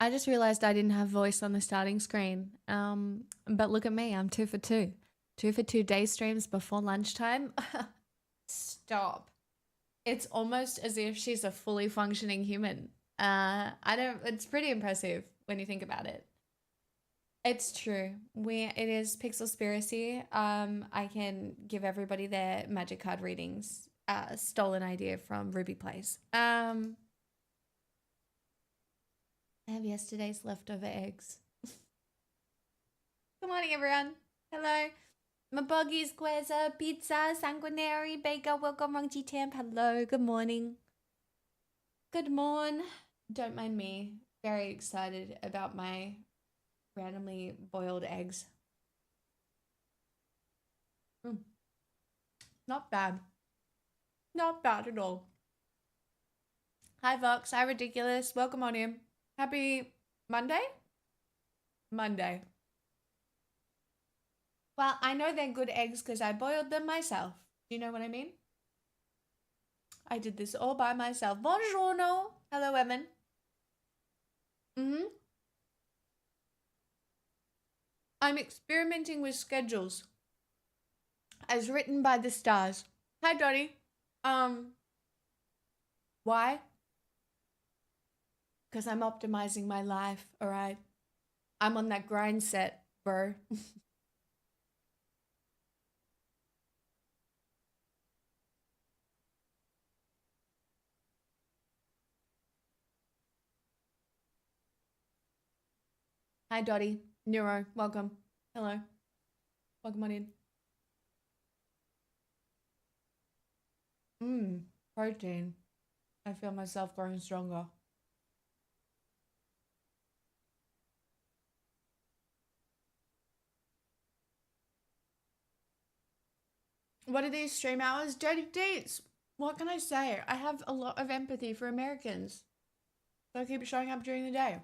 I just realized I didn't have voice on the starting screen. But look at me, I'm 2 for 2. 2 for 2 day streams before lunchtime. Stop. It's almost as if she's a fully functioning human. It's pretty impressive when you think about it. It's true. It is Pixelspiracy. I can give everybody their magic card readings. Stolen idea from Ruby Plays. I have yesterday's leftover eggs. Good morning, everyone. Hello. Mabogi Squares, Pizza, Sanguinary, Baker, welcome, Rungji Tamp. Hello, good morning. Good morn. Don't mind me. Very excited about my randomly boiled eggs. Not bad. Not bad at all. Hi, Vox. Hi, Ridiculous. Welcome on in. Happy Monday? Monday. Well, I know they're good eggs because I boiled them myself. Do you know what I mean? I did this all by myself. Buongiorno. Hello, Evan. I'm experimenting with schedules as written by the stars. Hi, Dottie. Why? Because I'm optimizing my life, all right? I'm on that grind set, bro. Hi, Dottie. Neuro, welcome. Hello. Welcome on in. Protein. I feel myself growing stronger. What are these stream hours? Dirty dates. What can I say? I have a lot of empathy for Americans. So I keep showing up during the day.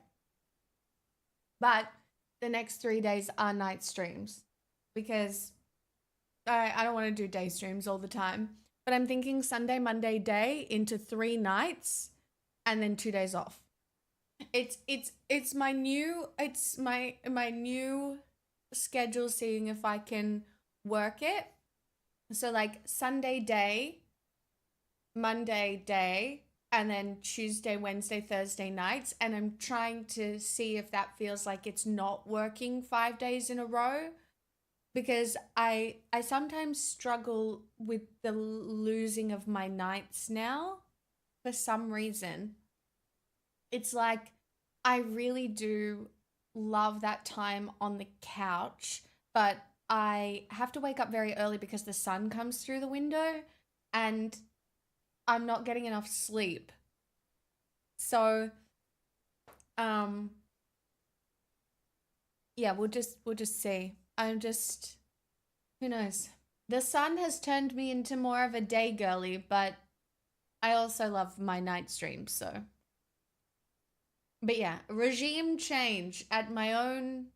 But the next 3 days are night streams because I don't want to do day streams all the time. But I'm thinking Sunday, Monday day into 3 nights and then 2 days off. It's my new new schedule, seeing if I can work it. So like Sunday day, Monday day, and then Tuesday, Wednesday, Thursday nights, and I'm trying to see if that feels like it's not working 5 days in a row, because I sometimes struggle with the losing of my nights now for some reason. It's like I really do love that time on the couch, but I have to wake up very early because the sun comes through the window and I'm not getting enough sleep. So, yeah, we'll just see. Who knows? The sun has turned me into more of a day girly, but I also love my night streams, so. But yeah, regime change at my own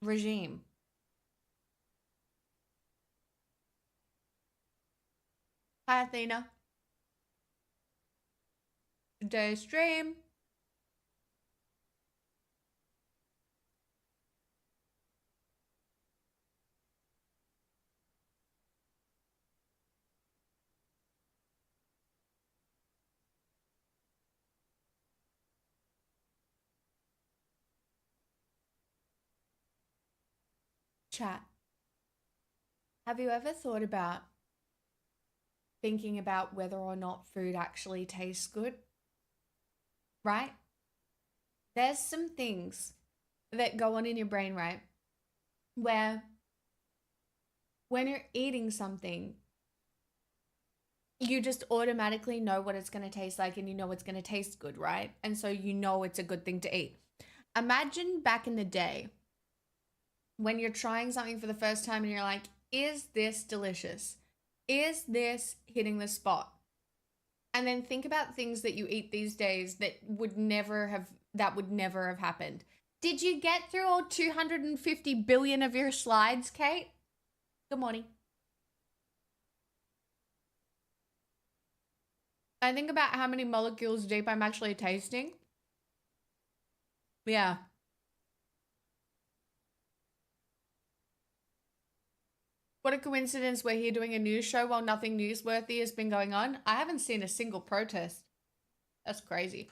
regime. Hi, Athena. Day stream. Chat. Have you ever thought about thinking about whether or not food actually tastes good? Right? There's some things that go on in your brain, right? Where when you're eating something, you just automatically know what it's going to taste like and you know it's going to taste good, right? And so you know it's a good thing to eat. Imagine back in the day when you're trying something for the first time and you're like, is this delicious? Is this hitting the spot? And then think about things that you eat these days that would never have happened. Did you get through all 250 billion of your slides, Kate? Good morning. I think about how many molecules deep I'm actually tasting. Yeah. What a coincidence we're here doing a news show while nothing newsworthy has been going on. I haven't seen a single protest. That's crazy.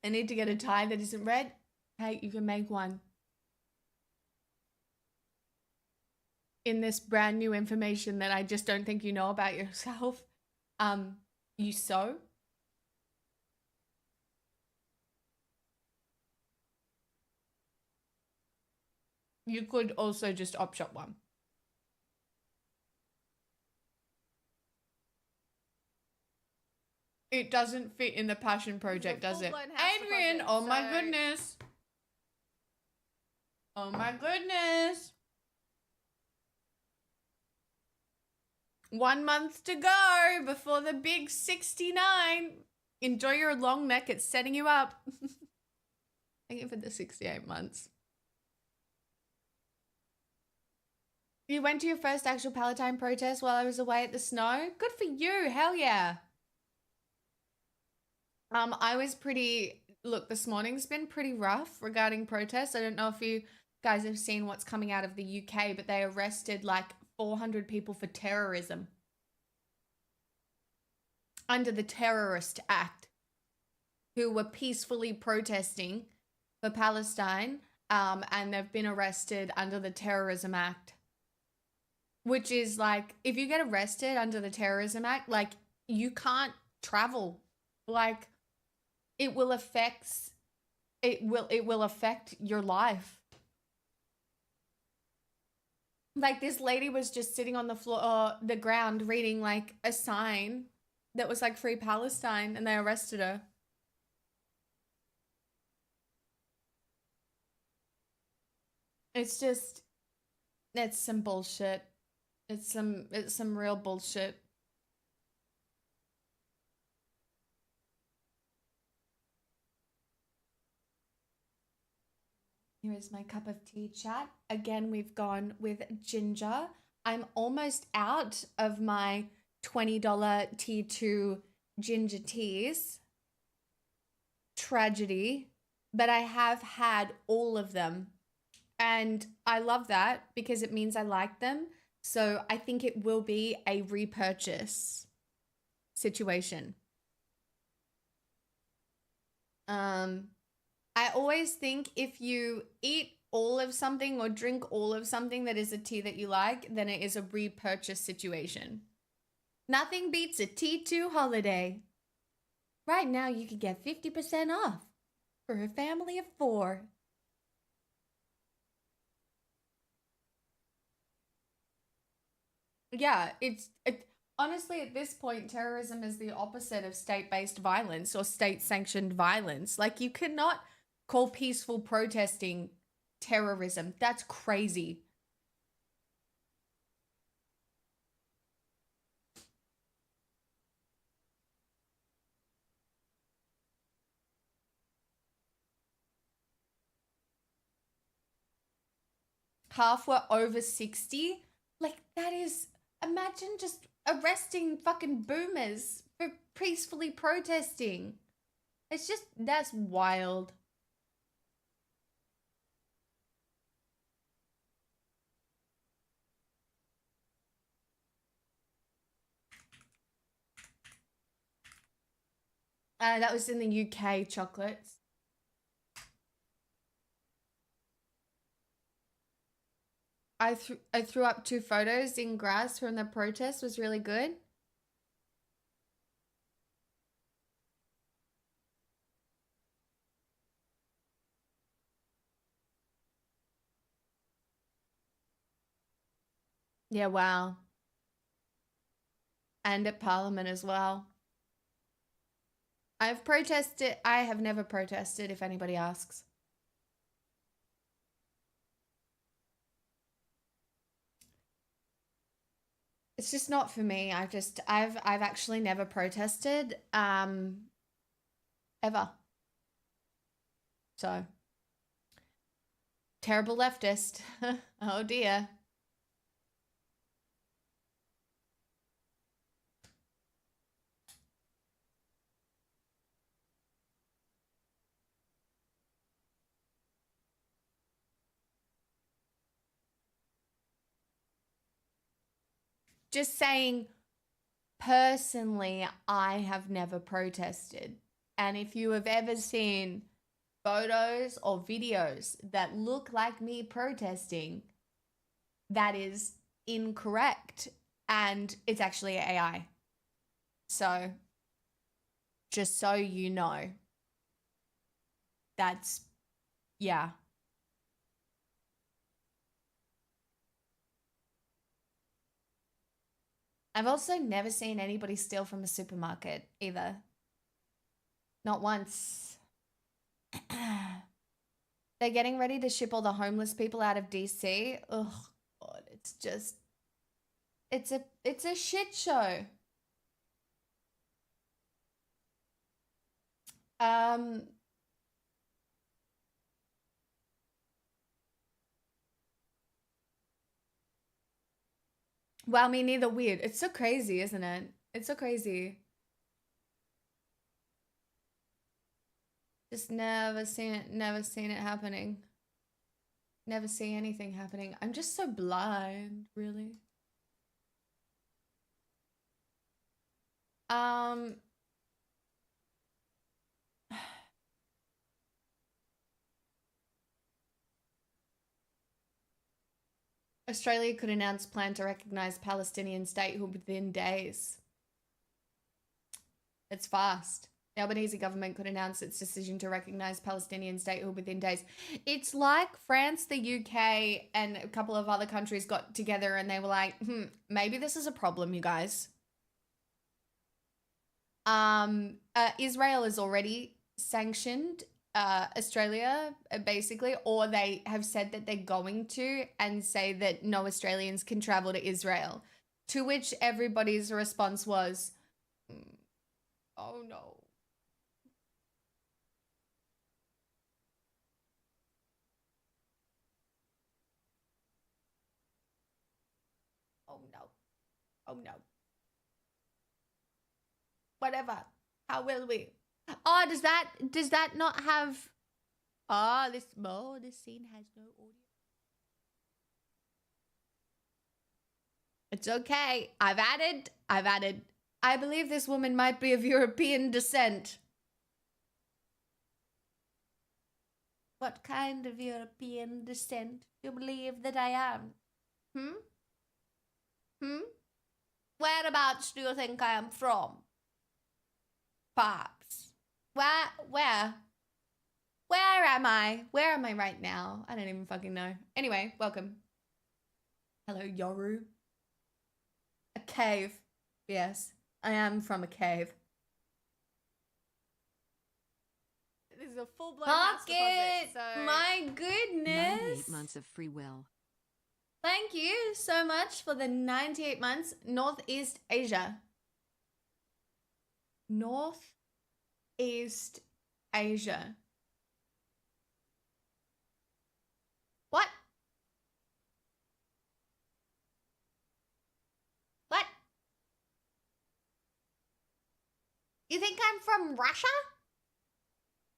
I need to get a tie that isn't red. Hey, you can make one. In this brand new information that I just don't think you know about yourself, you sew. You could also just op shop one. It doesn't fit in the passion project, does it? Adrian, oh my goodness. Oh my goodness. 1 month to go before the big 69. Enjoy your long neck. It's setting you up. Thank you for the 68 months. You went to your first actual Palatine protest while I was away at the snow? Good for you. Hell yeah. I was pretty... Look, this morning's been pretty rough regarding protests. I don't know if you guys have seen what's coming out of the UK, but they arrested like 400 people for terrorism under the Terrorist Act who were peacefully protesting for Palestine, and they've been arrested under the Terrorism Act, which is like, if you get arrested under the Terrorism Act, like, you can't travel. Like, it will affect your life. Like, this lady was just sitting on the floor, the ground, reading like a sign that was like Free Palestine, and they arrested her. It's just, it's some bullshit. It's some real bullshit. Here is my cup of tea, chat. Again, we've gone with ginger. I'm almost out of my $20 T2 ginger teas. Tragedy. But I have had all of them. And I love that because it means I like them. So I think it will be a repurchase situation. I always think if you eat all of something or drink all of something that is a tea that you like, then it is a repurchase situation. Nothing beats a T2 holiday. Right now, you can get 50% off for a family of 4. Yeah, honestly, at this point, terrorism is the opposite of state-based violence or state-sanctioned violence. Like, you cannot call peaceful protesting terrorism. That's crazy. Half were over 60. Like, that is, imagine just arresting fucking boomers for peacefully protesting. It's just, that's wild. That was in the UK, chocolates. I threw up 2 photos in grass from the protest. Was really good. Yeah, wow. And at Parliament as well. I've protested. I have never protested, if anybody asks. It's just not for me. I've actually never protested ever. So, terrible leftist. Oh dear. just saying, personally, I have never protested. And if you have ever seen photos or videos that look like me protesting, that is incorrect. And it's actually AI. So, just so you know, that's, yeah. I've also never seen anybody steal from a supermarket either. Not once. They're getting ready to ship all the homeless people out of DC. Oh God, it's just, it's a shit show. Well, me neither. Weird. It's so crazy, isn't it? It's so crazy. Just never seen it happening. Never see anything happening. I'm just so blind, really. Australia could announce plan to recognize Palestinian statehood within days. It's fast. The Albanese government could announce its decision to recognize Palestinian statehood within days. It's like France, the UK, and a couple of other countries got together and they were like, maybe this is a problem, you guys. Israel has already sanctioned Australia, basically, or they have said that they're going to and say that no Australians can travel to Israel. To which everybody's response was, oh no. Oh no. Oh no. Whatever. How will we? Oh, does that not have this scene has no audio. It's okay. I've added. I believe this woman might be of European descent. What kind of European descent do you believe that I am? Whereabouts do you think I am from? Perhaps. Where? Where am I? Where am I right now? I don't even fucking know. Anyway, welcome. Hello, Yoru. A cave. Yes, I am from a cave. This is a full-blown house deposit, so... My goodness! 98 months of free will. Thank you so much for the 98 months. Northeast Asia. Northeast Asia. What? What? You think I'm from Russia?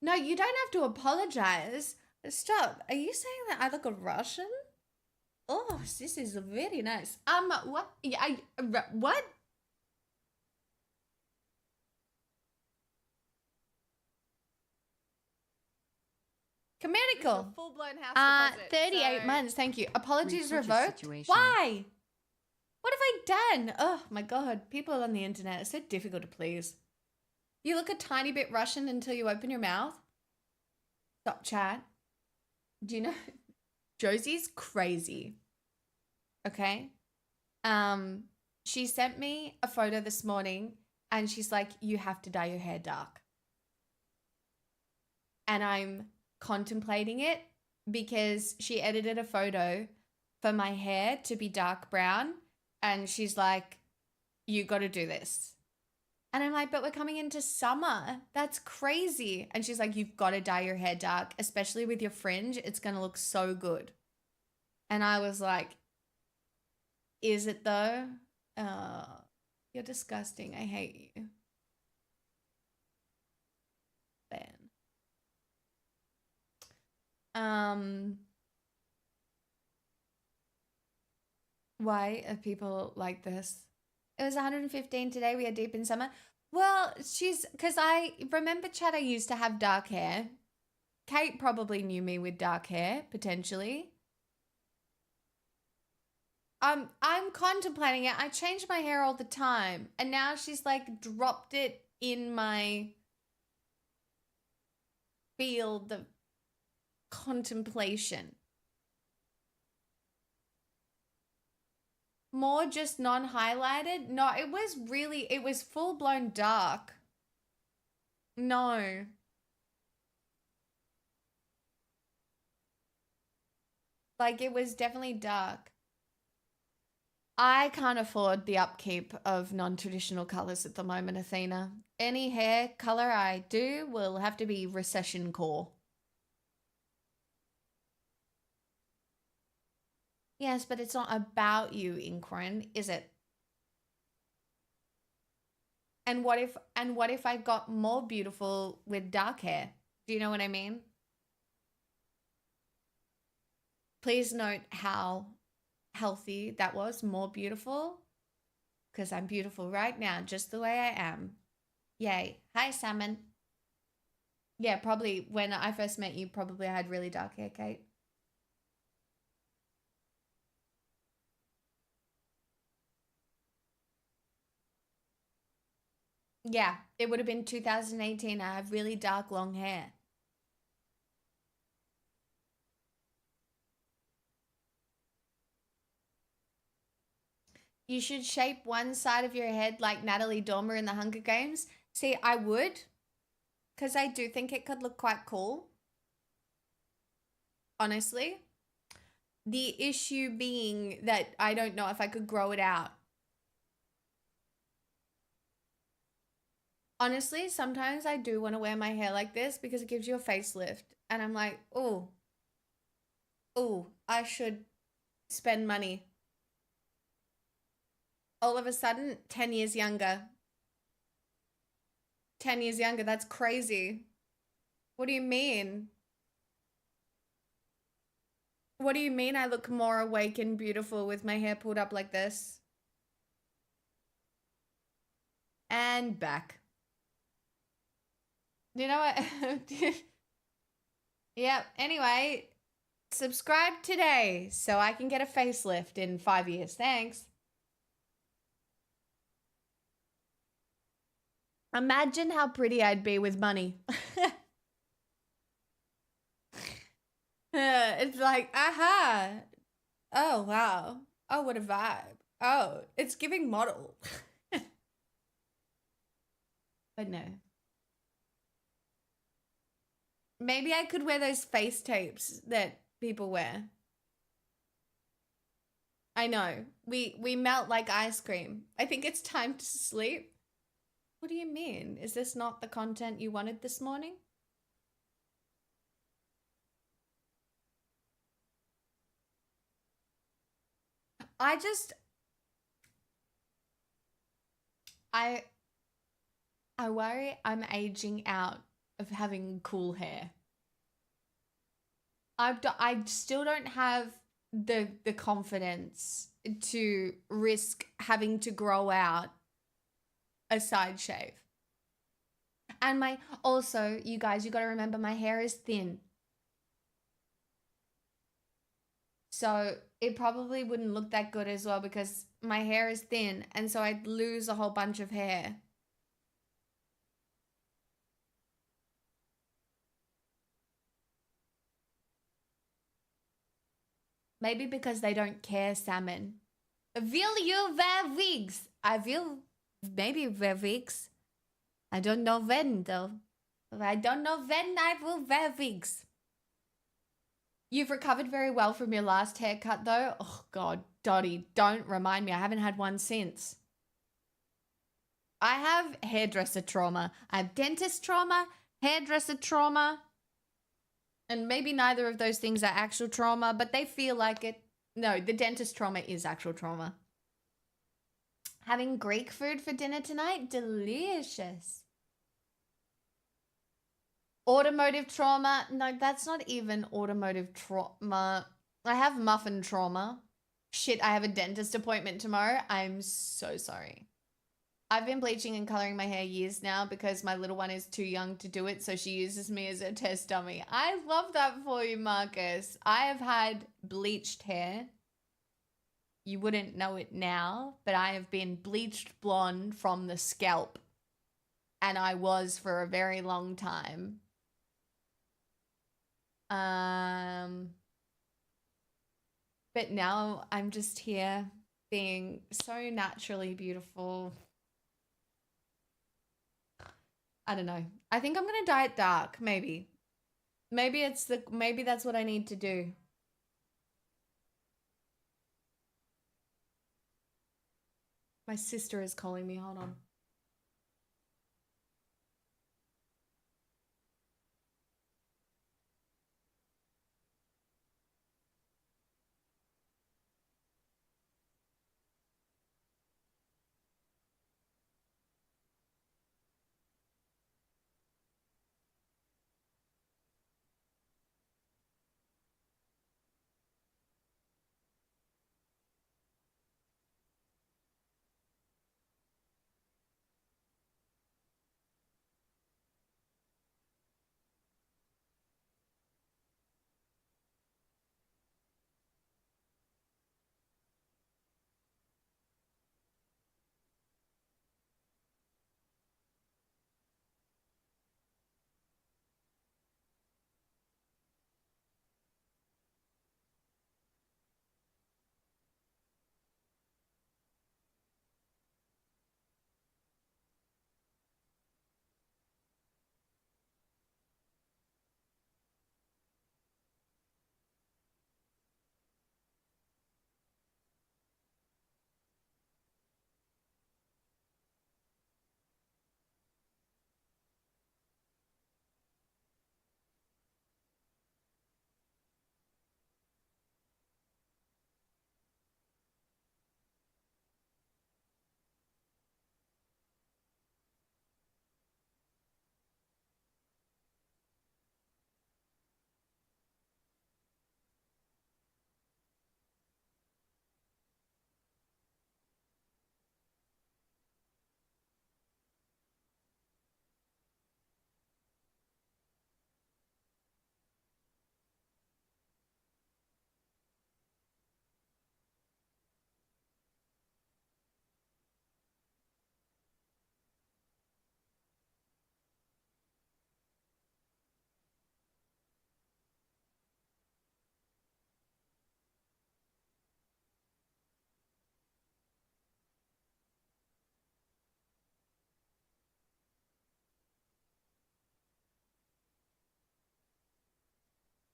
No, you don't have to apologize. Stop. Are you saying that I look Russian? Oh, this is very nice. What? Yeah, what? Geopolitical. Full-blown house deposit. 38 so... months. Thank you. Apologies revoked. Why? What have I done? Oh my God. People on the internet are so difficult to please. You look a tiny bit Russian until you open your mouth. Stop chat. Do you know? Josie's crazy. Okay. She sent me a photo this morning and she's like, you have to dye your hair dark. And I'm contemplating it because she edited a photo for my hair to be dark brown. And she's like, you got to do this. And I'm like, but we're coming into summer. That's crazy. And she's like, you've got to dye your hair dark, especially with your fringe. It's going to look so good. And I was like, is it though? You're disgusting. I hate you. Ben. Why are people like this? It was 115 today. We are deep in summer. Well, because I remember, Chad, I used to have dark hair. Kate probably knew me with dark hair, potentially. I'm contemplating it. I change my hair all the time, and now she's like dropped it in my field of contemplation. More just non-highlighted? No, it was full-blown dark. No. Like, it was definitely dark. I can't afford the upkeep of non-traditional colors at the moment, Athena. Any hair color I do will have to be recession core. Yes, but it's not about you, Inquin, is it? And what if I got more beautiful with dark hair? Do you know what I mean? Please note how healthy that was, more beautiful. Because I'm beautiful right now, just the way I am. Yay. Hi, Salmon. Yeah, probably when I first met you, probably I had really dark hair, Kate. Yeah, it would have been 2018. I have really dark long hair. You should shape one side of your head like Natalie Dormer in the Hunger Games. See, I would, because I do think it could look quite cool. Honestly. The issue being that I don't know if I could grow it out. Honestly, sometimes I do want to wear my hair like this because it gives you a facelift. And I'm like, oh, I should spend money. All of a sudden, 10 years younger. 10 years younger, that's crazy. What do you mean? What do you mean I look more awake and beautiful with my hair pulled up like this? And back. You know what? Yep. Anyway, subscribe today so I can get a facelift in 5 years. Thanks. Imagine how pretty I'd be with money. It's like, aha. Oh, wow. Oh, what a vibe. Oh, it's giving model. But no. Maybe I could wear those face tapes that people wear. I know. We melt like ice cream. I think it's time to sleep. What do you mean? Is this not the content you wanted this morning? I just I I worry I'm aging out of having cool hair. I still don't have the confidence to risk having to grow out a side shave. And my also, you guys, you got to remember my hair is thin. So it probably wouldn't look that good as well because my hair is thin and so I'd lose a whole bunch of hair. Maybe because they don't care, Salmon. Will you wear wigs? I will maybe wear wigs. I don't know when though. I don't know when I will wear wigs. You've recovered very well from your last haircut though. Oh God, Dottie, don't remind me. I haven't had one since. I have hairdresser trauma. I have dentist trauma, hairdresser trauma, and maybe neither of those things are actual trauma, but they feel like it. No, the dentist trauma is actual trauma. Having Greek food for dinner tonight? Delicious. Automotive trauma? No, that's not even automotive trauma. I have muffin trauma. Shit, I have a dentist appointment tomorrow. I'm so sorry. I've been bleaching and coloring my hair years now because my little one is too young to do it, so she uses me as a test dummy. I love that for you, Marcus. I have had bleached hair. You wouldn't know it now, but I have been bleached blonde from the scalp. And I was for a very long time. But now I'm just here being so naturally beautiful. I don't know. I think I'm gonna dye it dark, maybe. Maybe that's what I need to do. My sister is calling me. Hold on.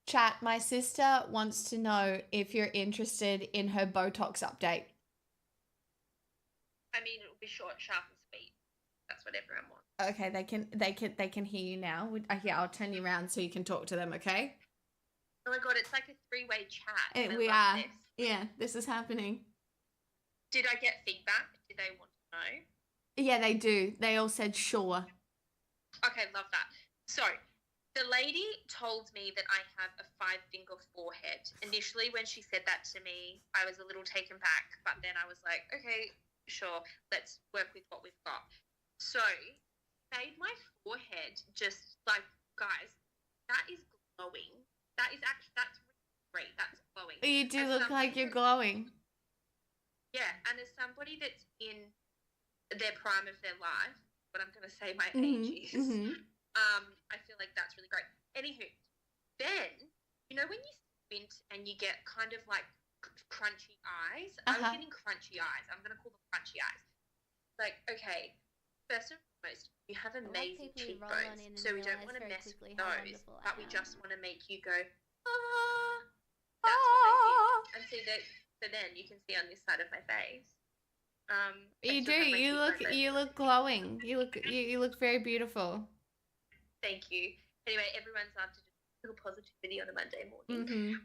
Chat, my sister wants to know if you're interested in her Botox update. I mean, it'll be short, sharp, and sweet. That's what everyone wants. Okay, they can hear you now. Here, I'll turn you around so you can talk to them, okay? Oh my god, it's like a three-way chat. We are. This. Yeah, this is happening. Did I get feedback? Did they want to know? Yeah, they do. They all said sure. Okay, love that. So, the lady told me that I have a 5-finger forehead. Initially, when she said that to me, I was a little taken back, but then I was like, okay, sure, let's work with what we've got. So, made my forehead just like, guys, that is glowing. That is actually, that's great. That's glowing. You do look like you're glowing. Yeah, and as somebody that's in their prime of their life, what I'm going to say my age is, I feel like that's really great. Anywho, then, you know when you squint and you get kind of like crunchy eyes? I was getting crunchy eyes. I'm going to call them crunchy eyes. Like, okay, first and foremost, you have amazing cheekbones, so we don't want to mess with those, but we just want to make you go, ah. That's what they did. And see that, so then you can see on this side of my face. You do. You look glowing. You look very beautiful. Thank you. Anyway, everyone's after just a little positivity on a Monday morning.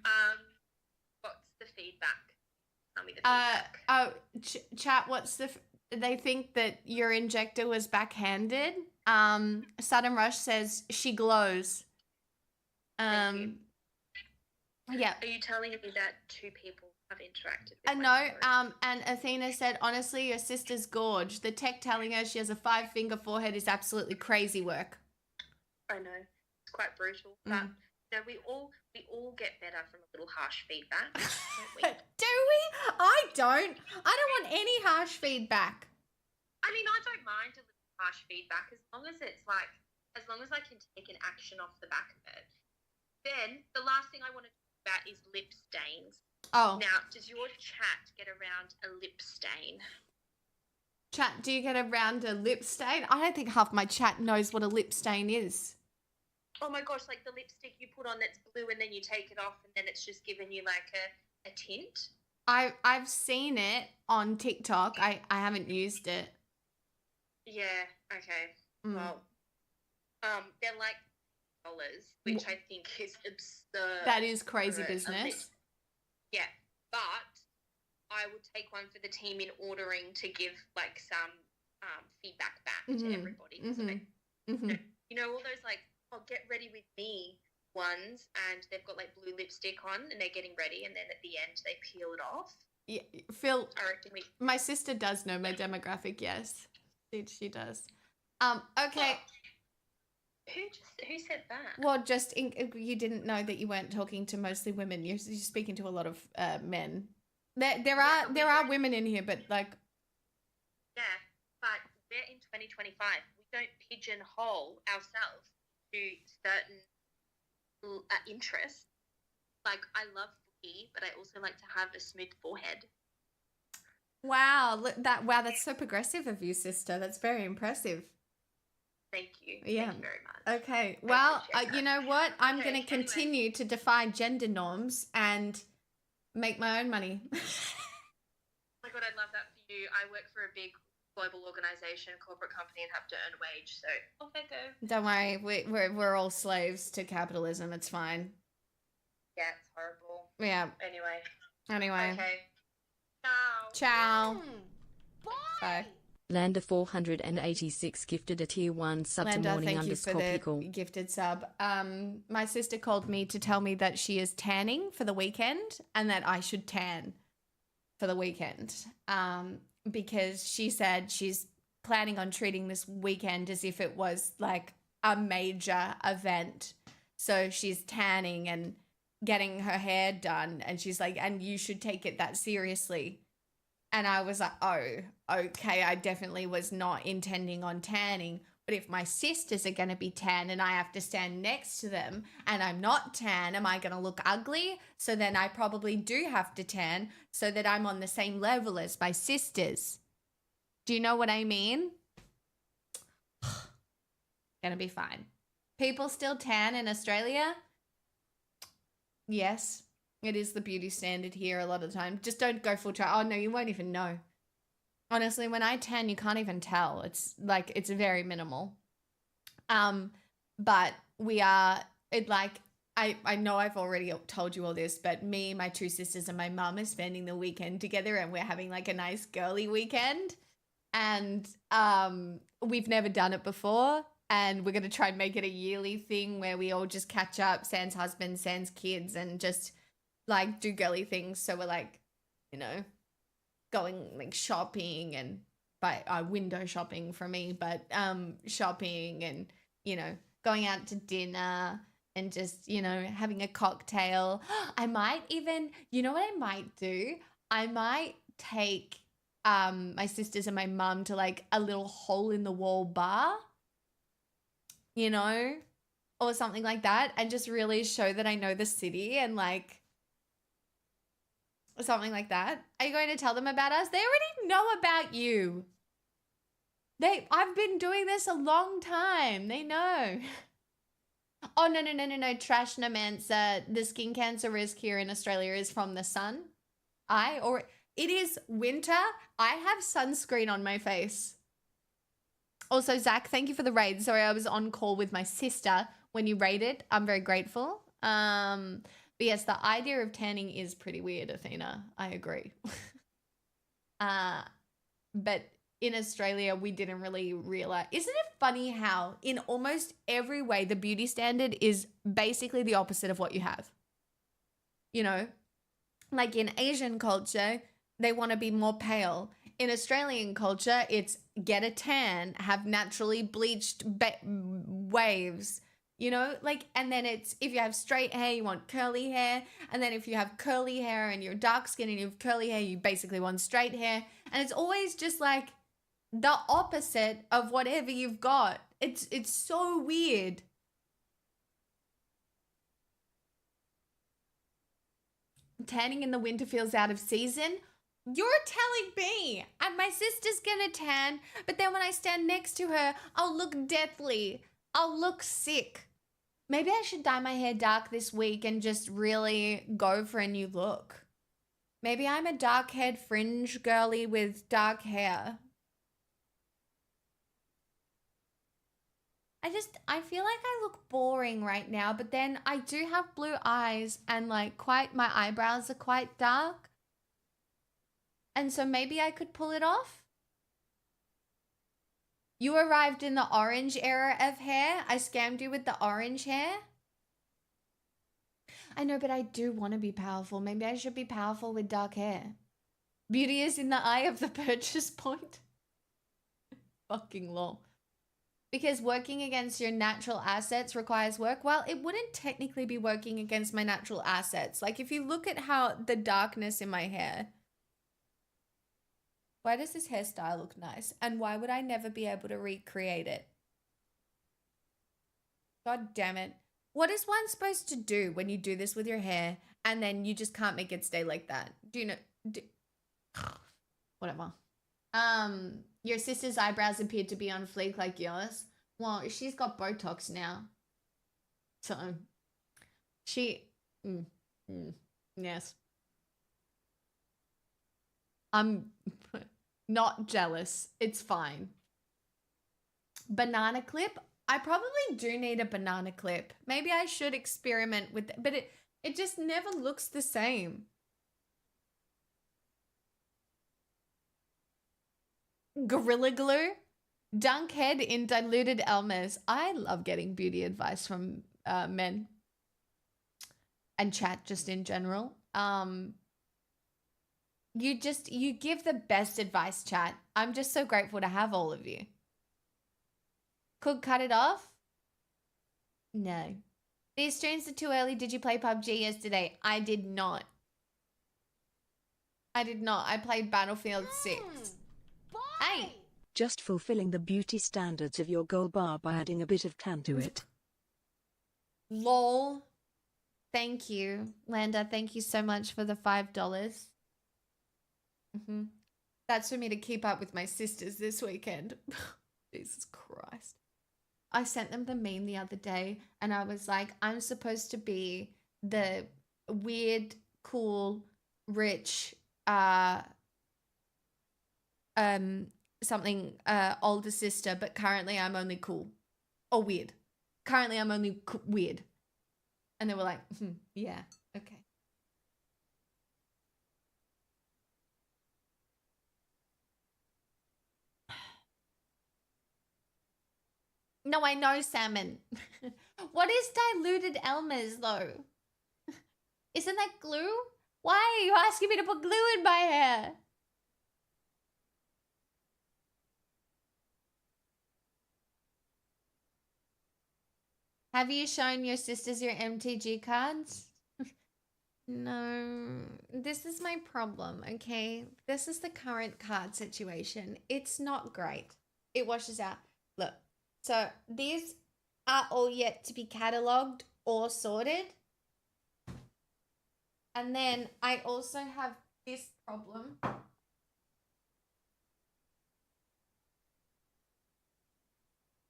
What's the feedback? Tell me the feedback. Chat. What's the? They think that your injector was backhanded. Sudden Rush says she glows. Thank you. Yeah. Are you telling me that 2 people have interacted with my No, story? and Athena said, honestly, your sister's gorge. The tech telling her she has a 5-finger forehead is absolutely crazy work. I know. It's quite brutal. But we all get better from a little harsh feedback, don't we? Do we? I don't want any harsh feedback. I mean, I don't mind a little harsh feedback as long as it's like, as long as I can take an action off the back of it. Then the last thing I want to talk about is lip stains. Oh. Now, does your chat get around a lip stain? Chat, do you get around a lip stain? I don't think half my chat knows what a lip stain is. Oh my gosh, like the lipstick you put on that's blue and then you take it off and then it's just given you like a tint? I've seen it on TikTok. I haven't used it. Yeah, okay. Well, they're like $, which I think is absurd. That is crazy business. Yeah, but I would take one for the team in ordering to give like some feedback back to everybody. You know, all those like, oh, get ready with me ones, and they've got like blue lipstick on and they're getting ready, and then at the end they peel it off. Yeah, Phil, I reckon my sister does know my demographic, yes. She does. Okay. Who said that? Well, just you didn't know that you weren't talking to mostly women. You're speaking to a lot of men. There are women in here, but like. Yeah, but we're in 2025. We don't pigeonhole ourselves to certain interests. Like, I love footy, but I also like to have a smooth forehead. Wow, that's so progressive of you, sister. That's very impressive. Thank you. Yeah. Thank you very much. Okay. Well, you know what? I'm going to continue to defy gender norms and make my own money. Oh my God, I'd love that for you. I work for a big global organization, corporate company, and have to earn a wage. So off I go. Don't worry, we're all slaves to capitalism. It's fine. Yeah, it's horrible. Yeah. Anyway. Okay. Ciao. Bye. Bye. Lander 486 gifted a tier 1 sub to morning _pickle. Gifted sub. My sister called me to tell me that she is tanning for the weekend and that I should tan for the weekend. Because she said she's planning on treating this weekend as if it was like a major event. So she's tanning and getting her hair done, and she's like, and you should take it that seriously. And I was like, oh, okay, I definitely was not intending on tanning. But if my sisters are going to be tan and I have to stand next to them and I'm not tan, am I going to look ugly? So then I probably do have to tan so that I'm on the same level as my sisters. Do you know what I mean? Gonna be fine. People still tan in Australia? Yes, it is the beauty standard here a lot of the time. Just don't go full try. Oh no, you won't even know. Honestly, when I tan, you can't even tell. It's like, it's very minimal. But we are, I know I've already told you all this, but me, my 2 sisters and my mum are spending the weekend together, and we're having like a nice girly weekend. And we've never done it before. And we're going to try and make it a yearly thing where we all just catch up, sans husband, sans kids, and just like do girly things. So we're like, you know, going like shopping and window shopping for me, but shopping and, you know, going out to dinner and just, you know, having a cocktail. I might even, you know what I might do? I might take my sisters and my mum to like a little hole in the wall bar, you know, or something like that, and just really show that I know the city and like something like that. Are you going to tell them about us? They already know about you. I've been doing this a long time. They know. Oh, no. Trashnomancer. The skin cancer risk here in Australia is from the sun. It is winter. I have sunscreen on my face. Also, Zach, thank you for the raid. Sorry, I was on call with my sister when you raided. I'm very grateful. But yes, the idea of tanning is pretty weird, Athena. I agree. But in Australia, we didn't really realize. Isn't it funny how in almost every way the beauty standard is basically the opposite of what you have? you know, like in Asian culture, they want to be more pale. In Australian culture, it's get a tan, have naturally bleached waves, you know, like, and then it's if you have straight hair, you want curly hair. And then if you have curly hair and you're dark skinned and you have curly hair, you basically want straight hair. And it's always just like the opposite of whatever you've got. It's so weird. Tanning in the winter feels out of season. You're telling me. And my sister's gonna tan, but then when I stand next to her, I'll look deathly. I'll look sick. Maybe I should dye my hair dark this week and just really go for a new look. Maybe I'm a dark-haired fringe girly with dark hair. I feel like I look boring right now, but then I do have blue eyes and like my eyebrows are quite dark. And so maybe I could pull it off. You arrived in the orange era of hair. I scammed you with the orange hair. I know, but I do want to be powerful. Maybe I should be powerful with dark hair. Beauty is in the eye of the purchase point. Fucking lol. Because working against your natural assets requires work. Well, it wouldn't technically be working against my natural assets. Like if you look at how the darkness in my hair. Why does this hairstyle look nice? And why would I never be able to recreate it? God damn it. What is one supposed to do when you do this with your hair and then you just can't make it stay like that? Do you know? Whatever. Your sister's eyebrows appeared to be on fleek like yours. Well, she's got Botox now. So, yes. I'm not jealous. It's fine. Banana clip? I probably do need a banana clip. Maybe I should experiment with it, but it just never looks the same. Gorilla Glue? Dunk head in diluted Elmer's. I love getting beauty advice from men. And chat just in general. You give the best advice, chat. I'm just so grateful to have all of you. Could cut it off? No. These streams are too early. Did you play PUBG yesterday? I did not. I did not. I played Battlefield 6. Hey! Just fulfilling the beauty standards of your gold bar by adding a bit of tan to it. Lol. Thank you, Landa. Thank you so much for the $5. That's for me to keep up with my sisters this weekend. Jesus Christ. I sent them the meme the other day and I was like, I'm supposed to be the weird, cool, rich, older sister, but currently I'm only cool or weird. Currently I'm only weird. And they were like, yeah, okay. No, I know, Salmon. What is diluted Elmer's, though? Isn't that glue? Why are you asking me to put glue in my hair? Have you shown your sisters your MTG cards? No, this is my problem, okay? This is the current card situation. It's not great. It washes out. Look, so these are all yet to be catalogued or sorted. And then I also have this problem.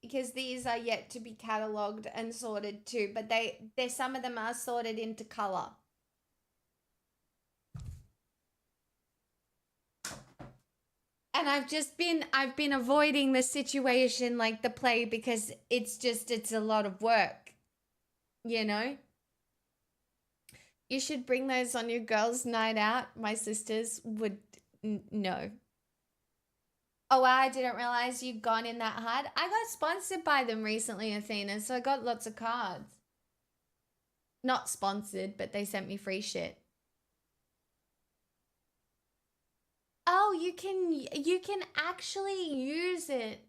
Because these are yet to be catalogued and sorted too, but some of them are sorted into color. And I've been avoiding the situation like the plague because it's a lot of work, you know? You should bring those on your girls' night out. My sisters would, no. Oh, wow, I didn't realize you'd gone in that hard. I got sponsored by them recently, Athena, so I got lots of cards. Not sponsored, but they sent me free shit. Oh, you can actually use it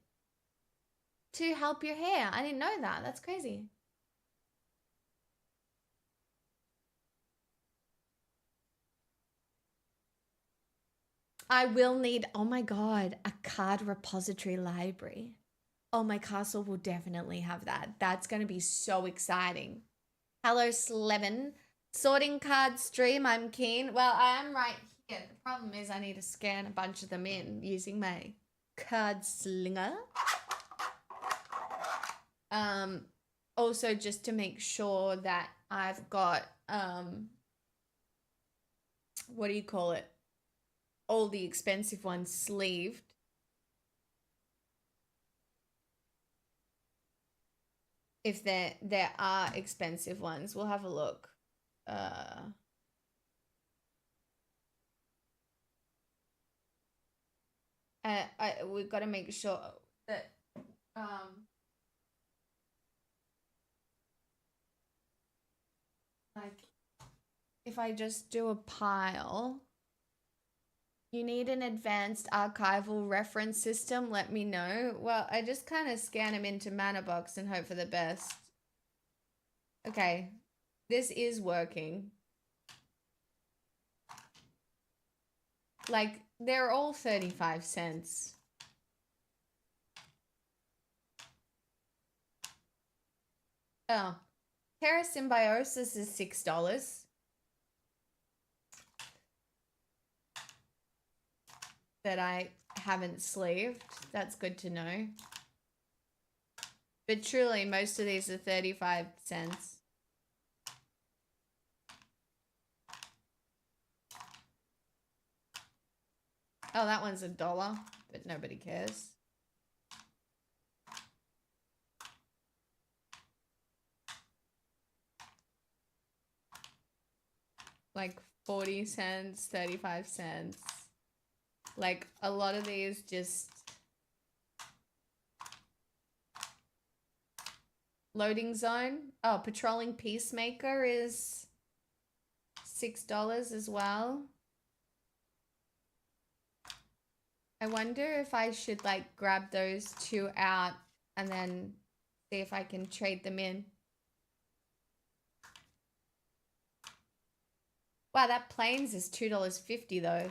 to help your hair. I didn't know that. That's crazy. I will need, oh my God, a card repository library. Oh, my castle will definitely have that. That's going to be so exciting. Hello, Slevin. Sorting card stream, I'm keen. Well, I am right here. The problem is I need to scan a bunch of them in using my card slinger. Also just to make sure that I've got, what do you call it? All the expensive ones sleeved. If there are expensive ones, we'll have a look. We've got to make sure that like if I just do a pile, you need an advanced archival reference system, let me know. Well, I just kind of scan them into Manabox and hope for the best. Okay, this is working. Like, they're all 35 cents. Oh, Parasymbiosis is $6. That I haven't sleeved. That's good to know. But truly, most of these are 35 cents. Oh, that one's $1, but nobody cares. Like 40 cents, 35 cents. Like a lot of these just loading zone. Oh, patrolling peacemaker is $6 as well. I wonder if I should like grab those two out and then see if I can trade them in. Wow, that planes is $2.50 though.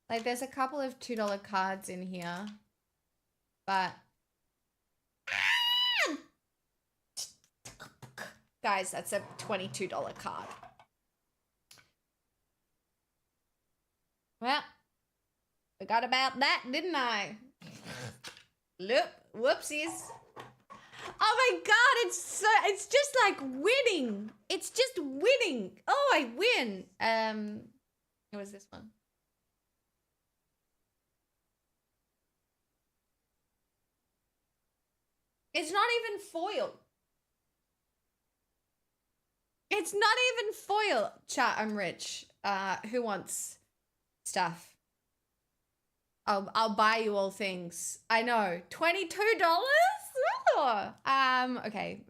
Like there's a couple of $2 cards in here, but guys, that's a $22 card. Well, forgot about that, didn't I? Look, whoopsies. Oh my God, it's just like winning. It's just winning. Oh, I win. What was this one? It's not even foil. It's not even foil. Chat, I'm rich. Who wants stuff? I'll buy you all things. I know. $22? Oh. Okay.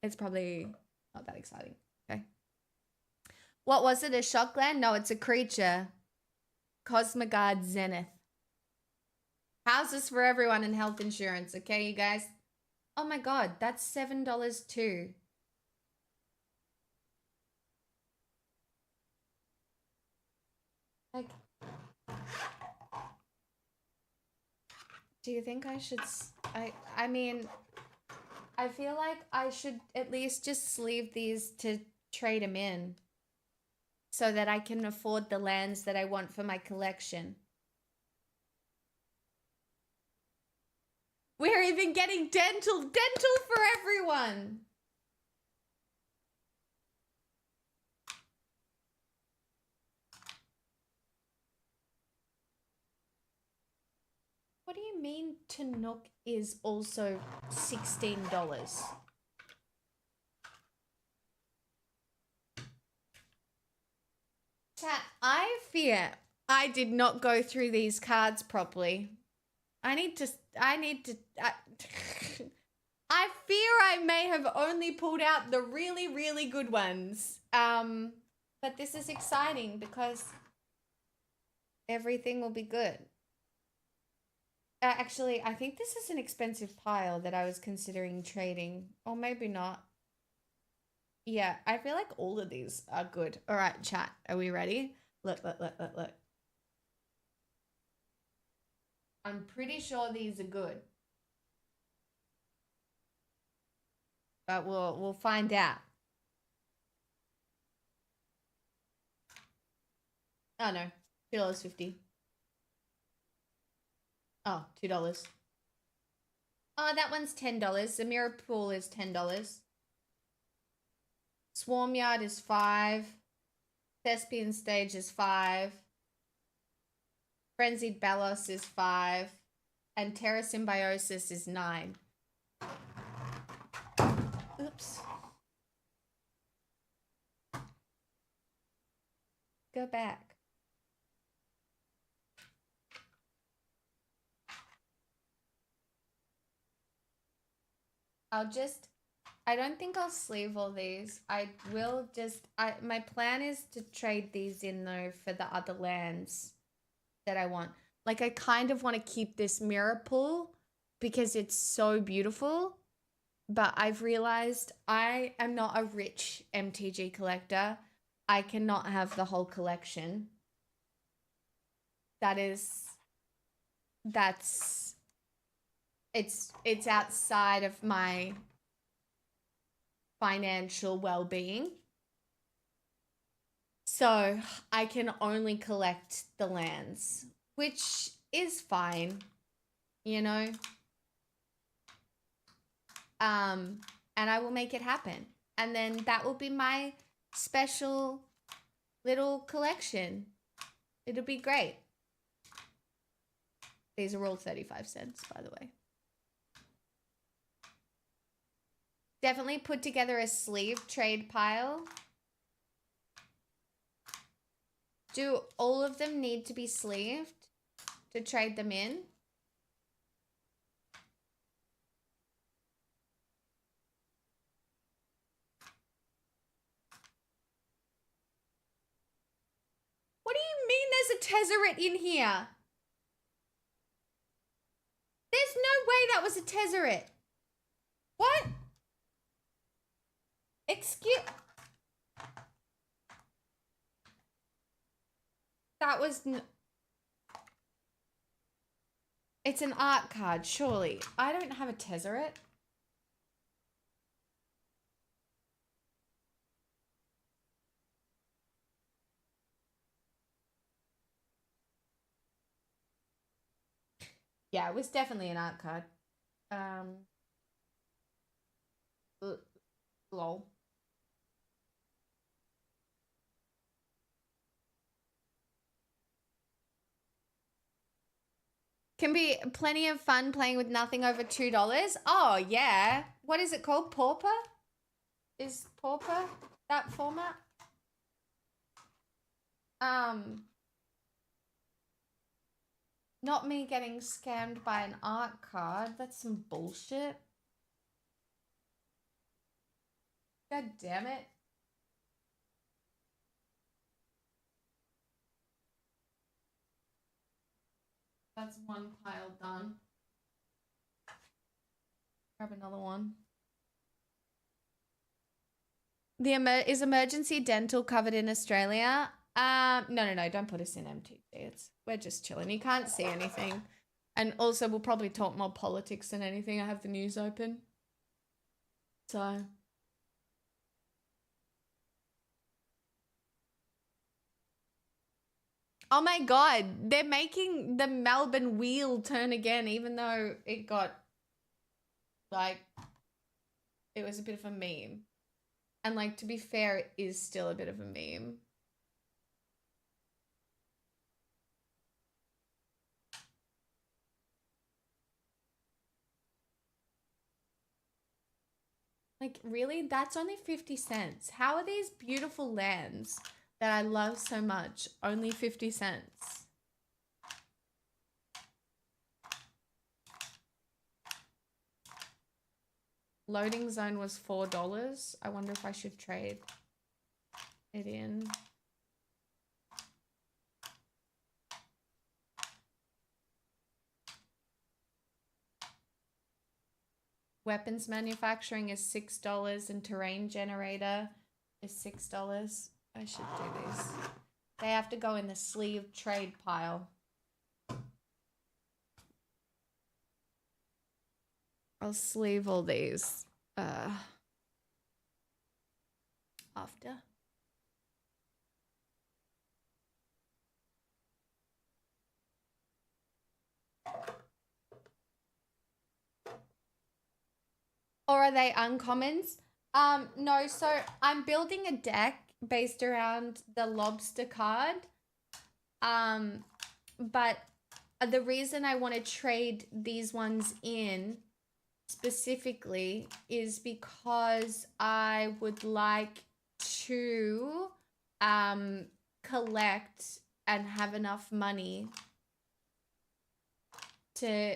It's probably not that exciting. Okay. What was it? A shock gland? No, it's a creature. Cosmogard Zenith. Houses for everyone and health insurance. Okay, you guys? Oh my God, that's $7 too. Like, do you think I should, I mean, I feel like I should at least just sleeve these to trade them in so that I can afford the lands that I want for my collection. We're even getting dental for everyone. What do you mean Tanook is also $16? Chat, I fear I did not go through these cards properly. I need to I fear I may have only pulled out the really, really good ones. But this is exciting because everything will be good. Actually, I think this is an expensive pile that I was considering trading. Or maybe not. Yeah, I feel like all of these are good. All right, chat. Are we ready? Look. I'm pretty sure these are good. But we'll find out. Oh no, $2.50. Oh, $2. Oh, that one's $10. The mirror pool is $10. Swarm yard is $5. Thespian stage is $5. Frenzied Balos is $5. And Terra Symbiosis is $9. Oops. Go back. I don't think I'll sleeve all these. My plan is to trade these in though for the other lands that I want. Like I kind of want to keep this mirror pool because it's so beautiful. But I've realized I am not a rich MTG collector. I cannot have the whole collection. It's outside of my financial well-being. So I can only collect the lands, which is fine, you know? And I will make it happen. And then that will be my special little collection. It'll be great. These are all 35 cents, by the way. Definitely put together a sleeve trade pile. Do all of them need to be sleeved to trade them in? What do you mean there's a Tezzeret in here? There's no way that was a Tezzeret. What? Excuse... That was... It's an art card, surely. I don't have a Tezzeret. Yeah, it was definitely an art card. Lol. Can be plenty of fun playing with nothing over $2. Oh, yeah. What is it called? Pauper? Is Pauper that format? Not me getting scammed by an art card. That's some bullshit. God damn it. That's one pile done. Grab another one. Is emergency dental covered in Australia? No, don't put us in MTG. We're just chilling. You can't see anything. And also we'll probably talk more politics than anything. I have the news open. So oh my god, they're making the Melbourne wheel turn again, even though it got, like, it was a bit of a meme. And, like, to be fair, it is still a bit of a meme. Like, really? That's only 50 cents. How are these beautiful lands that I love so much only 50 cents? Loading zone was $4. I wonder if I should trade it in. Weapons manufacturing is $6 and terrain generator is $6. I should do these. They have to go in the sleeve trade pile. I'll sleeve all these after. Or are they uncommons? No, so I'm building a deck based around the lobster card. But the reason I want to trade these ones in specifically is because I would like to collect and have enough money to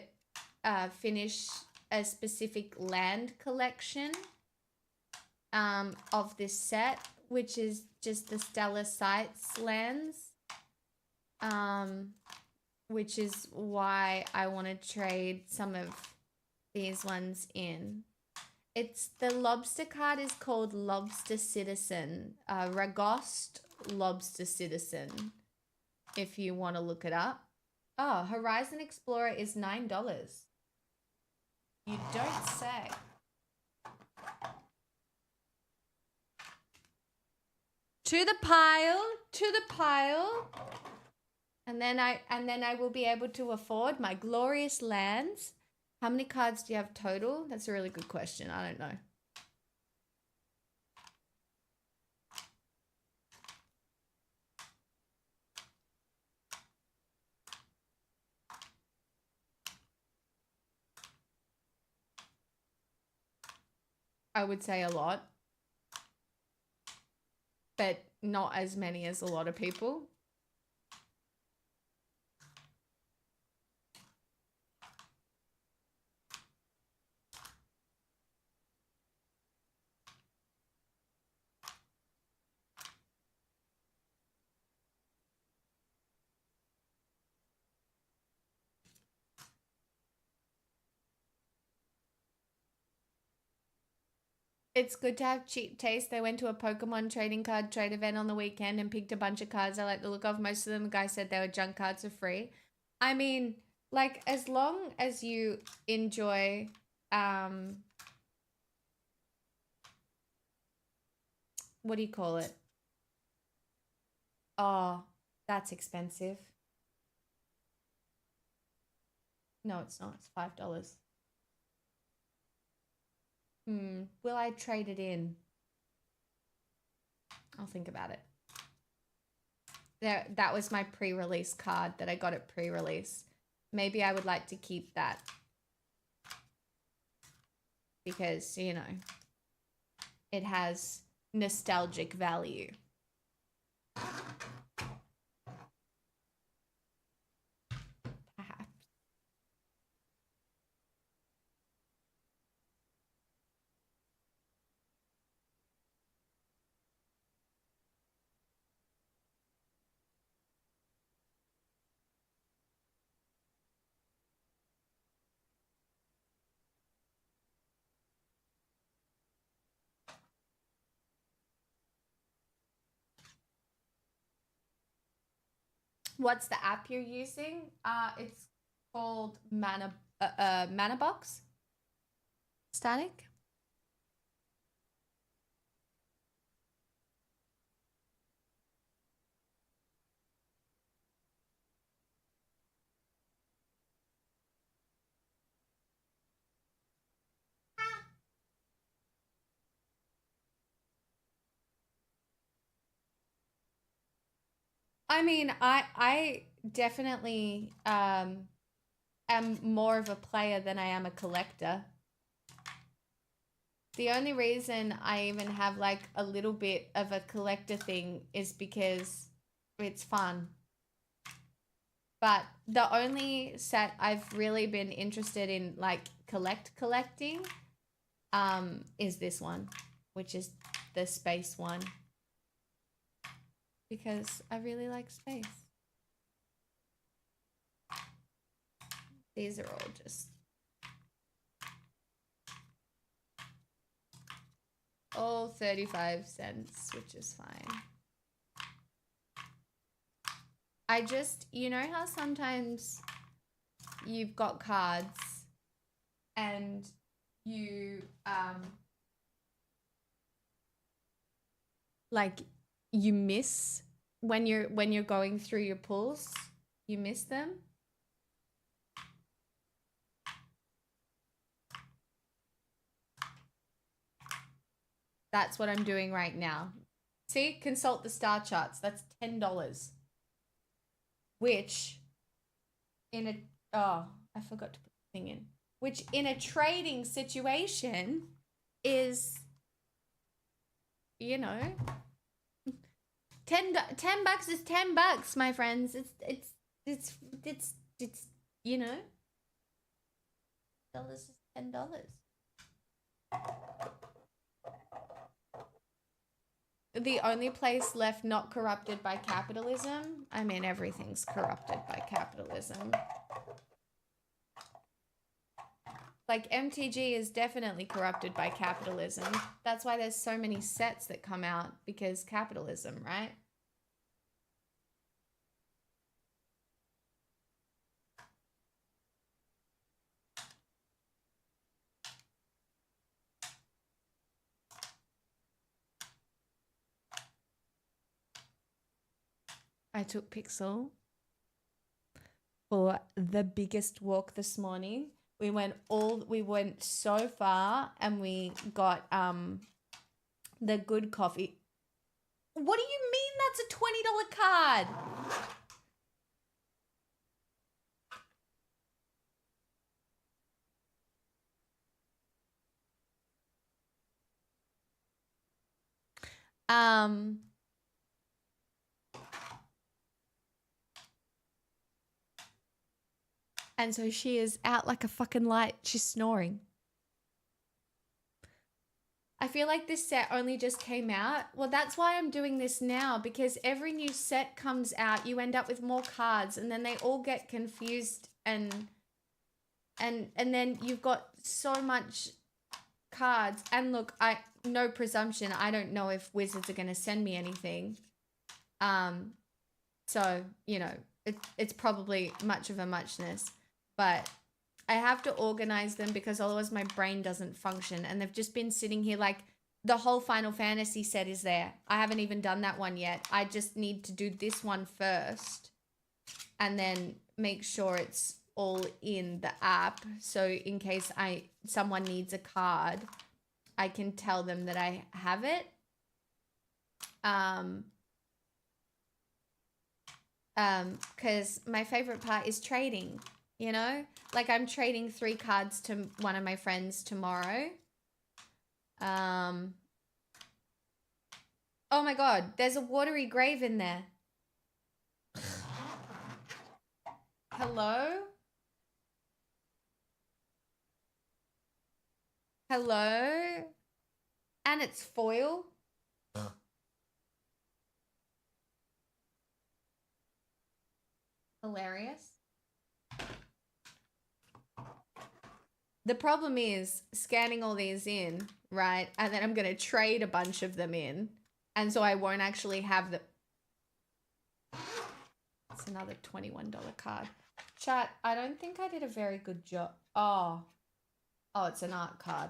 finish a specific land collection of this set, which is just the Stellar Sights lands, which is why I want to trade some of these ones in. It's the lobster card is called Lobster Citizen, Ragost Lobster Citizen, if you want to look it up. Oh, Horizon Explorer is $9. You don't say. To the pile, to the pile. And then I will be able to afford my glorious lands. How many cards do you have total? That's a really good question. I don't know. I would say a lot, but not as many as a lot of people. It's good to have cheap taste. They went to a Pokemon trading card trade event on the weekend and picked a bunch of cards I like the look of. Most of them, the guy said they were junk cards for free. I mean, like, as long as you enjoy, what do you call it? Oh, that's expensive. No, it's not. It's $5. Will I trade it in? I'll think about it. That was my pre-release card that I got at pre-release. Maybe I would like to keep that. Because, you know, it has nostalgic value. Perhaps. What's the app you're using? It's called Mana Box. Static. I mean, I definitely am more of a player than I am a collector. The only reason I even have like a little bit of a collector thing is because it's fun. But the only set I've really been interested in like collecting is this one, which is the space one. Because I really like space. These are all just all 35 cents, which is fine. I just, you know how sometimes you've got cards and you like you miss when you're going through your pulls, you miss them. That's what I'm doing right now. See, consult the star charts. That's $10. Which in a I forgot to put the thing in. Which in a trading situation is, you know, $10 is $10, my friends. It's you know, dollars is $10. The only place left not corrupted by capitalism? I mean, everything's corrupted by capitalism. Like, MTG is definitely corrupted by capitalism. That's why there's so many sets that come out, because capitalism, right? I took Pixel for the biggest walk this morning. We went so far and we got the good coffee. What do you mean that's a $20 card? And so she is out like a fucking light. She's snoring. I feel like this set only just came out. Well, that's why I'm doing this now, because every new set comes out, you end up with more cards, and then they all get confused, and then you've got so much cards. And look, no presumption, I don't know if Wizards are going to send me anything. So, you know, it's probably much of a muchness. But I have to organize them because otherwise my brain doesn't function. And they've just been sitting here, like the whole Final Fantasy set is there. I haven't even done that one yet. I just need to do this one first and then make sure it's all in the app. So in case someone needs a card, I can tell them that I have it. Because my favorite part is trading. You know, like I'm trading 3 cards to one of my friends tomorrow. Oh my God, there's a watery grave in there. Hello? Hello? And it's foil? Hilarious. The problem is scanning all these in, right? And then I'm going to trade a bunch of them in. And so I won't actually have the... It's another $21 card. Chat, I don't think I did a very good job. Oh, it's an art card.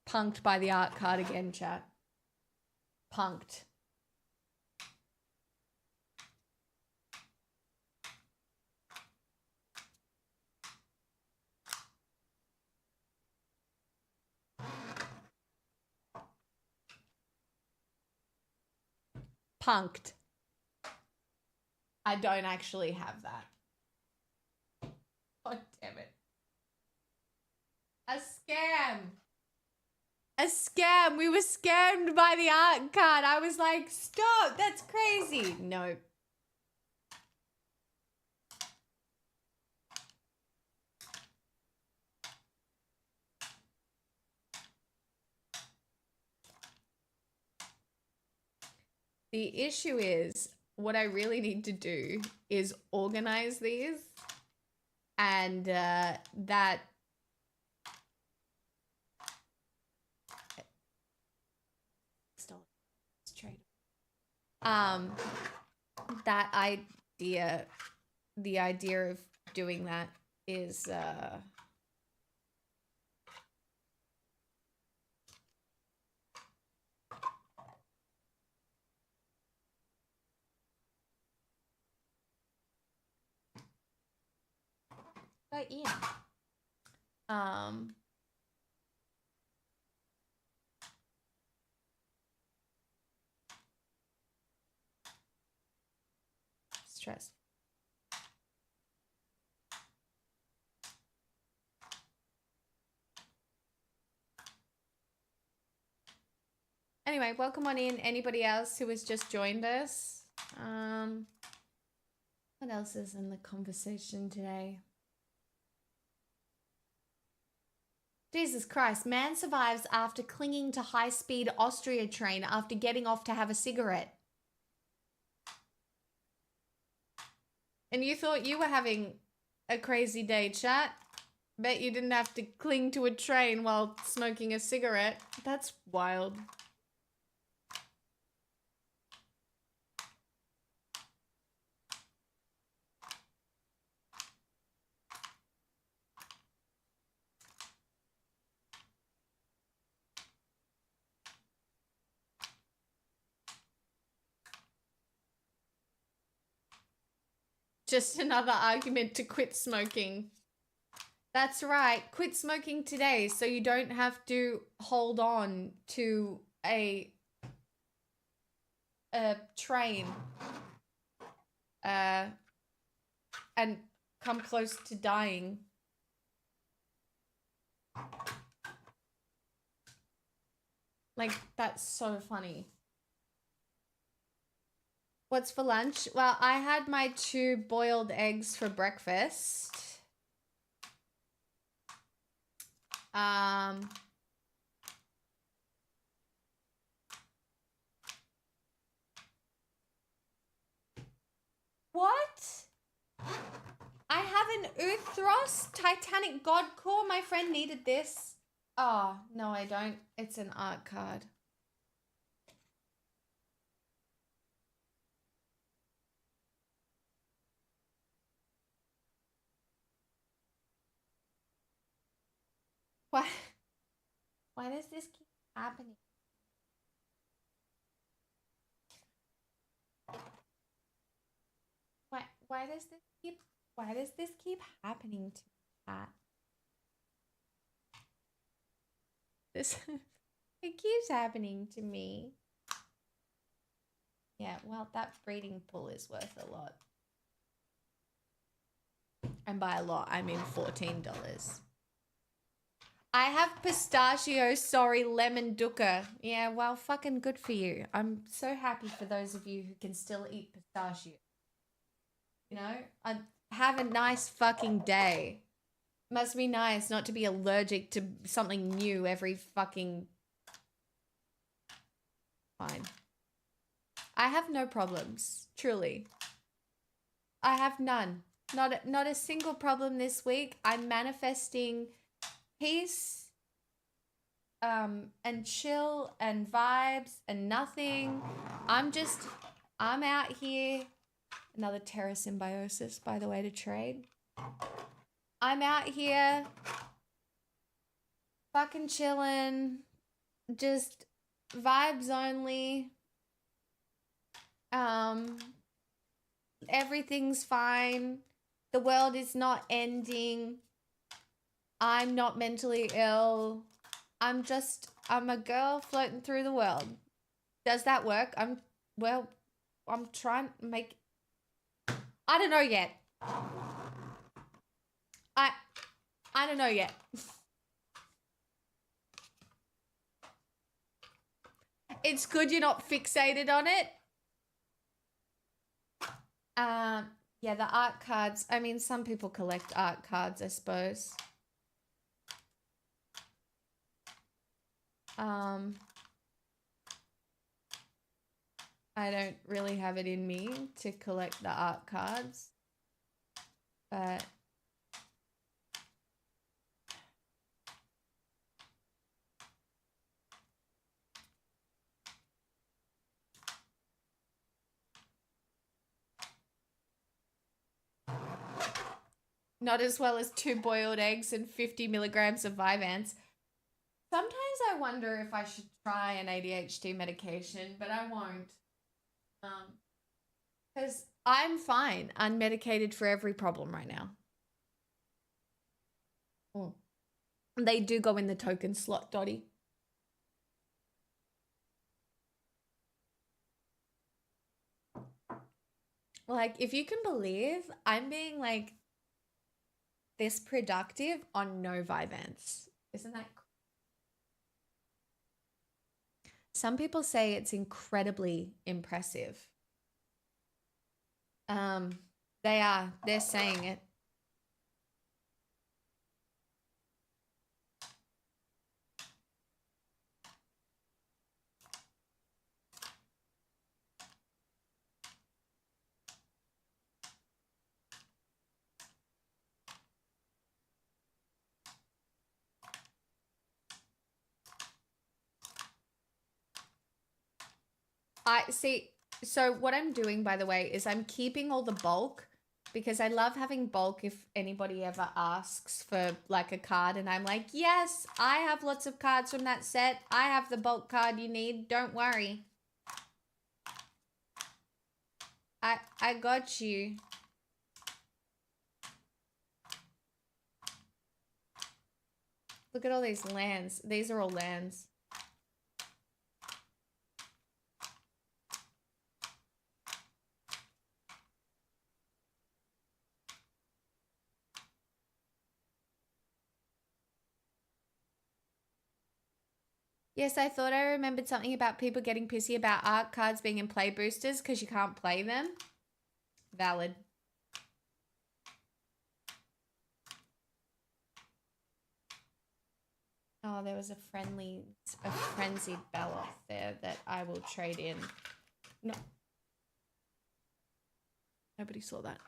Punked by the art card again, chat. Punked. Punked. I don't actually have that. God damn it. A scam. A scam. We were scammed by the art card. I was like, stop. That's crazy. No. The issue is, what I really need to do is organize these, and that that idea, the idea of doing that is yeah. Stress. Anyway, welcome on in, anybody else who has just joined us. What else is in the conversation today? Jesus Christ, man survives after clinging to high-speed Austria train after getting off to have a cigarette. And you thought you were having a crazy day, chat? Bet you didn't have to cling to a train while smoking a cigarette. That's wild. Just another argument to quit smoking. That's right. Quit smoking today so you don't have to hold on to a train and come close to dying. Like, that's so funny. What's for lunch? Well, I had my 2 boiled eggs for breakfast. What? I have an Uthros Titanic God Core. My friend needed this. Oh, no, I don't. It's an art card. Why does this keep happening? Why does this keep happening to me, chat? It keeps happening to me. Yeah, well, that breeding pool is worth a lot. And by a lot, I mean $14. I have pistachio, sorry, lemon dukkha. Yeah, well, fucking good for you. I'm so happy for those of you who can still eat pistachio. You know, have a nice fucking day. Must be nice not to be allergic to something new every fucking... Fine. I have no problems, truly. I have none. Not a single problem this week. I'm manifesting peace, and chill and vibes and nothing. I'm out here. Another Terra Symbiosis, by the way, to trade. I'm out here fucking chilling, just vibes only. Everything's fine. The world is not ending. I'm not mentally ill. I'm a girl floating through the world. Does that work? I'm trying to make... I don't know yet. I don't know yet. It's good you're not fixated on it. Yeah, the art cards. I mean, some people collect art cards, I suppose. I don't really have it in me to collect the art cards. But not as well as 2 boiled eggs and 50 milligrams of Vyvanse. Sometimes I wonder if I should try an ADHD medication, but I won't. Because I'm fine, unmedicated for every problem right now. Oh. They do go in the token slot, Dottie. Like, if you can believe, I'm being like this productive on no Vyvanse. Isn't that cool? Some people say it's incredibly impressive. They're saying it. I see. So what I'm doing, by the way, is I'm keeping all the bulk because I love having bulk if anybody ever asks for like a card and I'm like, yes, I have lots of cards from that set. I have the bulk card you need. Don't worry. I got you. Look at all these lands. These are all lands. Yes, I thought I remembered something about people getting pissy about art cards being in play boosters because you can't play them. Valid. Oh, there was a frenzied Belloth there that I will trade in. No. Nobody saw that.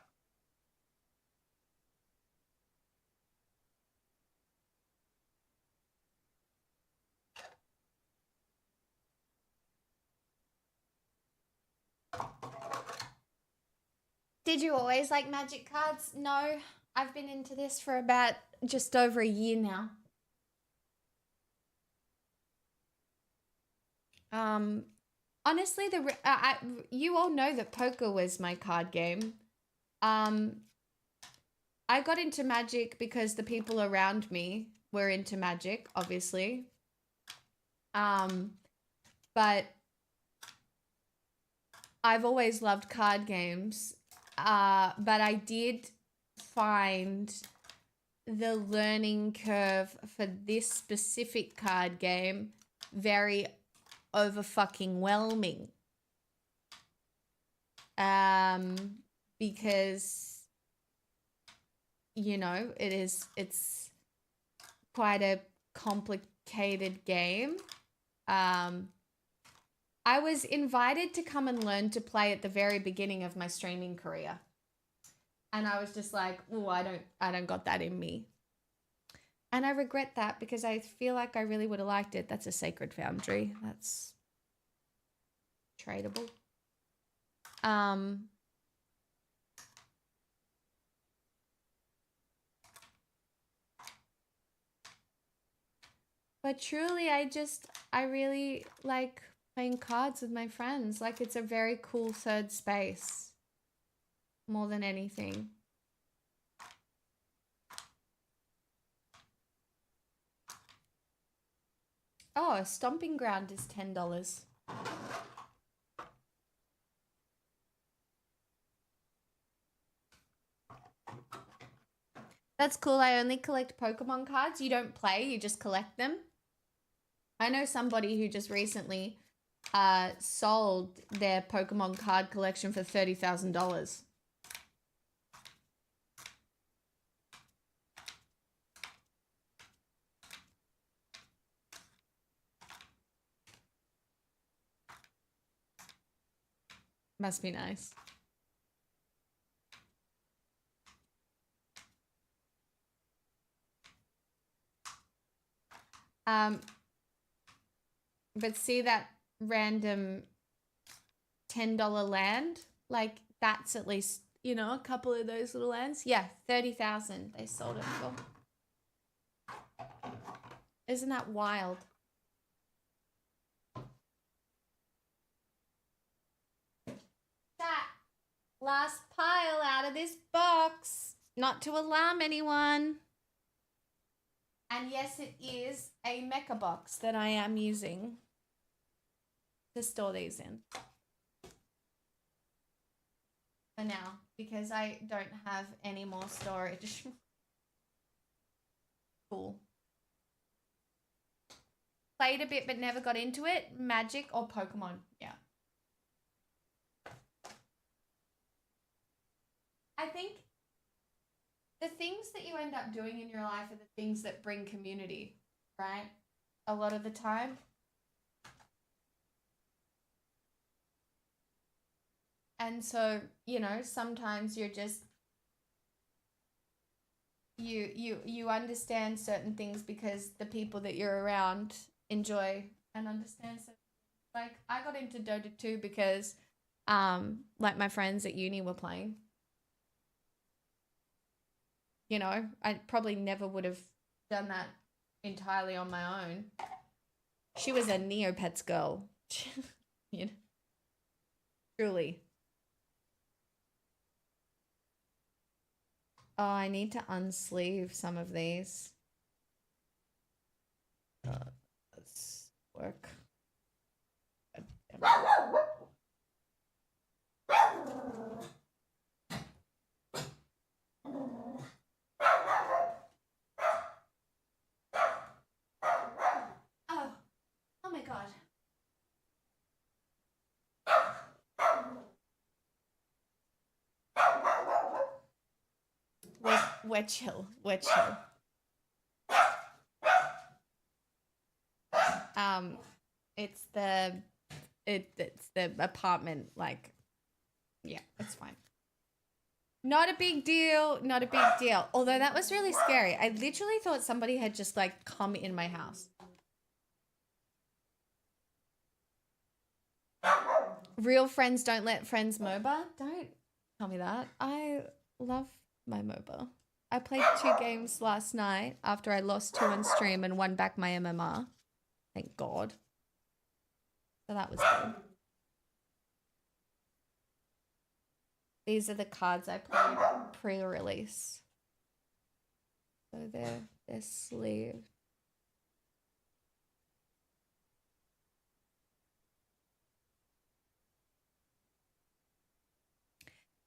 Did you always like Magic cards? No, I've been into this for about just over a year now. Honestly, you all know that poker was my card game. I got into Magic because the people around me were into Magic, obviously. But I've always loved card games. But I did find the learning curve for this specific card game very over fucking whelming. Because, you know, it's quite a complicated game. I was invited to come and learn to play at the very beginning of my streaming career. And I was just like, oh, I don't got that in me. And I regret that because I feel like I really would have liked it. That's a Sacred Foundry. That's tradable. But truly, I really like playing cards with my friends. Like, it's a very cool third space. More than anything. Oh, a stomping ground is $10. That's cool. I only collect Pokemon cards. You don't play, you just collect them. I know somebody who just recently sold their Pokemon card collection for $30,000. Must be nice. But see that random $10 land? Like, that's at least, you know, a couple of those little lands. Yeah, 30,000 they sold it for. Isn't that wild? That last pile out of this box. Not to alarm anyone. And yes, it is a mecha box that I am using to store these in. For now, because I don't have any more storage. Cool. Played a bit but never got into it. Magic or Pokemon. Yeah. I think the things that you end up doing in your life are the things that bring community, right? A lot of the time. And so, you know, sometimes you're just you understand certain things because the people that you're around enjoy and understand. So, like, I got into Dota 2 because like my friends at uni were playing. You know, I probably never would have done that entirely on my own. She was a Neopets girl. You know, truly. Oh, I need to unsleeve some of these. Let's work. Oh my God. We're chill. We're chill. It's the apartment, like, yeah, it's fine. Not a big deal. Not a big deal. Although that was really scary. I literally thought somebody had just, like, come in my house. Real friends don't let friends MOBA. Don't tell me that. I love my MOBA. I played 2 games last night after I lost 2 on stream and won back my MMR. Thank God. So that was good. These are the cards I played pre-release. So they're sleeved.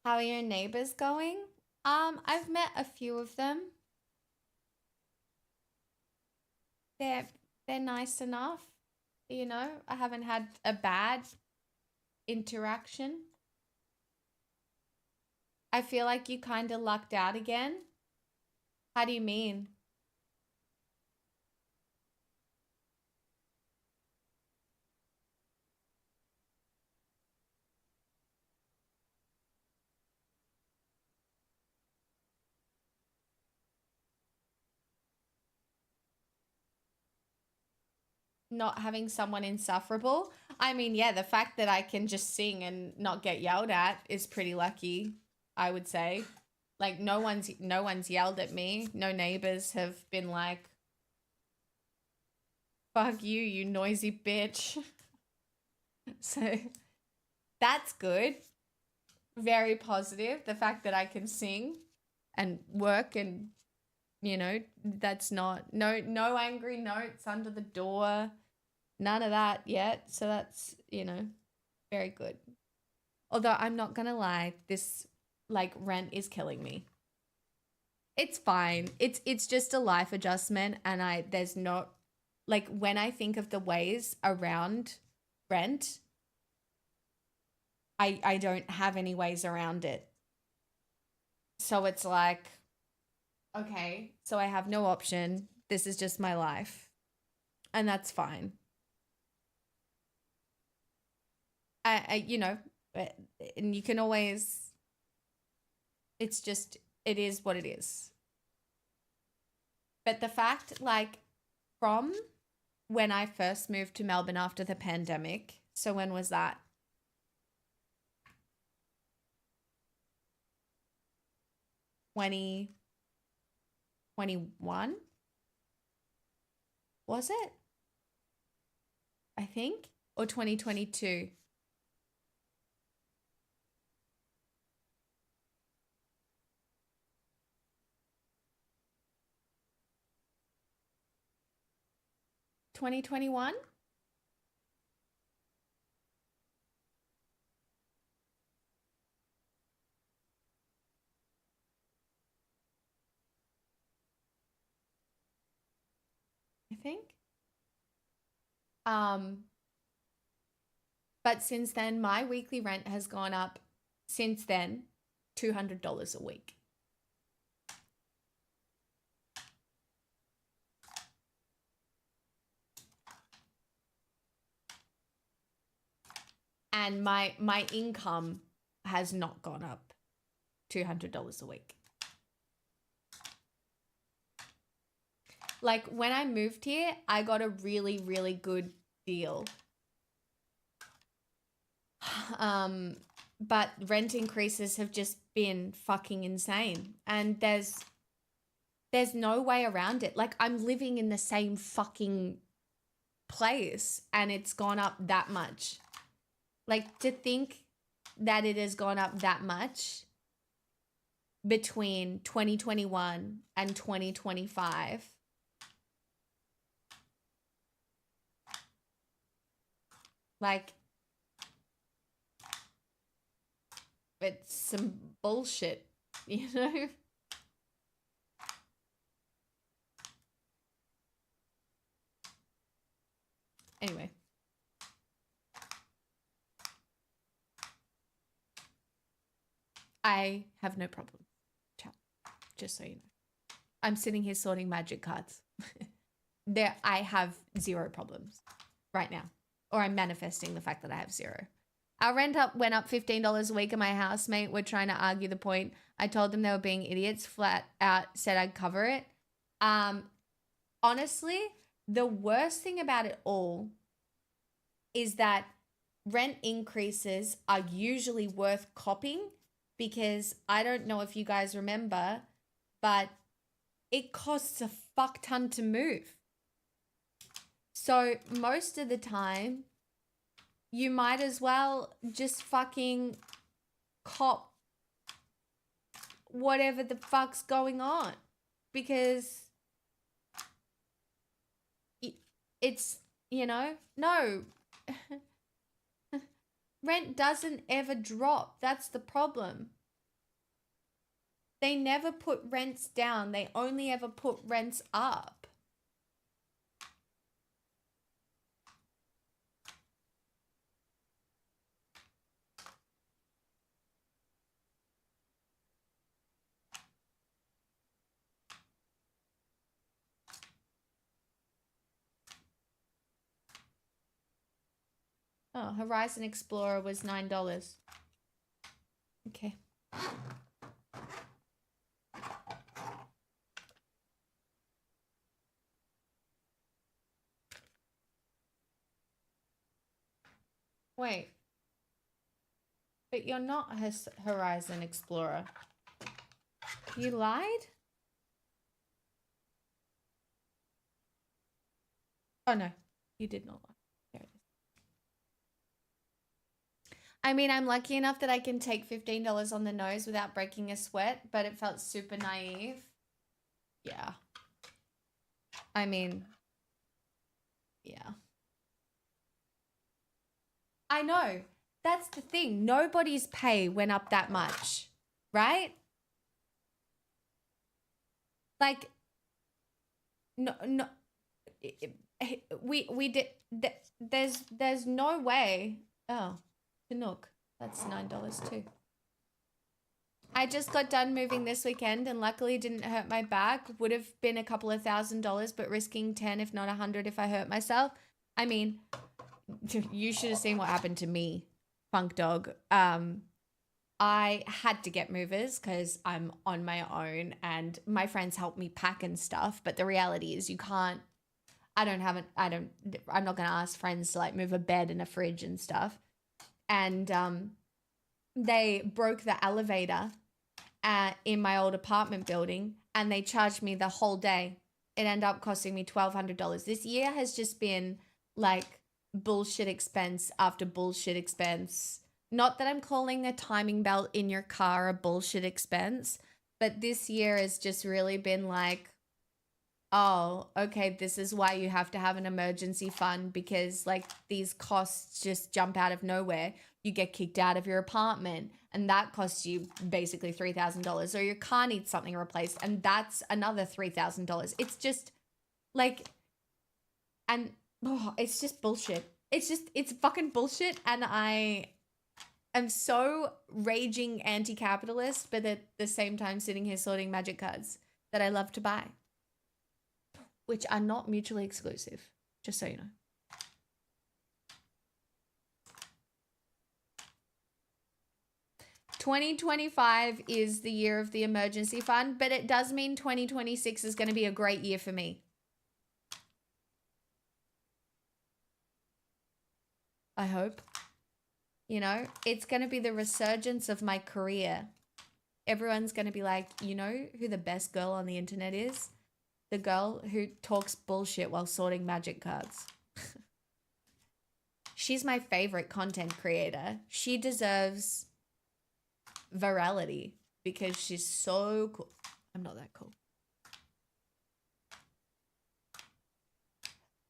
How are your neighbors going? I've met a few of them. They're nice enough. You know, I haven't had a bad interaction. I feel like you kind of lucked out again. How do you mean? Not having someone insufferable. I mean, yeah, the fact that I can just sing and not get yelled at is pretty lucky, I would say. Like, no one's yelled at me. No neighbors have been like, fuck you, you noisy bitch. So that's good. Very positive. The fact that I can sing and work, and, you know, that's not no angry notes under the door. None of that yet. So that's, you know, very good. Although I'm not gonna lie, this, like, rent is killing me. It's fine. It's just a life adjustment, and there's no, like, when I think of the ways around rent, I don't have any ways around it. So it's like, okay, so I have no option. This is just my life. And that's fine. I you know, And you can always, it's just, it is what it is. But the fact, like, from when I first moved to Melbourne after the pandemic, so when was that? 2021? Was it? I think, or 2022. $2021? I think. But since then, my weekly rent has gone up since then $200 a week. And my income has not gone up $200 a week. Like, when I moved here, I got a really, really good deal. But rent increases have just been fucking insane. And there's no way around it. Like, I'm living in the same fucking place and it's gone up that much. Like, to think that it has gone up that much between 2021 and 2025. Like, it's some bullshit, you know? Anyway. I have no problem. Chat. Just so you know. I'm sitting here sorting magic cards. I have zero problems right now. Or I'm manifesting the fact that I have zero. Our rent went up $15 a week and my housemate were trying to argue the point. I told them they were being idiots, flat out said I'd cover it. Honestly, the worst thing about it all is that rent increases are usually worth copping, because I don't know if you guys remember, but it costs a fuck ton to move. So most of the time, you might as well just fucking cop whatever the fuck's going on, because it's, you know, no. Rent doesn't ever drop. That's the problem. They never put rents down. They only ever put rents up. Oh, Horizon Explorer was $9. Okay. Wait. But you're not Horizon Explorer. You lied? Oh, no. You did not lie. There it is. I mean, I'm lucky enough that I can take $15 on the nose without breaking a sweat, but it felt super naive. Yeah. I mean, yeah. I know. That's the thing. Nobody's pay went up that much, right? Like, no. We did. There's no way. Oh, Chinook. That's $9 too. I just got done moving this weekend and luckily didn't hurt my back. Would have been a couple of $1,000s, but risking 10 if not 100 if I hurt myself. I mean, you should have seen what happened to me. funk dog. I had to get movers because I'm on my own and my friends help me pack and stuff. But the reality is I'm not going to ask friends to like move a bed and a fridge and stuff. And they broke the elevator in my old apartment building and they charged me the whole day. It ended up costing me $1,200. This year has just been like bullshit expense after bullshit expense. Not that I'm calling a timing belt in your car a bullshit expense, but this year has just really been like, oh, okay, this is why you have to have an emergency fund because like these costs just jump out of nowhere. You get kicked out of your apartment and that costs you basically $3,000, or your car needs something replaced and that's another $3,000. It's just like, and it's just bullshit. It's fucking bullshit. And I am so raging anti-capitalist, but at the same time sitting here sorting magic cards that I love to buy, which are not mutually exclusive, just so you know. $2025 is the year of the emergency fund, but it does mean 2026 is going to be a great year for me. I hope. You know, it's going to be the resurgence of my career. Everyone's going to be like, you know who the best girl on the internet is? The girl who talks bullshit while sorting magic cards. She's my favorite content creator. She deserves virality because she's so cool. I'm not that cool.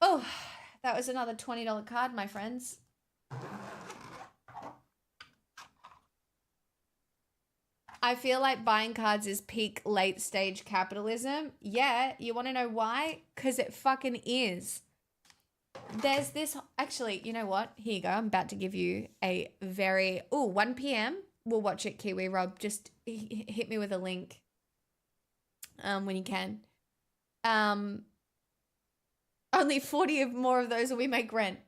Oh, that was another $20 card, my friends. I feel like buying cards is peak late stage capitalism. Yeah, you want to know why? Because it fucking is. There's this, actually, you know what? Here you go. I'm about to give you a very, 1 p.m. We'll watch it, Kiwi Rob. Just hit me with a link when you can. Only 40 more of those will we make rent.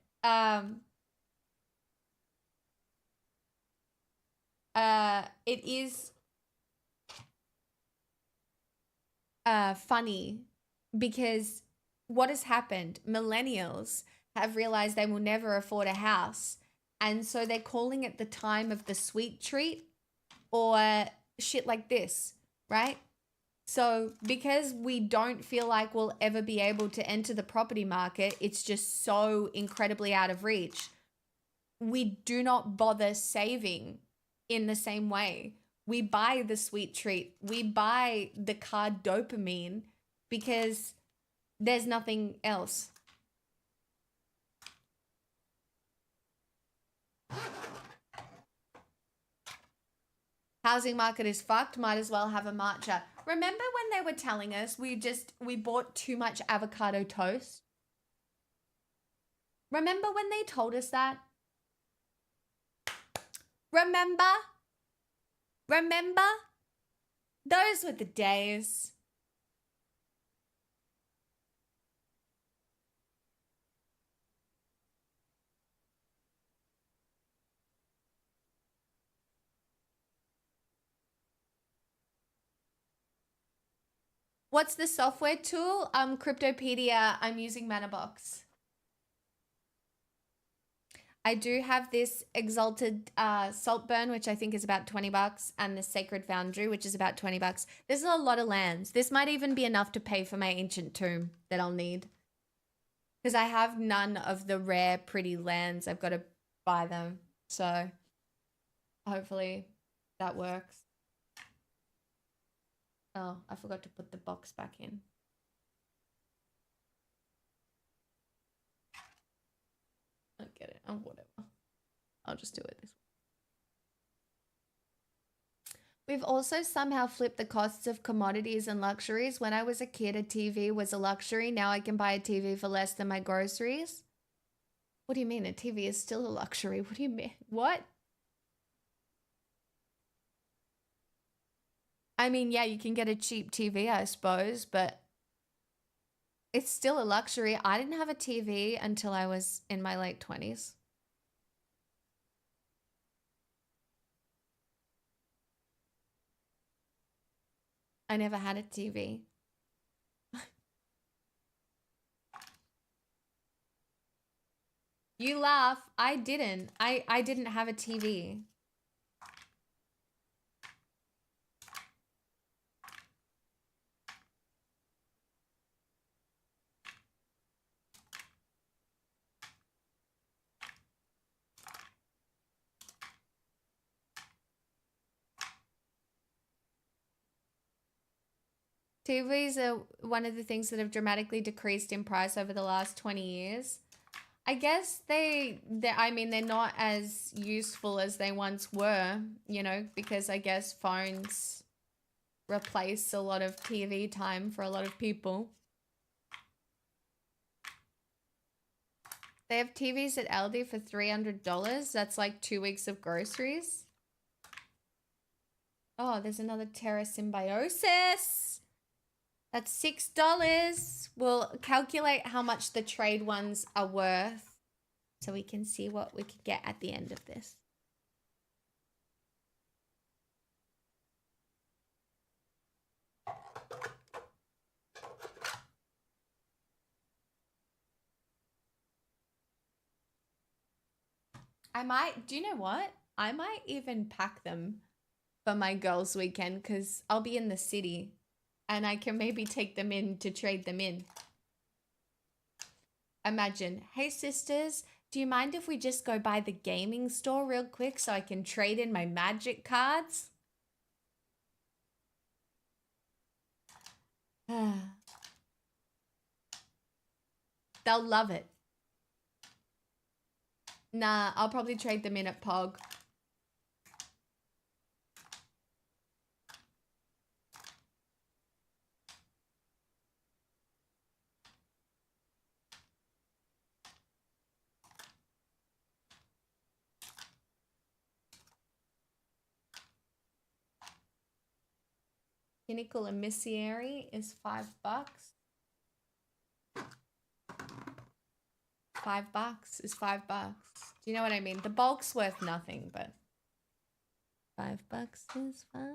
It is funny because what has happened? Millennials have realized they will never afford a house. And so they're calling it the time of the sweet treat or shit like this, right? So because we don't feel like we'll ever be able to enter the property market, it's just so incredibly out of reach. We do not bother saving in the same way. We buy the sweet treat. We buy the card dopamine because there's nothing else. Housing market is fucked. Might as well have a matcha. Remember when they were telling us we bought too much avocado toast? Remember when they told us that? Remember? Those were the days. What's the software tool? Cryptopedia. I'm using Manabox. I do have this Exalted Saltburn, which I think is about $20, and the Sacred Foundry, which is about $20. There's a lot of lands. This might even be enough to pay for my ancient tomb that I'll need. Because I have none of the rare, pretty lands. I've got to buy them. So hopefully that works. Oh, I forgot to put the box back in. I get it. Oh, whatever. I'll just do it this way. We've also somehow flipped the costs of commodities and luxuries. When I was a kid, a TV was a luxury. Now I can buy a TV for less than my groceries. What do you mean? A TV is still a luxury. What do you mean? What? I mean, yeah, you can get a cheap TV, I suppose, but it's still a luxury. I didn't have a TV until I was in my late 20s. I never had a TV. You laugh. I didn't. I didn't have a TV. TVs are one of the things that have dramatically decreased in price over the last 20 years. I guess I mean, they're not as useful as they once were, you know, because I guess phones replace a lot of TV time for a lot of people. They have TVs at Aldi for $300. That's like 2 weeks of groceries. Oh, there's another Terra Symbiosis. That's $6. We'll calculate how much the trade ones are worth so we can see what we could get at the end of this. Do you know what? I might even pack them for my girls' weekend because I'll be in the city and I can maybe take them in to trade them in. Imagine, hey sisters, do you mind if we just go by the gaming store real quick so I can trade in my Magic cards? They'll love it. Nah, I'll probably trade them in at Pog. Pinnacle Emissary is $5. $5 is $5. Do you know what I mean? The bulk's worth nothing, but $5 is $5.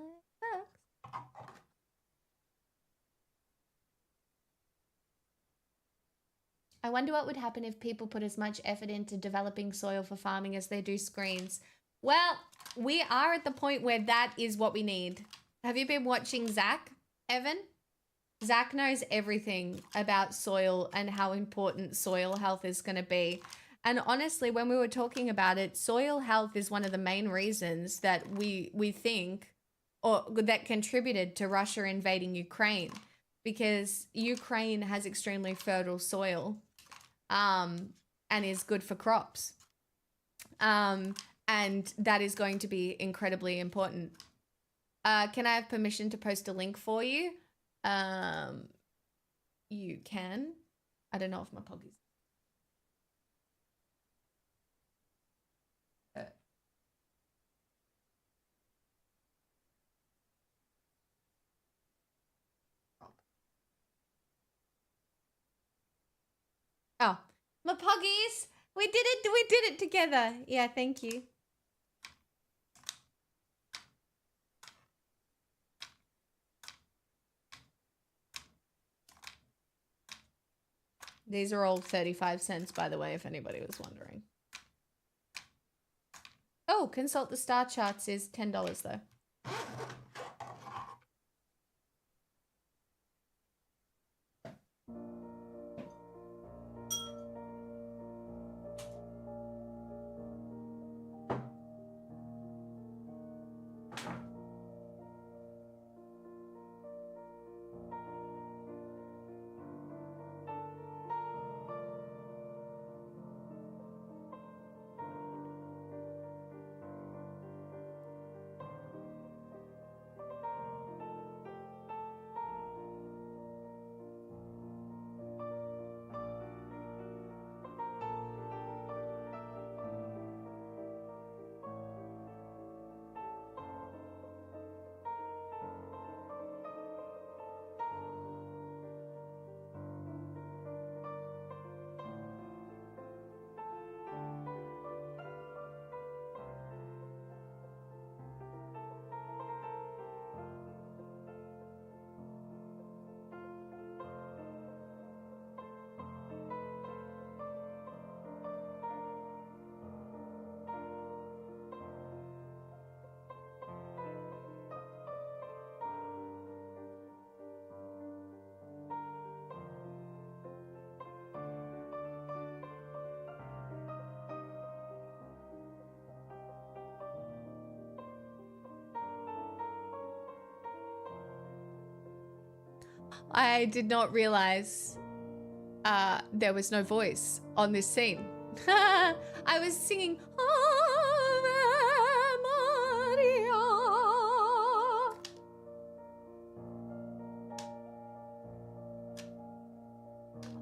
I wonder what would happen if people put as much effort into developing soil for farming as they do screens. Well, we are at the point where that is what we need. Have you been watching Zach, Evan? Zach knows everything about soil and how important soil health is going to be. And honestly, when we were talking about it, soil health is one of the main reasons that we think, or that contributed to Russia invading Ukraine, because Ukraine has extremely fertile soil and is good for crops. And that is going to be incredibly important. Can I have permission to post a link for you? You can. I don't know if my poggies. Oh, my poggies! We did it! We did it together! Yeah, thank you. These are all 35 cents, by the way, if anybody was wondering. Oh, consult the star charts is $10 though. I did not realize there was no voice on this scene. I was singing Ave Maria.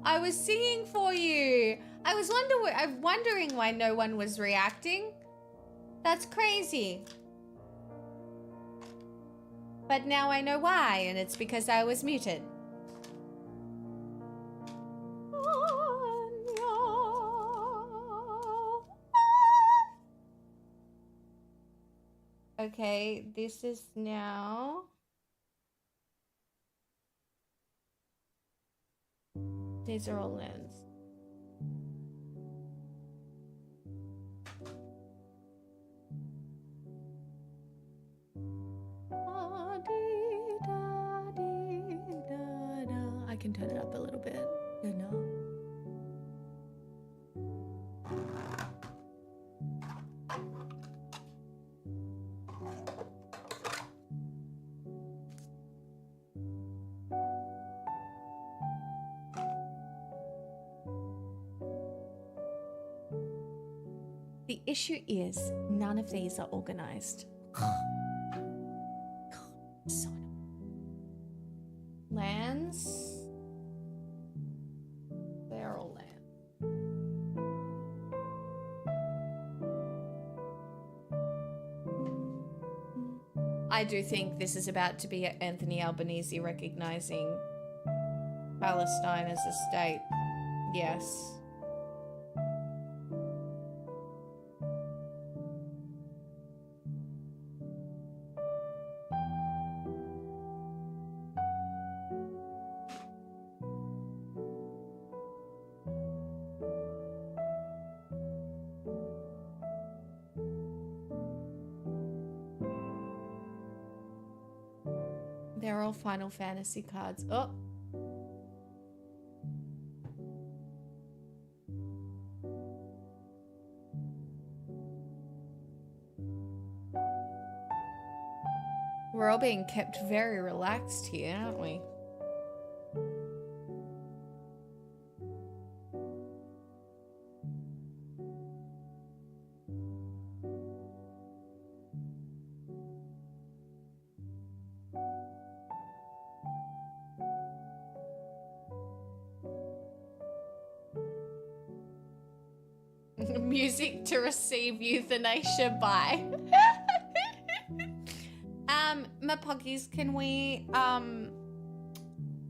I was singing for you. I'm wondering why no one was reacting. That's crazy. But now I know why, and it's because I was muted. Okay, this is now... These are all lands. I can turn it up a little bit. You know. The issue is none of these are organized. So lands. They're all lands. I do think this is about to be Anthony Albanese recognizing Palestine as a state. Yes. They're all Final Fantasy cards. Oh. We're all being kept very relaxed here, aren't we? Music to receive euthanasia by. My poggies, can we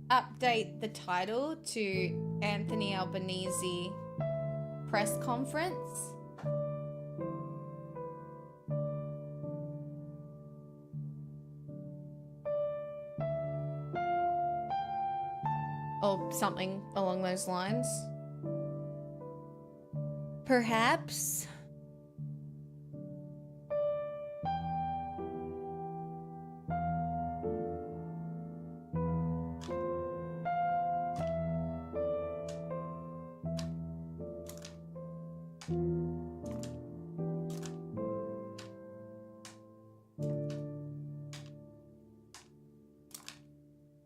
update the title to Anthony Albanese press conference? Or something along those lines. Perhaps.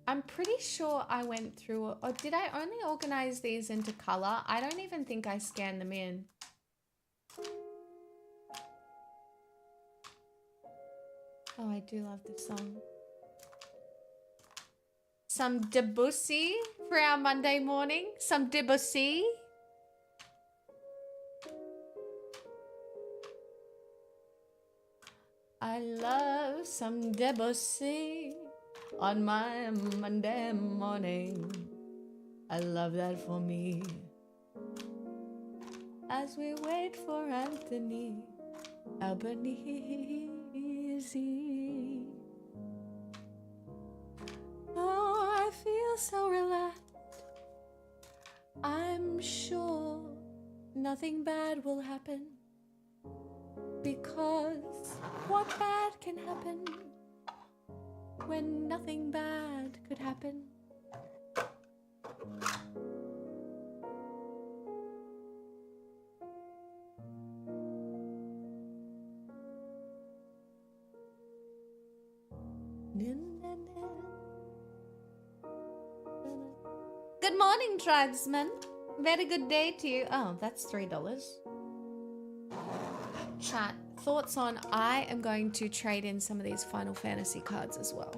I'm pretty sure I went through, or did I only organize these into color? I don't even think I scanned them in. Oh, I do love this song. Some Debussy for our Monday morning. Some Debussy. I love some Debussy on my Monday morning. I love that for me. As we wait for Anthony Albanese. Oh, I feel so relaxed. I'm sure nothing bad will happen. Because what bad can happen when nothing bad could happen? Good morning, tribesman. Very good day to you. Oh, that's $3. Chat, thoughts on I am going to trade in some of these Final Fantasy cards as well.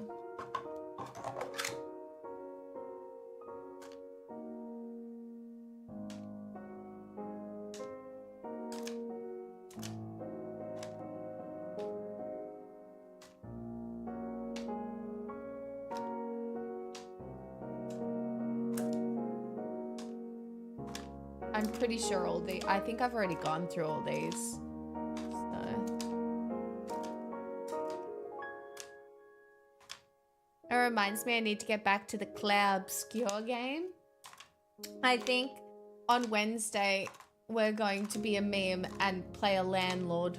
I'm pretty sure I think I've already gone through all these. It reminds me I need to get back to the Cloud Obscure game. I think on Wednesday we're going to be a meme and play a landlord.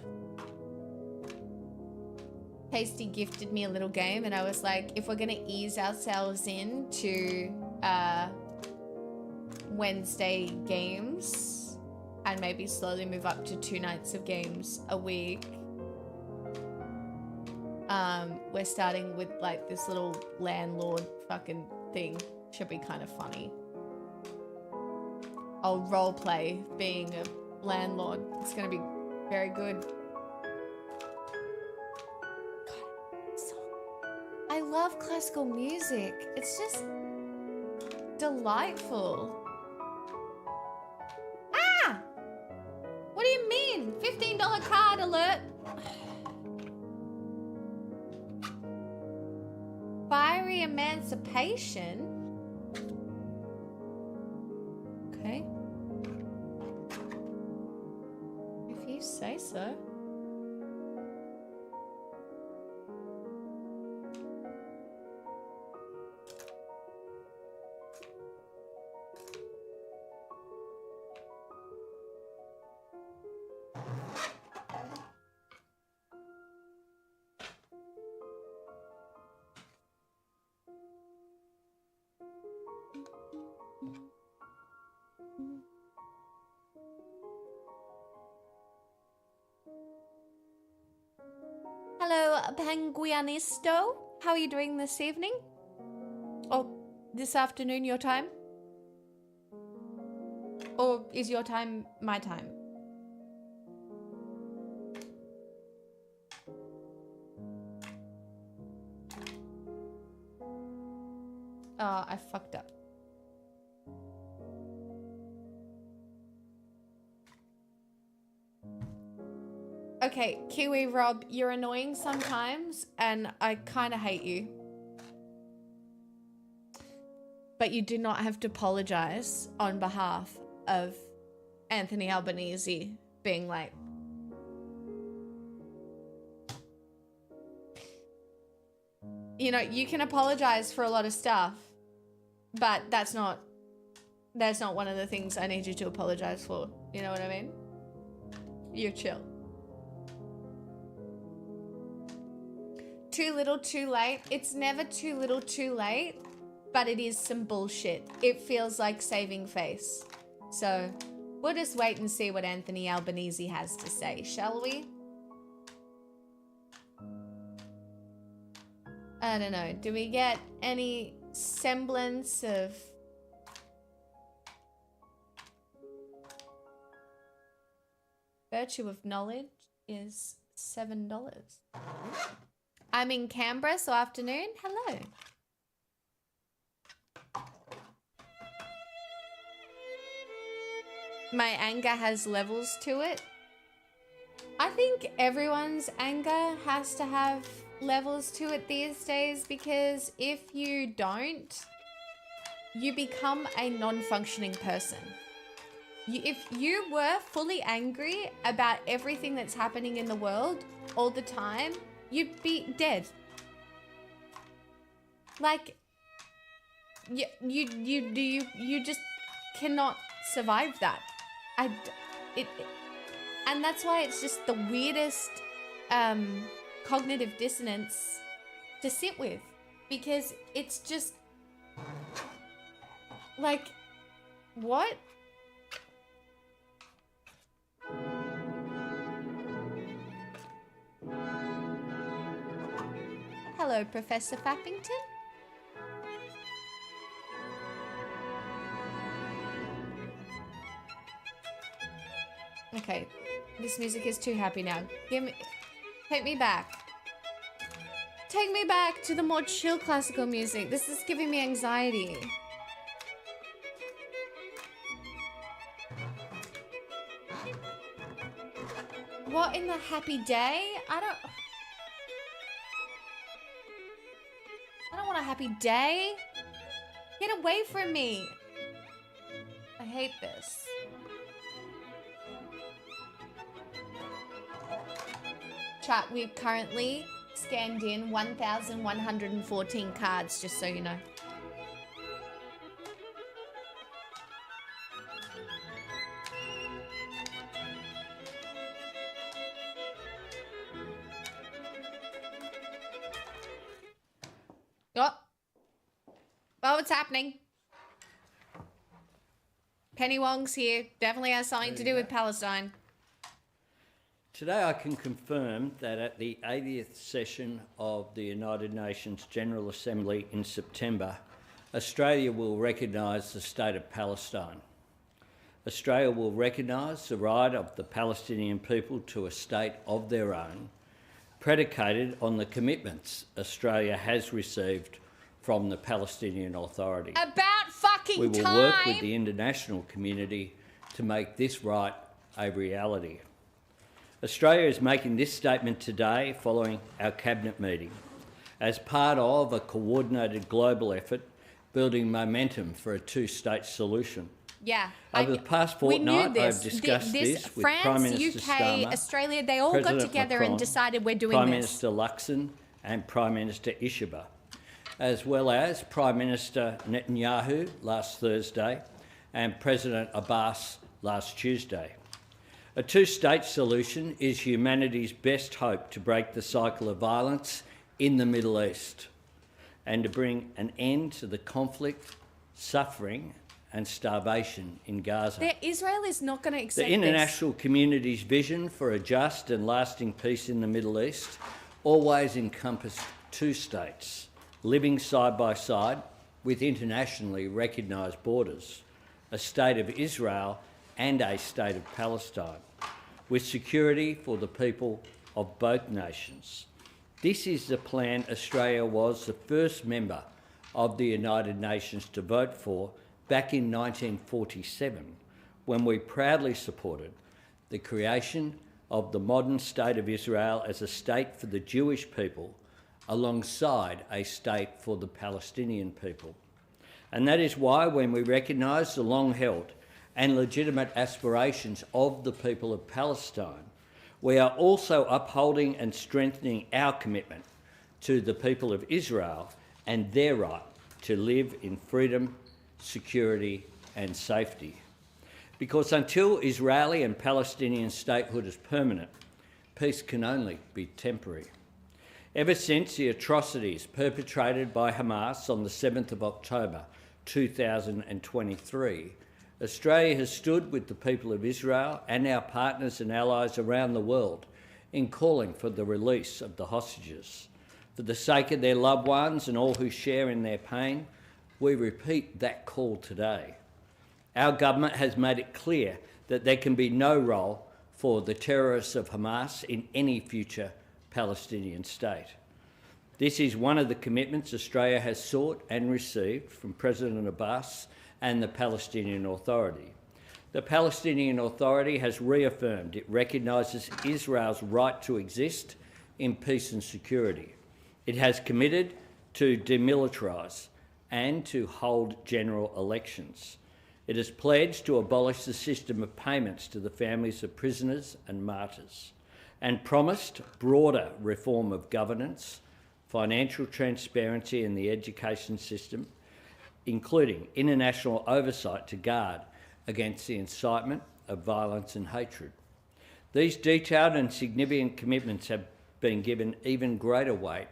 Tasty gifted me a little game and I was like, if we're gonna ease ourselves into Wednesday games and maybe slowly move up to 2 nights of games a week, we're starting with like this little landlord fucking thing. Should be kind of funny. I'll roleplay being a landlord. It's gonna be very good. I love classical music. It's just delightful. Ah! What do you mean? $15 card alert. Fiery emancipation? Okay. If you say so. Hello, Penguinisto. How are you doing this evening? Or this afternoon, your time? Or is your time my time? Oh, I fucked up. Okay, Kiwi Rob, you're annoying sometimes, and I kind of hate you. But you do not have to apologize on behalf of Anthony Albanese being like, you know, you can apologize for a lot of stuff, but that's not one of the things I need you to apologize for. You know what I mean? You're chill. Too little, too late. It's never too little, too late, but it is some bullshit. It feels like saving face. So we'll just wait and see what Anthony Albanese has to say, shall we? I don't know. Do we get any semblance of... Virtue of knowledge is $7. I'm in Canberra, so afternoon. Hello. My anger has levels to it. I think everyone's anger has to have levels to it these days, because if you don't, you become a non-functioning person. If you were fully angry about everything that's happening in the world all the time, you'd be dead. Like, you just cannot survive that. And that's why it's just the weirdest cognitive dissonance to sit with, because it's just like, what? Hello, Professor Fappington. Okay, this music is too happy now. Take me back. Take me back to the more chill classical music. This is giving me anxiety. What in the happy day? I don't want a happy day. Get away from me. I hate this. Chat, we've currently scanned in 1,114 cards, just so you know. Oh, what's happening? Penny Wong's here. Definitely has something to do with Palestine. Today I can confirm that at the 80th session of the United Nations General Assembly in September, Australia will recognise the state of Palestine. Australia will recognise the right of the Palestinian people to a state of their own, predicated on the commitments Australia has received from the Palestinian Authority. About fucking time! We will work with the international community to make this right a reality. Australia is making this statement today following our Cabinet meeting as part of a coordinated global effort building momentum for a two-state solution. Yeah. Over the past fortnight, I've discussed this with France, Prime Minister UK, Starmer, Australia, they all got President together Macron, and decided we're doing Prime this. Minister Luxon and Prime Minister Ishaba, as well as Prime Minister Netanyahu last Thursday and President Abbas last Tuesday. A two-state solution is humanity's best hope to break the cycle of violence in the Middle East and to bring an end to the conflict, suffering and starvation in Gaza. Israel is not going to accept The international community's vision for a just and lasting peace in the Middle East always encompassed two states, living side by side with internationally recognised borders, a state of Israel and a state of Palestine, with security for the people of both nations. This is the plan Australia was the first member of the United Nations to vote for back in 1947, when we proudly supported the creation of the modern state of Israel as a state for the Jewish people alongside a state for the Palestinian people. And that is why when we recognise the long-held and legitimate aspirations of the people of Palestine, we are also upholding and strengthening our commitment to the people of Israel and their right to live in freedom, security and safety. Because until Israeli and Palestinian statehood is permanent, peace can only be temporary. Ever since the atrocities perpetrated by Hamas on the 7th of October 2023, Australia has stood with the people of Israel and our partners and allies around the world in calling for the release of the hostages. For the sake of their loved ones and all who share in their pain, we repeat that call today. Our government has made it clear that there can be no role for the terrorists of Hamas in any future Palestinian state. This is one of the commitments Australia has sought and received from President Abbas and the Palestinian Authority. The Palestinian Authority has reaffirmed it recognises Israel's right to exist in peace and security. It has committed to demilitarise and to hold general elections. It has pledged to abolish the system of payments to the families of prisoners and martyrs, and promised broader reform of governance, financial transparency in the education system, including international oversight to guard against the incitement of violence and hatred. These detailed and significant commitments have been given even greater weight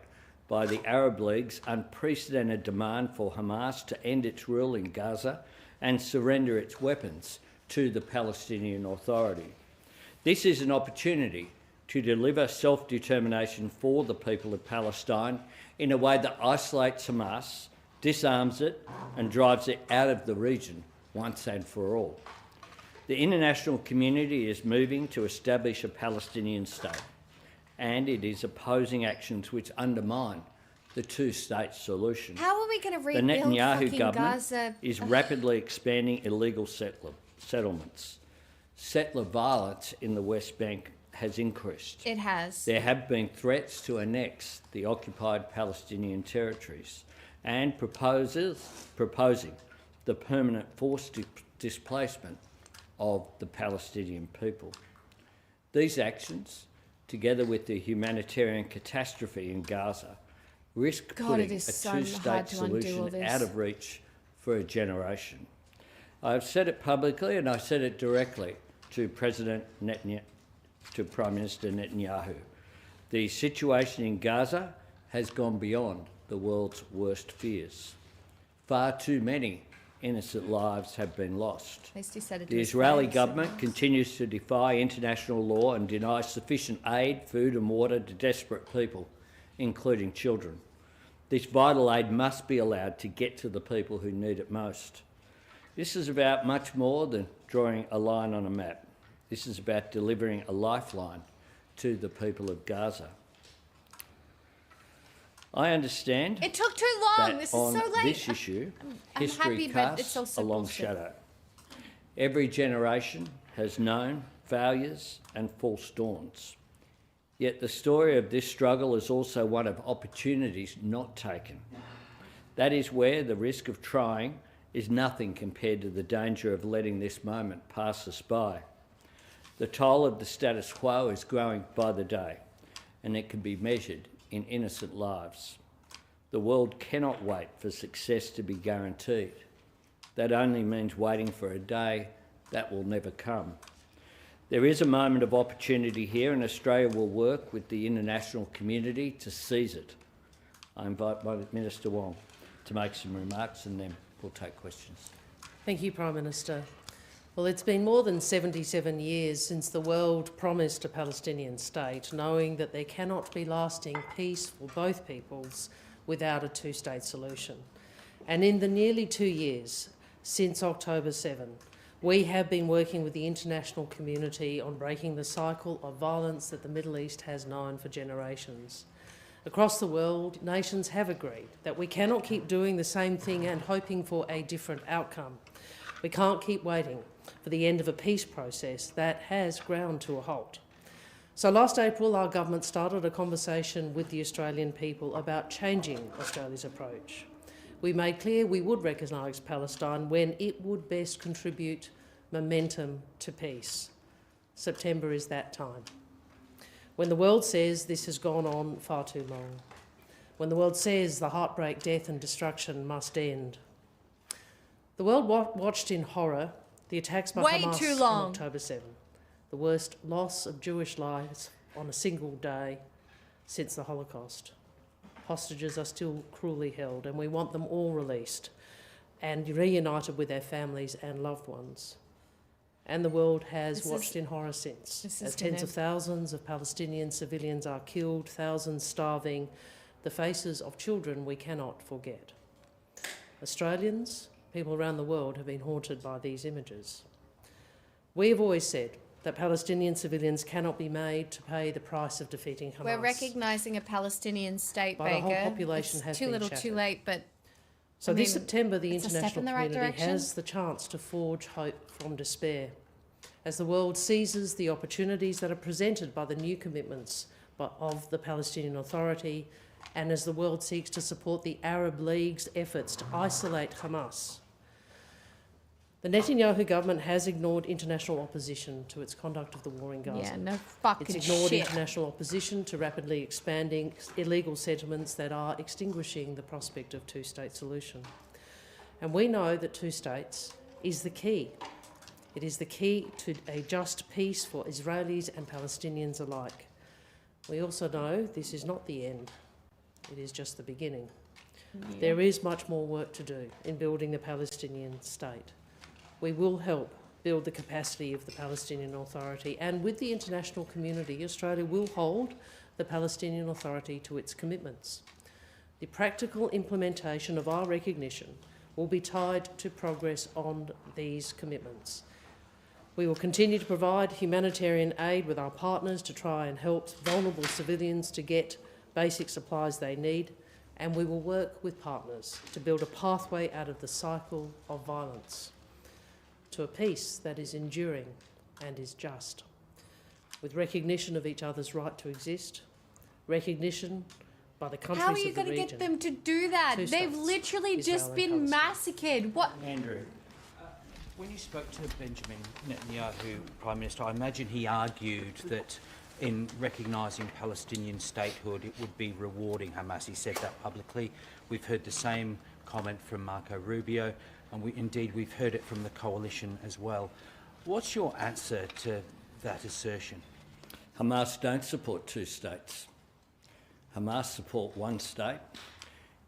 by the Arab League's unprecedented demand for Hamas to end its rule in Gaza and surrender its weapons to the Palestinian Authority. This is an opportunity to deliver self-determination for the people of Palestine in a way that isolates Hamas, disarms it and drives it out of the region once and for all. The international community is moving to establish a Palestinian state, and it is opposing actions which undermine the two-state solution. How are we going to The rebuild Netanyahu fucking government Gaza? is rapidly expanding illegal settlements. Settler violence in the West Bank has increased. It has. There have been threats to annex the occupied Palestinian territories and proposing the permanent forced displacement of the Palestinian people. These actions, together with the humanitarian catastrophe in Gaza, risk putting a two-state solution out of reach for a generation. I've said it publicly and I said it directly to Prime Minister Netanyahu. The situation in Gaza has gone beyond the world's worst fears. Far too many innocent lives have been lost. At least he said it The Israeli government continues to defy international law and deny sufficient aid, food and water to desperate people, including children. This vital aid must be allowed to get to the people who need it most. This is about much more than drawing a line on a map. This is about delivering a lifeline to the people of Gaza. I understand It took too long. that This is on so late. this issue, I'm history happy, but it's casts all a simple long shit. shadow. Every generation has known failures and false dawns. Yet the story of this struggle is also one of opportunities not taken. That is where the risk of trying is nothing compared to the danger of letting this moment pass us by. The toll of the status quo is growing by the day, and it can be measured in innocent lives. The world cannot wait for success to be guaranteed. That only means waiting for a day that will never come. There is a moment of opportunity here, and Australia will work with the international community to seize it. I invite Minister Wong to make some remarks and then we'll take questions. Thank you, Prime Minister. Well, it's been more than 77 years since the world promised a Palestinian state, knowing that there cannot be lasting peace for both peoples without a two-state solution. And in the nearly 2 years since October 7, we have been working with the international community on breaking the cycle of violence that the Middle East has known for generations. Across the world, nations have agreed that we cannot keep doing the same thing and hoping for a different outcome. We can't keep waiting for the end of a peace process that has ground to a halt. So last April, our government started a conversation with the Australian people about changing Australia's approach. We made clear we would recognise Palestine when it would best contribute momentum to peace. September is that time. When the world says this has gone on far too long. When the world says the heartbreak, death and destruction must end. The world watched in horror the attacks by Hamas on October 7, the worst loss of Jewish lives on a single day since the Holocaust. Hostages are still cruelly held, and we want them all released and reunited with their families and loved ones. And the world has watched in horror since, as tens of thousands of Palestinian civilians are killed, thousands starving, the faces of children we cannot forget. Australians, people around the world, have been haunted by these images. We have always said that Palestinian civilians cannot be made to pay the price of defeating Hamas. We're recognising a Palestinian state, But Baker. the whole population has too been little, shattered. too late, but So this September, the it's a step international in the right community direction. has the chance to forge hope from despair. As the world seizes the opportunities that are presented by the new commitments of the Palestinian Authority, and as the world seeks to support the Arab League's efforts to isolate Hamas. The Netanyahu government has ignored international opposition to its conduct of the war in Gaza. yeah, no fucking It's ignored shit. international opposition to rapidly expanding illegal settlements that are extinguishing the prospect of two-state solution. And we know that two states is the key. It is the key to a just peace for Israelis and Palestinians alike. We also know this is not the end. It is just the beginning. Yeah. There is much more work to do in building the Palestinian state. We will help build the capacity of the Palestinian Authority, and with the international community, Australia will hold the Palestinian Authority to its commitments. The practical implementation of our recognition will be tied to progress on these commitments. We will continue to provide humanitarian aid with our partners to try and help vulnerable civilians to get basic supplies they need, and we will work with partners to build a pathway out of the cycle of violence to a peace that is enduring and is just, with recognition of each other's right to exist, recognition by the countries How are of you the going to region. get them to do that? Two They've states, literally Israel just and been Palestine. massacred. What? Andrew, when you spoke to Benjamin Netanyahu, Prime Minister, I imagine he argued that in recognising Palestinian statehood, it would be rewarding Hamas. He said that publicly. We've heard the same comment from Marco Rubio, and we've heard it from the coalition as well. What's your answer to that assertion? Hamas don't support two states. Hamas support one state,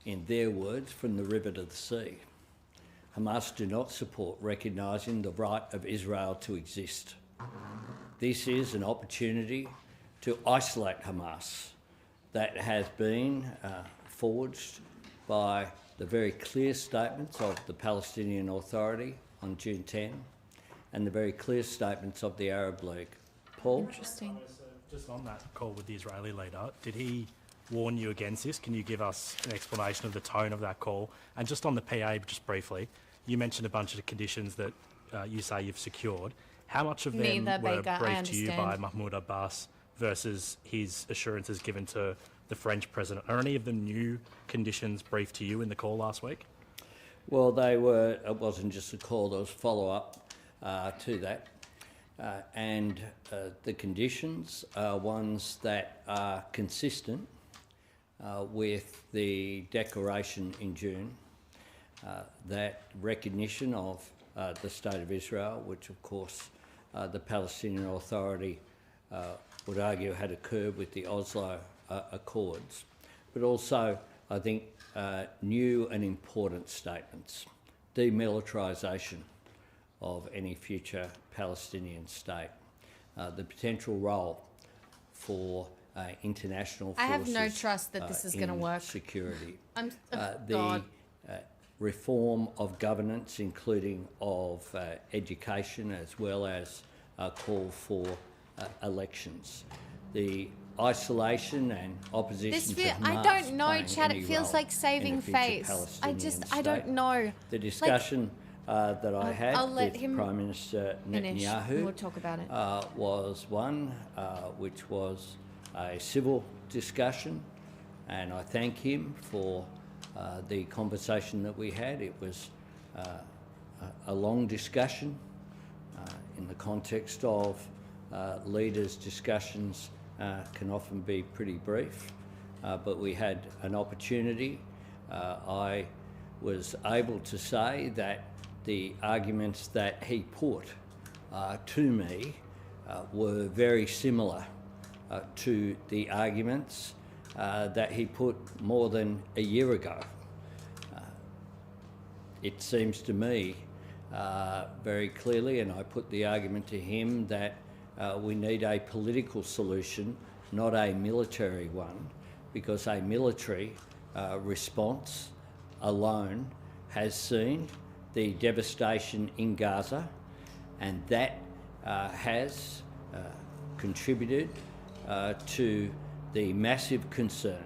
in their words, from the river to the sea. Hamas do not support recognising the right of Israel to exist. This is an opportunity to isolate Hamas that has been forged by the very clear statements of the Palestinian Authority on June 10 and the very clear statements of the Arab League. Paul? Interesting. Just on that call with the Israeli leader, did he warn you against this? Can you give us an explanation of the tone of that call? And just on the PA, just briefly, you mentioned a bunch of conditions that you say you've secured. How much of them Neither, were Baker, I briefed to you by understand. Mahmoud Abbas versus his assurances given to the French president? Are any of the new conditions briefed to you in the call last week? Well, they were. It wasn't just a call, there was follow-up to that. And the conditions are ones that are consistent with the declaration in June, that recognition of the State of Israel, which of course the Palestinian Authority would argue had occurred with the Oslo Accords, but also I think new and important statements, demilitarisation of any future Palestinian state, the potential role for international forces. I have no trust that this is going to in work. Security. God. The reform of governance, including of education, as well as a call for elections. The isolation and opposition to Hamas I don't know, playing Chad. any It feels role like in saving a future face. I Palestinian don't state. know. The discussion that I had I'll let with him Prime Minister finish. Netanyahu We'll talk about it. was one which was a civil discussion, and I thank him for the conversation that we had. It was a long discussion in the context of leaders' discussions can often be pretty brief, but we had an opportunity. I was able to say that the arguments that he put to me were very similar to the arguments that he put more than a year ago. It seems to me very clearly, and I put the argument to him, that we need a political solution, not a military one, because a military response alone has seen the devastation in Gaza, and that has contributed to the massive concern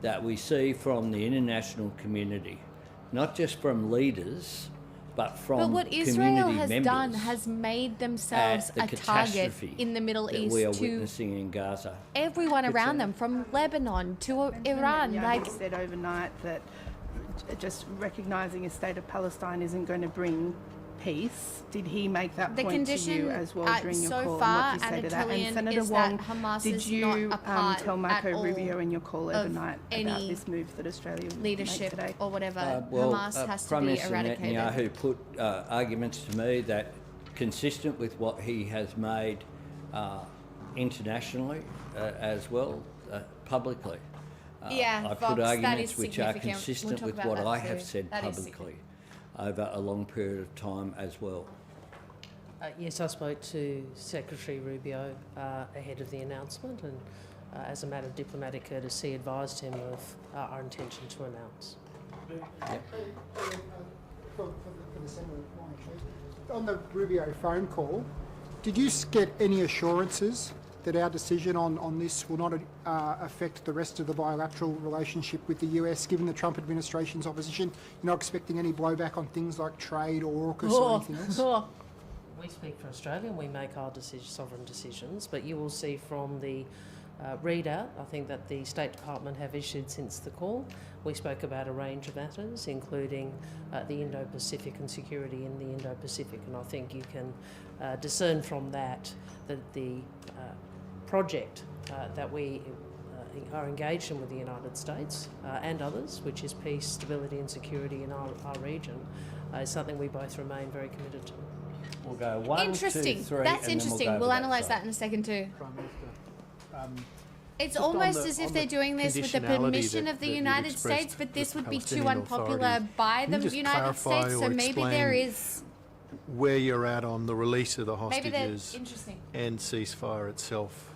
that we see from the international community, not just from leaders, but from But what community Israel has members done has made themselves at the a target catastrophe in the Middle that East we are to witnessing in Gaza. everyone around them, from Lebanon to Iran. Netanyahu Like, said overnight that just recognising a state of Palestine isn't going to bring peace. Did he make that the point to condition you as well during your so call? far, and what do you say to that? Anatolian, And Senator is Wong, that Hamas did is you not a part tell Marco at all Rubio in your call of overnight about any this move that Australia will leadership make today? or whatever. Well, Hamas has to Prime be Minister eradicated. Netanyahu put arguments to me that consistent with what he has made internationally as well, publicly. Yeah, I Vox, put that arguments is which are significant. We'll consistent talk with about what that I too. have said That is publicly over a long period of time as well. Yes, I spoke to Secretary Rubio ahead of the announcement, and as a matter of diplomatic courtesy, advised him of our intention to announce. For the Senator, on the Rubio phone call, did you get any assurances that our decision on this will not affect the rest of the bilateral relationship with the US, given the Trump administration's opposition? You're not expecting any blowback on things like trade or AUKUS or anything else? We speak for Australia and we make our sovereign decisions, but you will see from the readout, I think, that the State Department have issued since the call. We spoke about a range of matters, including the Indo-Pacific and security in the Indo-Pacific, and I think you can discern from that the project that we are engaged in with the United States and others, which is peace, stability and security in our region, is something we both remain very committed to. We'll go 1, 2, 3. Interesting. That's interesting. We'll analyse that in a second too. Prime Minister, It's almost as if they're doing this with the permission of the United States, but this would be too unpopular by the United States, so maybe there is... where you're at on the release of the Maybe they're hostages interesting. and ceasefire itself.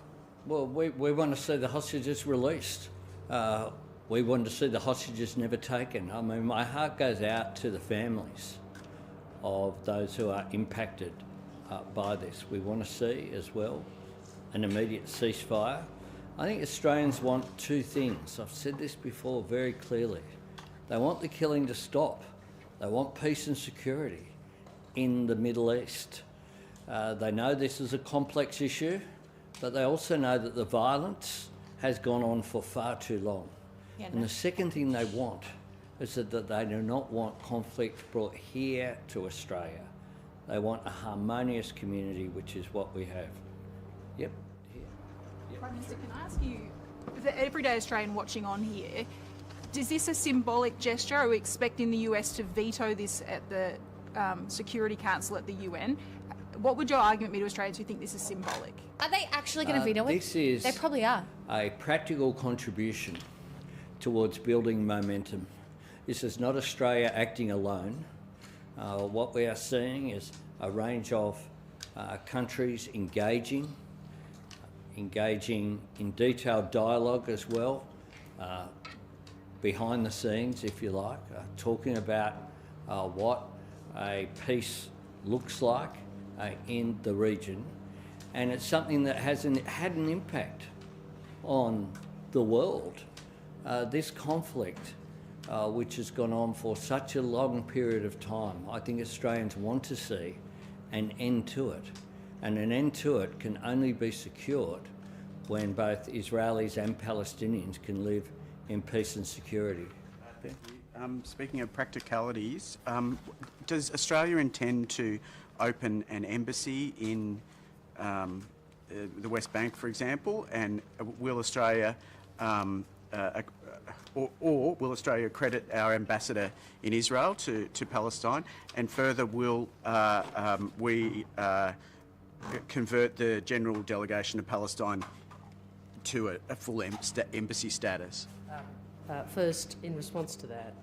Well, we want to see the hostages released. We want to see the hostages never taken. I mean, my heart goes out to the families of those who are impacted by this. We want to see as well an immediate ceasefire. I think Australians want two things. I've said this before very clearly. They want the killing to stop. They want peace and security in the Middle East. They know this is a complex issue, but they also know that the violence has gone on for far too long. Yeah, And the second thing they want is that they do not want conflict brought here to Australia. They want a harmonious community, which is what we have. Yep. Prime Minister, can I ask you, the everyday Australian watching on here, is this a symbolic gesture? Are we expecting the US to veto this at the Security Council at the UN? What would your argument be to Australians who think this is symbolic? Are they actually going to veto it? This is They probably are. a practical contribution towards building momentum. This is not Australia acting alone. What we are seeing is a range of countries engaging in detailed dialogue as well, behind the scenes, if you like, talking about what a peace looks like in the region. And it's something that had an impact on the world. This conflict, which has gone on for such a long period of time, I think Australians want to see an end to it. And an end to it can only be secured when both Israelis and Palestinians can live in peace and security. Speaking of practicalities, does Australia intend to open an embassy in the West Bank, for example, and will Australia or will Australia credit our ambassador in Israel to Palestine? And further, will we convert the general delegation of Palestine to a full embassy status? First, in response to that,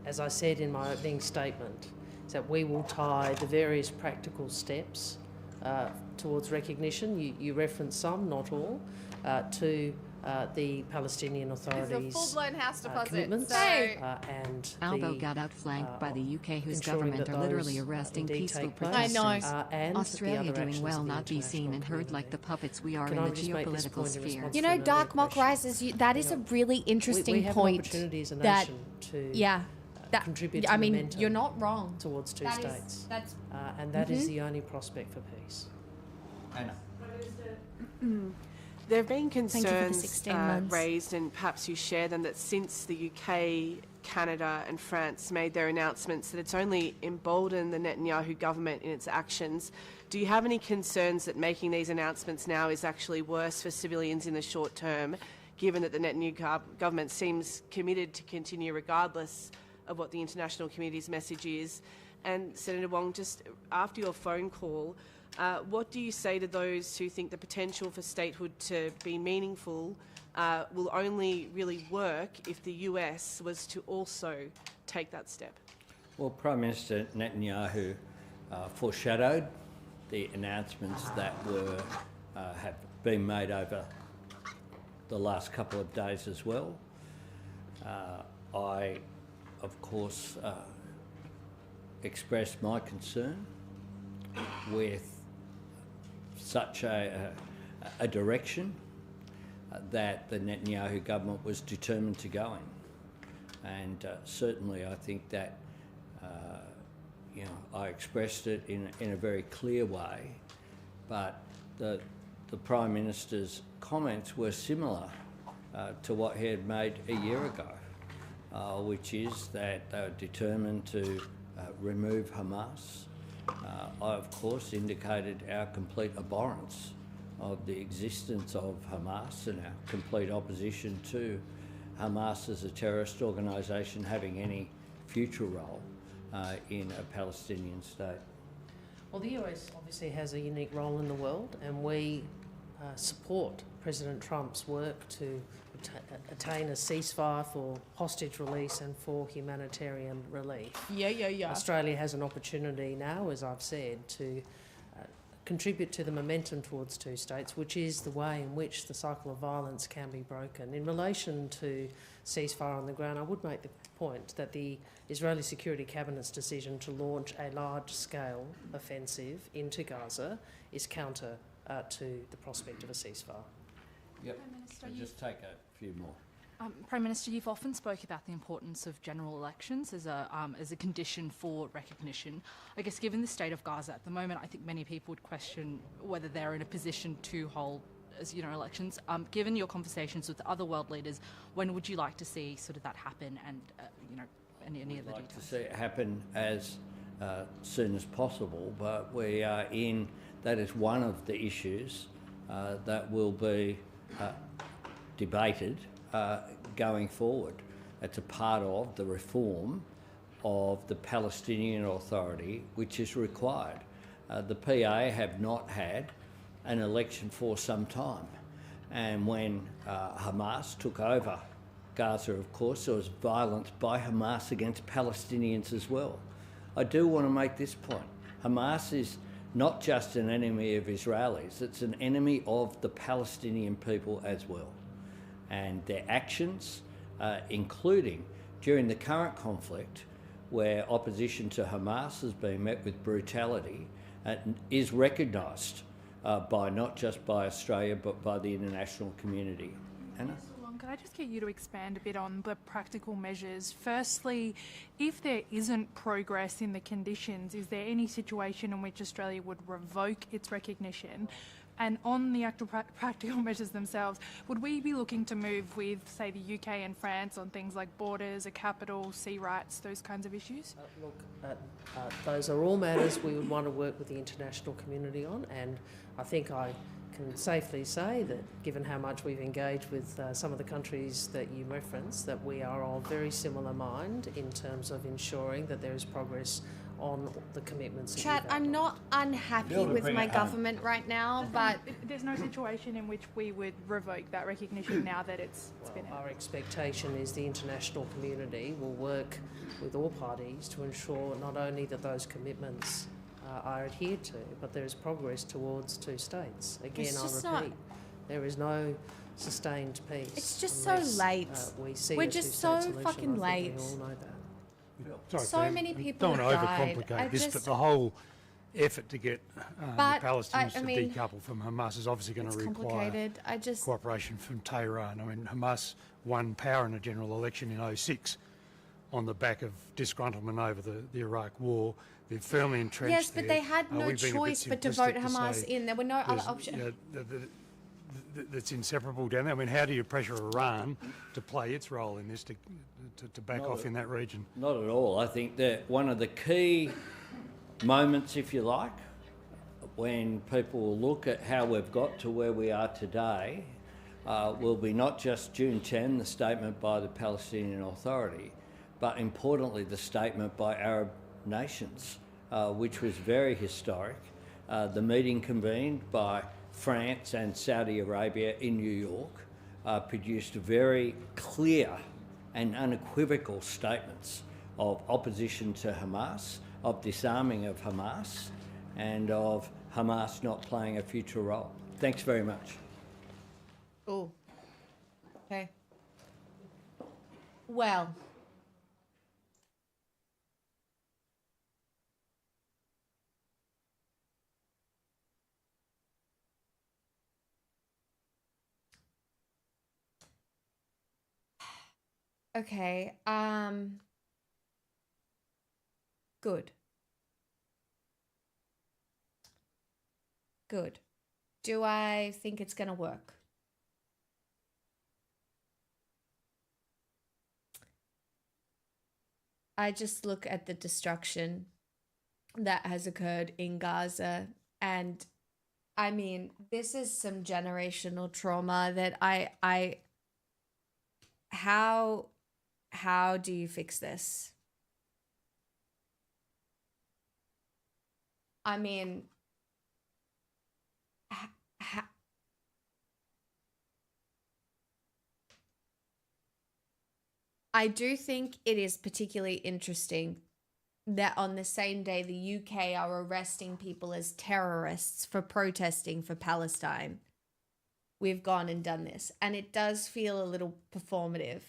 as I said in my opening statement, is that we will tie the various practical steps towards recognition, you referenced some, not all, to the Palestinian Authorities' It's a full-blown house deposit. commitments, So and Albo the, got outflanked by the UK, whose ensuring government that are literally those, arresting indeed peaceful take place. protesters. I know. And the Australia other doing actions well of the not be seen and international heard like the community. puppets we are Can in I the just make this geopolitical point in sphere. response You to know, an Dark earlier Mock question? Rises, that is a really interesting we have point. an opportunity as a that, nation to yeah, that, contribute to I mean, momentum you're not wrong. towards two That is- states. that's And that is the only prospect for peace. Anna. There have been Thank you for the concerns 16 months. raised, and perhaps you share them, that since the UK, Canada and France made their announcements, that it's only emboldened the Netanyahu government in its actions. Do you have any concerns that making these announcements now is actually worse for civilians in the short term, given that the Netanyahu government seems committed to continue regardless of what the international community's message is? And Senator Wong, just after your phone call, what do you say to those who think the potential for statehood to be meaningful will only really work if the US was to also take that step? Well, Prime Minister Netanyahu foreshadowed the announcements that have been made over the last couple of days as well. I, of course, expressed my concern with such a direction that the Netanyahu government was determined to go in. And certainly I think that, I expressed it in a very clear way, but the Prime Minister's comments were similar to what he had made a year ago, which is that they were determined to remove Hamas. I, of course, indicated our complete abhorrence of the existence of Hamas and our complete opposition to Hamas as a terrorist organisation having any future role in a Palestinian state. Well, the US obviously has a unique role in the world, and we support President Trump's work to attain a ceasefire for hostage release and for humanitarian relief. Yeah. Australia has an opportunity now, as I've said, to contribute to the momentum towards two states, which is the way in which the cycle of violence can be broken. In relation to ceasefire on the ground, I would make the point that the Israeli Security Cabinet's decision to launch a large-scale offensive into Gaza is counter to the prospect of a ceasefire. Yep. Prime Minister, I'll just take a few more. Prime Minister, you've often spoke about the importance of general elections as a condition for recognition. I guess given the state of Gaza at the moment, I think many people would question whether they're in a position to hold elections. Given your conversations with other world leaders, when would you like to see sort of that happen, and any other details? I'd like to see it happen as soon as possible, but we are in. That is one of the issues that will be debated going forward. It's a part of the reform of the Palestinian Authority, which is required. The PA have not had an election for some time, and when Hamas took over Gaza, of course, there was violence by Hamas against Palestinians as well. I do want to make this point. Hamas is not just an enemy of Israelis, it's an enemy of the Palestinian people as well. And their actions, including during the current conflict, where opposition to Hamas has been met with brutality, is recognised by not just by Australia but by the international community. Anna? Could I just get you to expand a bit on the practical measures? Firstly, if there isn't progress in the conditions, is there any situation in which Australia would revoke its recognition? And on the actual practical measures themselves, would we be looking to move with, say, the UK and France on things like borders, a capital, sea rights, those kinds of issues? Those are all matters we would want to work with the international community on, and I think I can safely say that, given how much we've engaged with some of the countries that you referenced, that we are of very similar mind in terms of ensuring that there is progress on the commitments. Chat, I'm not unhappy with my government right now, but there's no situation in which we would revoke that recognition now that it's been. Our expectation is the international community will work with all parties to ensure not only that those commitments are adhered to, but there is progress towards two states. Again, I repeat, there is no sustained peace. It's just so late. We're just so fucking late. We all know that. Sorry, so many people don't want to overcomplicate this, but the whole effort to get the Palestinians to decouple from Hamas is obviously going to require cooperation from Tehran. I mean, Hamas won power in a general election in 2006 on the back of disgruntlement over the Iraq war. They're firmly entrenched. Yes, but they had no choice but to vote Hamas in. There were no other options. That's inseparable down there. I mean, how do you pressure Iran to play its role in this, to back off in that region? Not at all. I think that one of the key moments, if you like, when people will look at how we've got to where we are today, will be not just June 10, the statement by the Palestinian Authority, but importantly the statement by Arab nations, which was very historic. The meeting convened by France and Saudi Arabia in New York produced very clear and unequivocal statements of opposition to Hamas, of disarming of Hamas, and of Hamas not playing a future role. Thanks very much. Oh, okay. Well. Okay. Good. Good. Do I think it's going to work? I just look at the destruction that has occurred in Gaza, and I mean, this is some generational trauma that how do you fix this? I mean, I do think it is particularly interesting that on the same day the UK are arresting people as terrorists for protesting for Palestine, we've gone and done this. And it does feel a little performative.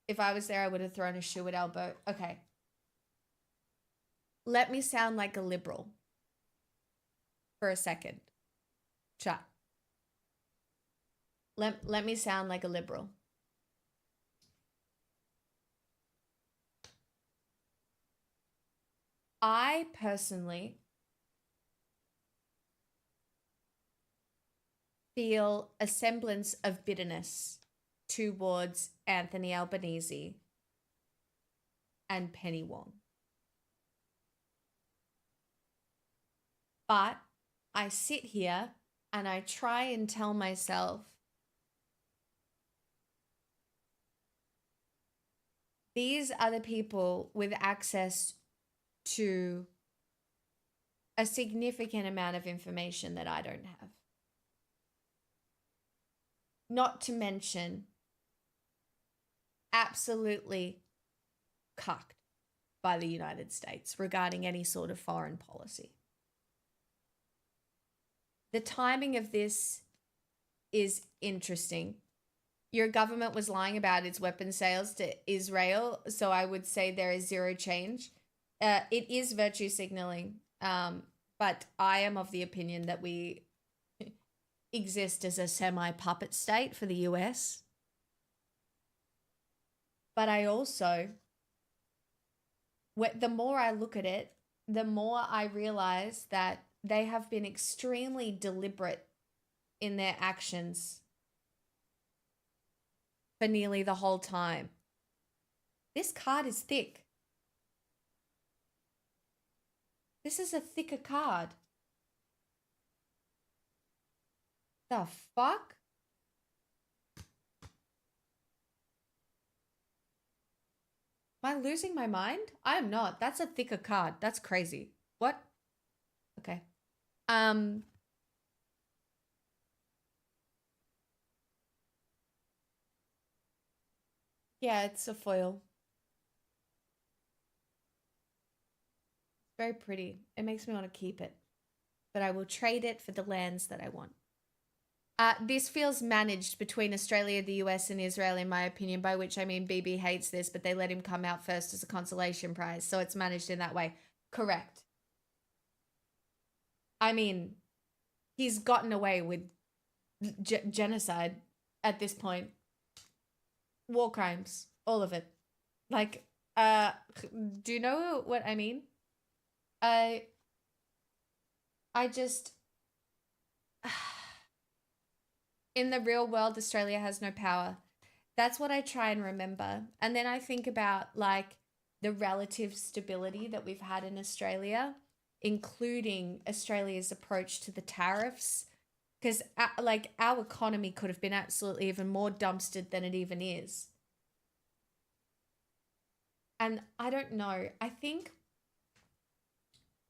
If I was there, I would have thrown a shoe at our boat. Okay. Let me sound like a liberal for a second. Chat. Let me sound like a liberal. I personally feel a semblance of bitterness towards Anthony Albanese and Penny Wong. But I sit here and I try and tell myself these are the people with access to a significant amount of information that I don't have. Not to mention, absolutely cucked by the United States regarding any sort of foreign policy. The timing of this is interesting. Your government was lying about its weapon sales to Israel, so I would say there is zero change. It is virtue signaling, but I am of the opinion that we exist as a semi-puppet state for the US. But I also, the more I look at it, the more I realize that they have been extremely deliberate in their actions for nearly the whole time. This card is thick. This is a thicker card. The fuck? Am I losing my mind? I am not. That's a thicker card. That's crazy. What? Okay. Yeah, it's a foil. Very pretty. It makes me want to keep it. But I will trade it for the lands that I want. This feels managed between Australia, the US, and Israel, in my opinion, by which I mean BB hates this, but they let him come out first as a consolation prize, so it's managed in that way. Correct. I mean, he's gotten away with genocide at this point. War crimes. All of it. Like, do you know what I mean? I just... In the real world, Australia has no power. That's what I try and remember. And then I think about, like, the relative stability that we've had in Australia, including Australia's approach to the tariffs. Because, like, our economy could have been absolutely even more dumpstered than it even is. And I don't know. I think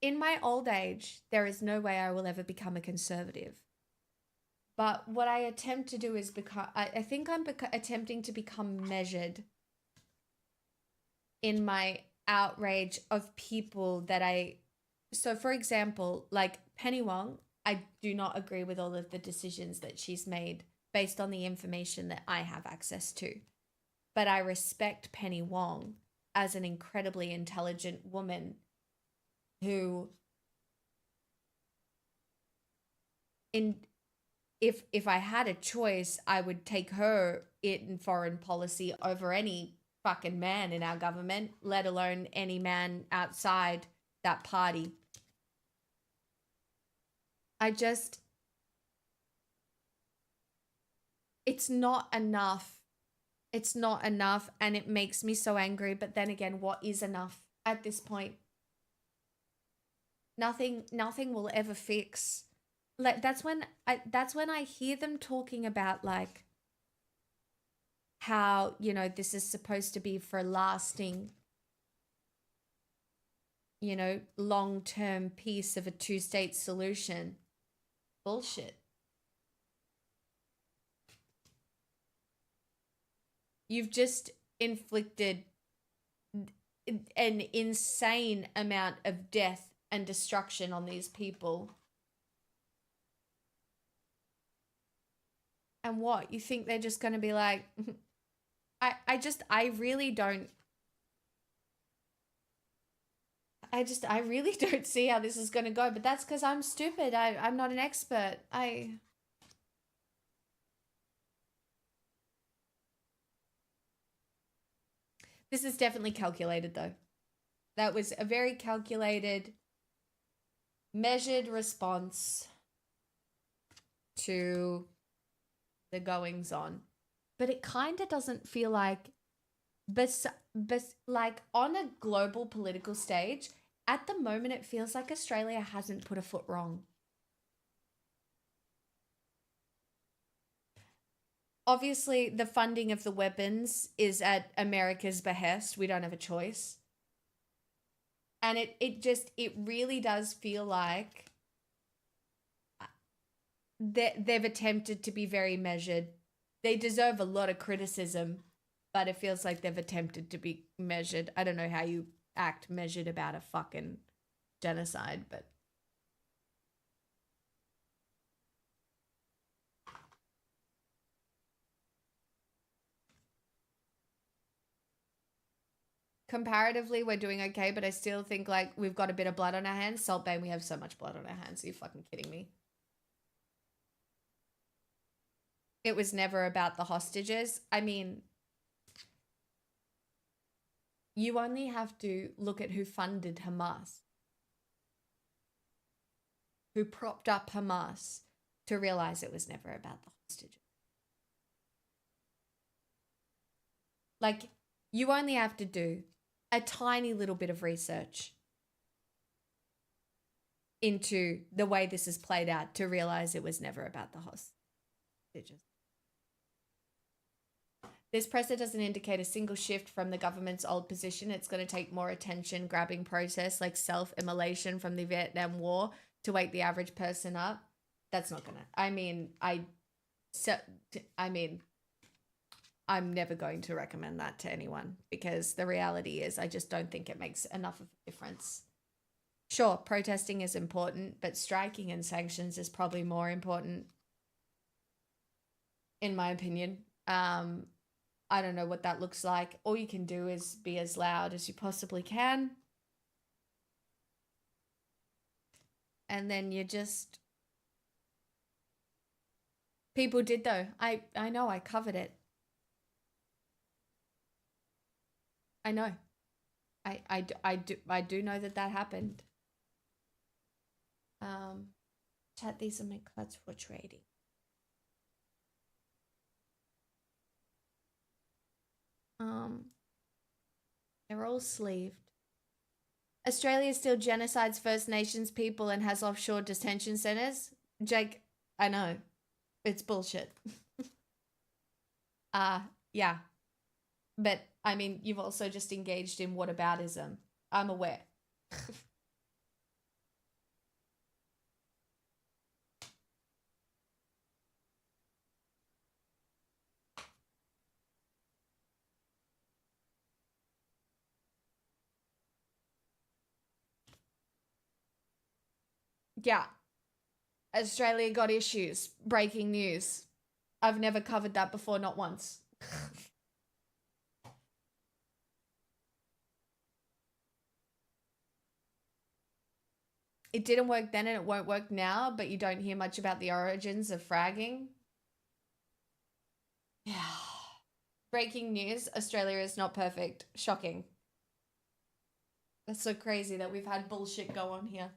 in my old age, there is no way I will ever become a conservative. But what I attempt to do is I think I'm attempting to become measured in my outrage of people that so for example, like Penny Wong, I do not agree with all of the decisions that she's made based on the information that I have access to. But I respect Penny Wong as an incredibly intelligent woman who, if I had a choice, I would take her in foreign policy over any fucking man in our government, let alone any man outside that party. It's not enough. It's not enough, and it makes me so angry. But then again, what is enough at this point? Nothing will ever fix. Like that's when I hear them talking about like how, you know, this is supposed to be for lasting, you know, long-term peace of a two-state solution. Bullshit. You've just inflicted an insane amount of death and destruction on these people. And what? You think they're just going to be like, I really don't see how this is going to go, but that's because I'm stupid. I'm not an expert. This is definitely calculated, though. That was a very calculated, measured response to the goings on. But it kind of doesn't feel like, like on a global political stage, at the moment it feels like Australia hasn't put a foot wrong. Obviously, the funding of the weapons is at America's behest. We don't have a choice. And it really does feel like they've attempted to be very measured. They deserve a lot of criticism, but it feels like they've attempted to be measured. I don't know how you act measured about a fucking genocide, but... Comparatively, we're doing okay, but I still think, like, we've got a bit of blood on our hands. Salt Bay, we have so much blood on our hands. Are you fucking kidding me? It was never about the hostages. I mean, you only have to look at who funded Hamas, who propped up Hamas, to realize it was never about the hostages. Like, you only have to do a tiny little bit of research into the way this is played out to realize it was never about the hostages. This presser doesn't indicate a single shift from the government's old position. It's going to take more attention-grabbing process like self-immolation from the Vietnam War to wake the average person up. That's not going to... I'm never going to recommend that to anyone because the reality is I just don't think it makes enough of a difference. Sure, protesting is important, but striking and sanctions is probably more important, in my opinion. I don't know what that looks like. All you can do is be as loud as you possibly can. And then you just... People did, though. I know, I covered it. I know. I do know that happened. Chat, these are my cards for trading. They're all sleeved. Australia still genocides First Nations people and has offshore detention centers. Jake, I know. It's bullshit. Yeah. But, I mean, you've also just engaged in whataboutism. I'm aware. Yeah. Australia got issues. Breaking news. I've never covered that before, not once. It didn't work then and it won't work now, but you don't hear much about the origins of fragging. Yeah. Breaking news, Australia is not perfect. Shocking. That's so crazy that we've had bullshit go on here.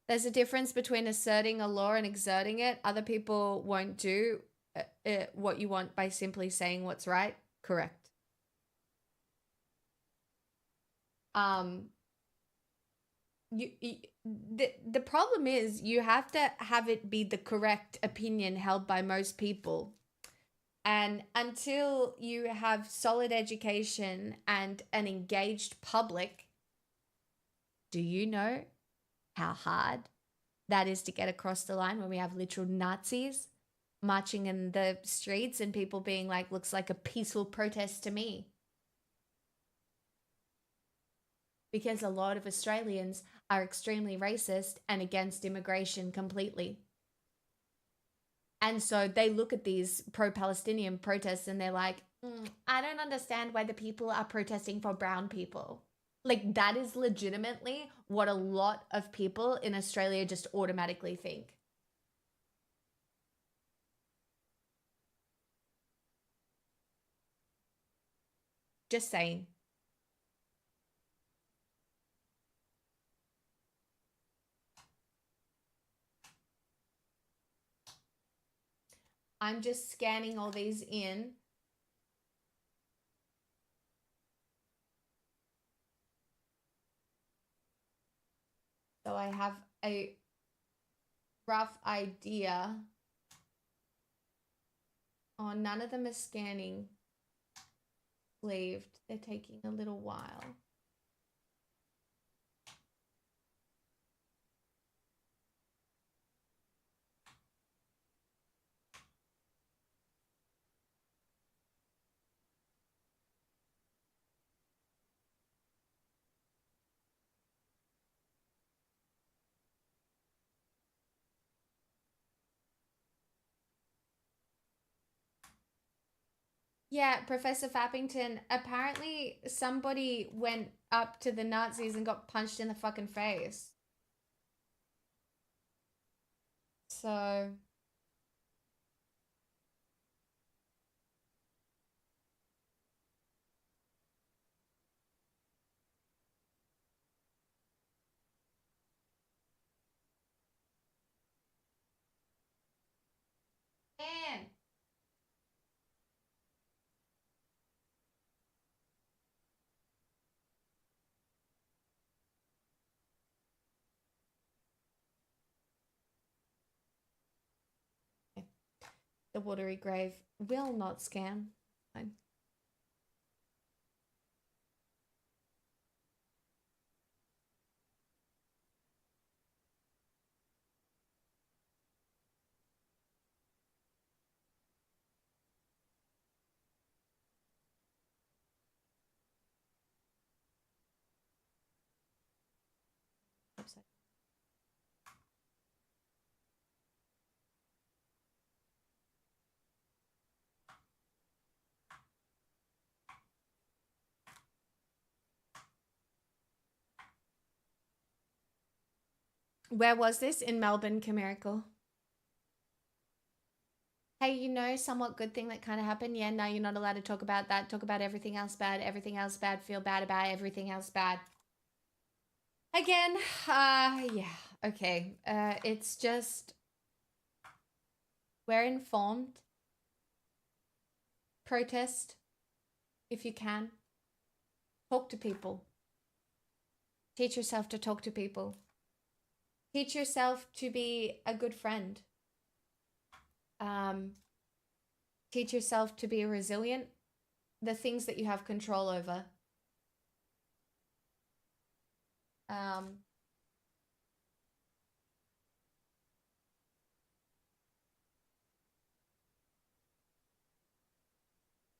There's a difference between asserting a law and exerting it. Other people won't do what you want by simply saying what's right. Correct. The problem is you have to have it be the correct opinion held by most people. And until you have solid education and an engaged public, do you know how hard that is to get across the line when we have literal Nazis marching in the streets and people being like, looks like a peaceful protest to me? Because a lot of Australians are extremely racist and against immigration completely. And so they look at these pro-Palestinian protests and they're like, I don't understand why the people are protesting for brown people. Like, that is legitimately what a lot of people in Australia just automatically think. Just saying. I'm just scanning all these in. So I have a rough idea. Oh, none of them are scanning sleeved. They're taking a little while. Yeah, Professor Fappington, apparently somebody went up to the Nazis and got punched in the fucking face. So... Man. The watery grave will not scan. Fine. Where was this? In Melbourne, Comerical. Hey, you know, somewhat good thing that kind of happened. Yeah, no, you're not allowed to talk about that. Talk about everything else bad, feel bad about everything else bad. Again, yeah, okay. It's just, we're informed. Protest, if you can. Talk to people. Teach yourself to talk to people. Teach yourself to be a good friend. Teach yourself to be resilient. The things that you have control over.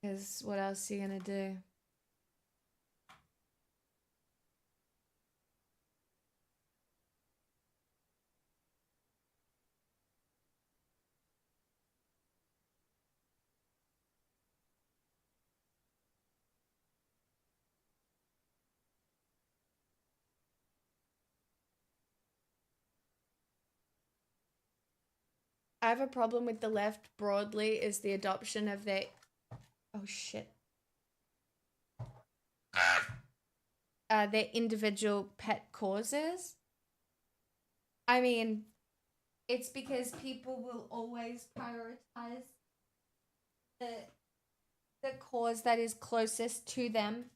Because what else are you gonna do? I have a problem with the left broadly is the adoption of their... Oh, shit. Their individual pet causes. I mean, it's because people will always prioritize the cause that is closest to them.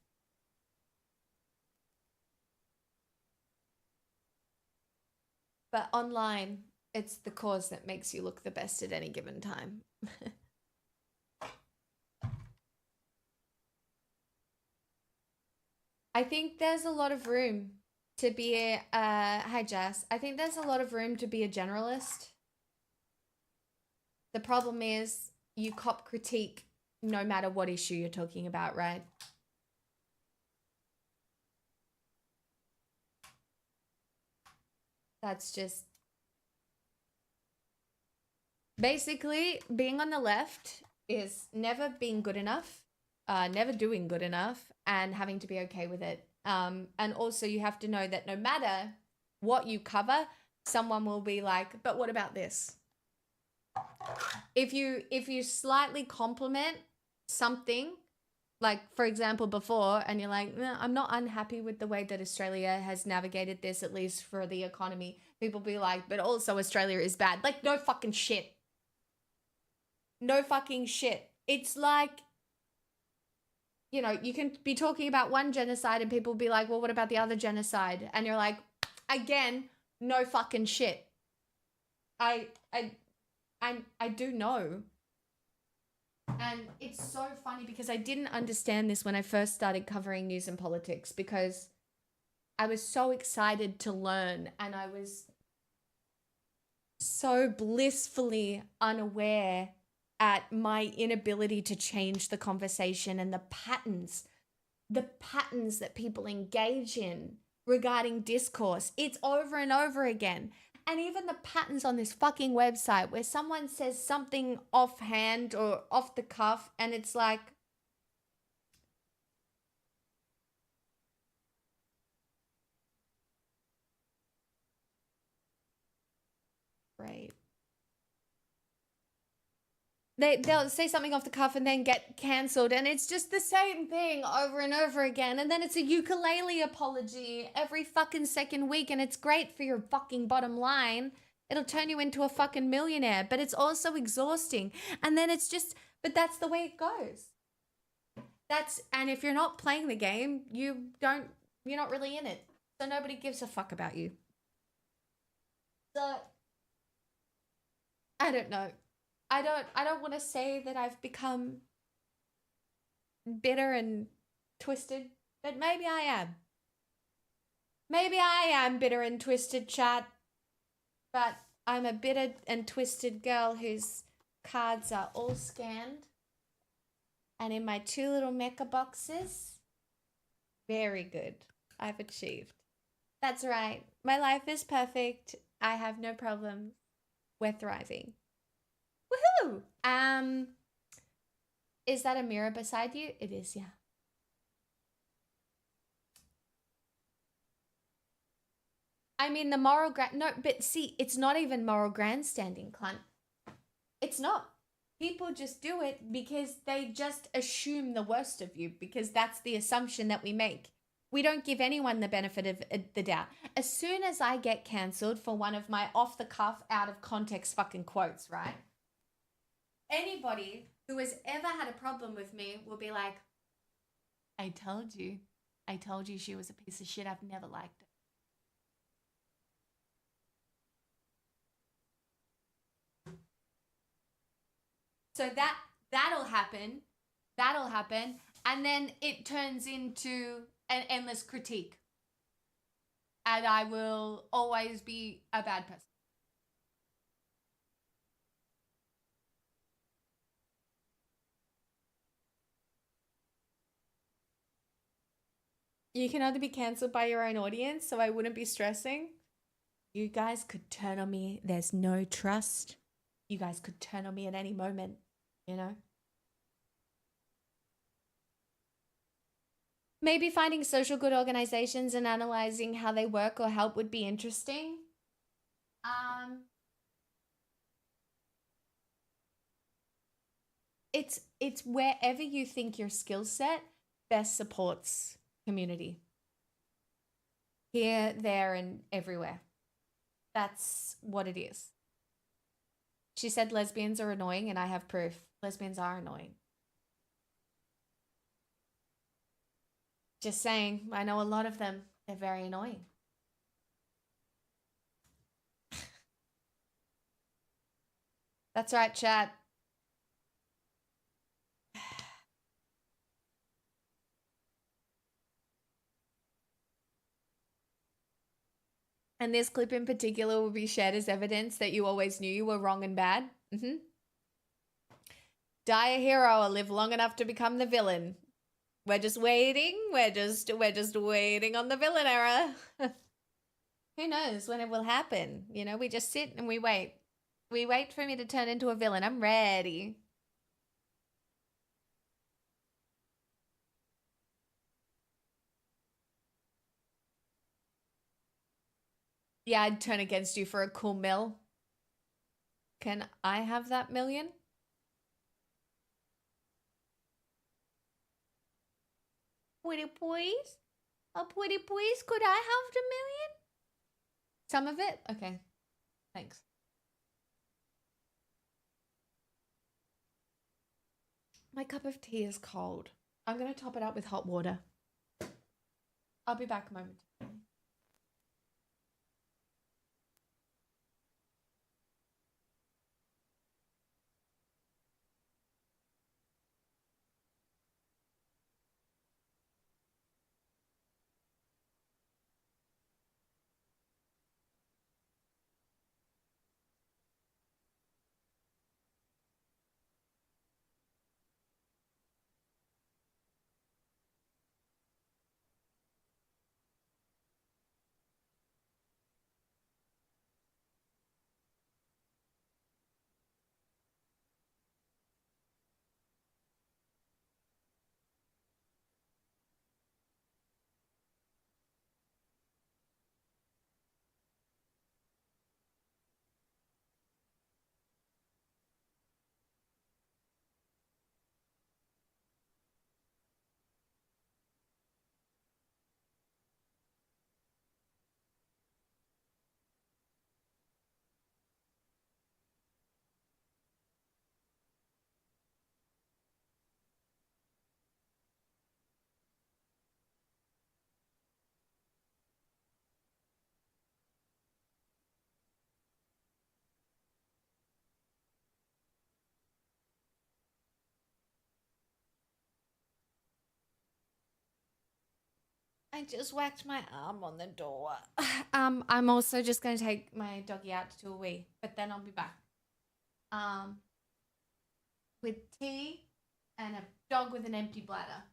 But online, it's the cause that makes you look the best at any given time. I think there's a lot of room to be a, hi Jess. I think there's a lot of room to be a generalist. The problem is you cop critique no matter what issue you're talking about, right? That's just... Basically, being on the left is never being good enough, never doing good enough, and having to be okay with it. And also you have to know that no matter what you cover, someone will be like, but what about this? If you slightly compliment something, like for example before, and you're like, I'm not unhappy with the way that Australia has navigated this, at least for the economy, people be like, but also Australia is bad. Like, no fucking shit. No fucking shit. It's like, you know, you can be talking about one genocide and people be like, well, what about the other genocide? And you're like, again, no fucking shit. I do know. And it's so funny because I didn't understand this when I first started covering news and politics, because I was so excited to learn and I was so blissfully unaware at my inability to change the conversation and the patterns that people engage in regarding discourse. It's over and over again. And even the patterns on this fucking website where someone says something offhand or off the cuff and it's like, great. They'll say something off the cuff and then get cancelled, and it's just the same thing over and over again. And then it's a ukulele apology every fucking second week, and it's great for your fucking bottom line. It'll turn you into a fucking millionaire, but it's also exhausting. And then it's just, but that's the way it goes. And if you're not playing the game, you're not really in it. So nobody gives a fuck about you. So, I don't know. I don't want to say that I've become bitter and twisted, but maybe I am. Maybe I am bitter and twisted, chat. But I'm a bitter and twisted girl whose cards are all scanned. And in my 2 little mecha boxes, very good. I've achieved. That's right. My life is perfect. I have no problems. We're thriving. Woohoo! Is that a mirror beside you? It is, yeah. I mean, the moral no, but see, it's not even moral grandstanding, cunt. It's not. People just do it because they just assume the worst of you, because that's the assumption that we make. We don't give anyone the benefit of the doubt. As soon as I get cancelled for one of my off-the-cuff, out-of-context fucking quotes, right? Anybody who has ever had a problem with me will be like, I told you she was a piece of shit. I've never liked her. So that'll happen, and then it turns into an endless critique. And I will always be a bad person. You can only be cancelled by your own audience, so I wouldn't be stressing. You guys could turn on me. There's no trust. You guys could turn on me at any moment, you know? Maybe finding social good organizations and analyzing how they work or help would be interesting. it's wherever you think your skill set best supports community. Here, there, and everywhere. That's what it is. She said lesbians are annoying, and I have proof. Lesbians are annoying. Just saying, I know a lot of them. They're very annoying. That's right, chat. And this clip in particular will be shared as evidence that you always knew you were wrong and bad. Die a hero or live long enough to become the villain. We're just waiting. We're just waiting on the villain era. Who knows when it will happen? You know, we just sit and we wait. We wait for me to turn into a villain. I'm ready. Yeah, I'd turn against you for a cool mill. Can I have that million? Pretty please? Oh, pretty please, could I have the million? Some of it? Okay. Thanks. My cup of tea is cold. I'm going to top it up with hot water. I'll be back a moment. I just whacked my arm on the door. I'm also just going to take my doggy out to a wee, but then I'll be back. With tea and a dog with an empty bladder.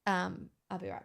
I'll be right back.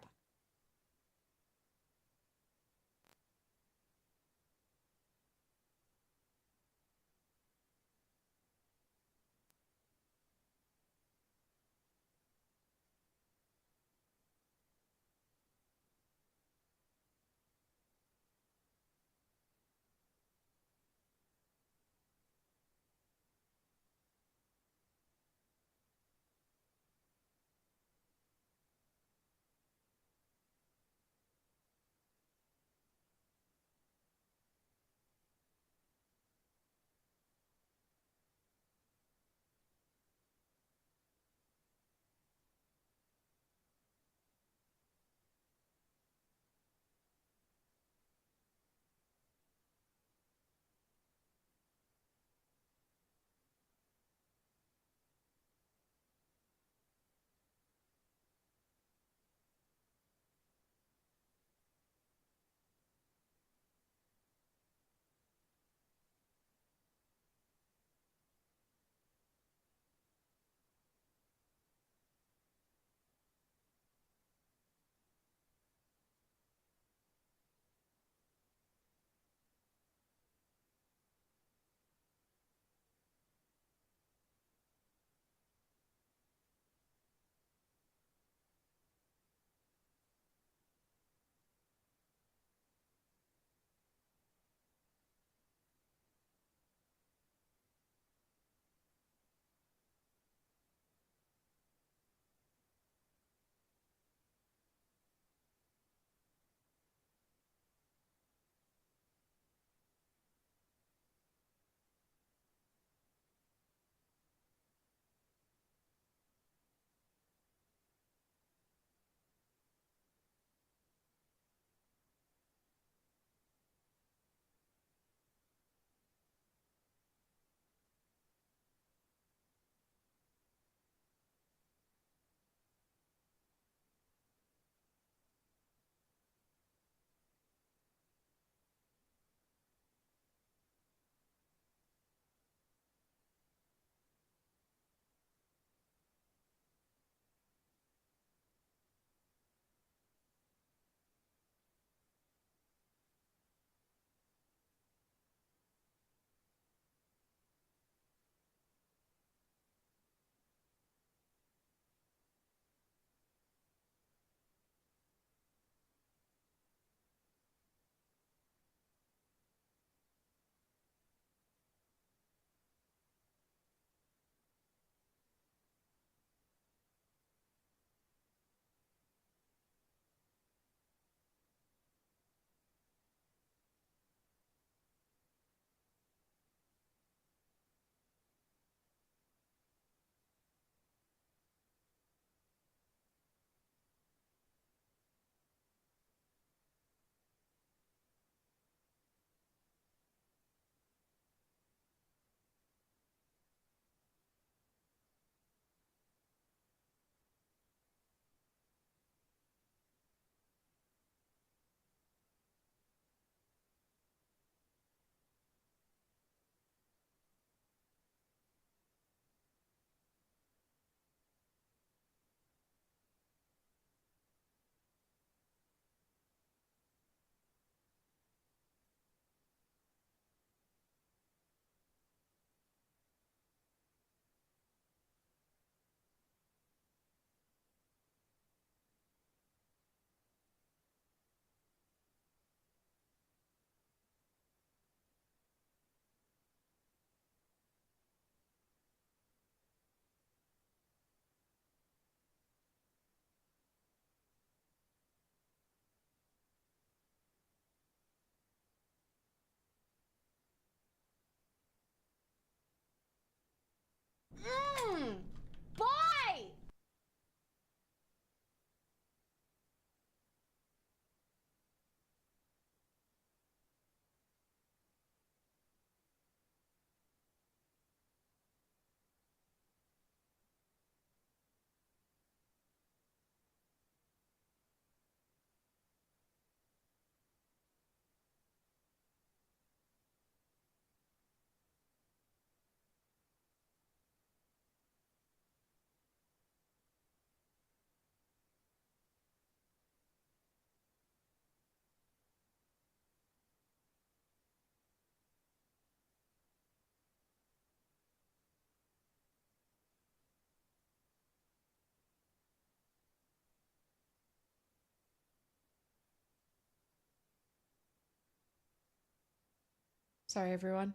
Sorry, everyone.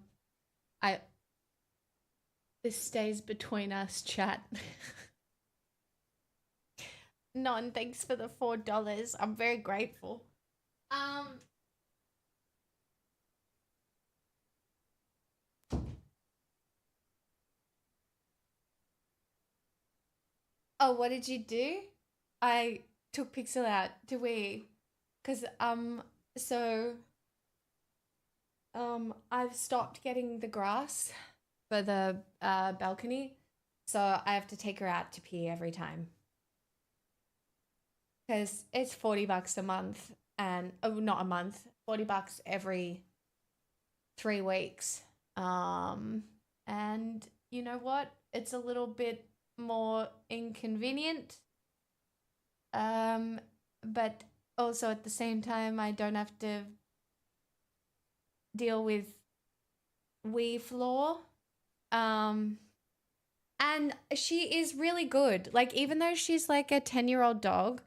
This stays between us, chat. Non, thanks for the $4. I'm very grateful. Oh, what did you do? I took Pixel out. Did we? Because, I've stopped getting the grass for the balcony, so I have to take her out to pee every time. Because it's $40 a month, and not a month, $40 every 3 weeks. And you know what? It's a little bit more inconvenient. But also at the same time, I don't have to deal with wee floor. And she is really good. Like, even though she's like a 10-year-old dog,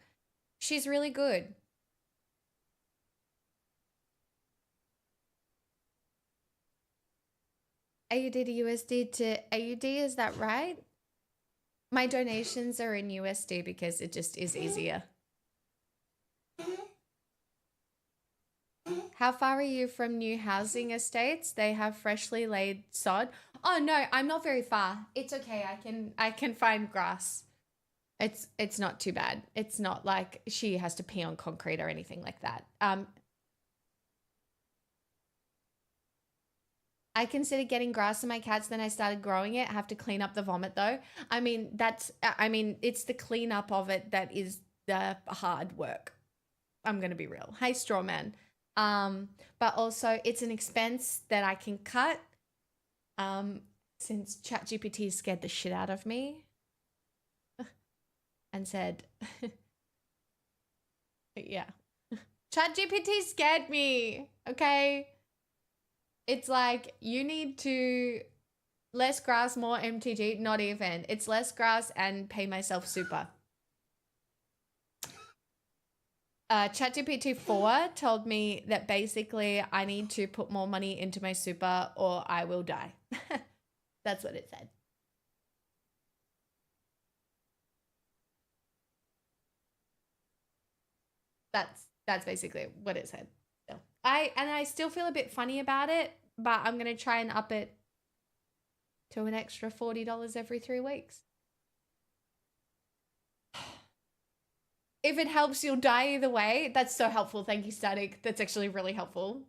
she's really good. AUD to USD to AUD, is that right? My donations are in USD because it just is easier. How far are you from new housing estates? They have freshly laid sod. Oh no, I'm not very far. It's okay. I can find grass. It's not too bad. It's not like she has to pee on concrete or anything like that. I considered getting grass for my cats, then I started growing it. I have to clean up the vomit though. I mean, it's the cleanup of it that is the hard work. I'm going to be real. Hey, Strawman. But also it's an expense that I can cut. Since ChatGPT scared the shit out of me and said, yeah, ChatGPT scared me. Okay. It's like, you need to less grass, more MTG, not even. It's less grass and pay myself super. ChatGPT 4 told me that basically I need to put more money into my super or I will die. That's what it said. That's basically what it said. So I still feel a bit funny about it, but I'm gonna try and up it to an extra $40 every 3 weeks. If it helps, you'll die either way. That's so helpful. Thank you, Static. That's actually really helpful.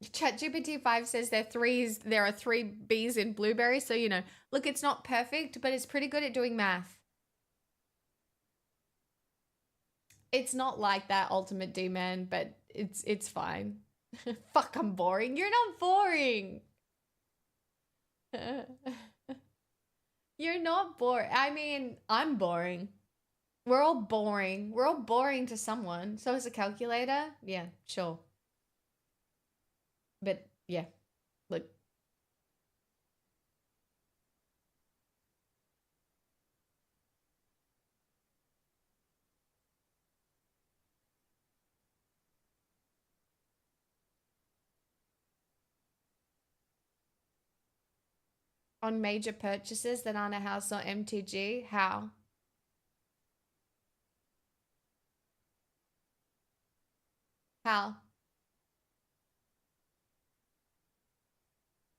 ChatGPT 5 says there are 3 B's in blueberry, so you know, look, it's not perfect, but it's pretty good at doing math. It's not like that Ultimate D-Man, but it's fine. Fuck, I'm boring. You're not boring. You're not boring. I mean, I'm boring. We're all boring. We're all boring to someone. So is a calculator? Yeah, sure. But yeah, look. On major purchases that aren't a house or MTG, how? How?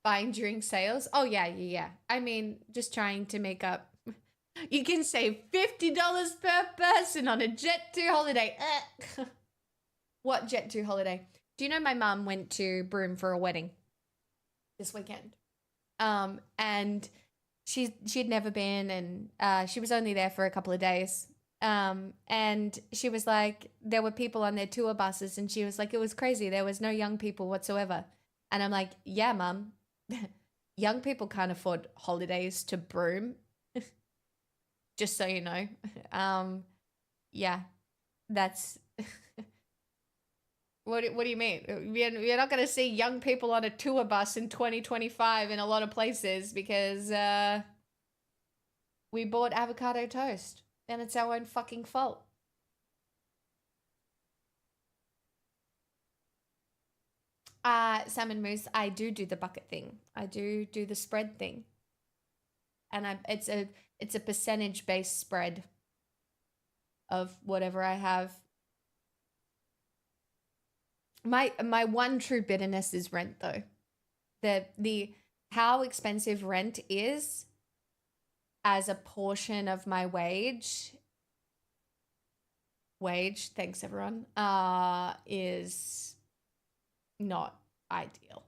Buying during sales? Oh, yeah. I mean, just trying to make up. You can save $50 per person on a Jet2 holiday. What Jet2 holiday? Do you know my mum went to Broome for a wedding this weekend? And she'd never been, and she was only there for a couple of days. And she was like, there were people on their tour buses, and she was like, it was crazy. There was no young people whatsoever. And I'm like, yeah, mum. Young people can't afford holidays to Broome. Just so you know. Yeah, that's What do you mean? You're not going to see young people on a tour bus in 2025 in a lot of places because we bought avocado toast, and it's our own fucking fault. Salmon Moose, I do the bucket thing. I do the spread thing. And it's a percentage based spread of whatever I have. My one true bitterness is rent though. The how expensive rent is as a portion of my wage, thanks everyone, is not ideal.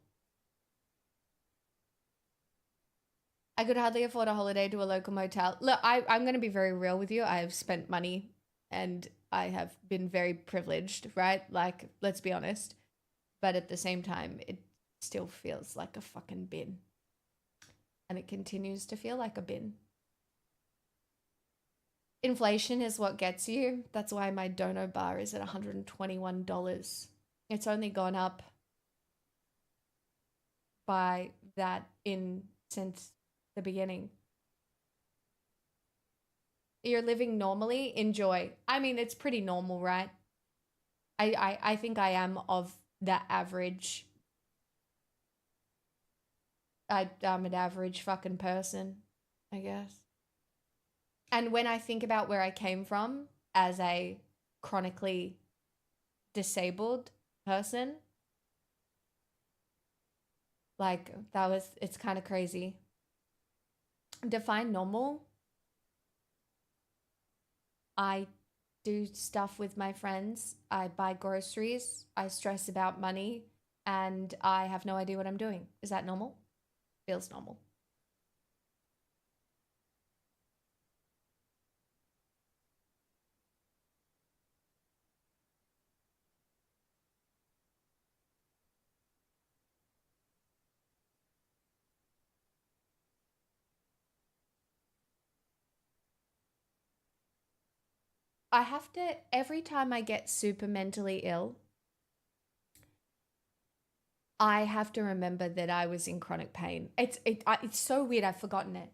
I could hardly afford a holiday to a local motel. Look, I'm going to be very real with you. I have spent money and I have been very privileged, right? Like, let's be honest. But at the same time, it still feels like a fucking bin. And it continues to feel like a bin. Inflation is what gets you. That's why my dono bar is at $121. It's only gone up by that since the beginning. You're living normally, enjoy. I mean, it's pretty normal, right? I think I am of the average. I'm an average fucking person, I guess. And when I think about where I came from as a chronically disabled person, like it's kind of crazy. Define normal. I do stuff with my friends. I buy groceries. I stress about money. And I have no idea what I'm doing. Is that normal? Feels normal. I have to, every time I get super mentally ill, I have to remember that I was in chronic pain. It's so weird. I've forgotten it.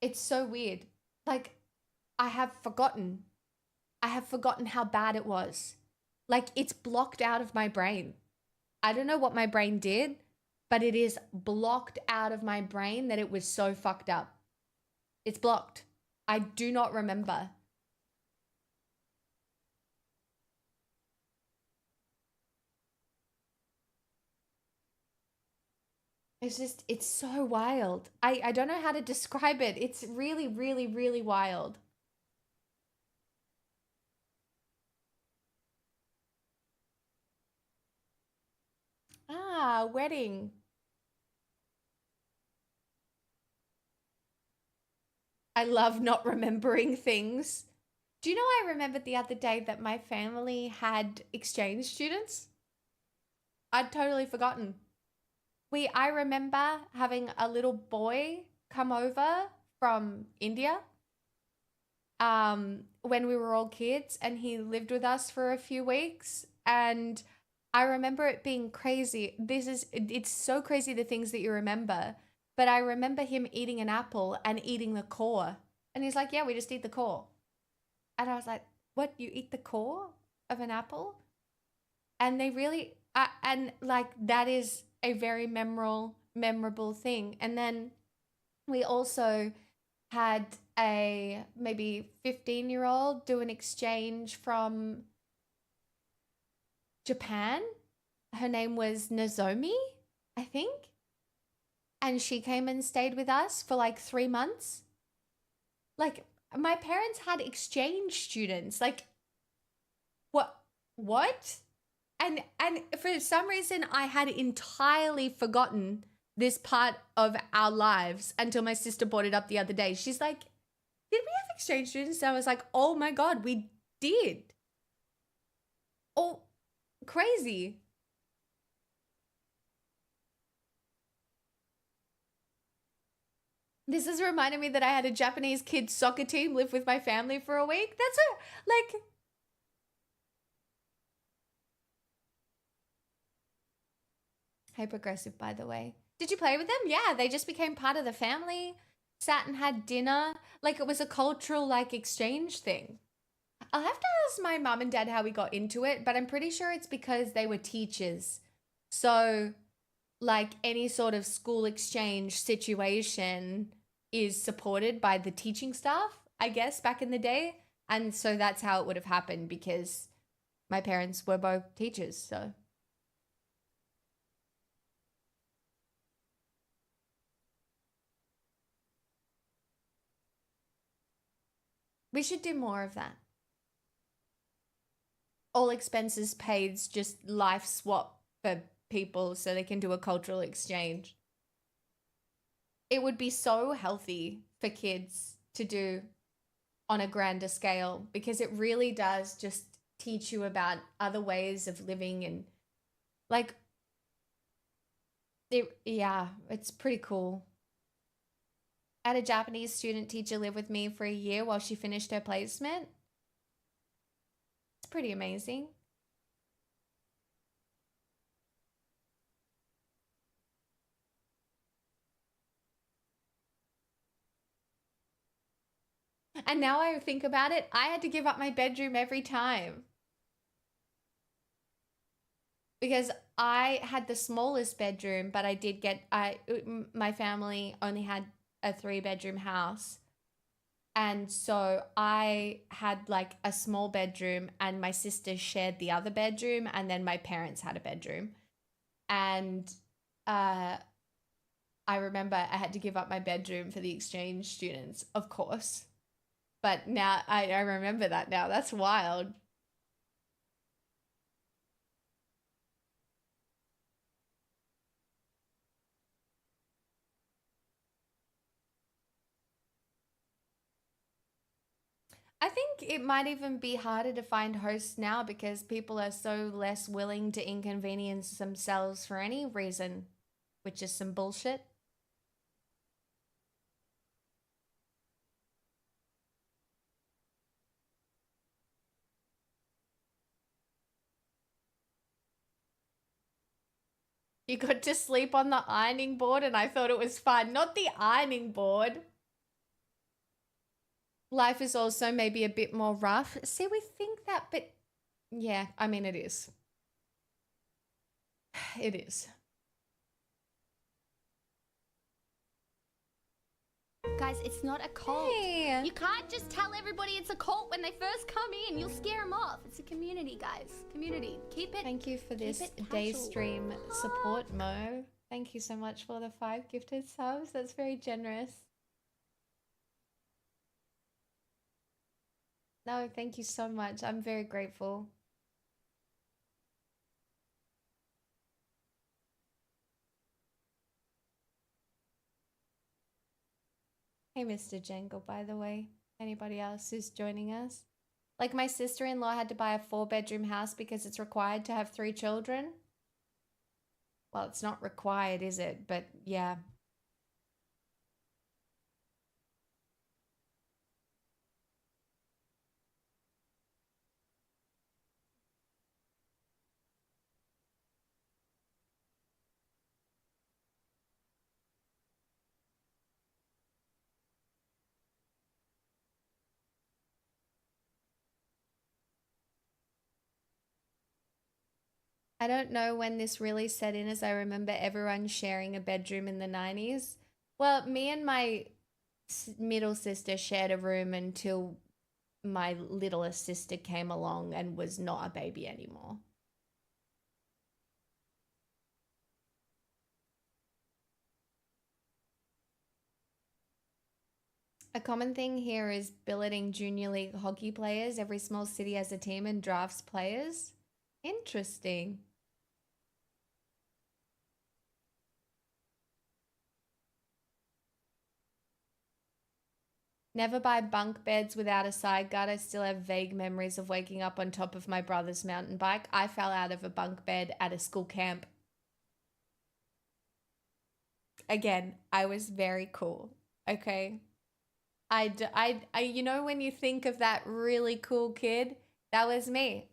It's so weird. Like, I have forgotten how bad it was. Like, it's blocked out of my brain. I don't know what my brain did, but it is blocked out of my brain that it was so fucked up. It's blocked. I do not remember. It's so wild. I don't know how to describe it. It's really, really, really wild. Wedding. I love not remembering things. Do you know I remembered the other day that my family had exchange students? I'd totally forgotten. I remember having a little boy come over from India when we were all kids, and he lived with us for a few weeks, and I remember it being crazy. It's so crazy the things that you remember, but I remember him eating an apple and eating the core, and he's like, yeah, we just eat the core. And I was like, what, you eat the core of an apple? And they really, and like, that is a very memorable thing. And then we also had a maybe 15-year-old do an exchange from Japan. Her name was Nozomi, I think. And she came and stayed with us for like 3 months. Like, my parents had exchange students. Like, what? And for some reason, I had entirely forgotten this part of our lives until my sister brought it up the other day. She's like, did we have exchange students? And I was like, oh my God, we did. Oh, crazy. This has reminded me that I had a Japanese kids soccer team live with my family for a week. That's like... Hey, progressive, by the way. Did you play with them? Yeah, they just became part of the family. Sat and had dinner. Like, it was a cultural, like, exchange thing. I'll have to ask my mum and dad how we got into it, but I'm pretty sure it's because they were teachers. So, like, any sort of school exchange situation is supported by the teaching staff, I guess, back in the day. And so that's how it would have happened, because my parents were both teachers, so... We should do more of that. All expenses paid, just life swap for people so they can do a cultural exchange. It would be so healthy for kids to do on a grander scale, because it really does just teach you about other ways of living, and like, yeah, it's pretty cool. I had a Japanese student teacher live with me for a year while she finished her placement. It's pretty amazing. And now I think about it, I had to give up my bedroom every time. Because I had the smallest bedroom, but I did get, my family only had a 3-bedroom house. And so I had like a small bedroom, and my sister shared the other bedroom, and then my parents had a bedroom. And I remember I had to give up my bedroom for the exchange students, of course. But now I remember that now. That's wild. I think it might even be harder to find hosts now, because people are so less willing to inconvenience themselves for any reason, which is some bullshit. You got to sleep on the ironing board, and I thought it was fun. Not the ironing board. Life is also maybe a bit more rough. See, we think that, but yeah, I mean, it is. It is. Guys, it's not a cult. Hey. You can't just tell everybody it's a cult when they first come in. You'll scare them off. It's a community, guys. Community. Keep it. Thank you for this day stream support, Mo. Thank you so much for the 5 gifted subs. That's very generous. No, thank you so much. I'm very grateful. Hey, Mr. Jangle, by the way. Anybody else who's joining us? Like, my sister-in-law had to buy a 4-bedroom house because it's required to have 3 children. Well, it's not required, is it? But yeah. I don't know when this really set in, as I remember everyone sharing a bedroom in the 90s. Well, me and my middle sister shared a room until my littlest sister came along and was not a baby anymore. A common thing here is billeting junior league hockey players. Every small city has a team and drafts players. Interesting. Never buy bunk beds without a side guard. I still have vague memories of waking up on top of my brother's mountain bike. I fell out of a bunk bed at a school camp. Again, I was very cool. Okay. You know when you think of that really cool kid, that was me.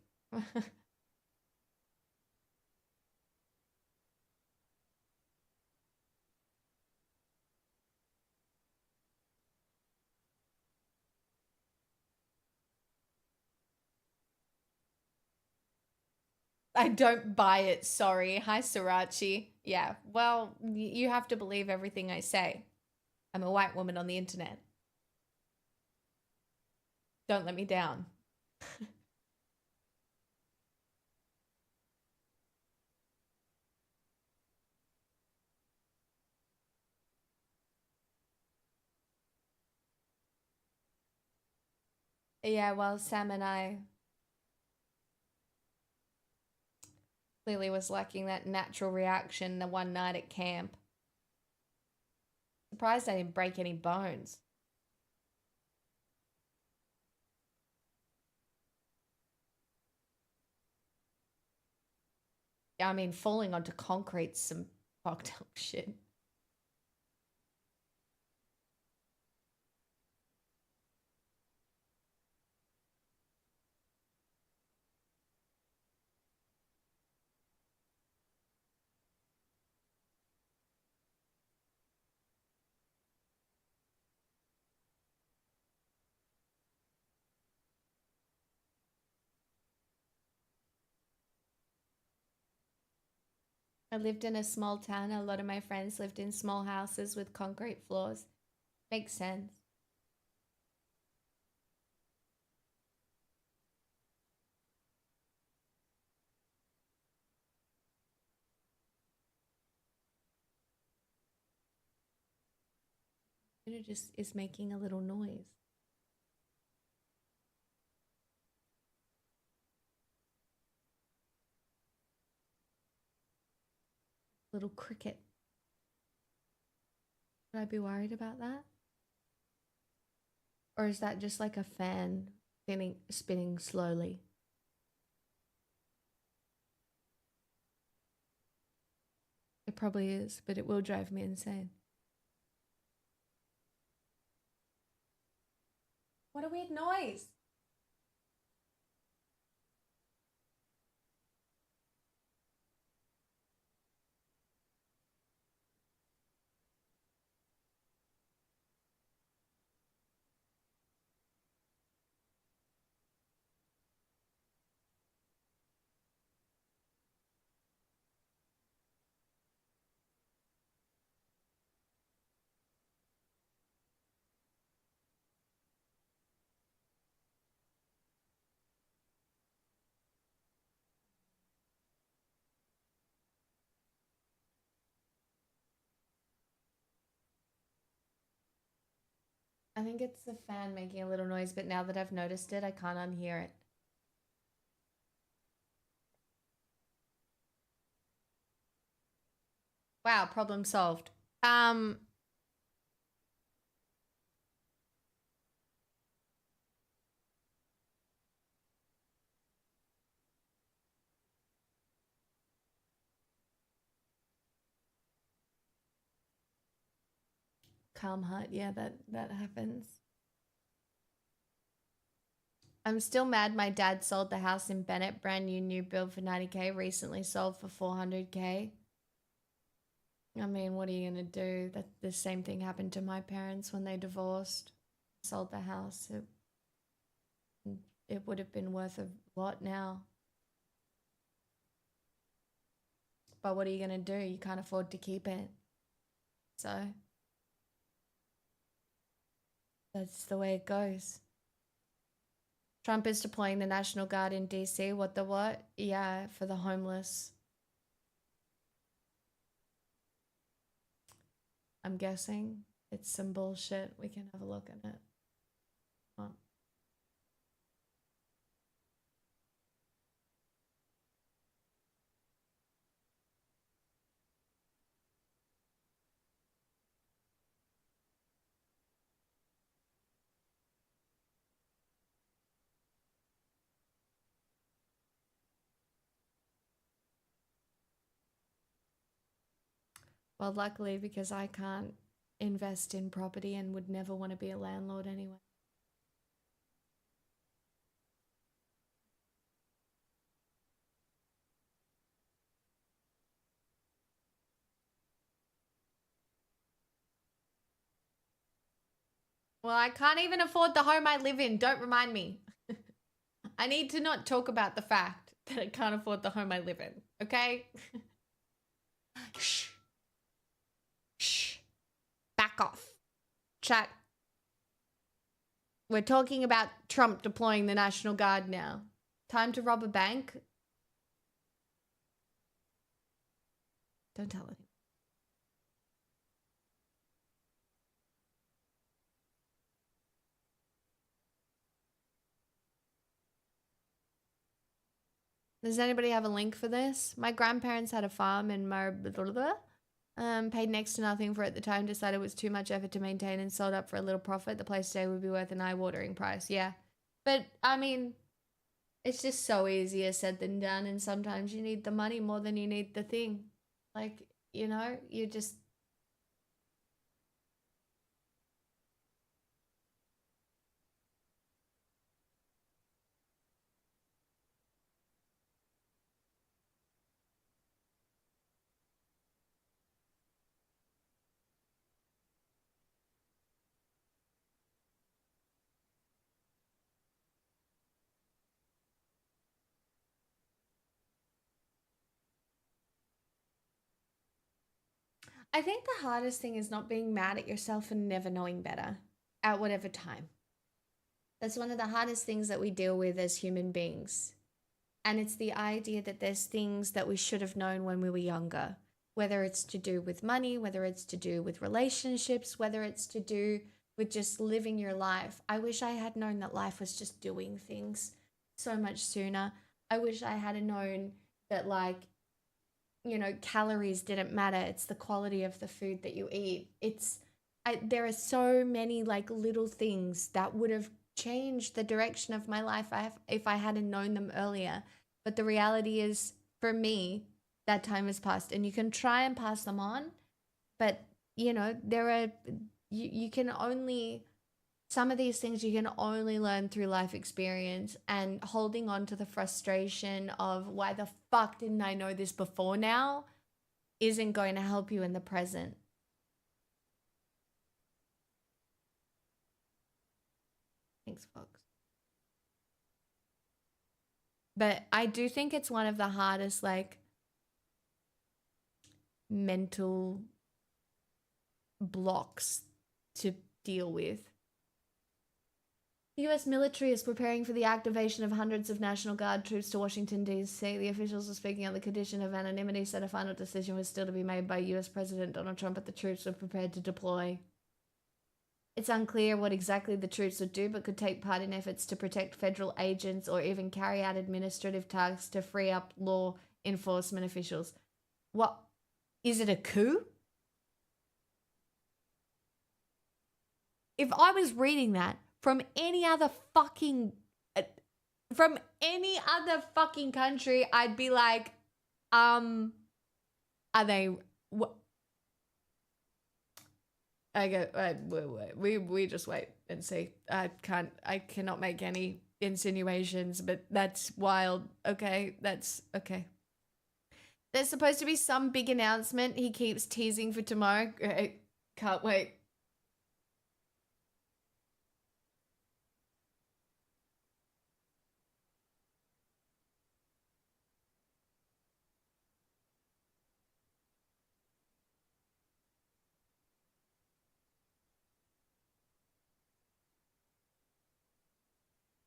I don't buy it, sorry. Hi, Srirachi. Yeah, well, you have to believe everything I say. I'm a white woman on the internet. Don't let me down. Yeah, well, Sam and I clearly was lacking that natural reaction the one night at camp. Surprised I didn't break any bones. Yeah, I mean, falling onto concrete's some fucked up shit. I lived in a small town. A lot of my friends lived in small houses with concrete floors. Makes sense. It just is making a little noise. Little cricket. Should I be worried about that? Or is that just like a fan spinning slowly? It probably is, but it will drive me insane. What a weird noise. I think it's the fan making a little noise, but now that I've noticed it, I can't unhear it. Wow, problem solved. Calm heart, yeah, that happens. I'm still mad my dad sold the house in Bennett, brand new build for 90k, recently sold for 400k. I mean, what are you gonna do? That the same thing happened to my parents when they divorced. Sold the house. It would have been worth a lot now. But what are you gonna do? You can't afford to keep it. So that's the way it goes. Trump is deploying the National Guard in DC. What the what? Yeah, for the homeless. I'm guessing it's some bullshit. We can have a look at it. Oh. Well, luckily, because I can't invest in property and would never want to be a landlord anyway. Well, I can't even afford the home I live in. Don't remind me. I need to not talk about the fact that I can't afford the home I live in, okay? Shh. Shh. Back off. Chat. We're talking about Trump deploying the National Guard now. Time to rob a bank? Don't tell anyone. Does anybody have a link for this? My grandparents had a farm in paid next to nothing for it at the time, decided it was too much effort to maintain and sold up for a little profit. The place today would be worth an eye-watering price. Yeah. But, I mean, it's just so easier said than done, and sometimes you need the money more than you need the thing. Like, you know, you just... I think the hardest thing is not being mad at yourself and never knowing better at whatever time. That's one of the hardest things that we deal with as human beings. And it's the idea that there's things that we should have known when we were younger, whether it's to do with money, whether it's to do with relationships, whether it's to do with just living your life. I wish I had known that life was just doing things so much sooner. I wish I had known that, like, you know, calories didn't matter. It's the quality of the food that you eat. There are so many like little things that would have changed the direction of my life if I hadn't known them earlier. But the reality is, for me, that time has passed, and you can try and pass them on, but you know, you can only, some of these things you can only learn through life experience, and holding on to the frustration of why the fuck didn't I know this before now isn't going to help you in the present. Thanks, folks. But I do think it's one of the hardest, like, mental blocks to deal with. The US military is preparing for the activation of hundreds of National Guard troops to Washington, D.C. The officials are speaking on the condition of anonymity, said a final decision was still to be made by US President Donald Trump, but the troops were prepared to deploy. It's unclear what exactly the troops would do, but could take part in efforts to protect federal agents or even carry out administrative tasks to free up law enforcement officials. What? Is it a coup? If I was reading that from any other fucking country, I'd be like, are they? What? I go, we just wait and see. I cannot make any insinuations, but that's wild. Okay, that's okay. There's supposed to be some big announcement he keeps teasing for tomorrow. I can't wait.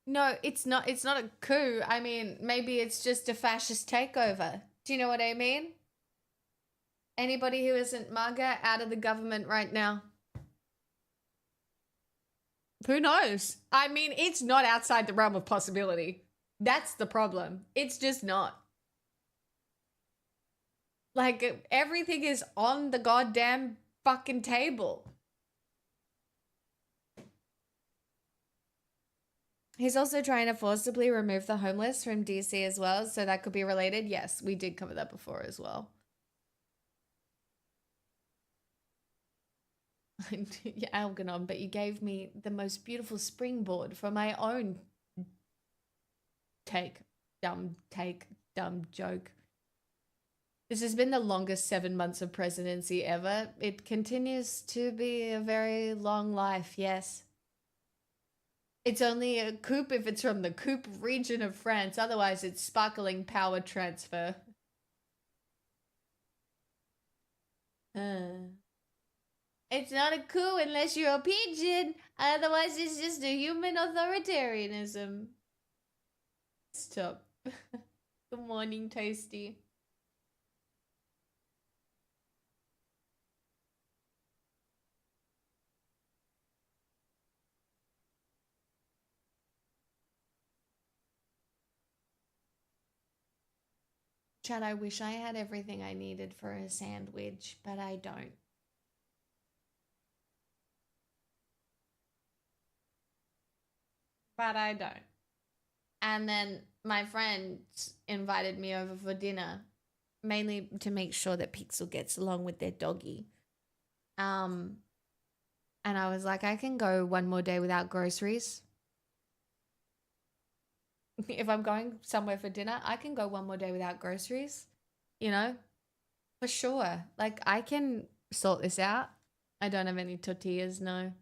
No, it's not a coup. I mean, maybe it's just a fascist takeover. Do you know what I mean? Anybody who isn't MAGA out of the government right now. Who knows? I mean, it's not outside the realm of possibility. That's the problem. It's just not. Like, everything is on the goddamn fucking table. He's also trying to forcibly remove the homeless from DC as well, so that could be related. Yes, we did cover that before as well. Yeah, Algernon, but you gave me the most beautiful springboard for my own dumb joke. This has been the longest 7 months of presidency ever. It continues to be a very long life, yes. It's only a coup if it's from the Coupe region of France. Otherwise, it's sparkling power transfer. It's not a coup unless you're a pigeon. Otherwise, it's just a human authoritarianism. Stop. Good morning, Toasty. Chad, I wish I had everything I needed for a sandwich, but I don't. But I don't. And then my friends invited me over for dinner, mainly to make sure that Pixel gets along with their doggy. And I was like, I can go one more day without groceries. If I'm going somewhere for dinner, I can go one more day without groceries, you know, for sure. Like, I can sort this out. I don't have any tortillas, no.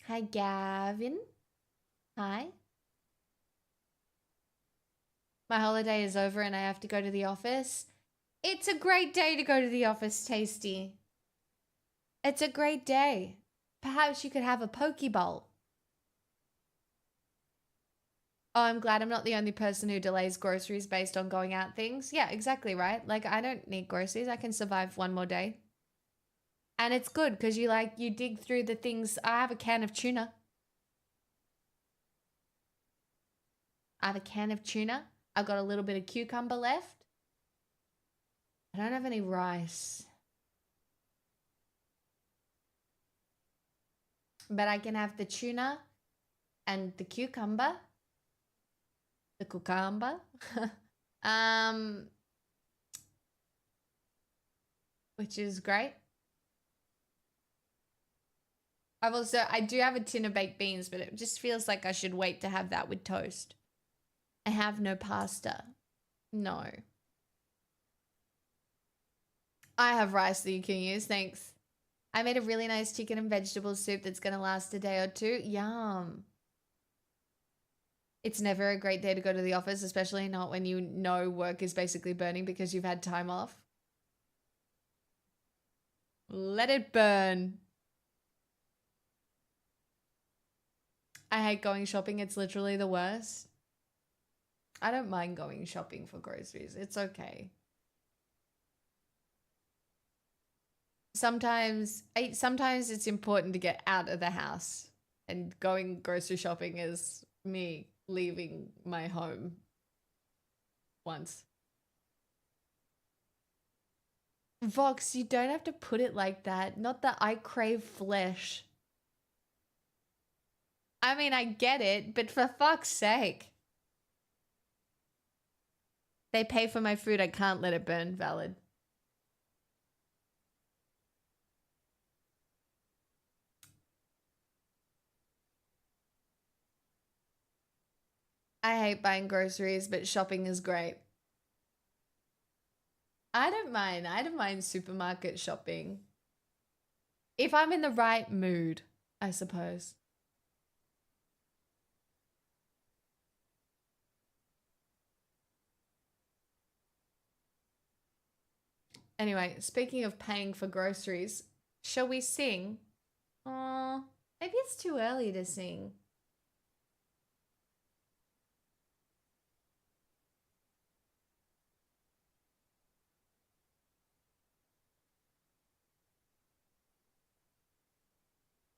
Hi, Gavin. Hi. My holiday is over and I have to go to the office. It's a great day to go to the office, Tasty. It's a great day. Perhaps you could have a Pokeball. Oh, I'm glad I'm not the only person who delays groceries based on going out things. Yeah, exactly, right? Like, I don't need groceries. I can survive one more day. And it's good because you dig through the things. I have a can of tuna. I've got a little bit of cucumber left. I don't have any rice. But I can have the tuna and the cucumber. Which is great. I do have a tin of baked beans, but it just feels like I should wait to have that with toast. I have no pasta. No. I have rice that you can use, thanks. I made a really nice chicken and vegetable soup that's going to last a day or two. Yum. It's never a great day to go to the office, especially not when you know work is basically burning because you've had time off. Let it burn. I hate going shopping. It's literally the worst. I don't mind going shopping for groceries. It's okay. Sometimes it's important to get out of the house, and going grocery shopping is me leaving my home once. Vox, you don't have to put it like that. Not that I crave flesh. I mean, I get it, but for fuck's sake. They pay for my food, I can't let it burn. Valid. I hate buying groceries, but shopping is great. I don't mind supermarket shopping. If I'm in the right mood, I suppose. Anyway, speaking of paying for groceries, shall we sing? Aw, maybe it's too early to sing.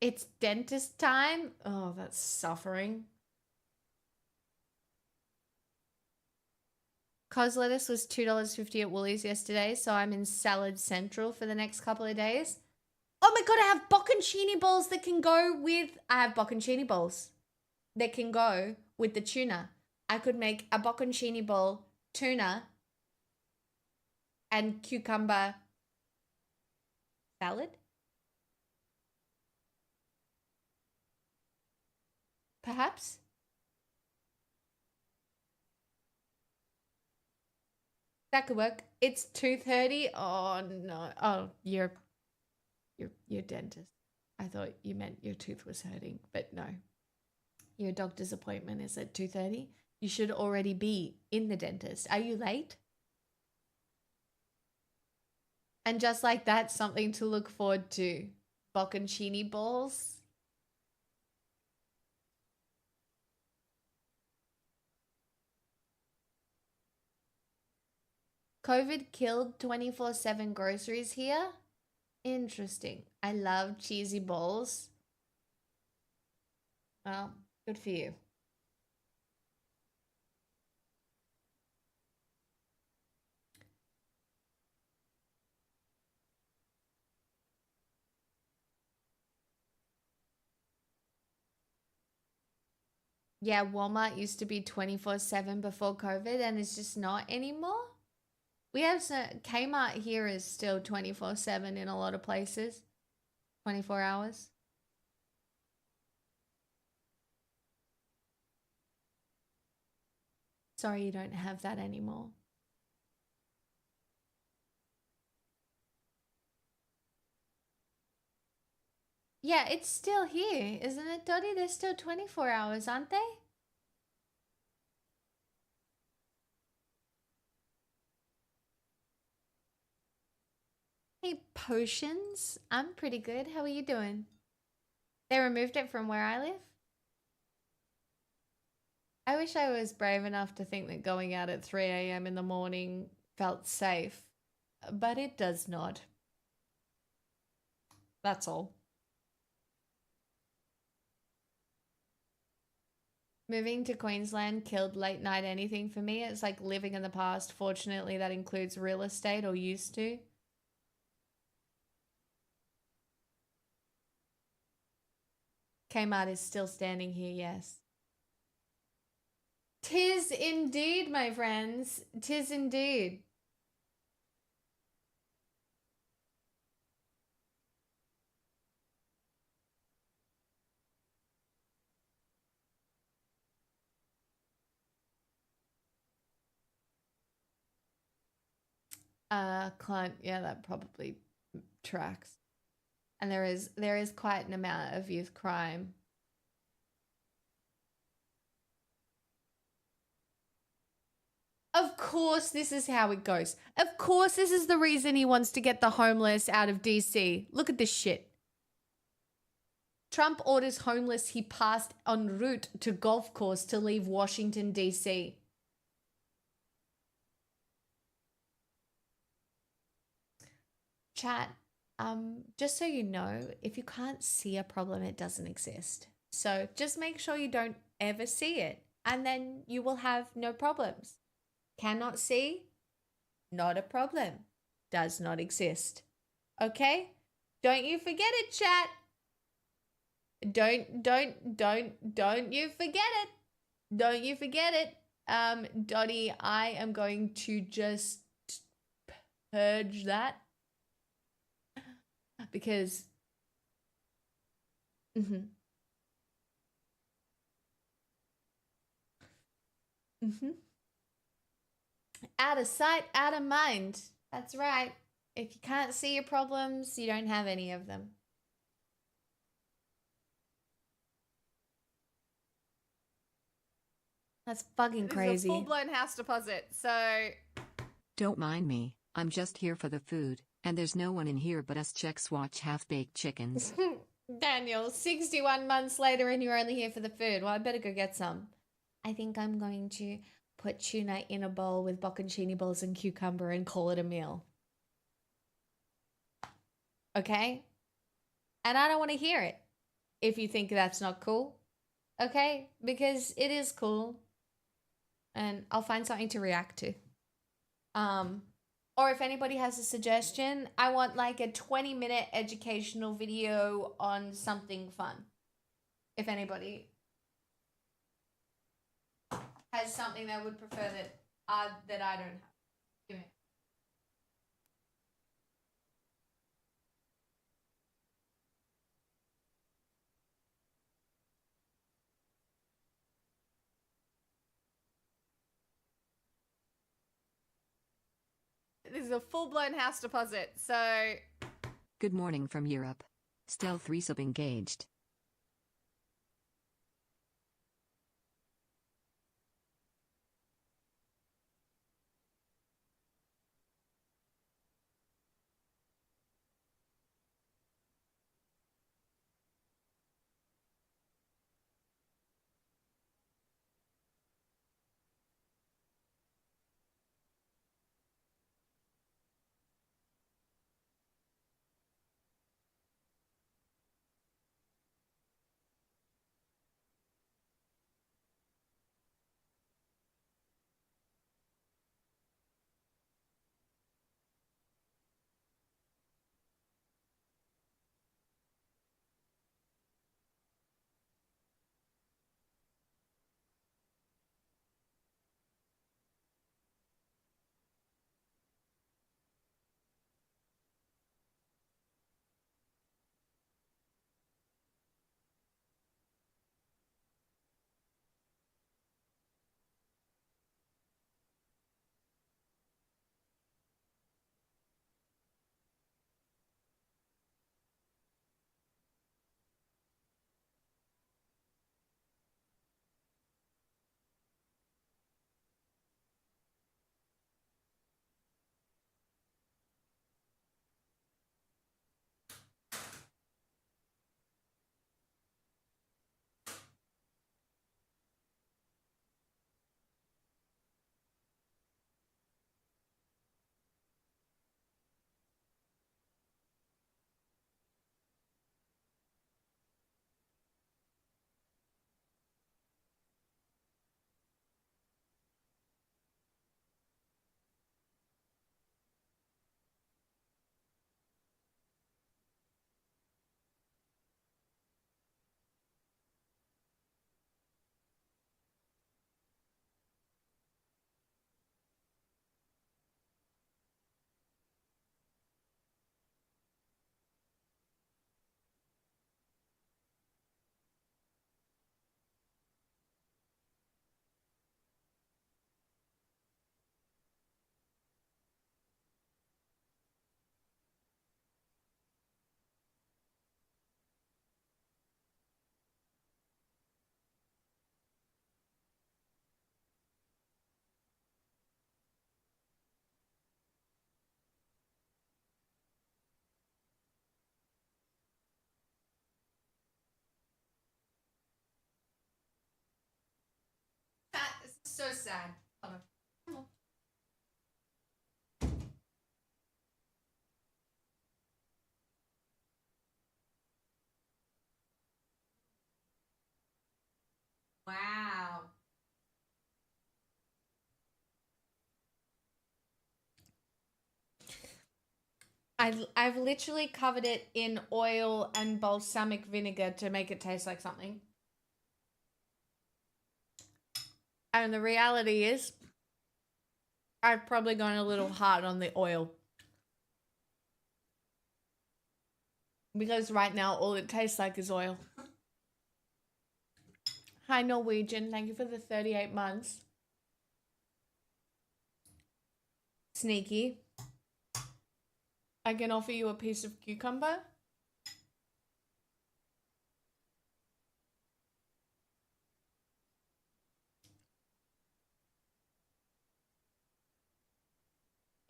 It's dentist time? Oh, that's suffering. Cos lettuce was $2.50 at Woolies yesterday, so I'm in Salad Central for the next couple of days. Oh my god, I have bocconcini balls that can go with... I have bocconcini balls that can go with the tuna. I could make a bocconcini ball tuna and cucumber salad? Perhaps? That could work. It's 2:30. Oh no. Oh, your dentist. I thought you meant your tooth was hurting, but no. Your doctor's appointment is at 2:30. You should already be in the dentist. Are you late? And just like that, something to look forward to. Bocconcini balls. COVID killed 24/7 groceries here. Interesting. I love cheesy balls. Well, good for you. Yeah, Walmart used to be 24/7 before COVID and it's just not anymore. We have some, Kmart here is still 24/7 in a lot of places. 24 hours. Sorry you don't have that anymore. Yeah, it's still here, isn't it, Dottie? They're still 24 hours, aren't they? Hey, potions. I'm pretty good. How are you doing? They removed it from where I live? I wish I was brave enough to think that going out at 3 a.m. in the morning felt safe, but it does not. That's all. Moving to Queensland killed late night anything for me. It's like living in the past. Fortunately, that includes real estate, or used to. Kmart is still standing here, yes. 'Tis indeed, my friends. 'Tis indeed. Client, yeah, that probably tracks. And there is quite an amount of youth crime. Of course, this is how it goes. Of course, this is the reason he wants to get the homeless out of DC. Look at this shit. Trump orders homeless he passed en route to golf course to leave Washington, DC. Chat, just so you know, if you can't see a problem, it doesn't exist. So just make sure you don't ever see it, and then you will have no problems. Cannot see? Not a problem. Does not exist. Okay? Don't you forget it, chat. Don't you forget it. Don't you forget it. Dottie, I am going to just purge that. Because out of sight, out of mind. That's right. If you can't see your problems, you don't have any of them. That's fucking crazy. This is a full-blown house deposit, so... Don't mind me, I'm just here for the food, and there's no one in here but us Czechs watch half-baked chickens. Daniel, 61 months later and you're only here for the food. Well, I better go get some. I think I'm going to put tuna in a bowl with bocconcini balls and cucumber and call it a meal. Okay? And I don't want to hear it if you think that's not cool. Okay? Because it is cool. And I'll find something to react to. Or if anybody has a suggestion, I want like a 20-minute educational video on something fun. If anybody has something they would prefer that I don't have. Give me. is a full-blown house deposit. So Good morning from Europe. Stealth resub engaged. This is so sad. Hold on. Come on. Wow. I've literally covered it in oil and balsamic vinegar to make it taste like something. And the reality is, I've probably gone a little hard on the oil. Because right now, all it tastes like is oil. Hi, Norwegian. Thank you for the 38 months. Sneaky. I can offer you a piece of cucumber.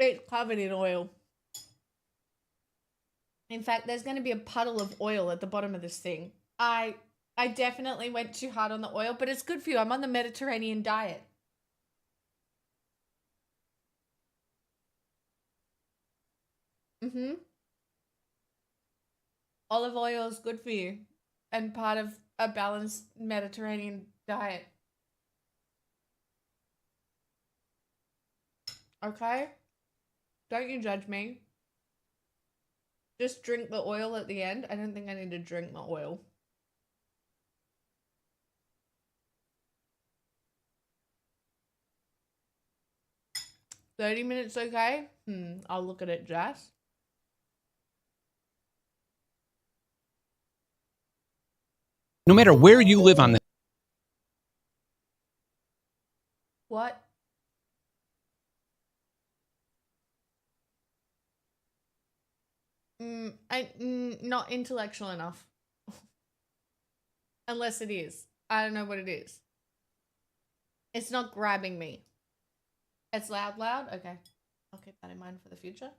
It's covered in oil. In fact, there's going to be a puddle of oil at the bottom of this thing. I definitely went too hard on the oil, but it's good for you. I'm on the Mediterranean diet. Olive oil is good for you and part of a balanced Mediterranean diet. Okay? Don't you judge me. Just drink the oil at the end. I don't think I need to drink the oil. $30 okay? I'll look at it, Jess. No matter where you live on the... What? Not intellectual enough. Unless it is. I don't know what it is. It's not grabbing me. It's loud? Okay. I'll keep that in mind for the future.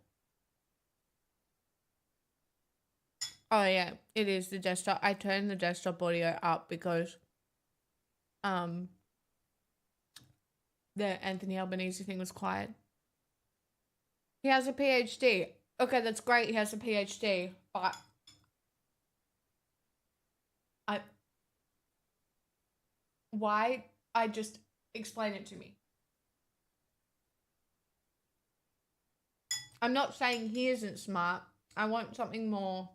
Oh yeah, it is the desktop. I turned the desktop audio up because the Anthony Albanese thing was quiet. He has a PhD. Okay, that's great. He has a PhD, but why? I just explain it to me. I'm not saying he isn't smart. I want something more.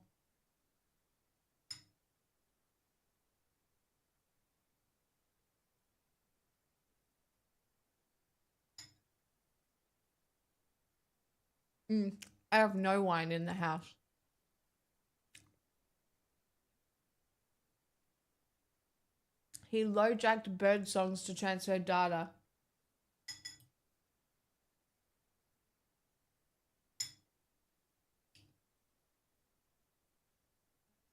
I have no wine in the house. He low-jacked bird songs to transfer data.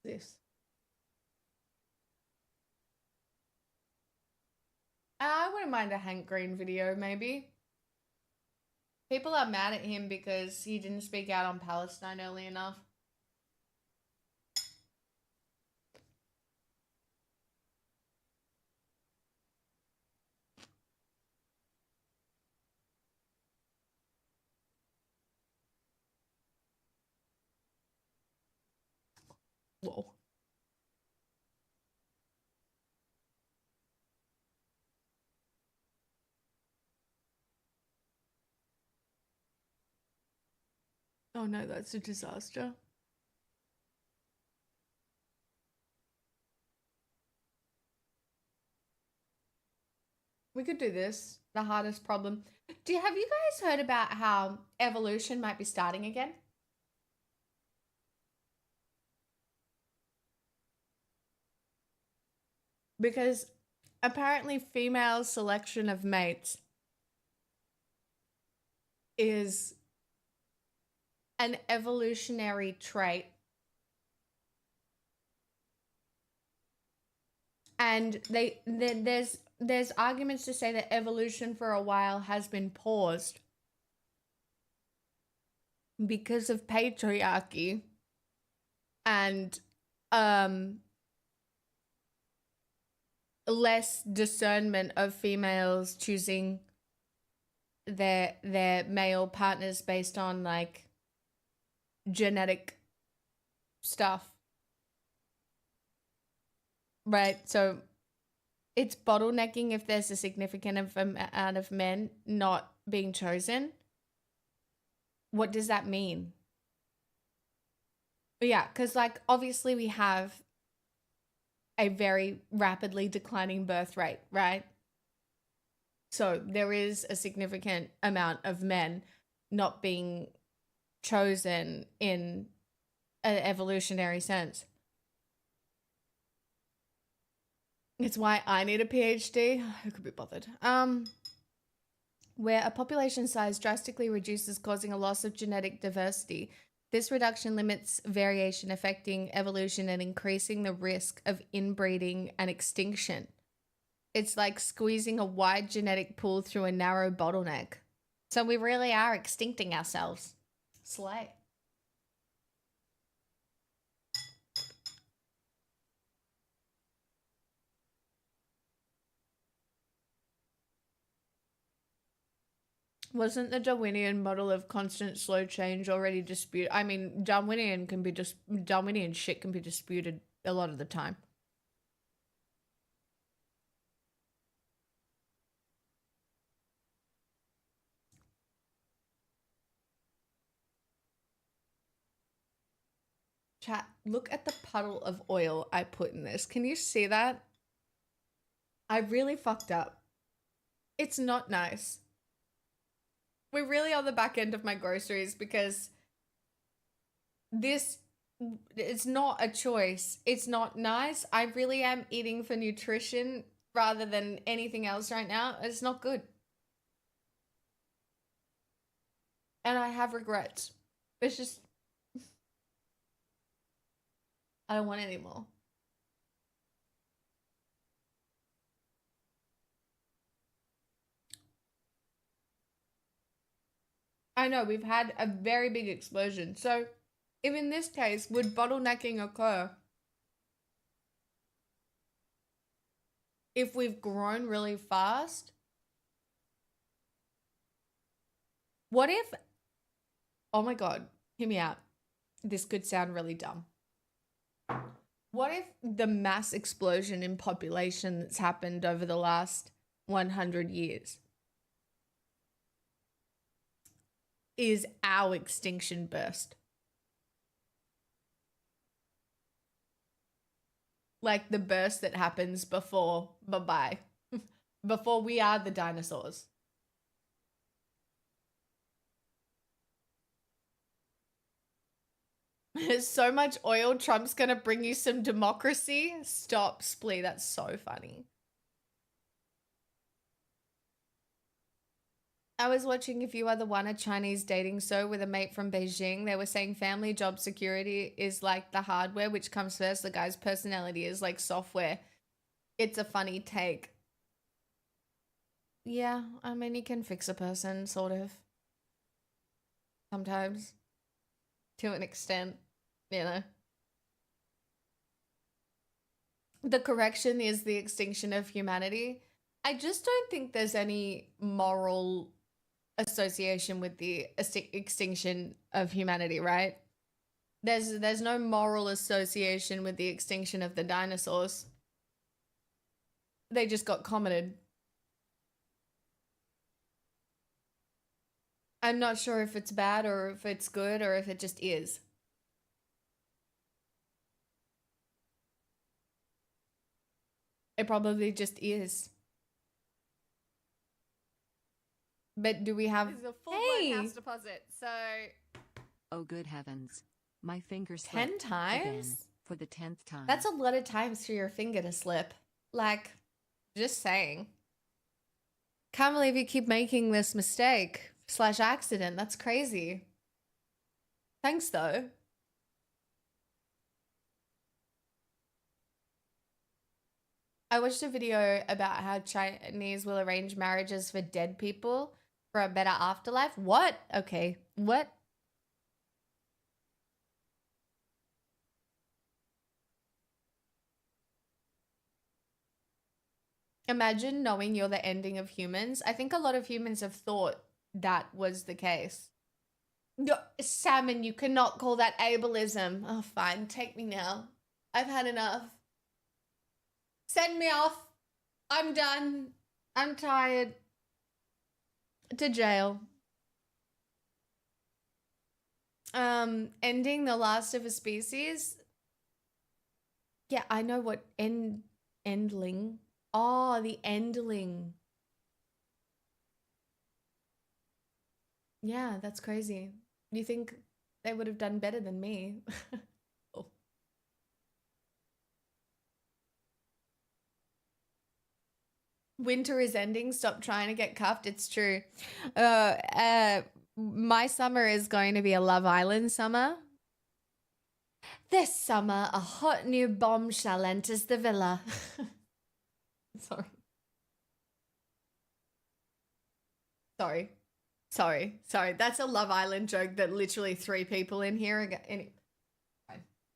This. I wouldn't mind a Hank Green video, maybe. People are mad at him because he didn't speak out on Palestine early enough. Whoa. Oh no, that's a disaster. We could do this. The hardest problem. Have you guys heard about how evolution might be starting again? Because apparently female selection of mates is an evolutionary trait. And there's arguments to say that evolution for a while has been paused because of patriarchy and less discernment of females choosing their male partners based on like genetic stuff. Right, so it's bottlenecking if there's a significant amount of men not being chosen. What does that mean? But yeah, because like obviously we have a very rapidly declining birth rate, right? So there is a significant amount of men not being chosen in an evolutionary sense. It's why I need a PhD. Who could be bothered? Where a population size drastically reduces, causing a loss of genetic diversity. This reduction limits variation, affecting evolution and increasing the risk of inbreeding and extinction. It's like squeezing a wide genetic pool through a narrow bottleneck. So we really are extincting ourselves. Slay. Wasn't the Darwinian model of constant slow change already disputed? I mean, Darwinian shit can be disputed a lot of the time. Chat, look at the puddle of oil I put in this. Can you see that? I really fucked up. It's not nice. We're really on the back end of my groceries because it's not a choice. It's not nice. I really am eating for nutrition rather than anything else right now. It's not good. And I have regrets. It's just... I don't want any more. I know, we've had a very big explosion. So, if in this case, would bottlenecking occur if we've grown really fast? What if, oh my God, hear me out. This could sound really dumb. What if the mass explosion in population that's happened over the last 100 years is our extinction burst? Like the burst that happens before, bye-bye, before we are the dinosaurs. There's so much oil, Trump's gonna bring you some democracy. Stop, Splee, that's so funny. I was watching If You Are the One, a Chinese dating show with a mate from Beijing. They were saying family job security is like the hardware, which comes first. The guy's personality is like software. It's a funny take. Yeah, I mean, you can fix a person, sort of. Sometimes. To an extent, you know. The correction is the extinction of humanity. I just don't think there's any moral association with the extinction of humanity, right? There's no moral association with the extinction of the dinosaurs. They just got commented. I'm not sure if it's bad or if it's good or if it just is. It probably just is. But do we have... This is a full-blown house deposit, so... Oh, good heavens. My finger 10 slipped times? again, for the 10th time. That's a lot of times for your finger to slip. Like, just saying. Can't believe you keep making this mistake / accident. That's crazy. Thanks, though. I watched a video about how Chinese will arrange marriages for dead people for a better afterlife. What? Okay. What? Imagine knowing you're the ending of humans. I think a lot of humans have thought that was the case. No, Salmon, you cannot call that ableism. Oh, fine. Take me now. I've had enough. Send me off. I'm done. I'm tired. To jail. Ending the last of a species. Yeah, I know what endling. Oh, the endling. Yeah, that's crazy. You think they would have done better than me? Oh. Winter is ending. Stop trying to get cuffed. It's true. My summer is going to be a Love Island summer. This summer, a hot new bombshell enters the villa. Sorry. That's a Love Island joke that literally 3 people in here are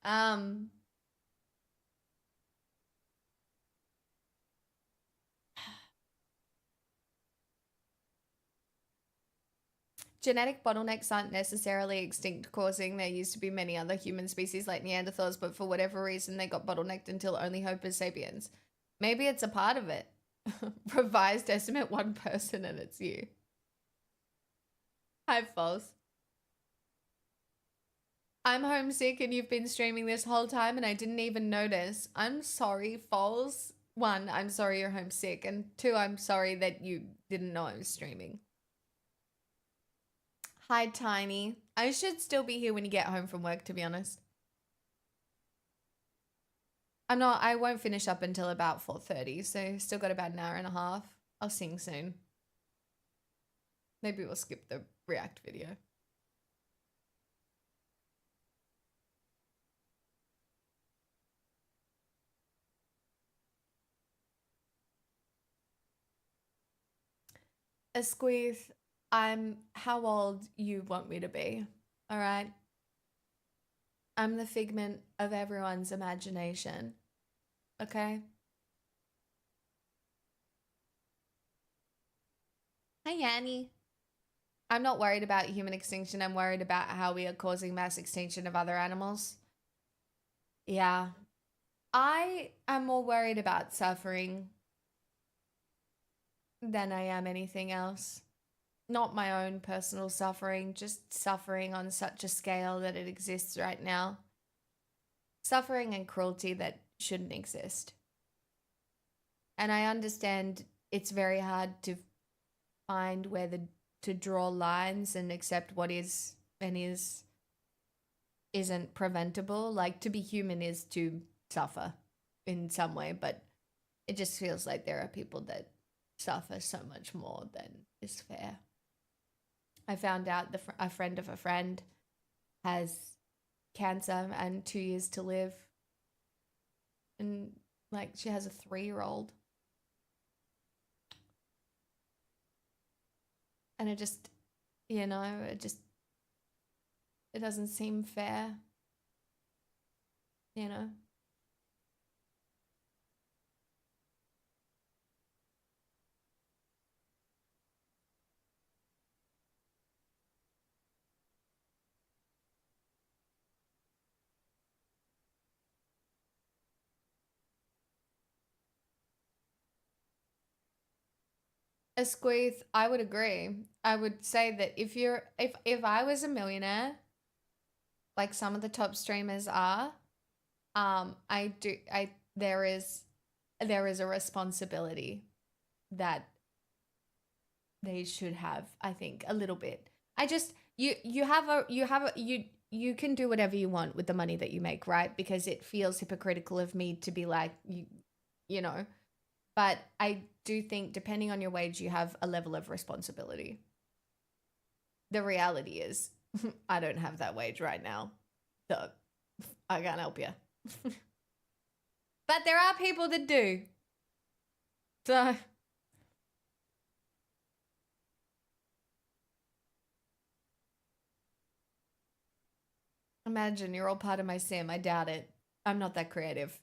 fine. Genetic bottlenecks aren't necessarily extinct causing. There used to be many other human species like Neanderthals, but for whatever reason they got bottlenecked until only Homo sapiens. Maybe it's a part of it. Revised estimate 1 person and it's you. Hi, False. I'm homesick and you've been streaming this whole time and I didn't even notice. I'm sorry, False. 1, I'm sorry you're homesick. And 2, I'm sorry that you didn't know I was streaming. Hi, Tiny. I should still be here when you get home from work, to be honest. I won't finish up until about 4:30, so still got about an hour and a half. I'll sing soon. Maybe we'll skip the React video. Esquith, I'm how old you want me to be, all right? I'm the figment of everyone's imagination, okay? Hi, Yanni. I'm not worried about human extinction. I'm worried about how we are causing mass extinction of other animals. Yeah. I am more worried about suffering than I am anything else. Not my own personal suffering, just suffering on such a scale that it exists right now. Suffering and cruelty that shouldn't exist. And I understand it's very hard to find where to draw lines and accept what is and isn't preventable. Like, to be human is to suffer in some way, but it just feels like there are people that suffer so much more than is fair. I found out a friend of a friend has cancer and 2 years to live, and like she has a 3-year-old, and it just, it doesn't seem fair, Esquith, I would agree. I would say that if I was a millionaire, like some of the top streamers are, there is a responsibility that they should have, I think, a little bit. You can do whatever you want with the money that you make, right? Because it feels hypocritical of me to be like, but I do think depending on your wage, you have a level of responsibility. The reality is, I don't have that wage right now, so I can't help you. But there are people that do. So imagine you're all part of my sim. I doubt it. I'm not that creative.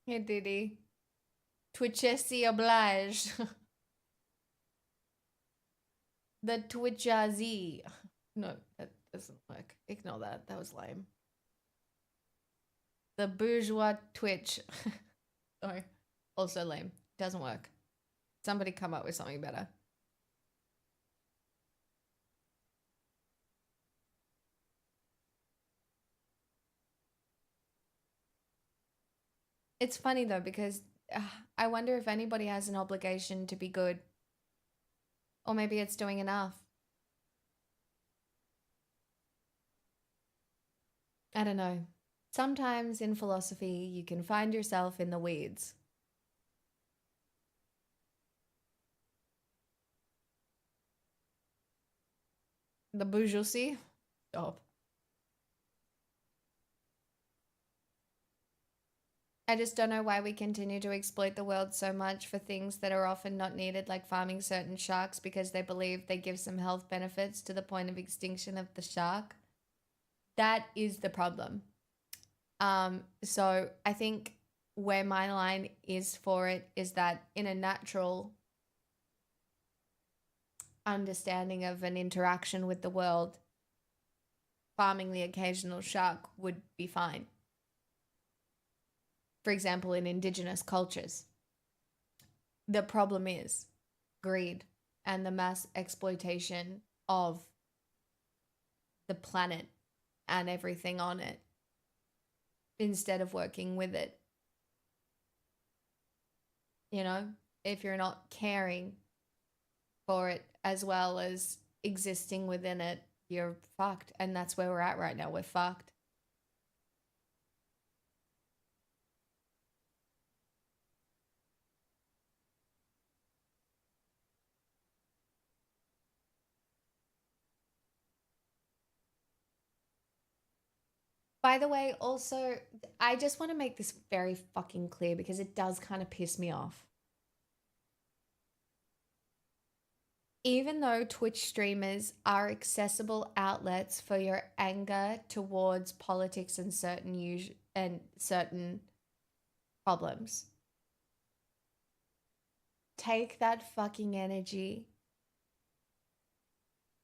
Hey, Diddy. Twitchessy oblige. The Twitchazi. No, that doesn't work. Ignore that. That was lame. The bourgeois Twitch. Sorry. Also lame. Doesn't work. Somebody come up with something better. It's funny though, because I wonder if anybody has an obligation to be good. Or maybe it's doing enough. I don't know. Sometimes in philosophy, you can find yourself in the weeds. The bourgeoisie? Stop. I just don't know why we continue to exploit the world so much for things that are often not needed, like farming certain sharks because they believe they give some health benefits to the point of extinction of the shark. That is the problem. So I think where my line is for it is that in a natural understanding of an interaction with the world, farming the occasional shark would be fine. For example, in indigenous cultures. The problem is greed and the mass exploitation of the planet and everything on it instead of working with it. If you're not caring for it as well as existing within it, you're fucked. And that's where we're at right now. We're fucked. By the way, also, I just want to make this very fucking clear because it does kind of piss me off. Even though Twitch streamers are accessible outlets for your anger towards politics and certain problems, take that fucking energy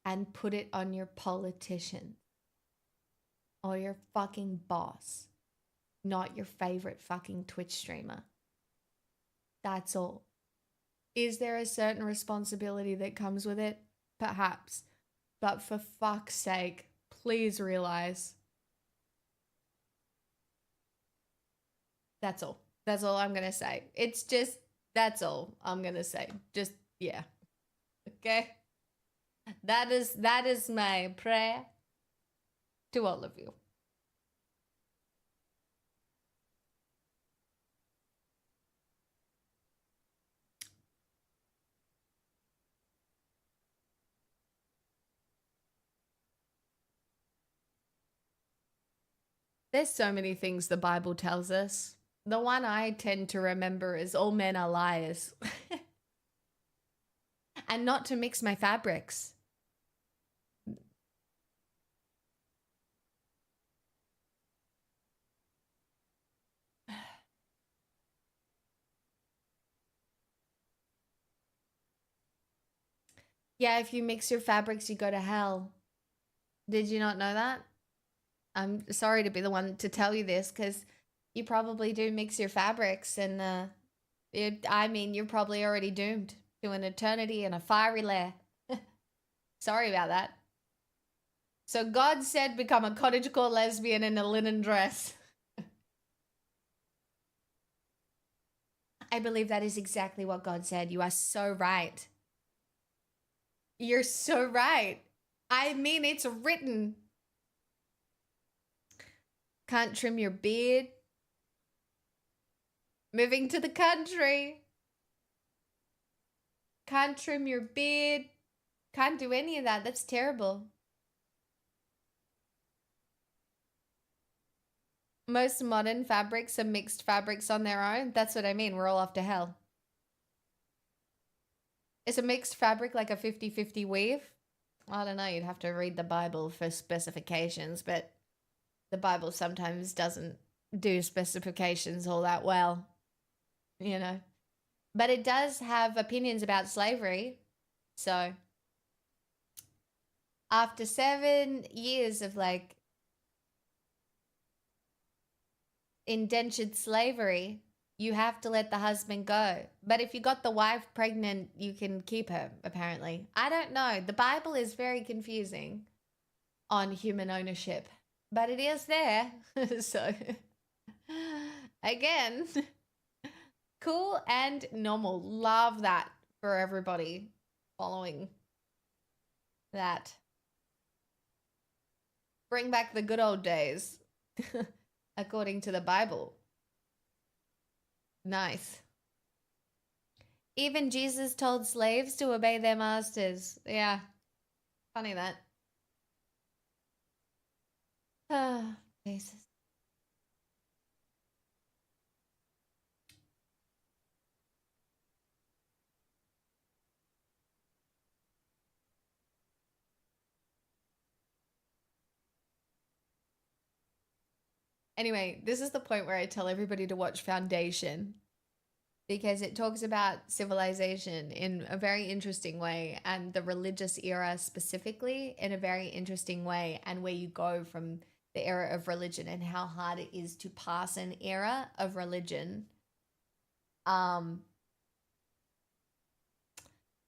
and put it on your politician or your fucking boss, not your favorite fucking Twitch streamer. That's all. Is there a certain responsibility that comes with it? Perhaps. But for fuck's sake, please realize. That's all. That's all I'm going to say. It's just, that's all I'm going to say. Just, yeah. Okay? That is my prayer to all of you. There's so many things the Bible tells us. The one I tend to remember is all men are liars. And not to mix my fabrics. Yeah, if you mix your fabrics, you go to hell. Did you not know that? I'm sorry to be the one to tell you this because you probably do mix your fabrics and you're probably already doomed to an eternity in a fiery lair. Sorry about that. So God said become a cottagecore lesbian in a linen dress. I believe that is exactly what God said. You are so right. You're so right. I mean, it's written. Can't trim your beard. Moving to the country. Can't trim your beard. Can't do any of that. That's terrible. Most modern fabrics are mixed fabrics on their own. That's what I mean. We're all off to hell. Is a mixed fabric like a 50-50 weave? I don't know. You'd have to read the Bible for specifications, but the Bible sometimes doesn't do specifications all that well, you know. But it does have opinions about slavery. So after 7 years of like indentured slavery, you have to let the husband go. But if you got the wife pregnant, you can keep her, apparently. I don't know. The Bible is very confusing on human ownership, but it is there. So, again, cool and normal. Love that for everybody following that. Bring back the good old days, according to the Bible. Nice. Even Jesus told slaves to obey their masters. Yeah. Funny that. Ah, Jesus. Anyway, this is the point where I tell everybody to watch Foundation because it talks about civilization in a very interesting way and the religious era specifically in a very interesting way, and where you go from the era of religion and how hard it is to pass an era of religion.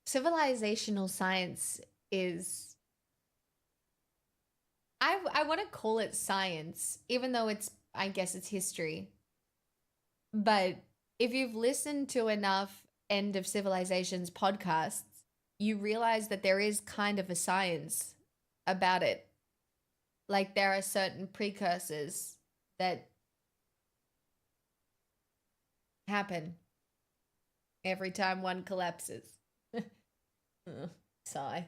Civilizational science is, I want to call it science, even though I guess it's history. But if you've listened to enough End of Civilizations podcasts, you realize that there is kind of a science about it. Like there are certain precursors that happen every time one collapses. Sigh.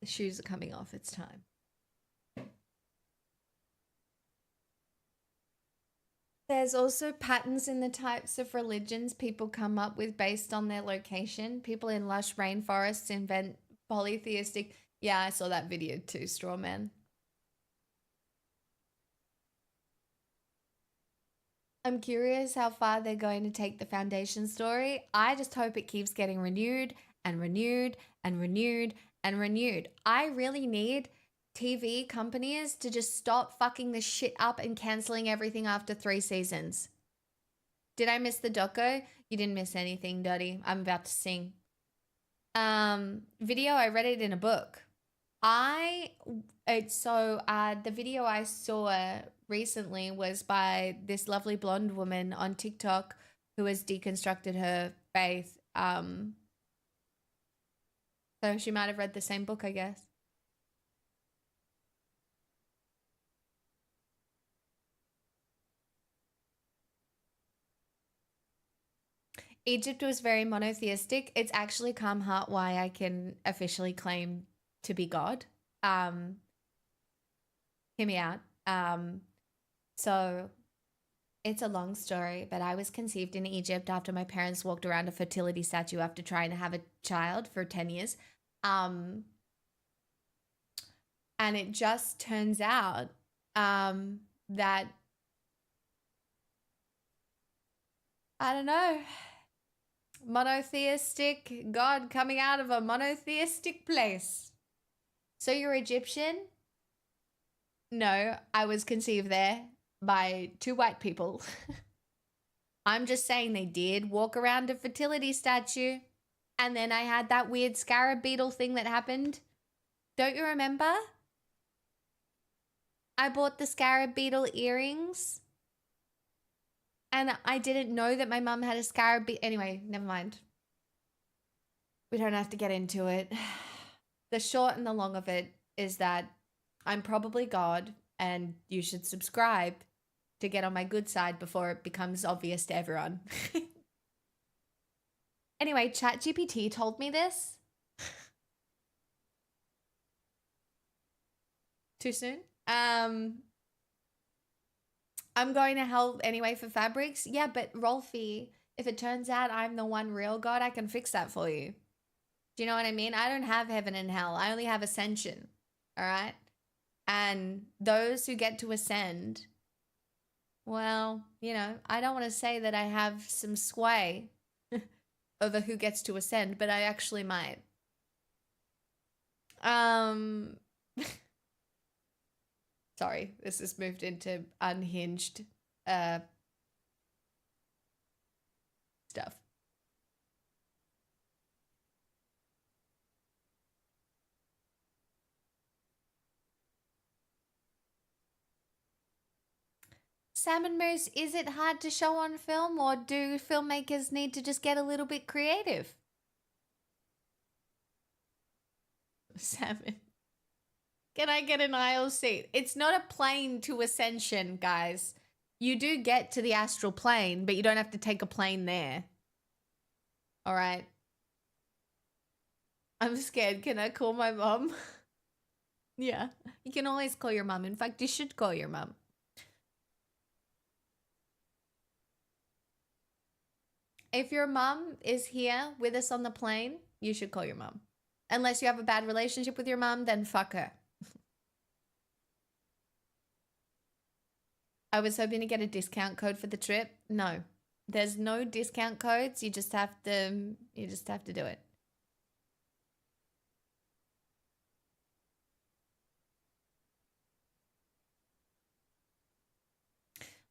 The shoes are coming off. It's time. There's also patterns in the types of religions people come up with based on their location. People in lush rainforests invent polytheistic. Yeah, I saw that video too, Strawman. I'm curious how far they're going to take the Foundation story. I just hope it keeps getting renewed and renewed and renewed and renewed. I really need TV companies to just stop fucking this shit up and cancelling everything after 3 seasons. Did I miss the doco? You didn't miss anything, Dottie. I'm about to sing. Video, I read it in a book. The video I saw recently was by this lovely blonde woman on TikTok who has deconstructed her faith. So she might have read the same book, I guess. Egypt was very monotheistic. It's actually come heart why I can officially claim to be God. Hear me out. So it's a long story, but I was conceived in Egypt after my parents walked around a fertility statue after trying to have a child for 10 years. And it just turns out that, I don't know, monotheistic God coming out of a monotheistic place. So you're Egyptian? No, I was conceived there by 2 white people. I'm just saying they did walk around a fertility statue. And then I had that weird scarab beetle thing that happened. Don't you remember? I bought the scarab beetle earrings. And I didn't know that my mum had a scarab beetle. Anyway, never mind. We don't have to get into it. The short and the long of it is that I'm probably God, and you should subscribe to get on my good side before it becomes obvious to everyone. Anyway, ChatGPT told me this. Too soon? I'm going to hell anyway for fabrics. Yeah, but Rolfie, if it turns out I'm the one real God, I can fix that for you. Do you know what I mean? I don't have heaven and hell. I only have ascension. All right? And those who get to ascend, well, you know, I don't want to say that I have some sway over who gets to ascend, but I actually might. Sorry, this has moved into unhinged stuff. Salmon Moose, is it hard to show on film, or do filmmakers need to just get a little bit creative? Salmon. Can I get an aisle seat? It's not a plane to ascension, guys. You do get to the astral plane, but you don't have to take a plane there. All right. I'm scared. Can I call my mom? Yeah. You can always call your mom. In fact, you should call your mom. If your mom is here with us on the plane, you should call your mom. Unless you have a bad relationship with your mom, then fuck her. I was hoping to get a discount code for the trip. No. There's no discount codes. You just have to do it.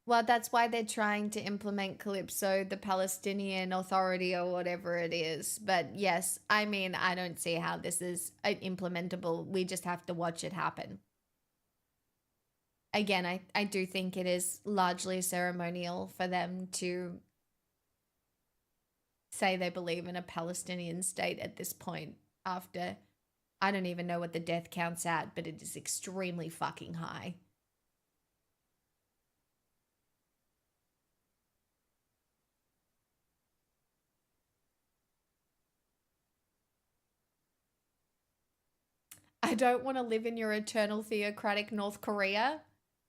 Well, that's why they're trying to implement Calypso, the Palestinian Authority or whatever it is. But yes, I mean, I don't see how this is implementable. We just have to watch it happen. Again, I do think it is largely ceremonial for them to say they believe in a Palestinian state at this point after, I don't even know what the death count's at, but it is extremely fucking high. I don't want to live in your eternal theocratic North Korea.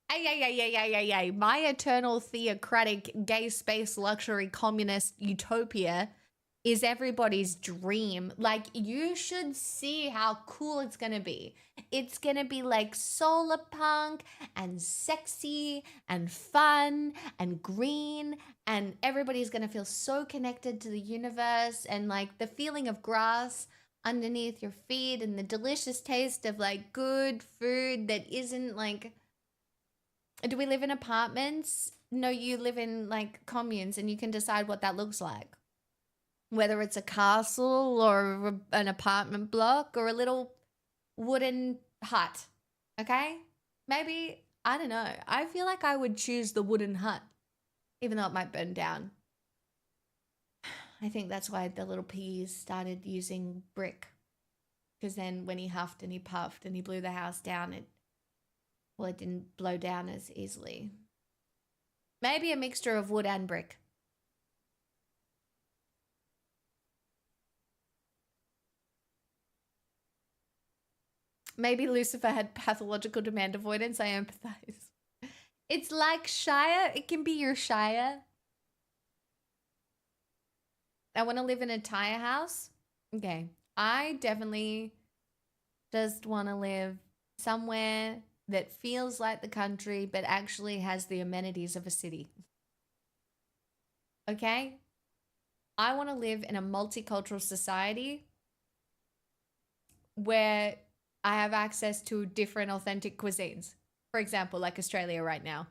Ay. My eternal theocratic gay space luxury communist utopia is everybody's dream. Like, you should see how cool it's gonna be. It's gonna be like solar punk and sexy and fun and green, and everybody's gonna feel so connected to the universe, and like the feeling of grass underneath your feet and the delicious taste of like good food that isn't like... Do we live in apartments? No, you live in like communes, and you can decide what that looks like. Whether it's a castle or an apartment block or a little wooden hut, okay? Maybe, I don't know. I feel like I would choose the wooden hut, even though it might burn down. I think that's why the little piggies started using brick. Because then when he huffed and he puffed and he blew the house down, it didn't blow down as easily. Maybe a mixture of wood and brick. Maybe Lucifer had pathological demand avoidance. I empathize. It's like Shire. It can be your Shire. I want to live in a tire house. Okay. I definitely just want to live somewhere that feels like the country, but actually has the amenities of a city. Okay? I want to live in a multicultural society where I have access to different authentic cuisines. For example, like Australia right now.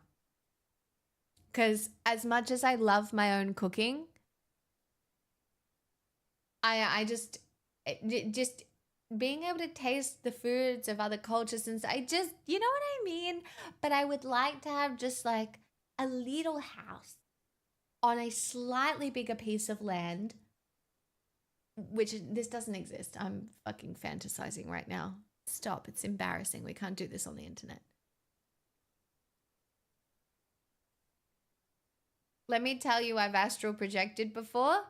Because as much as I love my own cooking, I just being able to taste the foods of other cultures, and I just, you know what I mean? But I would like to have just like a little house on a slightly bigger piece of land, which this doesn't exist. I'm fucking fantasizing right now. Stop. It's embarrassing. We can't do this on the internet. Let me tell you, I've astral projected before.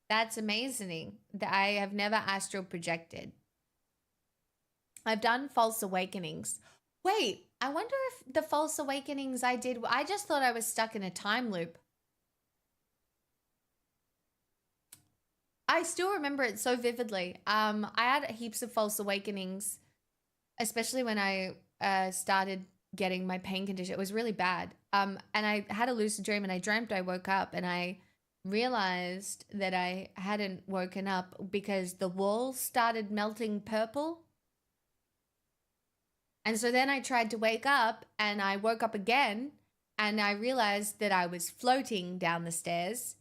That's amazing. I have never astral projected. I've done false awakenings. Wait, I wonder if the false awakenings I did, I just thought I was stuck in a time loop. I still remember it so vividly. I had heaps of false awakenings, especially when I started getting my pain condition. It was really bad. And I had a lucid dream, and I dreamt I woke up, and I realized that I hadn't woken up because the walls started melting purple. And so then I tried to wake up, and I woke up again, and I realized that I was floating down the stairs.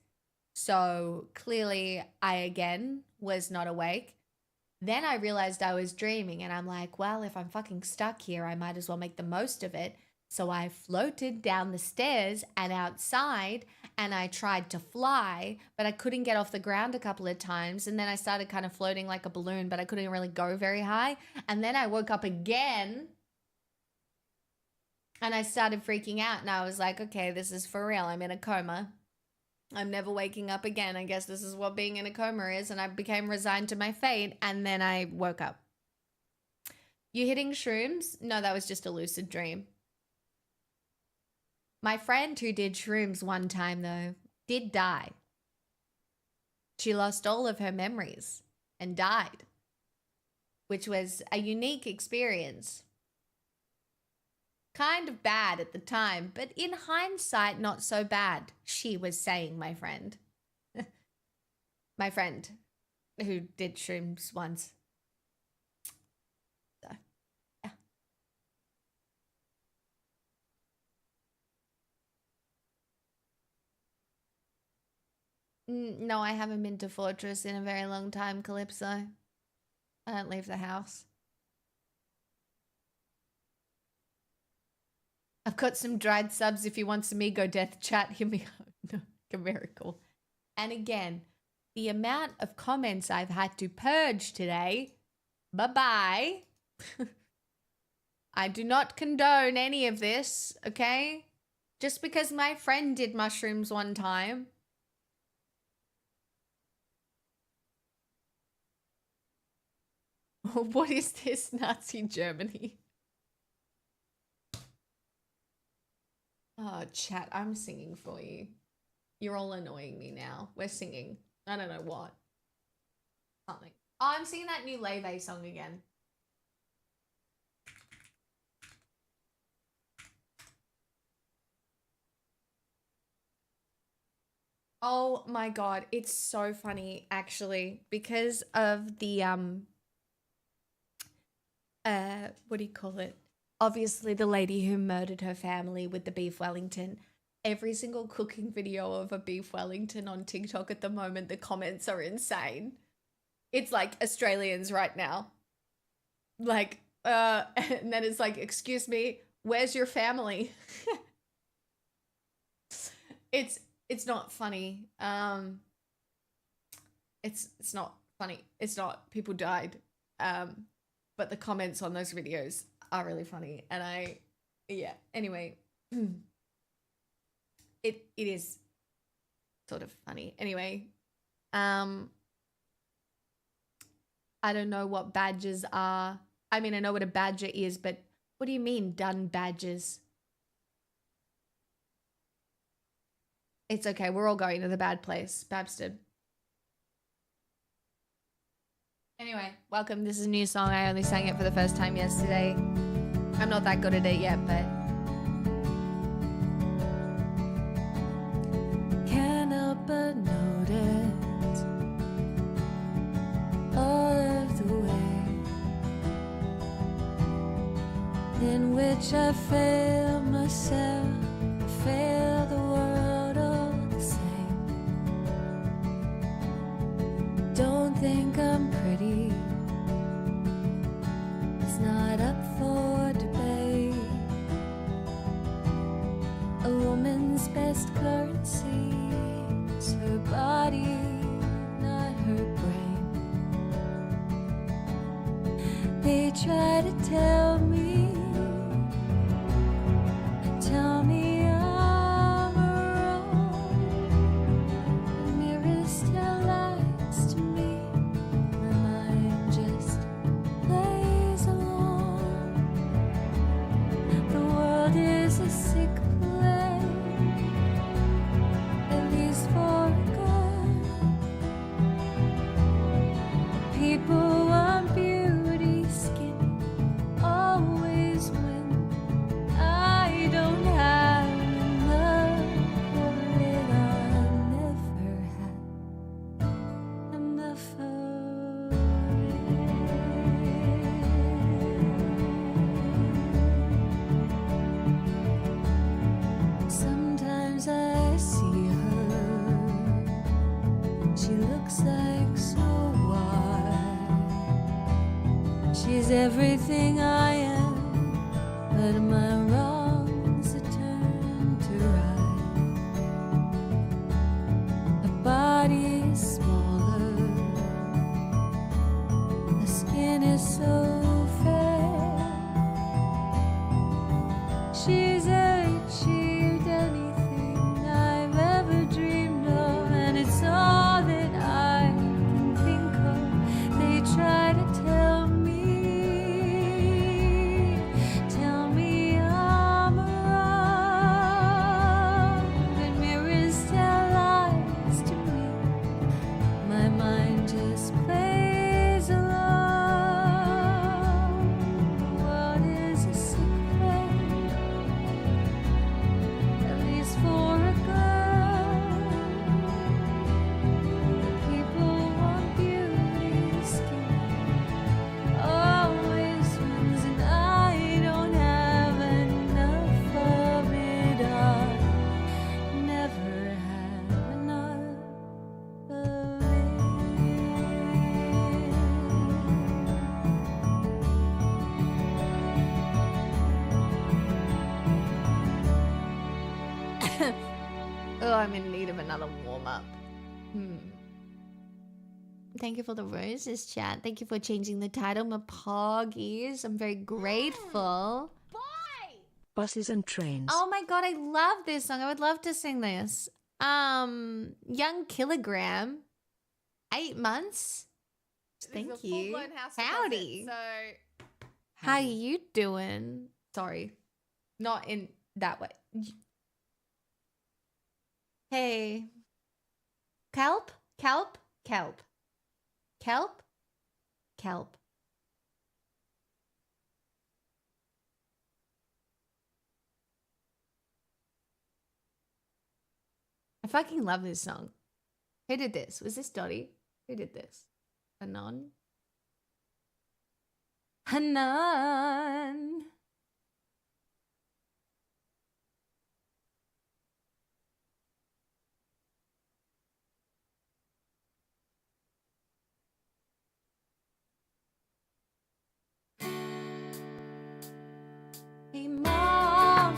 So clearly I again was not awake. Then I realized I was dreaming, and I'm like, well, if I'm fucking stuck here, I might as well make the most of it. So I floated down the stairs and outside, and I tried to fly, but I couldn't get off the ground a couple of times. And then I started kind of floating like a balloon, but I couldn't really go very high. And then I woke up again, and I started freaking out, and I was like, okay, this is for real. I'm in a coma. I'm never waking up again. I guess this is what being in a coma is. And I became resigned to my fate, and then I woke up. You hitting shrooms? No, that was just a lucid dream. My friend who did shrooms one time, though, did die. She lost all of her memories and died, which was a unique experience. Kind of bad at the time, but in hindsight, not so bad, she was saying, my friend. My friend who did shrooms once. So, yeah. No, I haven't been to Fortress in a very long time, Calypso. I don't leave the house. I've got some dried subs if you want some ego death chat. Hit me up. No, a miracle. And again, the amount of comments I've had to purge today. Bye-bye. I do not condone any of this, okay? Just because my friend did mushrooms one time. What is this, Nazi Germany? Oh, chat, I'm singing for you. You're all annoying me now. We're singing. I don't know what. Something. Oh, I'm singing that new Leve song again. Oh my god, it's so funny actually because of the what do you call it? Obviously the lady who murdered her family with the beef Wellington. Every single cooking video of a beef Wellington on TikTok at the moment, the comments are insane. It's like Australians right now. Like and then it's like, excuse me, where's your family? It's not funny. It's not funny. It's not. People died. But the comments on those videos are really funny. And yeah. Anyway, it is sort of funny. Anyway, I don't know what badges are. I mean, I know what a badger is, but what do you mean done badges? It's okay. We're all going to the bad place. Babstead. Anyway, welcome. This is a new song. I only sang it for the first time yesterday. I'm not that good at it yet, but... Can't help but notice all of the way in which I fail myself, fail the world all the same. Don't think I'm pretty, it's not up for debate. A woman's best currency is her body, not her brain. They try to tell me I'm wrong. The mirror still lies to me. My mind just plays along. The world is a sick place, at least for good. People want beauty, skin always win. I don't have enough of it. I never had enough of it. Sometimes I see her, she looks like Snow White. She's everything I am, but my wrongs are turned to right. Her body is smaller, her skin is so fair. She's achieved anything I've ever dreamed of, and it's all that I can think of. They try to tell me I'm wrong. But mirrors tell lies to me. My mind just plays along. What is a sick place? At least for a girl. People want beauty, skin always wins, and I don't have enough of it. I never have enough of it. Oh, I'm in need of another warm-up. Thank you for the roses, chat. Thank you for changing the title, my poggies. I'm very grateful. Buses and trains. Oh my god, I love this song. I would love to sing this. Young Kilogram. 8 months. Thank a you. full-blown house Howdy. deposit, so How you doing? Sorry. Not in that way. Hey. Kelp? Kelp? Kelp. Kelp? Kelp. I fucking love this song. Who did this? Was this Dottie? Who did this? Hanan? Hanan. Hey Mom,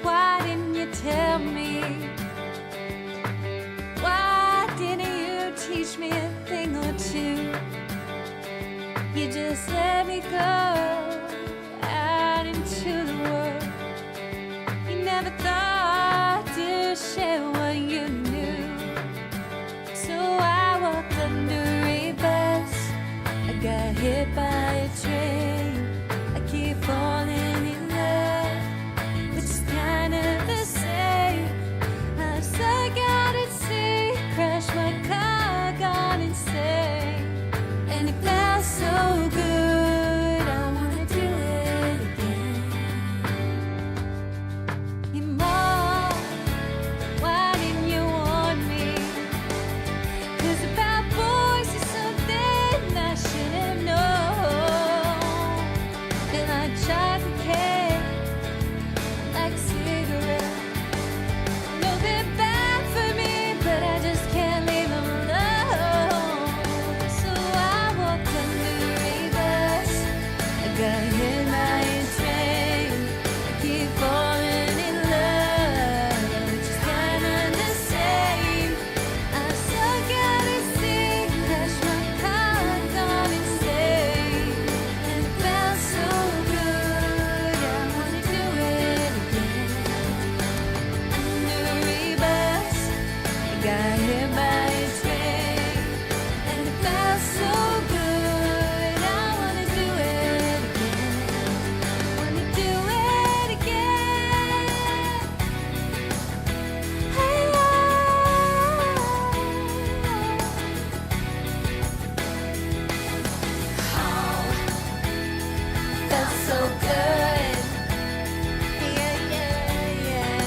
why didn't you tell me? Why didn't you teach me a thing or two? You just let me go out into the world. You never thought to share what you knew. So I walked under a bus. I got hit by a train. I keep falling in love, which is kind of the same. I'm stuck out at sea, crashed my car, gone insane, and it felt so good. I wanna do it again. Hey Mom, why didn't you warn me? 'Cause about boys is something I should have known. And I chocolate cake, like a cigarette. No, they're bad for me, but I just can't leave them alone. So I walked under a bus. I got hit by a train. I keep falling in love, which is kind of the same. I'm stuck out at sea, crashed my car, gone insane, and it felt so good. I wanna do it again. Under a bus, I got hit by a train, and it felt so good. I wanna do it again. Wanna do it again. Hey, felt so good. Yeah, yeah, yeah.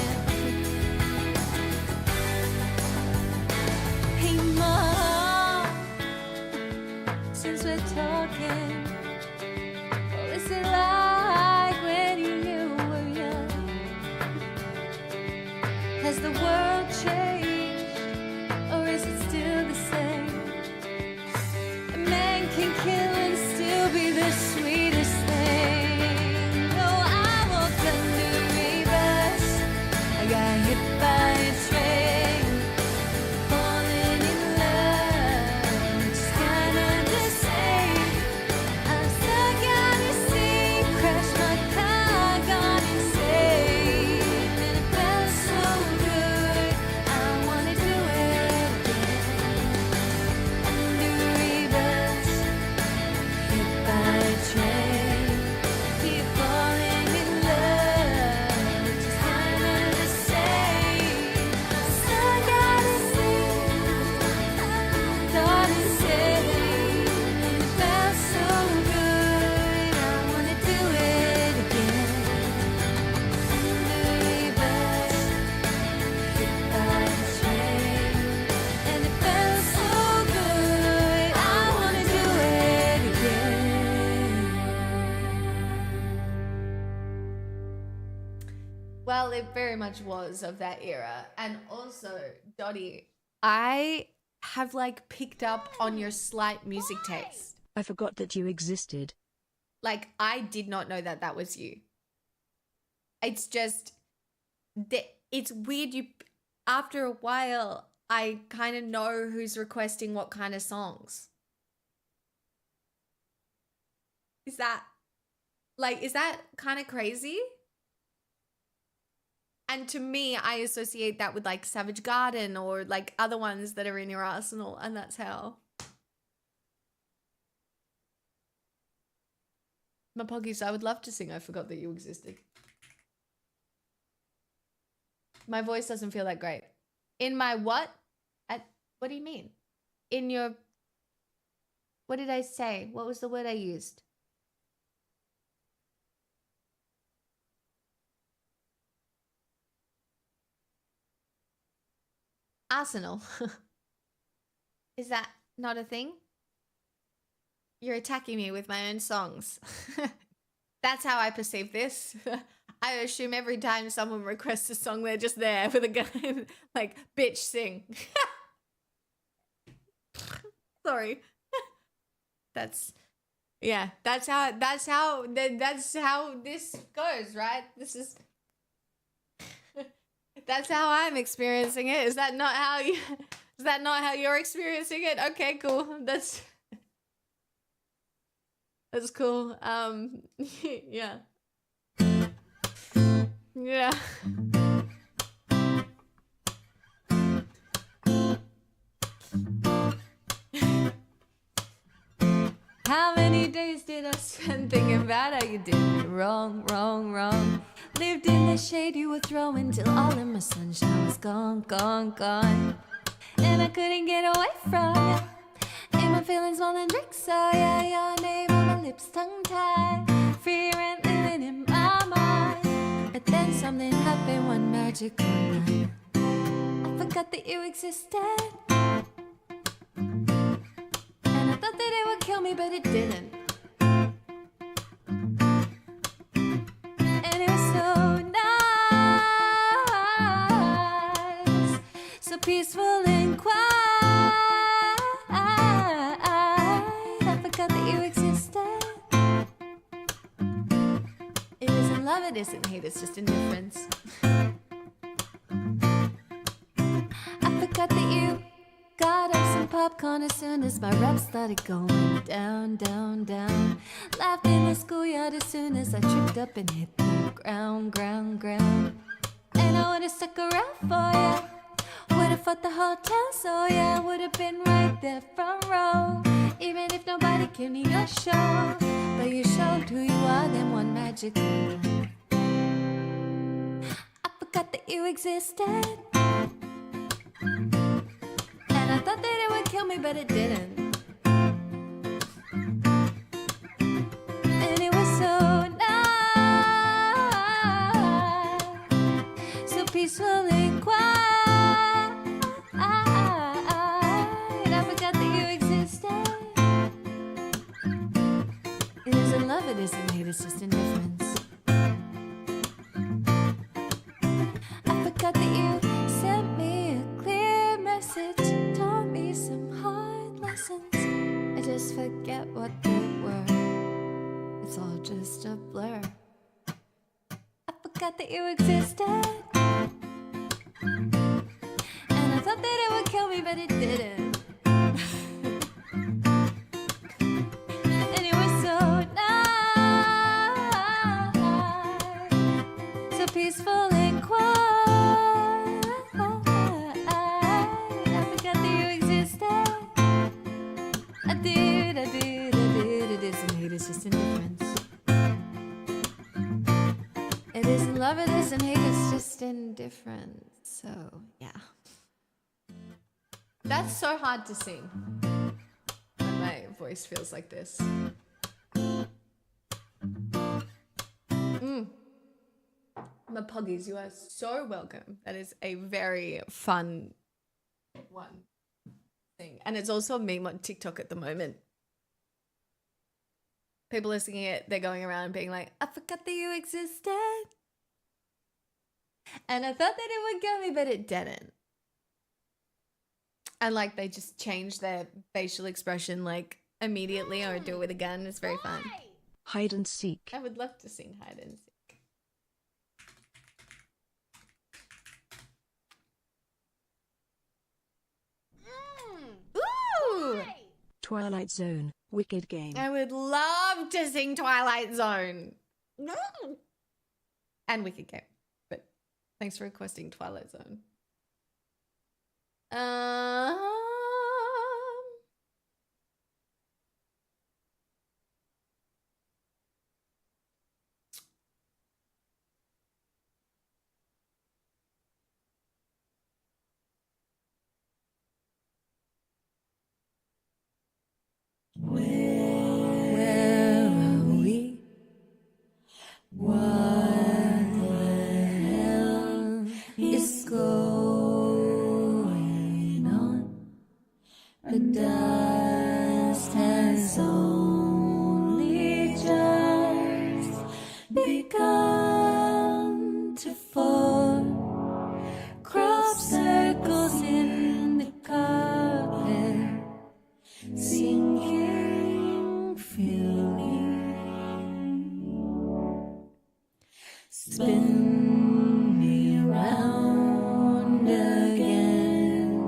Hey Mom, since we're talking, what was it like when you were young? Has the world changed, or is it still the same? A man can kill and still be the sweetest thing. No, I walked under a bus. I got hit by a train. Falling in love, which is kind of the same. I'm stuck out at sea, crashed my car, gone insane, and it felt so good. I wanna do it again. Under a bus, hit by a train, keep falling in love, which is kind of the same. I'm stuck out at sea, gone insane, and it felt so good. I wanna do it again. Under a bus, hit by a train, and it felt so good. I wanna do it again. Well, it very much was of that era. And also, Dottie, I have like picked up on your slight music taste. I forgot that you existed. Like, I did not know that that was you. It's just, it's weird. After a while, I kind of know who's requesting what kind of songs. Is that kind of crazy? And to me, I associate that with like Savage Garden or like other ones that are in your arsenal, and that's how. My poggies, I would love to sing I Forgot That You Existed. My voice doesn't feel that great. In my what? What do you mean? In your... What did I say? What was the word I used? Arsenal. Is that not a thing? You're attacking me with my own songs. That's how I perceive this. I assume every time someone requests a song, they're just there with a gun, like, bitch, sing. Sorry. That's how this goes, right? This is that's how I'm experiencing it. Is that not how you're experiencing it? Okay, cool. That's cool. Yeah. Yeah. How many days did I spend thinking about how you did me wrong, wrong, wrong? Lived in the shade you were throwing till all of my sunshine was gone, gone, gone. And I couldn't get away from you. In my feelings more than drinks, so yeah, your name on my lips, tongue-tied. Free rent living in my mind. But then something happened one magical night. I forgot that you existed. And I thought that it would kill me, but it didn't. And it was so nice, so peaceful and quiet. I forgot that you existed. It isn't love, it isn't hate, it's just indifference. I forgot that you got up some popcorn as soon as my rap started going down, down, down. Laughed in the schoolyard as soon as I tripped up and hit the ground, ground, ground. And I would've stuck around for ya. Would've fought the whole town, so yeah, would've been right there front row. Even if nobody came to your show, but you showed who you are then one magical night. I forgot that you existed. And I thought that it would kill me, but it didn't. And it was so nice, so peaceful and quiet. I forgot that you existed. It isn't love, it isn't hate, it's just indifference. I forgot that you sent me a clear message, taught me some hard lessons. I just forget what they were. It's all just a blur. I forgot that you existed. And I thought that it would kill me, but it didn't. And it was so nice, so peaceful and quiet. I forgot that you existed. I did. It isn't hate, it's just indifference. It isn't love, it isn't hate, it's just indifference. So, yeah. That's so hard to sing when my voice feels like this. My poggies, you are so welcome. That is a very fun one thing. And it's also a meme on TikTok at the moment. People are singing it, they're going around being like, I forgot that you existed. And I thought that it would kill me, but it didn't. And like they just change their facial expression like immediately or do it with a gun. It's very fun. Hide and seek. I would love to sing hide and seek. Ooh! Twilight Zone, wicked game. I would love to sing Twilight Zone. And Wicked Game. But thanks for requesting Twilight Zone. What the hell is going on? The dust has only just begun to fall. Crop circles in the carpet, sinking feeling. Spin me round again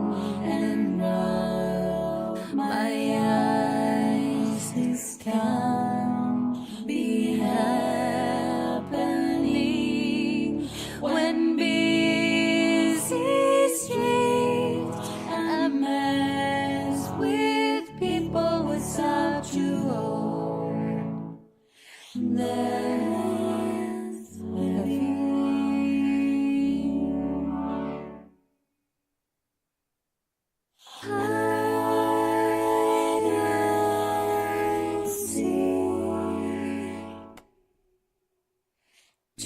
and rub my eyes. This can't be happening when busy streets a mess with people without you. There's heavy. Hide and seek.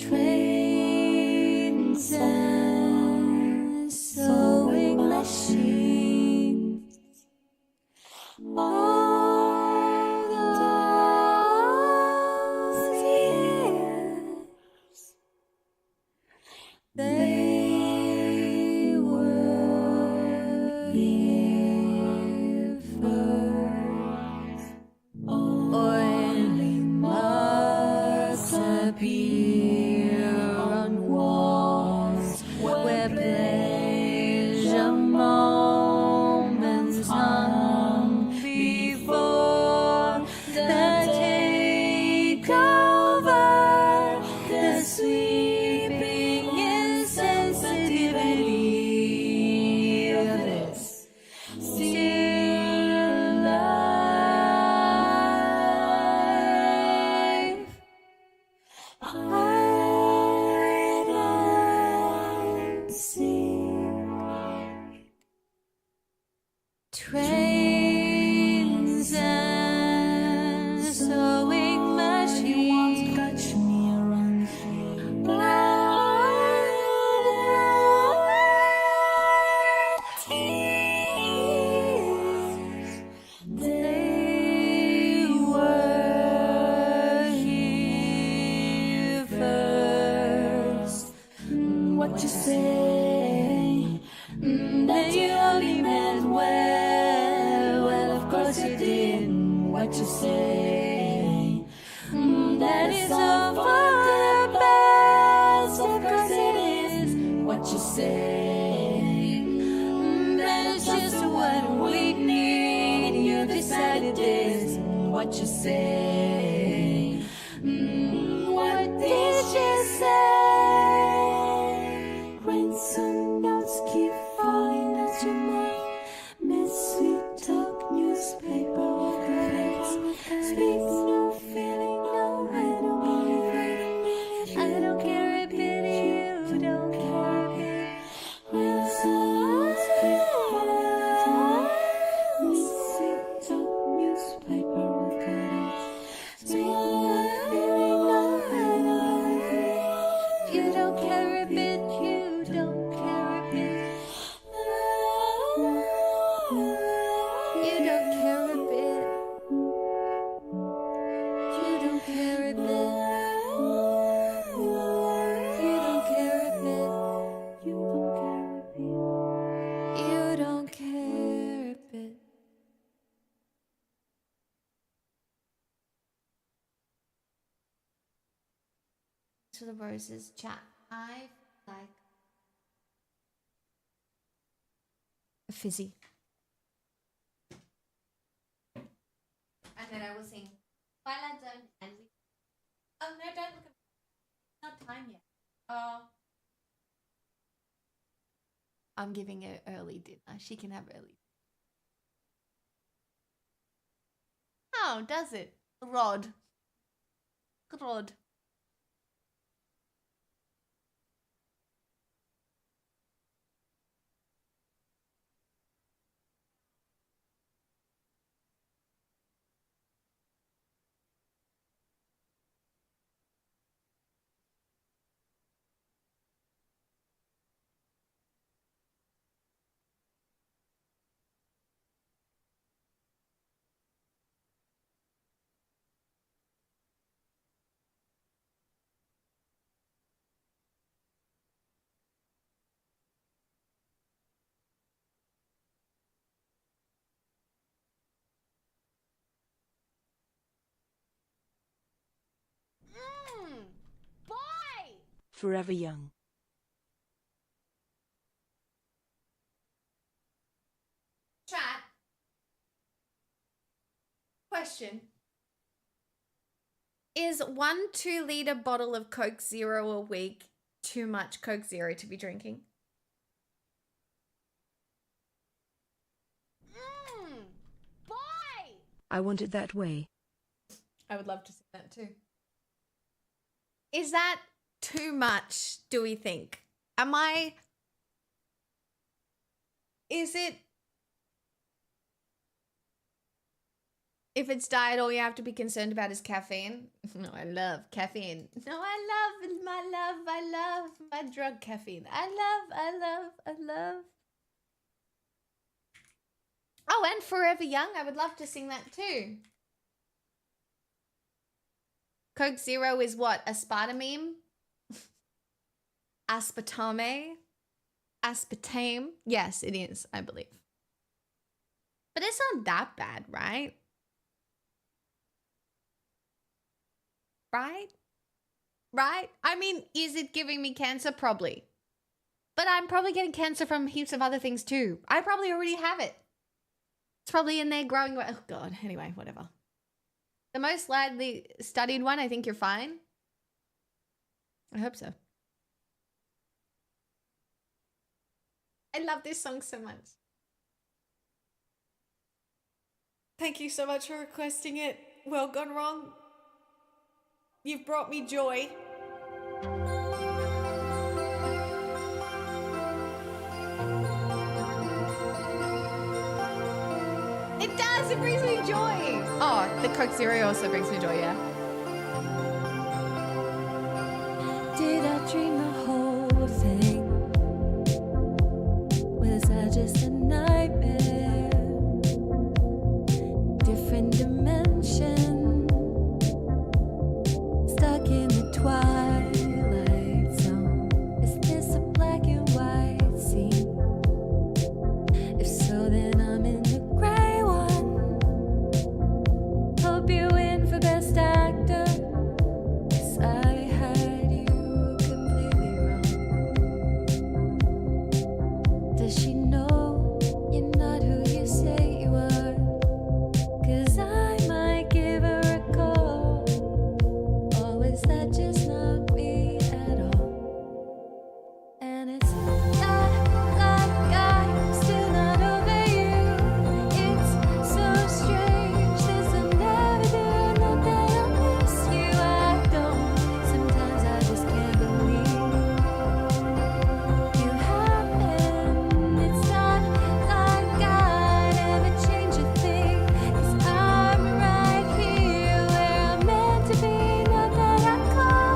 Trains and sewing machines. All those years, they were here first. Oily marks appear on walls where pleasure moments hung before the takeover, the sweeping insensitivity of this still life. Hide and seek. Trains and sewing machines. Catch me around they were here first. What you say? That you only meant well. Well, of course you did. What you say? That is all for the best. Of course it is. What you say? That is just what we need. You decided this. What you say? What did you say? Ransom notes keep falling out your mouth. Messy talk, newspaper, words. Speak no feeling, no, I don't believe it. I don't care a bit, you don't care a bit. Ransom notes keep falling out your mouth. Messy talk, newspaper, words. Speak no feeling, no, I don't believe it. You don't care a bit, you don't care a bit. You don't care a bit. You don't care a bit. You don't care a bit. You don't care a bit. To the roses chat. I like a fizzy. And then I will sing Twilight Zone and we. Oh no, don't look at me. It's not time yet. Oh. I'm giving her early dinner. She can have early. How does it? Rod. Rod. Forever young. Chat. Question. Is 1 2-litre bottle of Coke Zero a week too much Coke Zero to be drinking? Boy! I want it that way. I would love to see that too. Is that too much, do we think? Is it... If it's diet, all you have to be concerned about is caffeine. No, I love caffeine. No, I love my drug caffeine. I love. Oh, and Forever Young. I would love to sing that too. Coke Zero is what? Aspartame? Aspartame? Aspartame? Yes, it is, I believe. But it's not that bad, right? Right? I mean, is it giving me cancer? Probably. But I'm probably getting cancer from heaps of other things too. I probably already have it. It's probably in there growing. Oh, God. Anyway, whatever. The most widely studied one, I think you're fine. I hope so. I love this song so much. Thank you so much for requesting it. Well Gone Wrong. You've brought me joy. It does, it brings me joy. Oh, the Coke Zero also brings me joy, yeah. Did I dream the whole thing? Was I just a nightmare? Different dimension. Stuck in the twilight zone. Is this a black and white scene? If so, then I'm in the gray one. Hope you win for best actor. 'Cause I had you completely wrong. Does she know you're not who you say you are? 'Cause I might give her a call. Or is that just not me at all? And it's not like I'm still not over you. It's so strange. There's a never do not that I miss you. I don't. Sometimes I just can't believe you happen. It's not like I'd ever change a thing. 'Cause I'm right here where I'm meant to be. Not that I call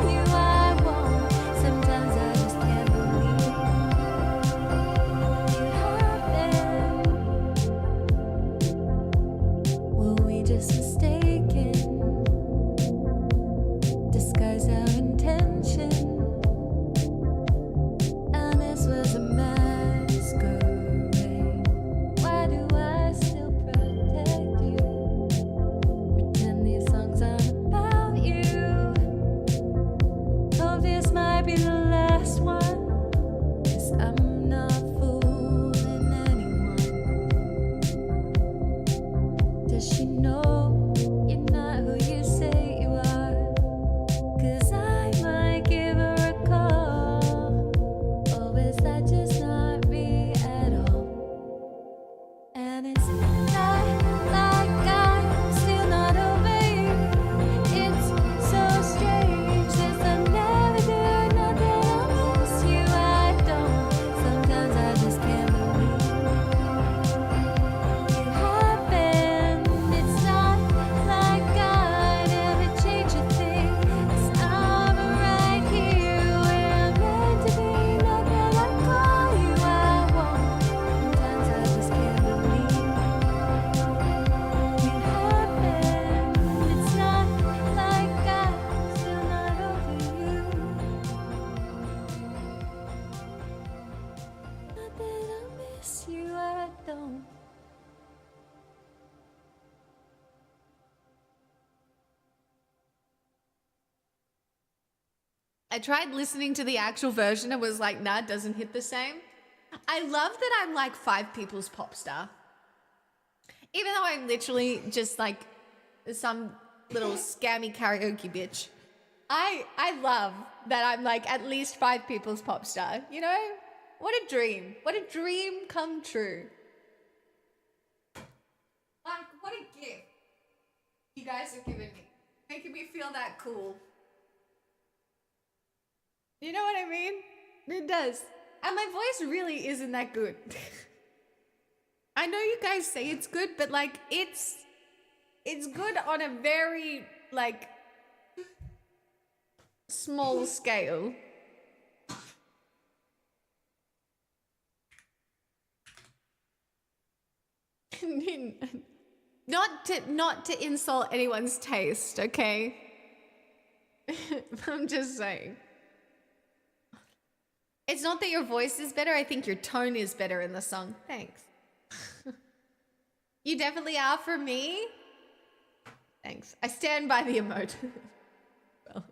I tried listening to the actual version and was like, nah, it doesn't hit the same. I love that I'm like 5 people's pop star. Even though I'm literally just like some little scammy karaoke bitch. I love that I'm like at least 5 people's pop star, you know? What a dream. What a dream come true. Like, what a gift you guys are giving me. Making me feel that cool. You know what I mean? It does. And my voice really isn't that good. I know you guys say it's good, but like it's good on a very like small scale. Not to insult anyone's taste, okay? I'm just saying. It's not that your voice is better, I think your tone is better in the song. Thanks. You definitely are for me. Thanks. I stand by the emote. Well.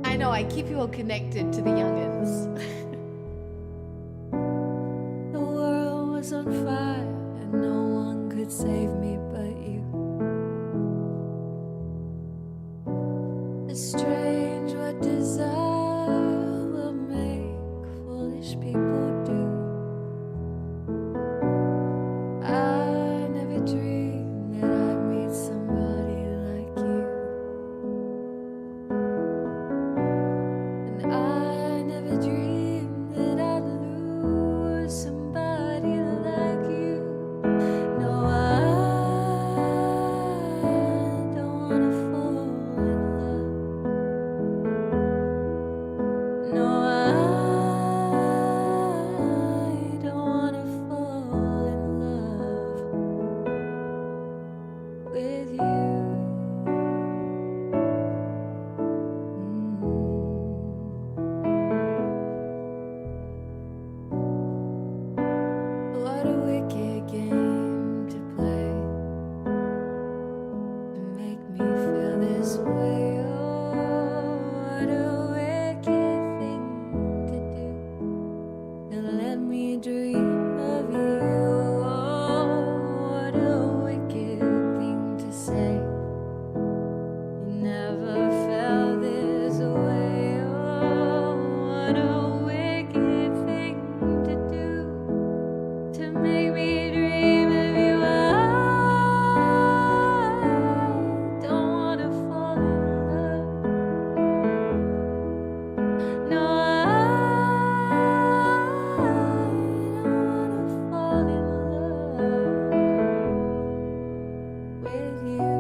I know, I keep you all connected to the youngins. The world was on fire and no one could save me but you. It's strange what desire will make foolish people do. I never dreamed that I'd meet somebody like you. And I never dreamed that I'd lose somebody like you. No, I don't wanna fall in love. No, I don't wanna fall in love with you. What a wicked game to play to make me feel this way. Oh, what a wicked thing to do to let me dream of you. Oh, what a wicked thing to say. You never felt this way. Oh, what a wicked thing to do to make me dream of you. I don't wanna fall in love. No, I don't wanna fall in love with you.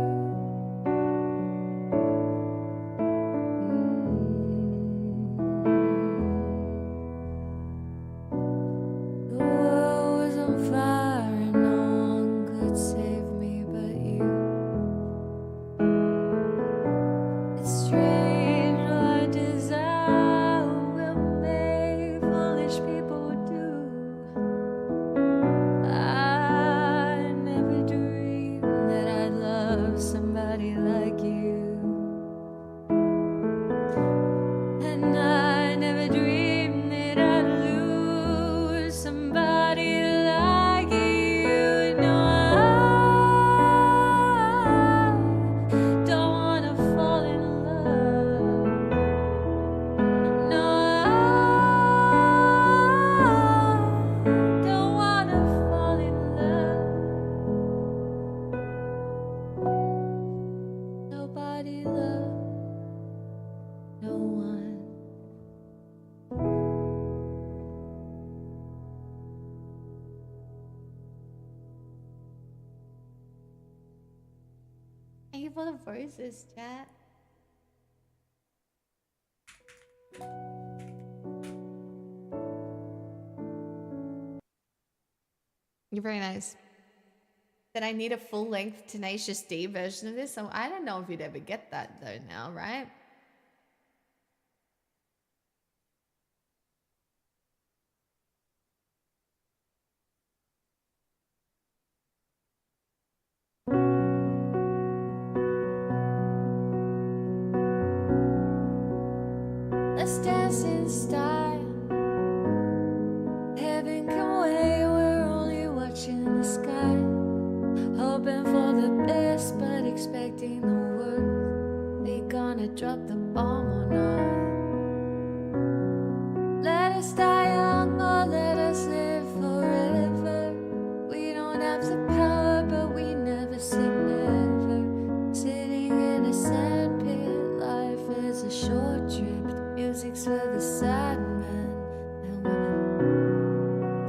The world was on fire and no one could save me but you. It's strange what desire will make foolish people do. I never dreamed that I'd love somebody like you. And I never dreamed that I'd lose somebody like you. No, I don't wanna fall in love. No, I don't wanna fall in love. Nobody loved no one. Thank you for the voices, chat. You're very nice. That I need a full-length Tenacious D version of this, so I don't know if you'd ever get that though now, right? in style. Heaven can wait, we're only watching the sky. Hoping for the best, but expecting the worst. They gonna drop the bomb or not? Let us die young or let us live forever. We don't have the power, but we never say never. Sitting in a sandpit, life is a short trip. The music's for the sad men and women.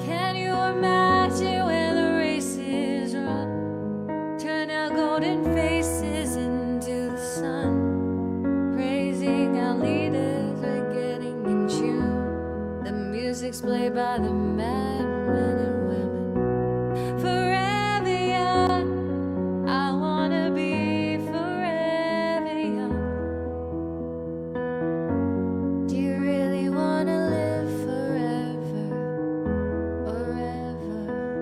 Can you imagine where the races run? Turn our golden faces into the sun. Praising our leaders, we're getting in tune. The music's played by the madmen and women. Forever young, I wanna be forever young. Do you really wanna live forever, forever,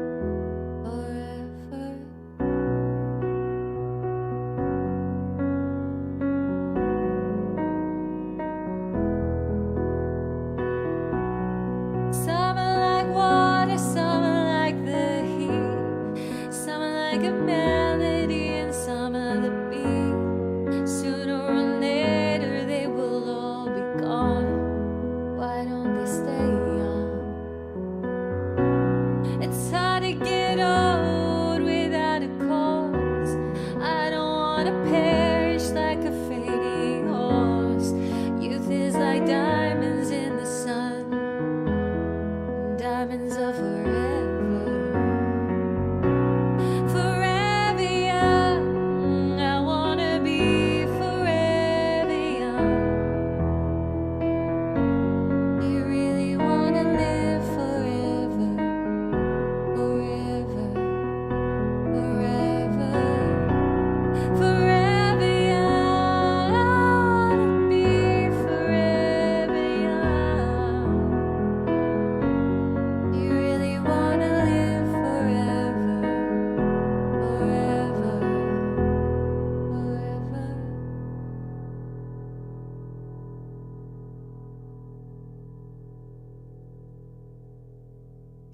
forever? Some are like water, some are like the heat. Some are like a melody and some are the beat. Sooner or later they will all be gone. Why don't they stay young? It's hard to get old without a cause. I don't want to perish like a fading horse. Youth is like diamonds in the sun. Diamonds are forever. Forever young, I wanna be forever young. You really wanna live forever, forever, forever, forever young. I wanna be forever young. You really wanna live forever, forever, forever.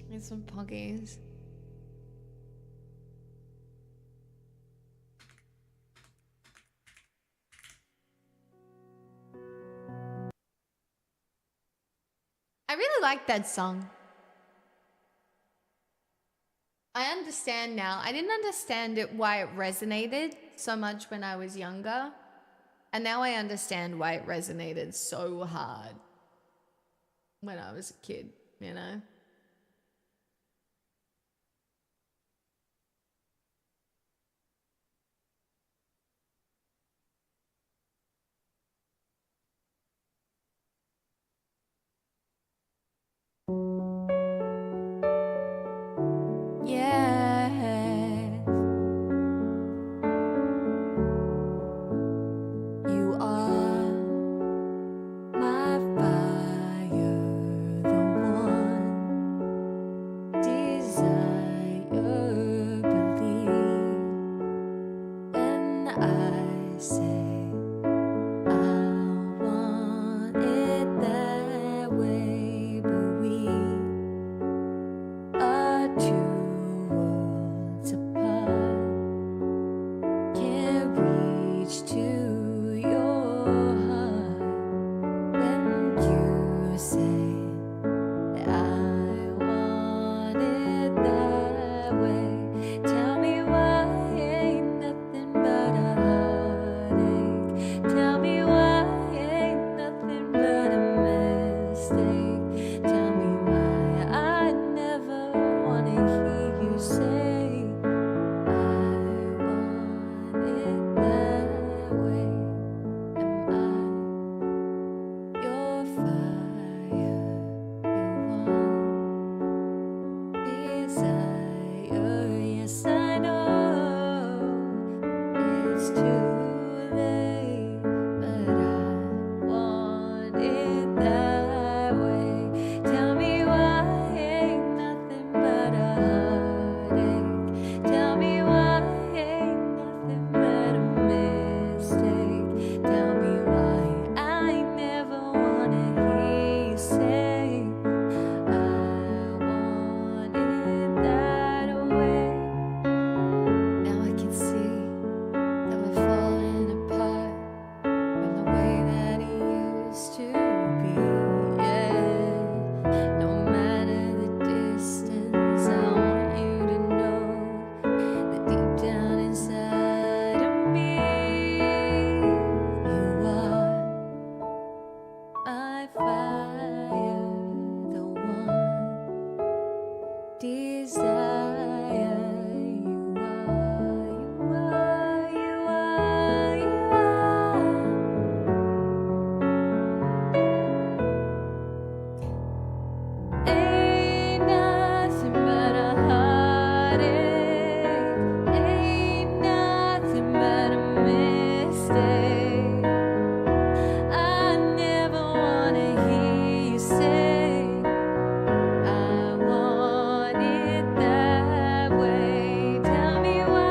Need some poggies. I really like that song. I understand now. I didn't understand it why it resonated so much when I was younger. And now I understand why it resonated so hard when I was a kid, you know? Yes, you are my fire, the one desire, believe. And I say I want it that way, but we are two worlds apart. Can't reach to your heart when you say that I want it that way. Tell me why ain't nothing but a heartache. Tell me why ain't nothing but a mistake. Tell me why I never wanna desire. Ain't nothing but a heartache. Ain't nothing but a mistake. I never wanna hear you say I want it that way. Tell me why.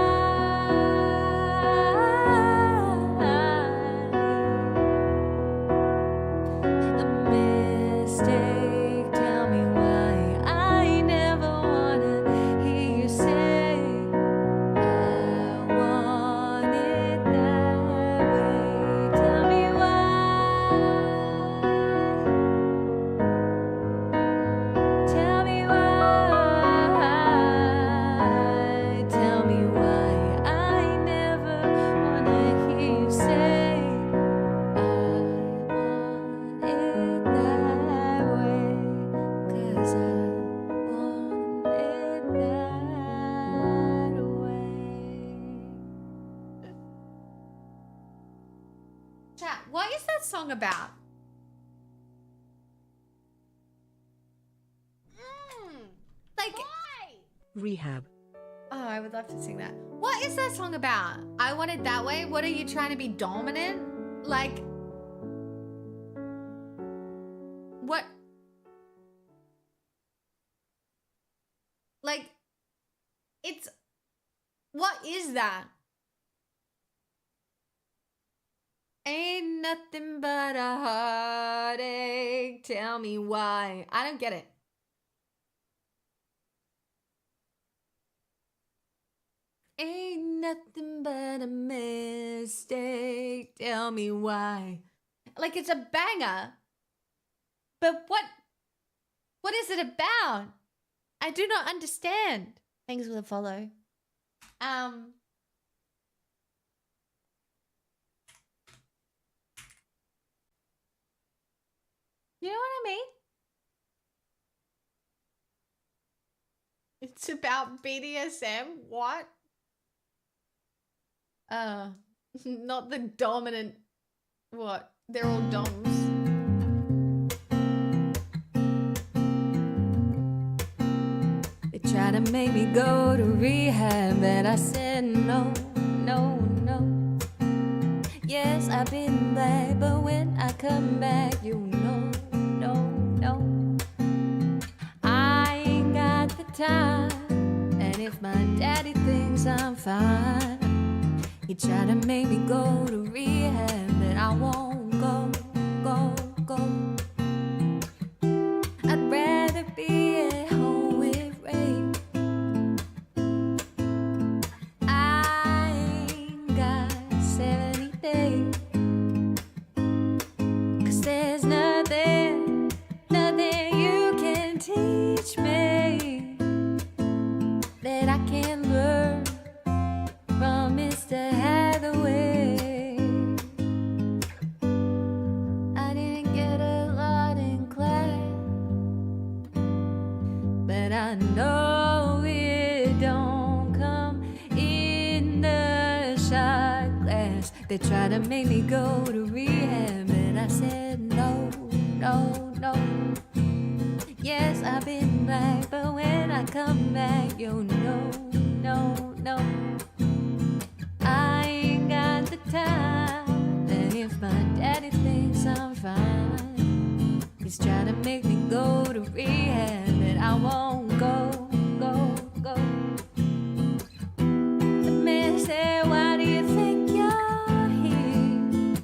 A mistake. Tell me why. I never wanna hear you say I want it that way. Tell me why. Tell me why. Tell me why. I never wanna hear you say I want it that way. 'Cause I want it that way. Chat, what is that song about? Like, Rehab. oh, I would love to sing that. What is that song about? I want it that way? What are you trying to be dominant? Like, what? Like, it's, what is that? Ain't nothing but a heartache. Tell me why. I don't get it. Ain't nothing but a mistake. Tell me why. Like, it's a banger. But what is it about? I do not understand. Thanks for the follow. You know what I mean? It's about BDSM? What? Not the dominant. What? They're all doms. They try to make me go to rehab, but I said no, no, no. Yes, I've been back, but when I come back, you know, no, no. I ain't got the time, and if my daddy thinks I'm fine, he try to make me go to rehab, but I won't go, go, go. I'd rather be at home with Ray. I ain't got 70 days, 'cause there's nothing, nothing you can teach me that I can learn from Mr. Hathaway. I didn't get a lot in class, but I know it don't come in the shot glass. They try to make me go to rehab, and I said no, no, no. Yes, I've been back, but when I come back, you'll know, no, no. I ain't got the time, and if my daddy thinks I'm fine, he's trying to make me go to rehab, but I won't go, go, go. The man said, why do you think you're here?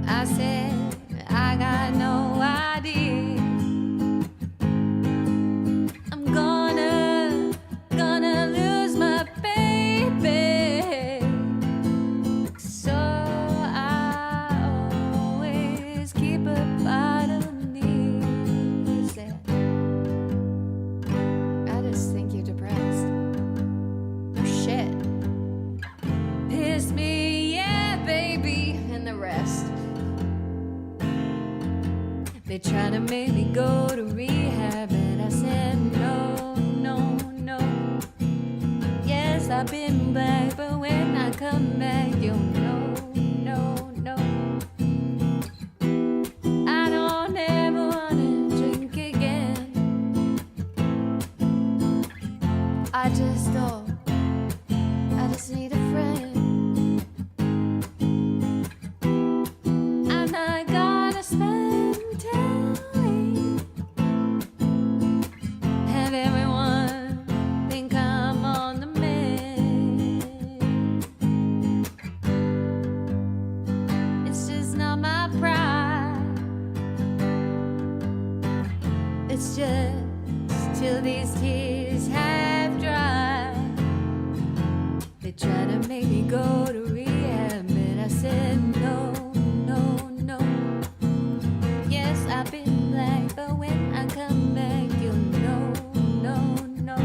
I said, I got no idea. I'm gonna lose my baby. So I always keep a part of me. Said, I just think you're depressed. Oh, shit. piss me, yeah, baby, and the rest. They try to make me go to rehab, but I said no, no, no. Yes, I've been black, but when I come back, you'll know, no, no. I don't ever wanna drink again. I just need a friend. I'm not gonna spend time. Have everyone think I'm on the mend. It's just not my pride. It's just till these tears have dried. They try to make me go to rehab, but I said no, no, no. Yes, I've been black, but when I come back, you'll know, no, no.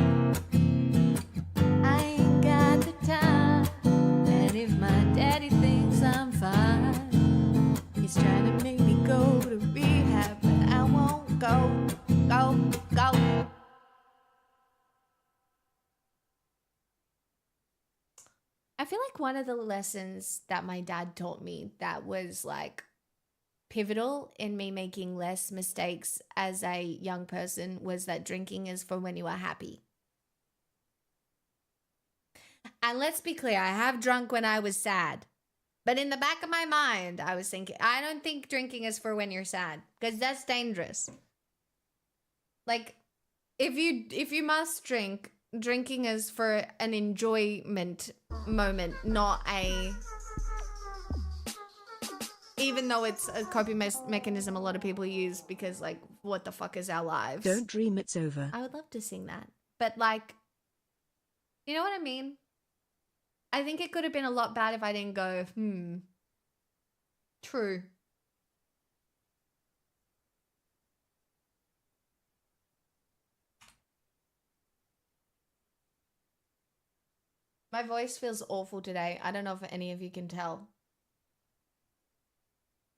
I ain't got the time, and if my daddy thinks I'm fine, he's trying to make me go to rehab, but I won't go, go, go. I feel like one of the lessons that my dad taught me that was like pivotal in me making less mistakes as a young person was that drinking is for when you are happy. And let's be clear, I have drunk when I was sad. But in the back of my mind, I was thinking, I don't think drinking is for when you're sad, because that's dangerous. Like, if you must drink, drinking is for an enjoyment moment, not a... Even though it's a coping mechanism a lot of people use because, like, what the fuck is our lives? Don't dream it's over. I would love to sing that. But, like, you know what I mean? I think it could have been a lot bad if I didn't go, true. My voice feels awful today. I don't know if any of you can tell.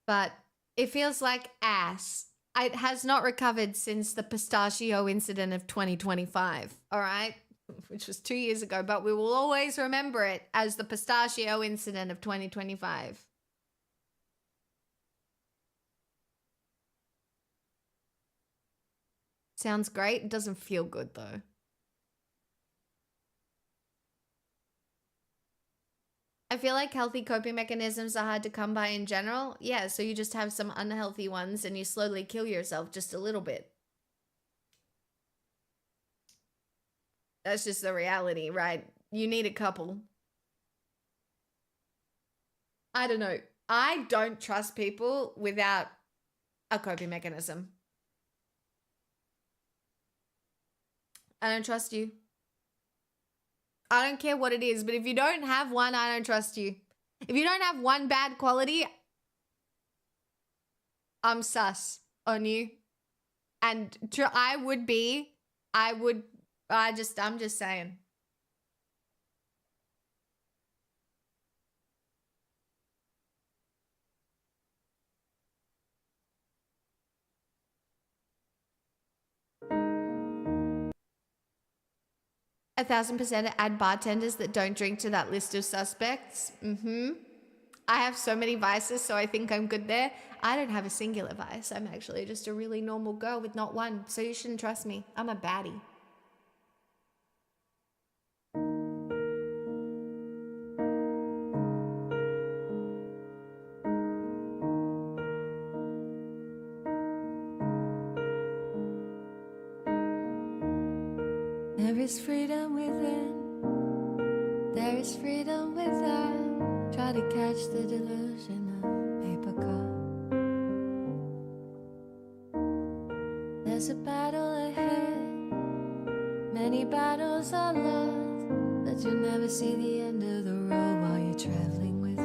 But it feels like ass. It has not recovered since the pistachio incident of 2025, all right? Which was 2 years ago, but we will always remember it as the pistachio incident of 2025. Sounds great. It doesn't feel good, though. I feel like healthy coping mechanisms are hard to come by in general. Yeah, so you just have some unhealthy ones and you slowly kill yourself just a little bit. That's just the reality, right? You need a couple. I don't know. I don't trust people without a coping mechanism. I don't trust you. I don't care what it is, but if you don't have one, I don't trust you. If you don't have one bad quality, I'm sus on you. And I'm just saying. A 1,000% add bartenders that don't drink to that list of suspects. I have so many vices, so I think I'm good there. I don't have a singular vice. I'm actually just a really normal girl with not one, so you shouldn't trust me. I'm a baddie. There is freedom within, there is freedom without. Try to catch the delusion of paper cup. There's a battle ahead, many battles are lost, but you'll never see the end of the road while you're traveling with me.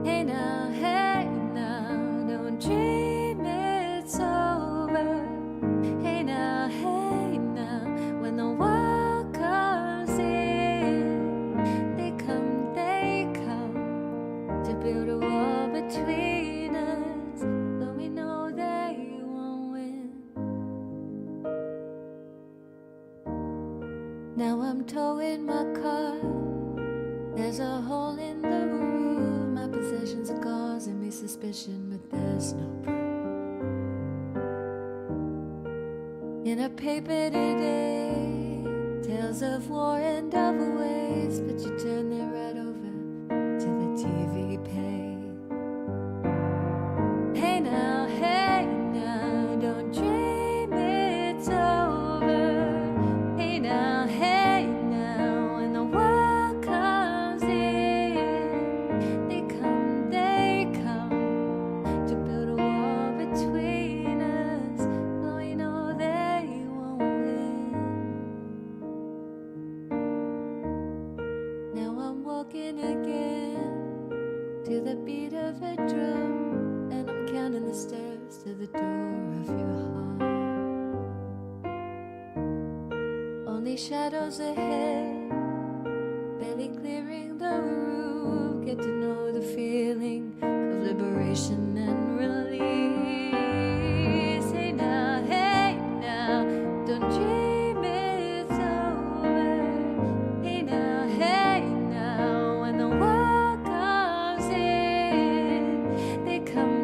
Hey now, don't dream it's over. Hey now, when the world comes in, they come to build a wall between us, but we know they won't win. Now I'm towing my car. There's a hole in the roof. My possessions are causing me suspicion, but there's no proof. In a paper today, tales of war and of ways, but you turn it right over to the TV page. Hey now, don't dream it's over. Hey now, when the world comes in, they come to build a wall between us, but we know they won't win. Now I'm walking again to the beat of a drum, and I'm counting the steps to the door of your heart. Only shadows ahead, barely clearing the roof. Get to know the feeling of liberation and release. Hey now, don't dream it's over. Hey now, when the world comes in, they come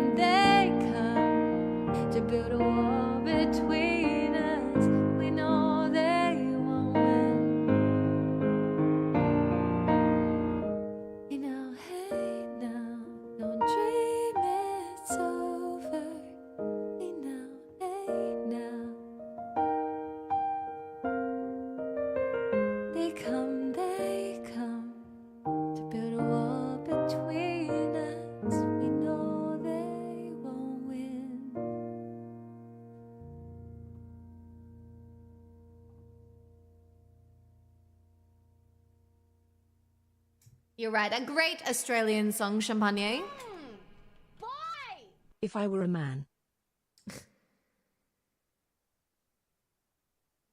to build a wall between us. We know they won't win. Hey now, don't dream it's over. Hey now, they come to build a wall between us. We know they won't win. You're right. A great Australian song, Champagne. If I were a man.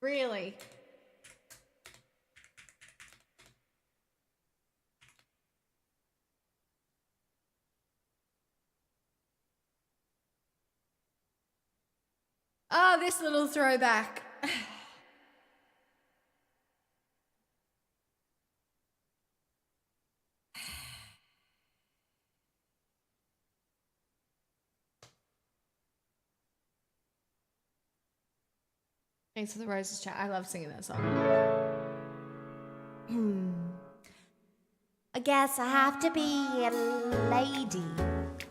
Really? Oh, this little throwback. Thanks for the roses, chat. I love singing that song. I guess I have to be a lady,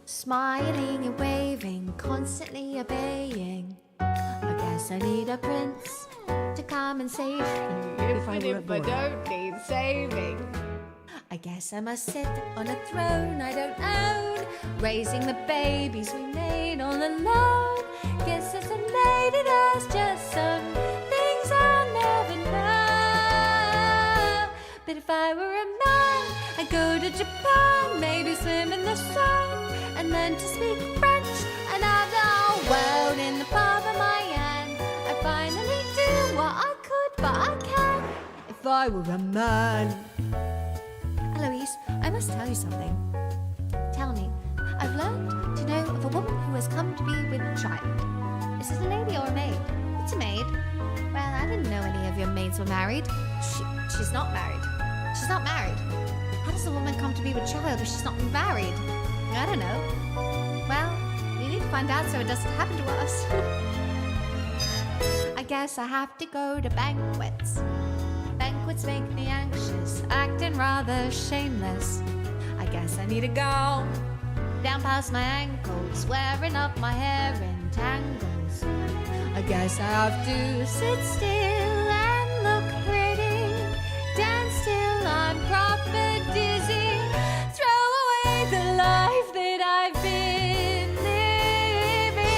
smiling and waving, constantly obeying. I guess I need a prince to come and save me. If I were a boy. I don't need saving. I guess I must sit on a throne I don't own, raising the babies we made all alone. Guess as a lady there's just some things I'll never know. But if I were a man, I'd go to Japan, maybe swim in the sun, and learn to speak French, and have the whole world in the palm of my hand. I finally do what I could, but I can't if I were a man. Eloise, I must tell you something. Tell me, I've learned to know of a woman who has come to be with a child. Is it a lady or a maid? It's a maid. Well, I didn't know any of your maids were married. She's not married. She's not married. How does a woman come to be with a child if she's not married? I don't know. Well, we need to find out so it doesn't happen to us. I guess I have to go to banquets. Banquets make me anxious, acting rather shameless. I guess I need to go down past my ankles, wearing up my hair in tangles. I guess I have to sit still and look pretty, dance till I'm proper dizzy, throw away the life that I've been living.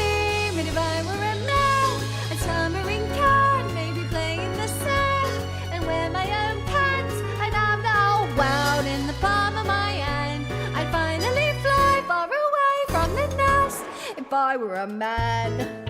But if I were a man, I'd summer in Cannes, maybe play in the sand, and wear my own pants. I'd have the whole world in the palm of my hand. I'd finally fly far away from the nest if I were a man.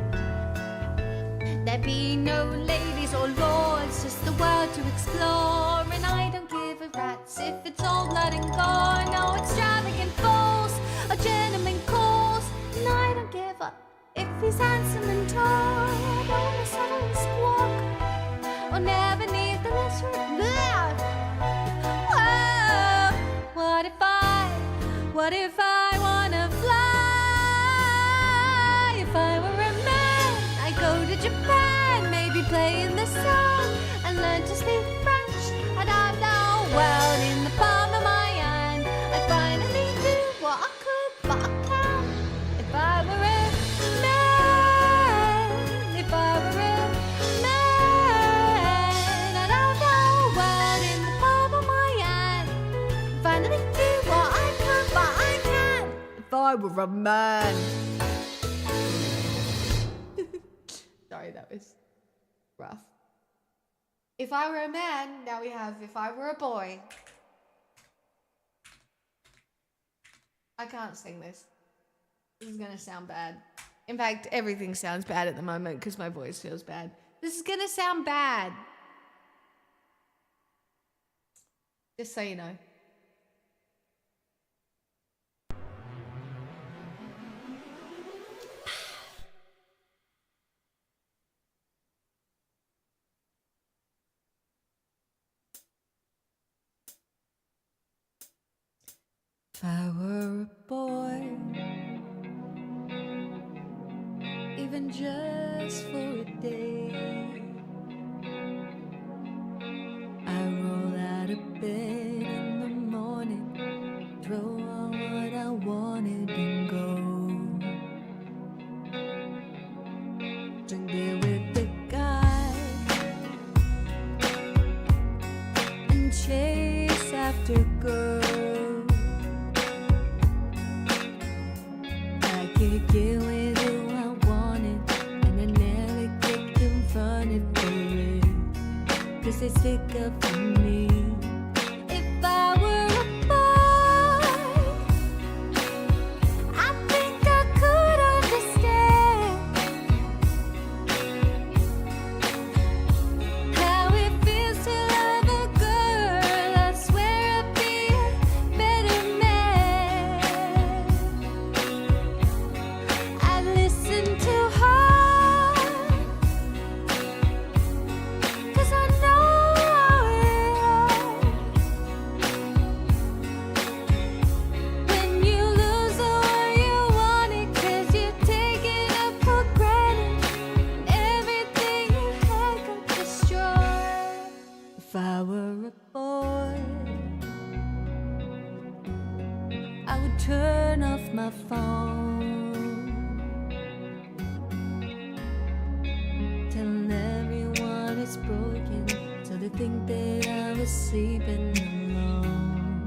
There'd be no ladies or lords, just the world to explore. And I don't give a rat's if it's all blood and gore. No extravagant balls or gentleman calls. And I don't give up if he's handsome and tall. I don't wanna settle and squawk or never need the lesser play in the sun and learn to speak French. I'd have the world in the palm of my hand. I'd finally do what I could, but I can't. If I were a man, if I were a man, I'd have the world in the palm of my hand. Finally do what I could, but I can't. If I were a man. Sorry, that was rough. If I were a man, now we have if I were a boy. I can't sing this. This is gonna sound bad. In fact, everything sounds bad at the moment because my voice feels bad. This is gonna sound bad. Just so you know. If I were a boy, even just for a day, I roll out of bed in the morning, throw on what I wanted and go. Drink beer with the guys and chase after girls. Get with who I wanted, and I never get confronted for it, 'cause they stick up for me. If I were a boy, I think I could understand how it feels to love a girl. I swear I'd be a better man. Listen to her, 'cause I know it. When you lose the one you wanted, 'cause you take it up for granted, everything you had got destroyed. If I were a boy, I would turn off my phone, telling everyone it's broken, so they think that I was sleeping alone.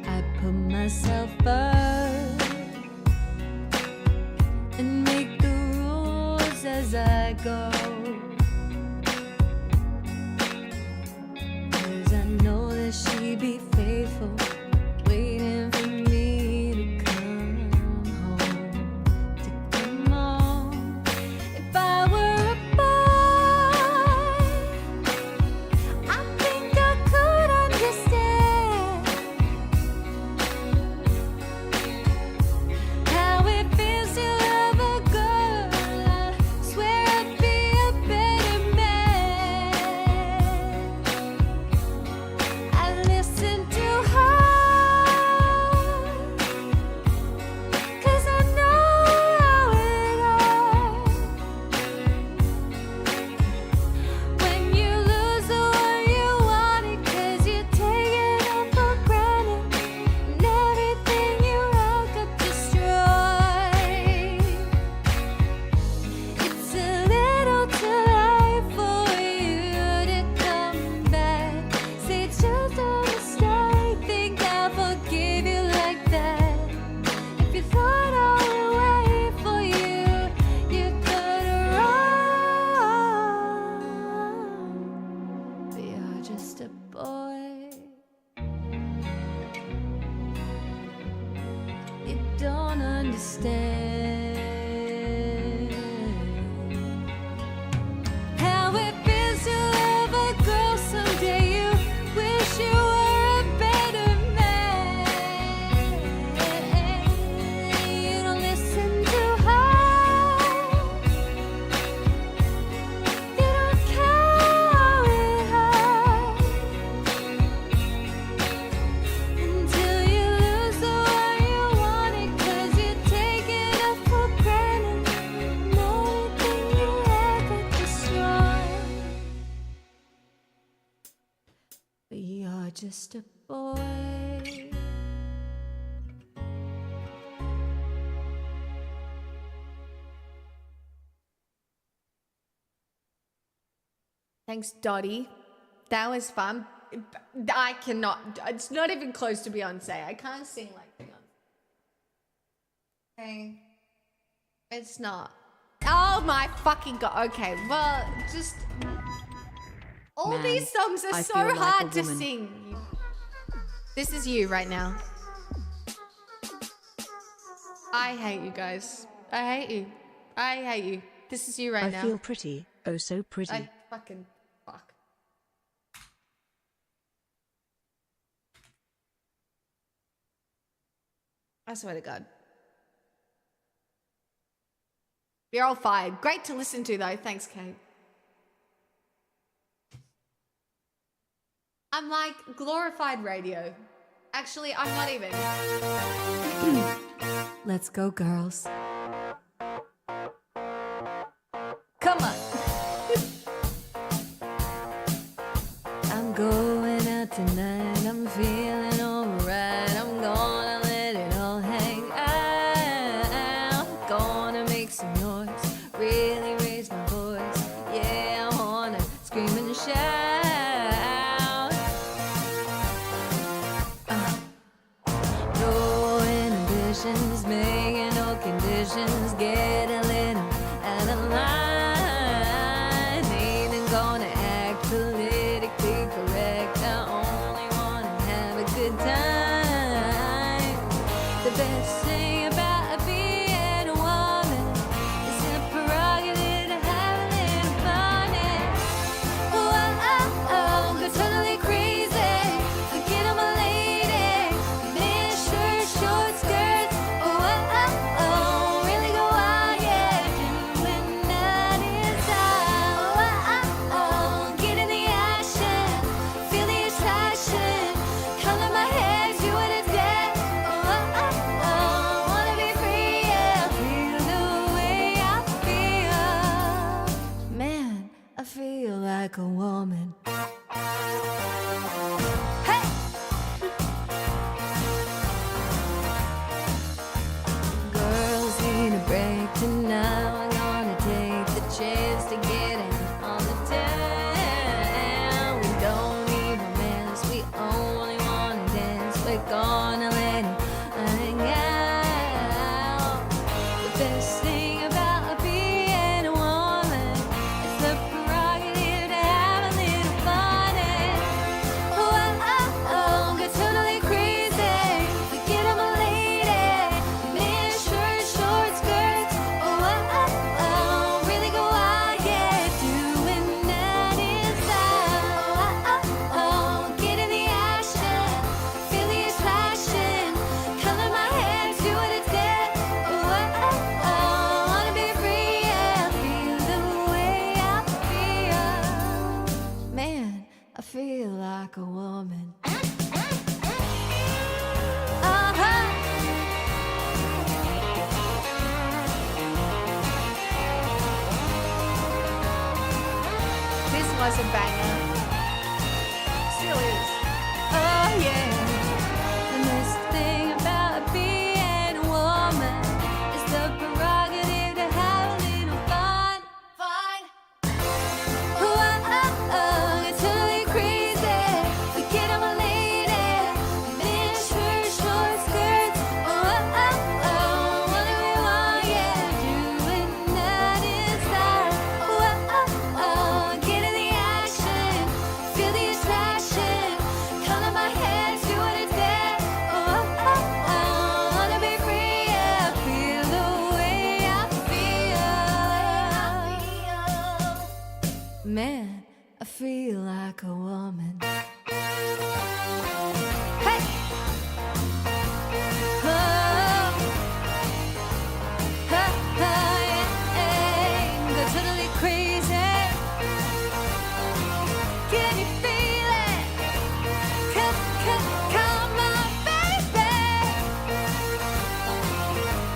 I put myself first and make the rules as I go, 'cause I know that she'd be faithful, waiting for me to come home, to come home. If I were a boy, I think I could understand how it feels to love a girl. I swear I'd be just a boy. Thanks, Dottie. That was fun. I cannot. It's not even close to Beyonce. I can't sing like Beyonce. Okay. It's not. Oh my fucking god. Okay, well, just. All Man, these songs are I so feel like a hard to woman. sing. This is you right now. I hate you guys. I hate you. I hate you. This is you right I now. feel pretty, oh so pretty. I fucking fuck. I swear to God. You're all fired. Great to listen to though. Thanks, Kate. I'm like glorified radio. Actually, I'm not even. Let's go, girls. Come on. I'm going out tonight. I'm feeling alright. I'm gonna let it all hang out. I'm gonna make some noise. Really raise my voice. Yeah, I wanna scream and shout. No inhibitions, making no conditions. Get a little out of line. Ain't gonna act politically correct. I only wanna have a good time. The best thing about being a woman is the prerogative to have a little fun. Oh, oh, oh, go totally crazy. Forget I'm a lady. Mini shirts, short skirts. Oh, oh, oh, really go out, yeah. Doing that inside. Oh, oh, oh, get in the action. Feel the attraction. Color my hair, see what it's at. Oh, oh, oh, wanna be free, yeah. Feel the way I feel. Man, I feel like a woman. Hey! Girls need a break tonight. We're gonna take the chance to get out on the town. We don't need romance, we only wanna dance. We're gonna let it hang out. The best thing about being a woman is the prerogative to have a little fun. Oh, oh, oh, get totally crazy. Forget I'm a lady. Mini shirts, short skirts. Oh, oh, oh, really go out, yeah. Doing that inside. Oh, oh, oh, get in the action. Feel the attraction. Color my hair, see what it's at. Oh, oh, oh, wanna be free, yeah. Feel the way I feel. Man, I feel like a woman. This was a banger. Still is. Oh yeah. The best thing about being a woman is the prerogative to have a little fun. Fun. Oh, oh, oh, get totally crazy. Forget I'm a lady. Mini shirts, short skirts. Oh, oh, oh, what do we want? Yeah, doing that inside. Oh, oh, oh, get in the action. Feel the attraction. Color my hair, see what it's at. Oh, oh, oh, wanna be free, yeah. Feel the way I feel. Man, I feel like a woman. Hey! Oh, oh, oh, yeah, go totally crazy. Can you feel it? Come on, baby.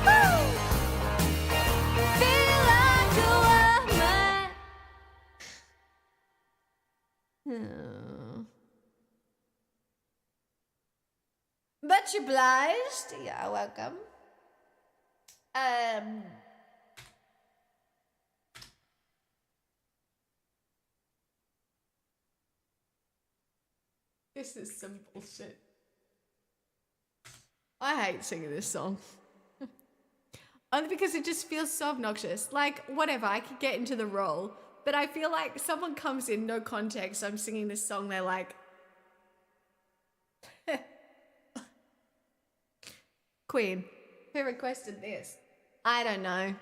Woo! Feel like a woman. Oh. Much obliged. You're welcome. This is some bullshit. I hate singing this song. Only because it just feels so obnoxious. Like, whatever, I could get into the role, but I feel like someone comes in, no context, I'm singing this song, they're like, Queen, who requested this? I don't know.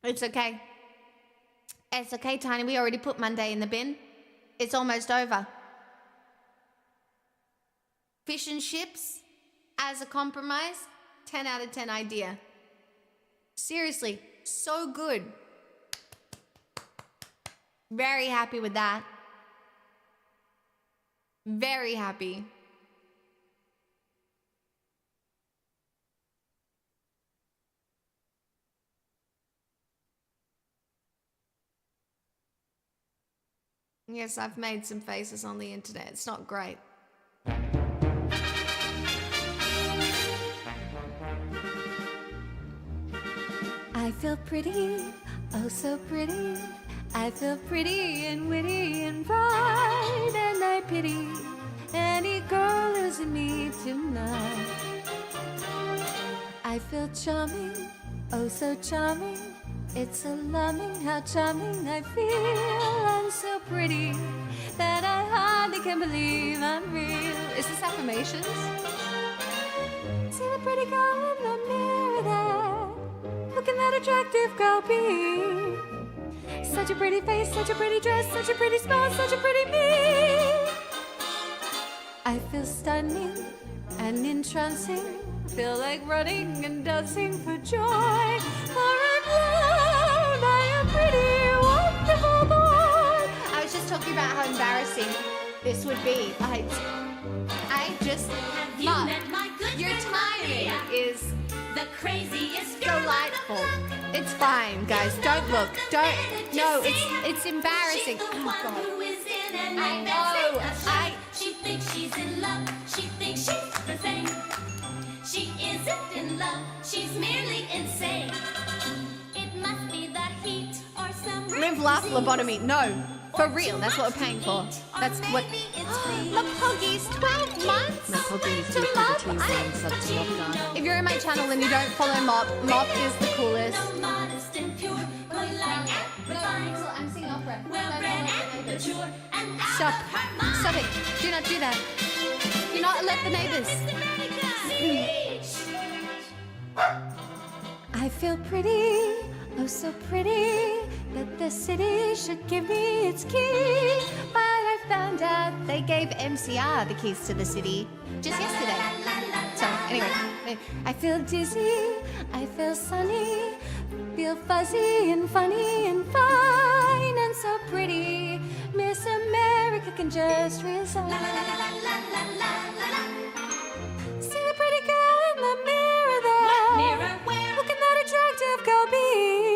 It's okay. It's okay, Tiny. We already put Monday in the bin. It's almost over. Fish and chips as a compromise, 10 out of 10 idea. Seriously, so good. Very happy with that. Very happy. Yes, I've made some faces on the internet. It's not great. I feel pretty, oh so pretty. I feel pretty and witty and bright, and I pity any girl losing me tonight. I feel charming, oh so charming. It's alarming how charming I feel. I'm so pretty that I hardly can believe I'm real. Is this affirmations? See the pretty girl in the mirror there. Look at that attractive girl be. Such a pretty face, such a pretty dress, such a pretty smile, such a pretty me. I feel stunning and entrancing. Feel like running and dancing for joy. For I'm loved by a pretty, wonderful boy. I was just talking about how embarrassing this would be. I just love your timing is the craziest delightful. It's fine, guys. Don't look. Don't. No, it's embarrassing. Oh God. I know. She thinks she's in love. She thinks she's the thing. She isn't in love. She's merely insane. It must be the heat or some Live, laugh, lobotomy. No, for real. That's what we're paying for. That's what. My Poggy's 12 months. My Poggy's to love. If you're in my channel and you don't follow Mop, Mop is the coolest. I'm singing opera. Stop. Stop it. Do not do that. Do not let the neighbors. I feel pretty, oh so pretty, that the city should give me its key. But I found out They gave MCR the keys to the city just yesterday. So, anyway. I feel dizzy, I feel sunny, feel fuzzy and funny and fine and so pretty. Miss America can just resign. See the pretty girl in the mirror there. What mirror? Where? Look at that attractive girl be.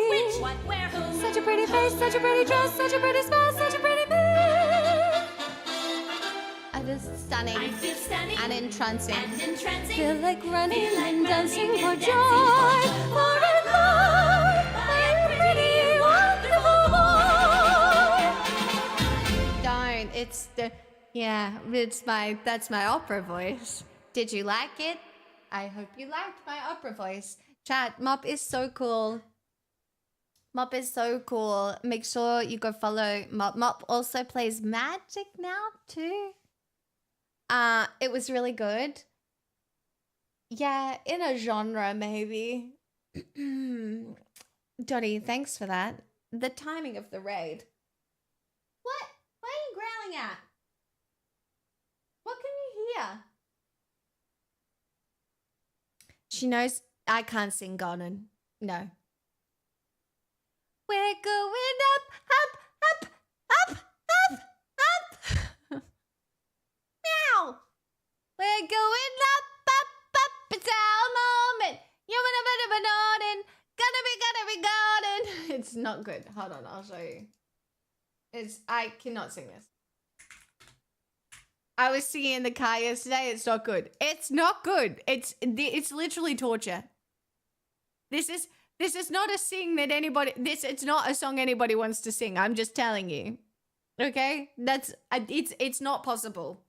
Which, what, where, who? Such a pretty face, such a pretty dress, such a pretty smile, such a pretty me. I feel stunning. I feel stunning and entrancing. Feel like running and dancing for joy. For in love by a pretty, wonderful boy. Don't. It's the. Yeah, that's my opera voice. Did you like it? I hope you liked my opera voice. Chat, Mop is so cool. Mop is so cool. Make sure you go follow Mop. Mop also plays Magic now too. It was really good. Yeah, in a genre maybe. Dottie, thanks for that. The timing of the raid. What? What are you growling at? What can you hear? She knows I can't sing Gonan. No. We're going up, up, up, up, up, up. Meow. We're going up, up, up. It's our moment. You're gonna be garden. It's not good. Hold on, I'll show you. I cannot sing this. I was singing in the car yesterday. It's not good. It's not good. It's literally torture. This is not a sing that anybody. It's not a song anybody wants to sing. I'm just telling you. Okay, it's not possible.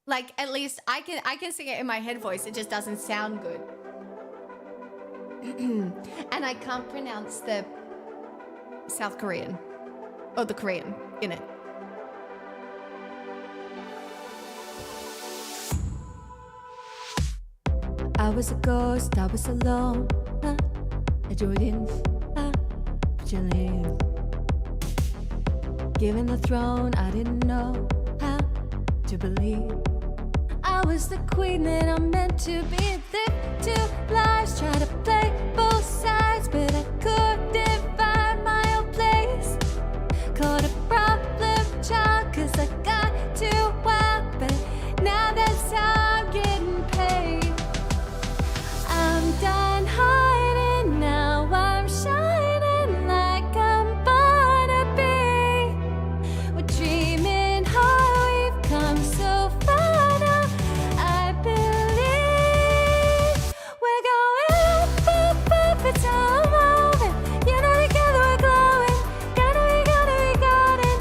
Like, at least I can sing it in my head voice. It just doesn't sound good. And I can't pronounce the South Korean or the Korean in it. I was a ghost, I was alone. I joined in, chilling. Given the throne, I didn't know how to believe. I was the queen that I'm meant to be. Lived two lives, try to play both sides, but I couldn't find my own place. Caught a problem child, cause I got too wild, but now that's how I'm getting paid. I'm done hiding, now I'm shining like I'm born to be. We're dreaming hard, we've come so far now. I believe we're going up, it's all moving. You know, together we're glowing. Gonna be golden.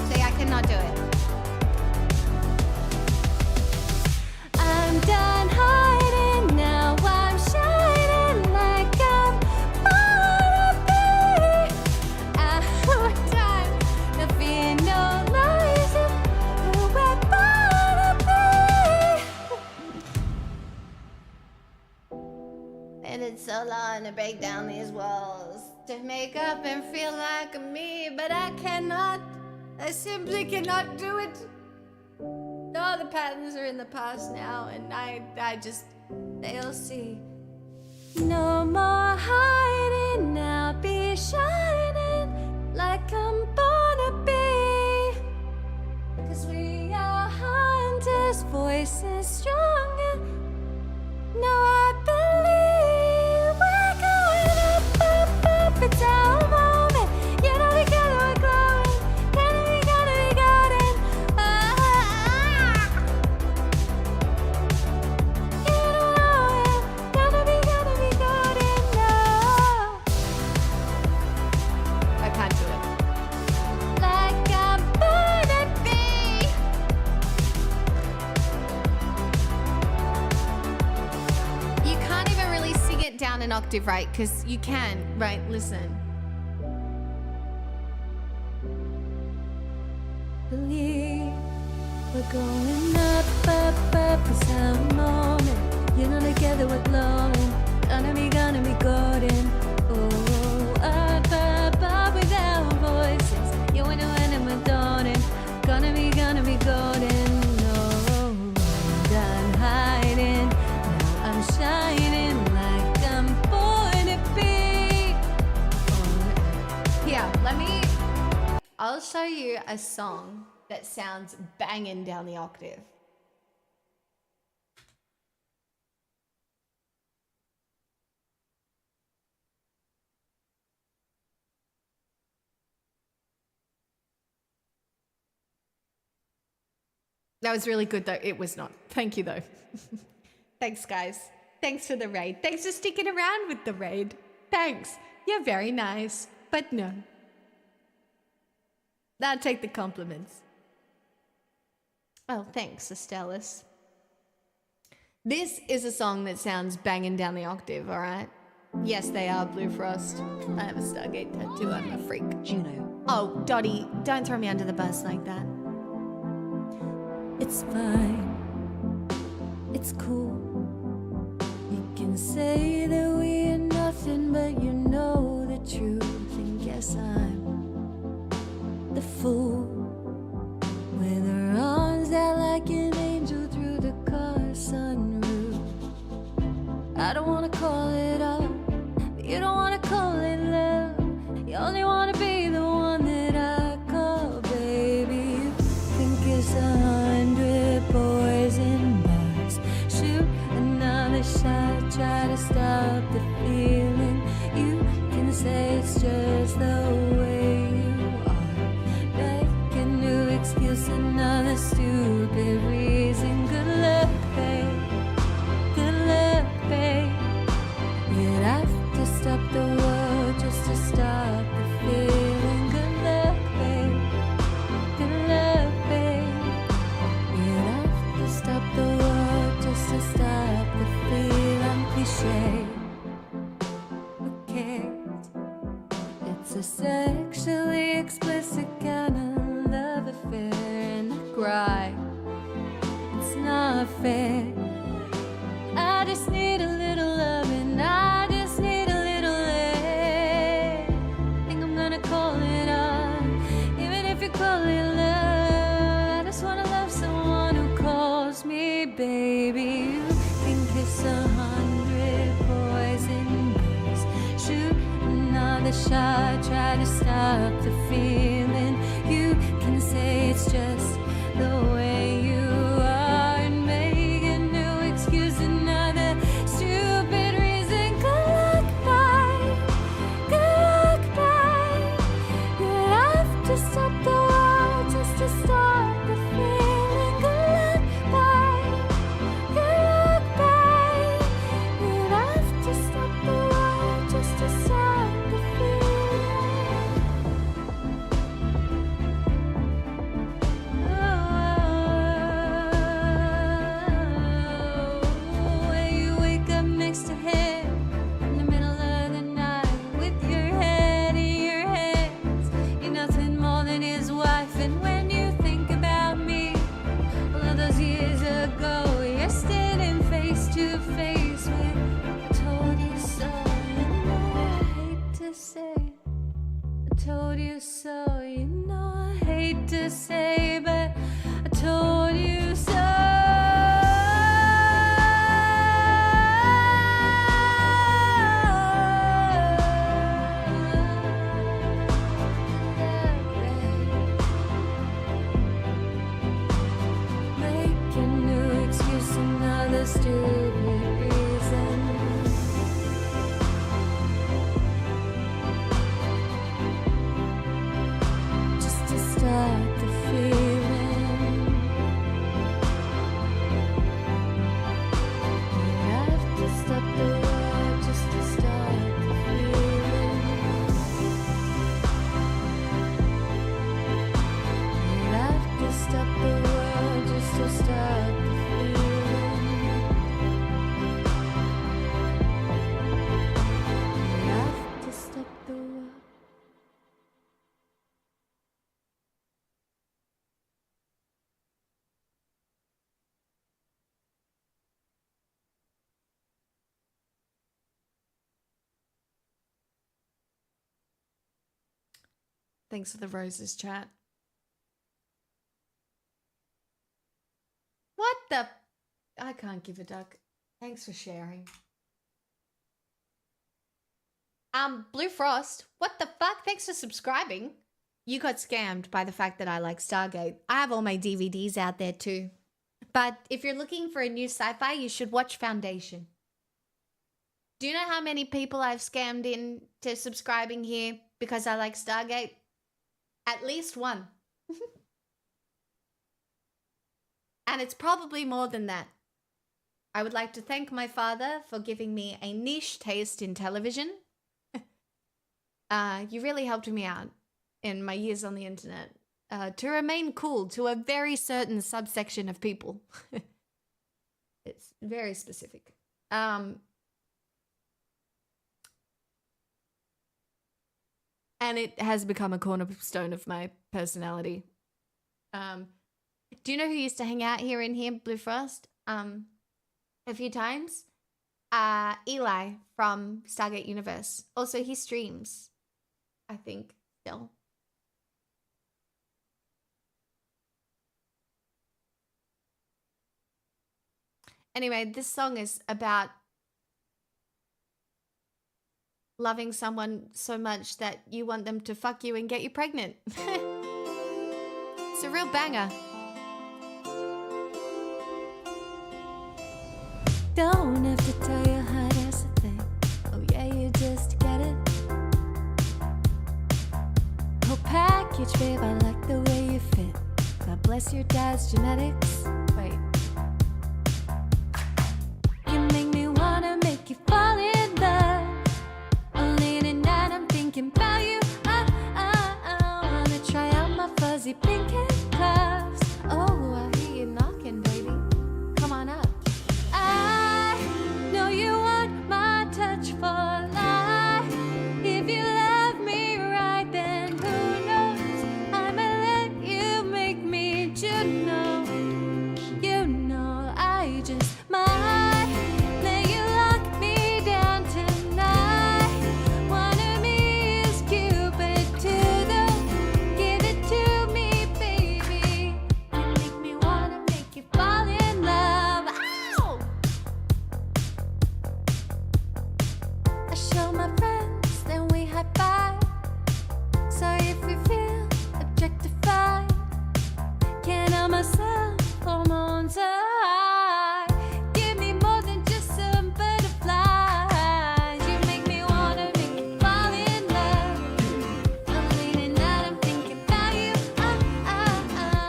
See, I cannot do it. I'm done hiding, now I'm shining like I'm born to be. Our time, no fear, no lies, we're born to be. And it's so long to break down these walls, to make up and feel like me, but I cannot. I simply cannot do it. All the patterns are in the past now, and I just, they'll see. No more hiding, now be shining like I'm born to be. 'Cause we are hunters, voices stronger. Now I believe we're going up, it's our moment. You know, together we're glowing. Gonna be golden. You know it, gonna be golden. No. I can't do it. Like I'm born to be. You can't even really sing it down an octave, right? Because you can, right? Listen. Believe we're going up, it's our moment. You know, together we're glowing. Gonna be golden. Oh, up with our voices. You know when we're dawning. Gonna be golden. No, I'm done hiding. Now I'm shining like I'm born to be. Here, I'll show you a song that sounds banging down the octave. That was really good, though. It was not. Thank you, though. Thanks, guys. Thanks for the raid. Thanks for sticking around with the raid. Thanks. You're very nice. But no. I'll take the compliments. Oh, thanks, Estellas. This is a song that sounds banging down the octave, all right? Yes, they are Blue Frost. I have a Stargate tattoo. I'm a freak. Juno. Oh, Dottie, don't throw me under the bus like that. It's fine, it's cool. You can say that we are nothing, but you know the truth. And guess I'm the fool with her arms out like an angel through the car sunroof. I don't wanna call it up, but you don't wanna call it love. You only wanna be the one that I call baby. You think it's 100 poison bars. Shoot another shot, try to stop the feeling. a stupid reason. Good luck, babe. Good luck, babe. You'd have to stop the world just to stop the feeling. Good luck, babe. Good luck, babe. You'd have to stop the world just to stop the feeling. Cliche. Who cares? It's a sexually explicit kind of love affair, and I cry. It's not fair. I just need a little loving. I just need a little air. Think I'm gonna call it off, even if you call it love. I just wanna love someone who calls me baby. You can kiss 100 poison bees, shoot another shot, try to stop the feeling. You can say it's just the way you are and make a new excuse, another stupid reason. Good luck, bye. Good luck, bye. You have to stop the world just to stop the feeling. Good luck, bye. Good luck, bye. You have to stop the world just to stop the where you wake up next to him in the middle of the night with your head in your hands. You're nothing more than his wife, and when you think about me, all of those years ago, you're standing face to face with I told you so. You know I hate to say I told you so. You know I hate to say, but I told you so. Make a new excuse, another stupid reason. Just to start the feeling. You have to stop the world just to start the feeling. You have to stop the world just to start the feeling. You have to stop the world. Thanks for the roses, chat. What the? I can't give a duck. Thanks for sharing. Blue Frost, what the fuck? Thanks for subscribing. You got scammed by the fact that I like Stargate. I have all my DVDs out there too. But if you're looking for a new sci-fi, you should watch Foundation. Do you know how many people I've scammed into subscribing here because I like Stargate? At least one. And it's probably more than that. I would like to thank my father for giving me a niche taste in television. You really helped me out in my years on the internet to remain cool to a very certain subsection of people. It's very specific. And it has become a cornerstone of my personality. Do you know who used to hang out here in here, Blue Frost? A few times. Eli from Stargate Universe. Also, he streams, I think, still. Anyway, this song is about loving someone so much that you want them to fuck you and get you pregnant. It's a real banger. Don't have to tell you how that's the thing. Oh yeah, you just get it. Whole package, babe, I like the way you fit. God bless guess your dad's genetics. Wait. You make me wanna make you fall in love. Late at night I'm thinking about you. Wanna try out my fuzzy pink handcuffs. Oh, I hear you knocking, baby. Come on up. I know you want my touch for life. If you love me right, then who knows? I'ma let you make me. You know, I just might let you lock me down tonight. One of me is Cupid too, though. Give it to me, baby. You make me wanna make you fall in love. Ow! I show my friends, then we high five. Sorry if we feel objectified. Can't help myself, hormones are high. Give me more than just some butterflies. You make me wanna make you fall in love. I'm leaning out, I'm thinking about you. I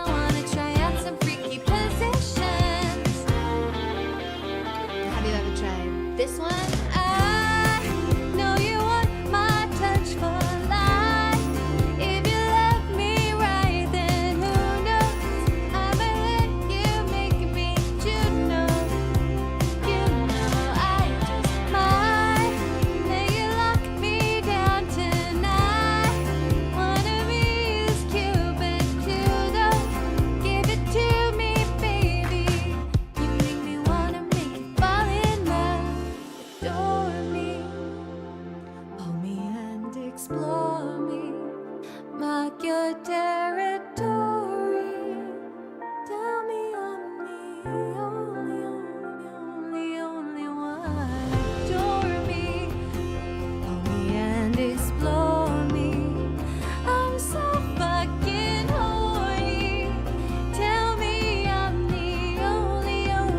wanna try out some freaky positions. Have you ever tried this one? I know you want my touch for life. If you love me right, then who knows? I'ma let you make me. You know, I just might let you lock me down tonight. One of me is Cupid too, though. Give it to me, baby. You make me wanna make you fall in love. Adore me, hold me and explore me. Mark your territory. Tell me I'm the only one. Adore me, hold me and explore me. I'm so fucking horny. Tell me I'm the only one.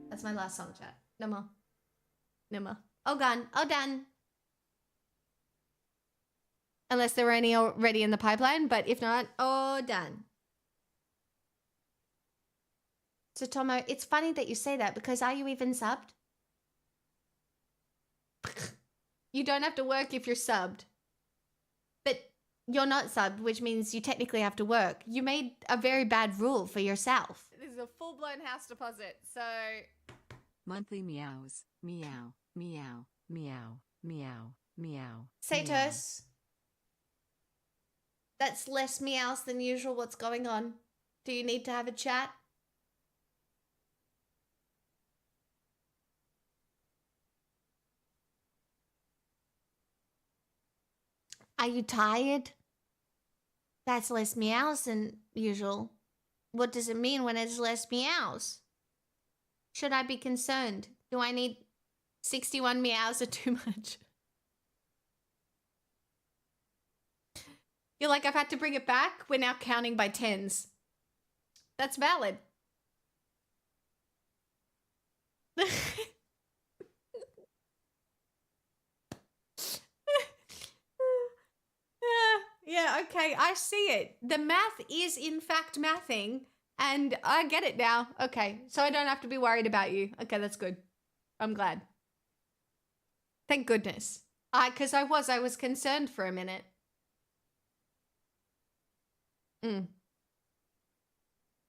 That's my last song, chat. No more. No more. All gone. All done. Unless there were any already in the pipeline, but if not, all done. So, Tomo, it's funny that you say that because are you even subbed? You don't have to work if you're subbed. But you're not subbed, which means you technically have to work. You made a very bad rule for yourself. This is a full-blown house deposit, so... Monthly meows. Meow. Meow. Meow. Meow. Meow. Satos. That's less meows than usual. What's going on? Do you need to have a chat? Are you tired? That's less meows than usual. What does it mean when it's less meows? Should I be concerned? Do I need 61 meows or too much? You're like, I've had to bring it back. We're now counting by tens. That's valid. Yeah, okay, I see it. The math is in fact mathing, and I get it now. Okay, so I don't have to be worried about you. Okay, that's good. I'm glad. Thank goodness. Because I was concerned for a minute.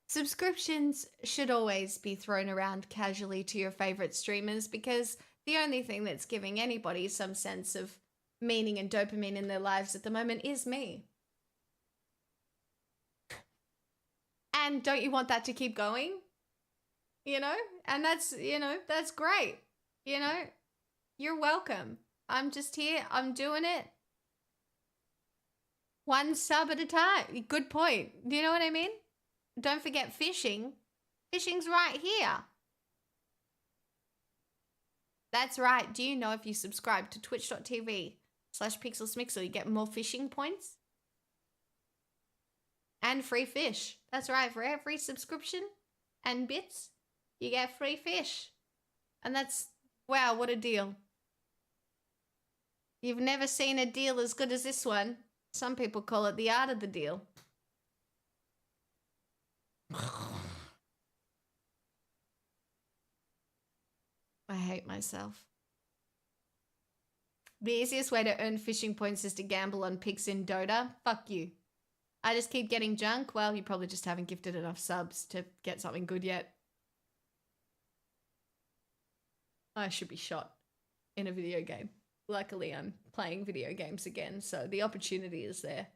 Subscriptions should always be thrown around casually to your favorite streamers because the only thing that's giving anybody some sense of meaning and dopamine in their lives at the moment is me. And don't you want that to keep going? You know? And that's, that's great. You're welcome. I'm just here. I'm doing it. One sub at a time. Good point. Do you know what I mean? Don't forget fishing. Fishing's right here. That's right. Do you know if you subscribe to twitch.tv/pixelsmixel, you get more fishing points? And free fish. That's right. For every subscription and bits, you get free fish. And that's, wow, what a deal. You've never seen a deal as good as this one. Some people call it the art of the deal. I hate myself. The easiest way to earn fishing points is to gamble on picks in Dota. Fuck you. I just keep getting junk. Well, you probably just haven't gifted enough subs to get something good yet. I should be shot in a video game. Luckily, I'm playing video games again, so the opportunity is there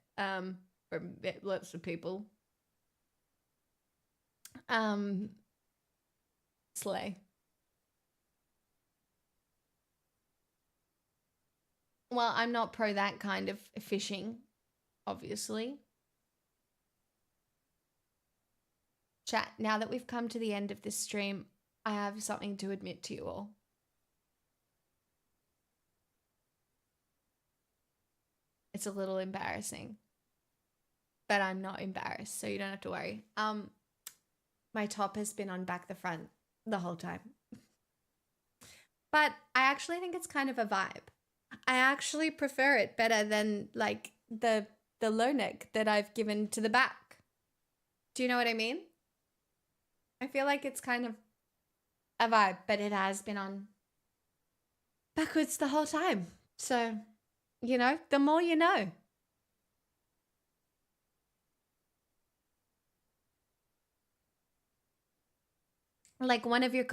for lots of people. Slay. Well, I'm not pro that kind of fishing, obviously. Chat, now that we've come to the end of this stream, I have something to admit to you all. It's a little embarrassing, but I'm not embarrassed, so you don't have to worry. My top has been on back the front the whole time. But I actually think it's kind of a vibe. I actually prefer it better than like the low neck that I've given to the back. Do you know what I mean? I feel like it's kind of a vibe, but it has been on backwards the whole time. So, the more you know. Like one of your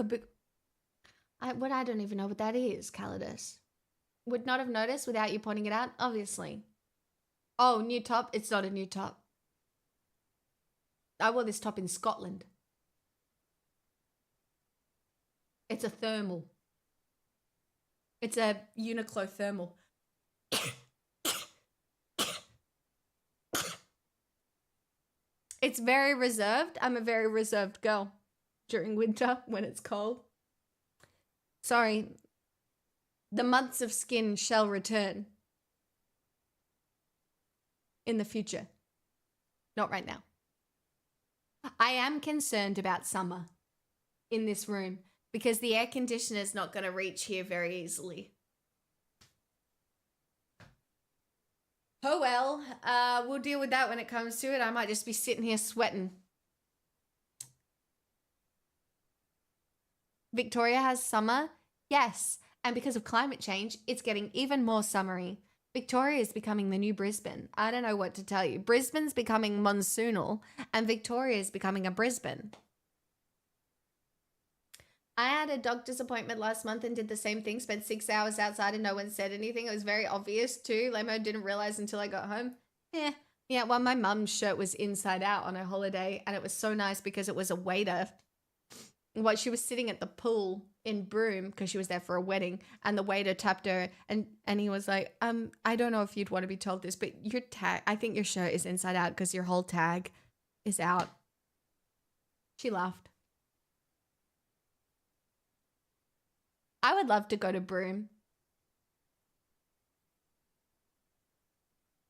I don't even know what that is, Calidus. Would not have noticed without you pointing it out, obviously. Oh, new top? It's not a new top. I wore this top in Scotland. It's a thermal. It's a Uniqlo thermal. It's very reserved. I'm a very reserved girl during winter when it's cold. Sorry. The months of skin shall return. In the future. Not right now. I am concerned about summer in this room because the air conditioner is not going to reach here very easily. Oh well, we'll deal with that when it comes to it. I might just be sitting here sweating. Victoria has summer? Yes. And because of climate change, it's getting even more summery. Victoria is becoming the new Brisbane. I don't know what to tell you. Brisbane's becoming monsoonal and Victoria is becoming a Brisbane. I had a doctor's appointment last month and did the same thing. Spent 6 hours outside and no one said anything. It was very obvious too. Lemo didn't realize until I got home. Yeah, well, my mum's shirt was inside out on her holiday and it was so nice because it was a waiter. Well, she was sitting at the pool in Broome because she was there for a wedding and the waiter tapped her and he was like, I don't know if you'd want to be told this, but your tag, I think your shirt is inside out because your whole tag is out. She laughed. I would love to go to Broome.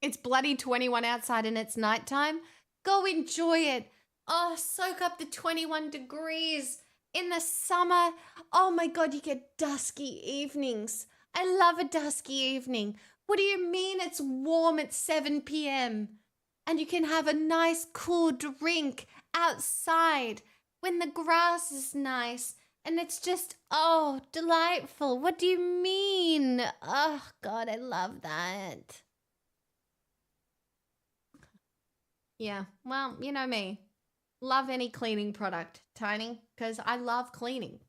It's bloody 21 outside and it's nighttime. Go enjoy it. Oh, soak up the 21 degrees in the summer. Oh my God, you get dusky evenings. I love a dusky evening. What do you mean it's warm at 7 p.m. and you can have a nice cool drink outside when the grass is nice and it's just, oh, delightful. What do you mean? Oh God, I love that. Yeah, well, you know me. Love any cleaning product, Tiny, because I love cleaning.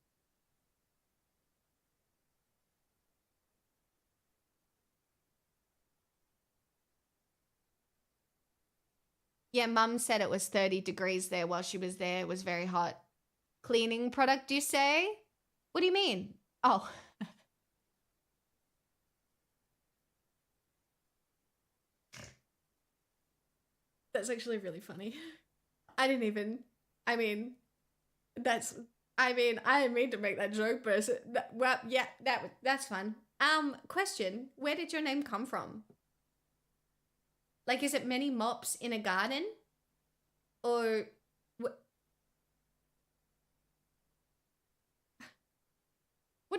Yeah, Mum said it was 30 degrees there while she was there. It was very hot. Cleaning product, you say? What do you mean? Oh. That's actually really funny. I didn't mean to make that joke, but well, yeah, that's fun. Question, where did your name come from? Like, is it many mops in a garden? Or what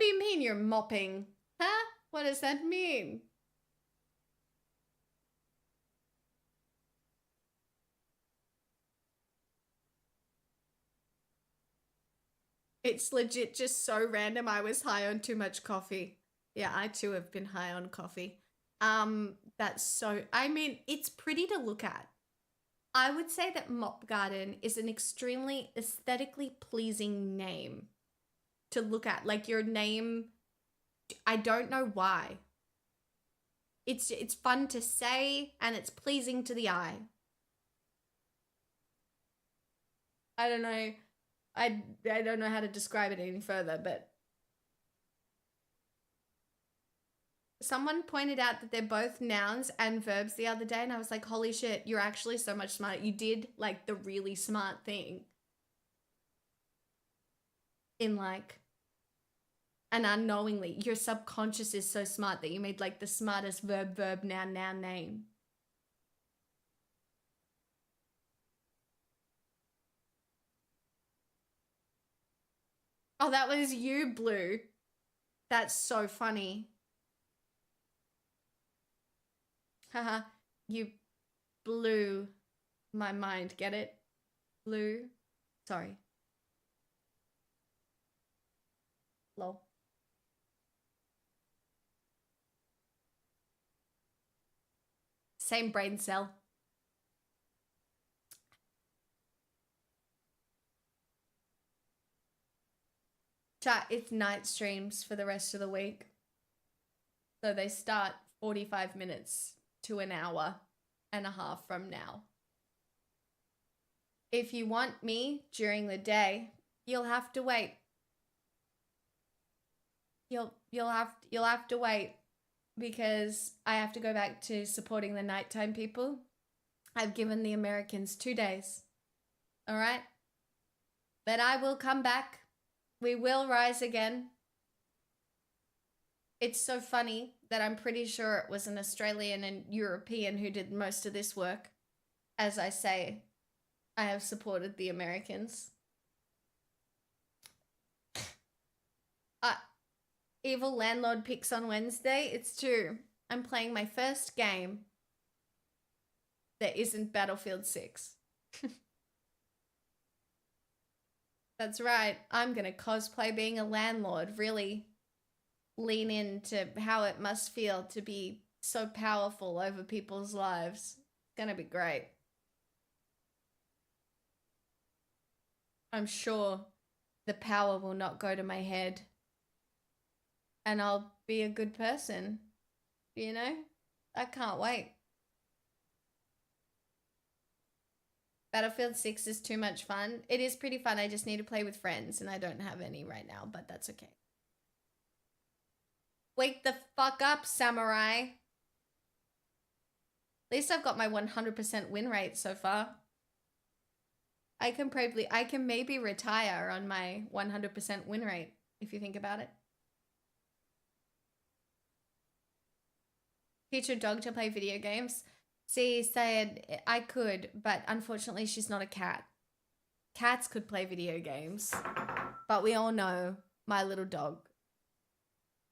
do you mean you're mopping? Huh? What does that mean? It's legit just so random. I was high on too much coffee. Yeah, I too have been high on coffee. It's pretty to look at. I would say that Mop Garden is an extremely aesthetically pleasing name to look at. Like, your name, I don't know why. It's fun to say and it's pleasing to the eye. I don't know. I don't know how to describe it any further, but someone pointed out that they're both nouns and verbs the other day, and I was like, holy shit, you're actually so much smarter. You did, like, the really smart thing. In, like, and unknowingly, your subconscious is so smart that you made, like, the smartest verb, noun, name. Oh, that was you, Blue. That's so funny. Haha, you blew my mind. Get it? Blue. Sorry. Lol. Same brain cell. Chat, it's night streams for the rest of the week. So they start 45 minutes to an hour and a half from now. If you want me during the day, you'll have to wait. You'll have to wait because I have to go back to supporting the nighttime people. I've given the Americans 2 days. All right? But I will come back. We will rise again. It's so funny that I'm pretty sure it was an Australian and European who did most of this work. As I say, I have supported the Americans. Evil landlord picks on Wednesday. It's true. I'm playing my first game that isn't Battlefield 6. That's right. I'm going to cosplay being a landlord. Really lean into how it must feel to be so powerful over people's lives. It's going to be great. I'm sure the power will not go to my head. And I'll be a good person. You know? I can't wait. Battlefield 6 is too much fun. It is pretty fun. I just need to play with friends, and I don't have any right now, but that's okay. Wake the fuck up, samurai. At least I've got my 100% win rate so far. I can maybe retire on my 100% win rate, if you think about it. Teach your dog to play video games. See, said I could, but unfortunately she's not a cat. Cats could play video games, but we all know my little dog.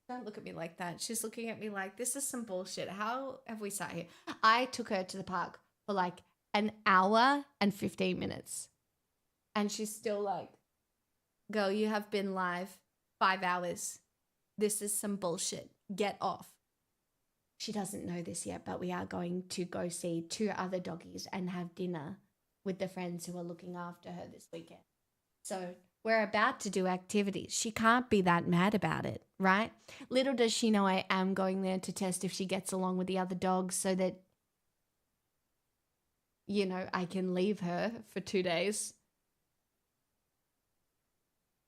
Don't look at me like that. She's looking at me like, this is some bullshit. How have we sat here? I took her to the park for like an hour and 15 minutes. And she's still like, girl, you have been live 5 hours. This is some bullshit. Get off. she doesn't know this yet, but we are going to go see 2 other doggies and have dinner with the friends who are looking after her this weekend. So we're about to do activities. She can't be that mad about it, right? Little does she know I am going there to test if she gets along with the other dogs so that, you know, I can leave her for 2 days.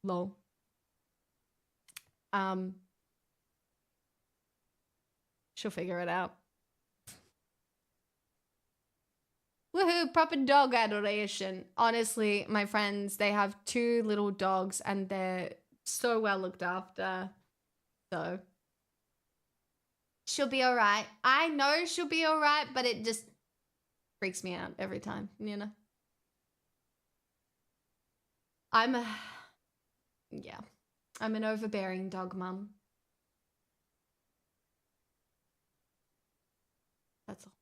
Lol. She'll figure it out. Woohoo, proper dog adoration. Honestly, my friends, they have 2 little dogs and they're so well looked after. So she'll be all right. I know she'll be all right, but it just freaks me out every time, you know? I'm an overbearing dog mum. That's all.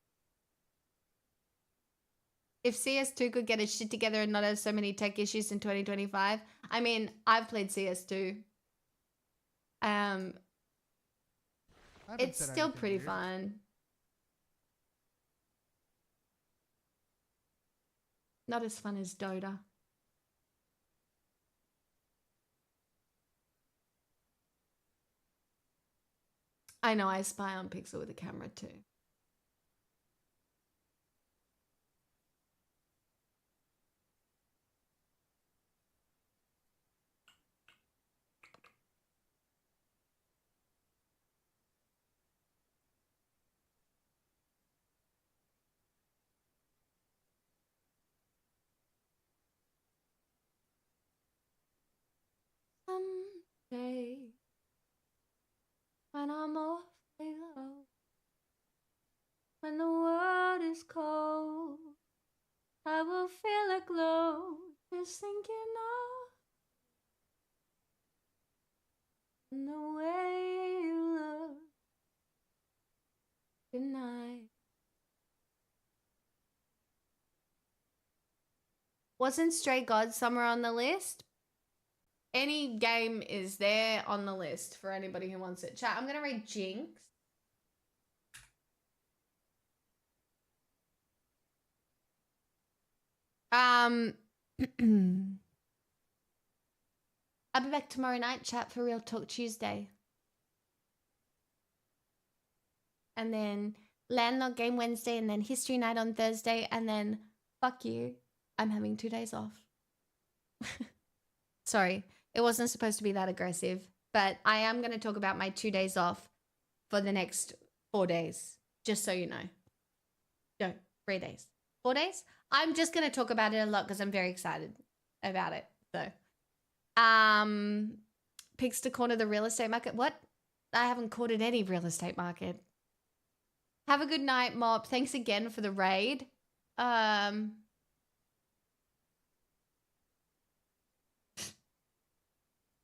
If CS2 could get its shit together and not have so many tech issues in 2025, I mean, I've played CS2. It's still pretty fun. Not as fun as Dota. I know, I spy on Pixel with a camera too. Someday, when I'm awfully low, when the world is cold, I will feel a glow, just thinking of the way you look tonight. Wasn't Stray Gods somewhere on the list? Any game is there on the list for anybody who wants it. Chat, I'm going to read Jinx. I'll be back tomorrow night, chat, for Real Talk Tuesday. And then Landlord Game Wednesday, and then History Night on Thursday, and then, fuck you, I'm having 2 days off. Sorry, it wasn't supposed to be that aggressive, but I am going to talk about my 2 days off for the next 4 days, just so you know. No, 3 days. 4 days? I'm just going to talk about it a lot because I'm very excited about it. So, Pigs to corner the real estate market. What? I haven't cornered any real estate market. Have a good night, Mop. Thanks again for the raid.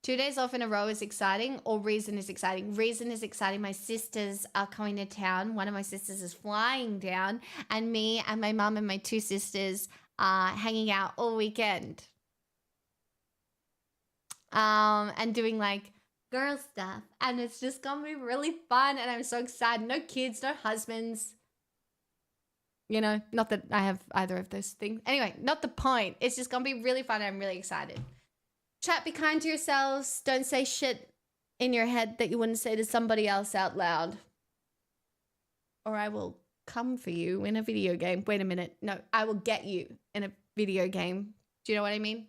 2 days off in a row is exciting, or Reason is exciting? Reason is exciting. My sisters are coming to town. One of my sisters is flying down, and me and my mum and my 2 sisters are hanging out all weekend. And doing like girl stuff. And it's just gonna be really fun, and I'm so excited. No kids, no husbands. You know, not that I have either of those things. Anyway, not the point. It's just gonna be really fun, and I'm really excited. Chat, be kind to yourselves. Don't say shit in your head that you wouldn't say to somebody else out loud. Or I will come for you in a video game. Wait a minute. No, I will get you in a video game. Do you know what I mean?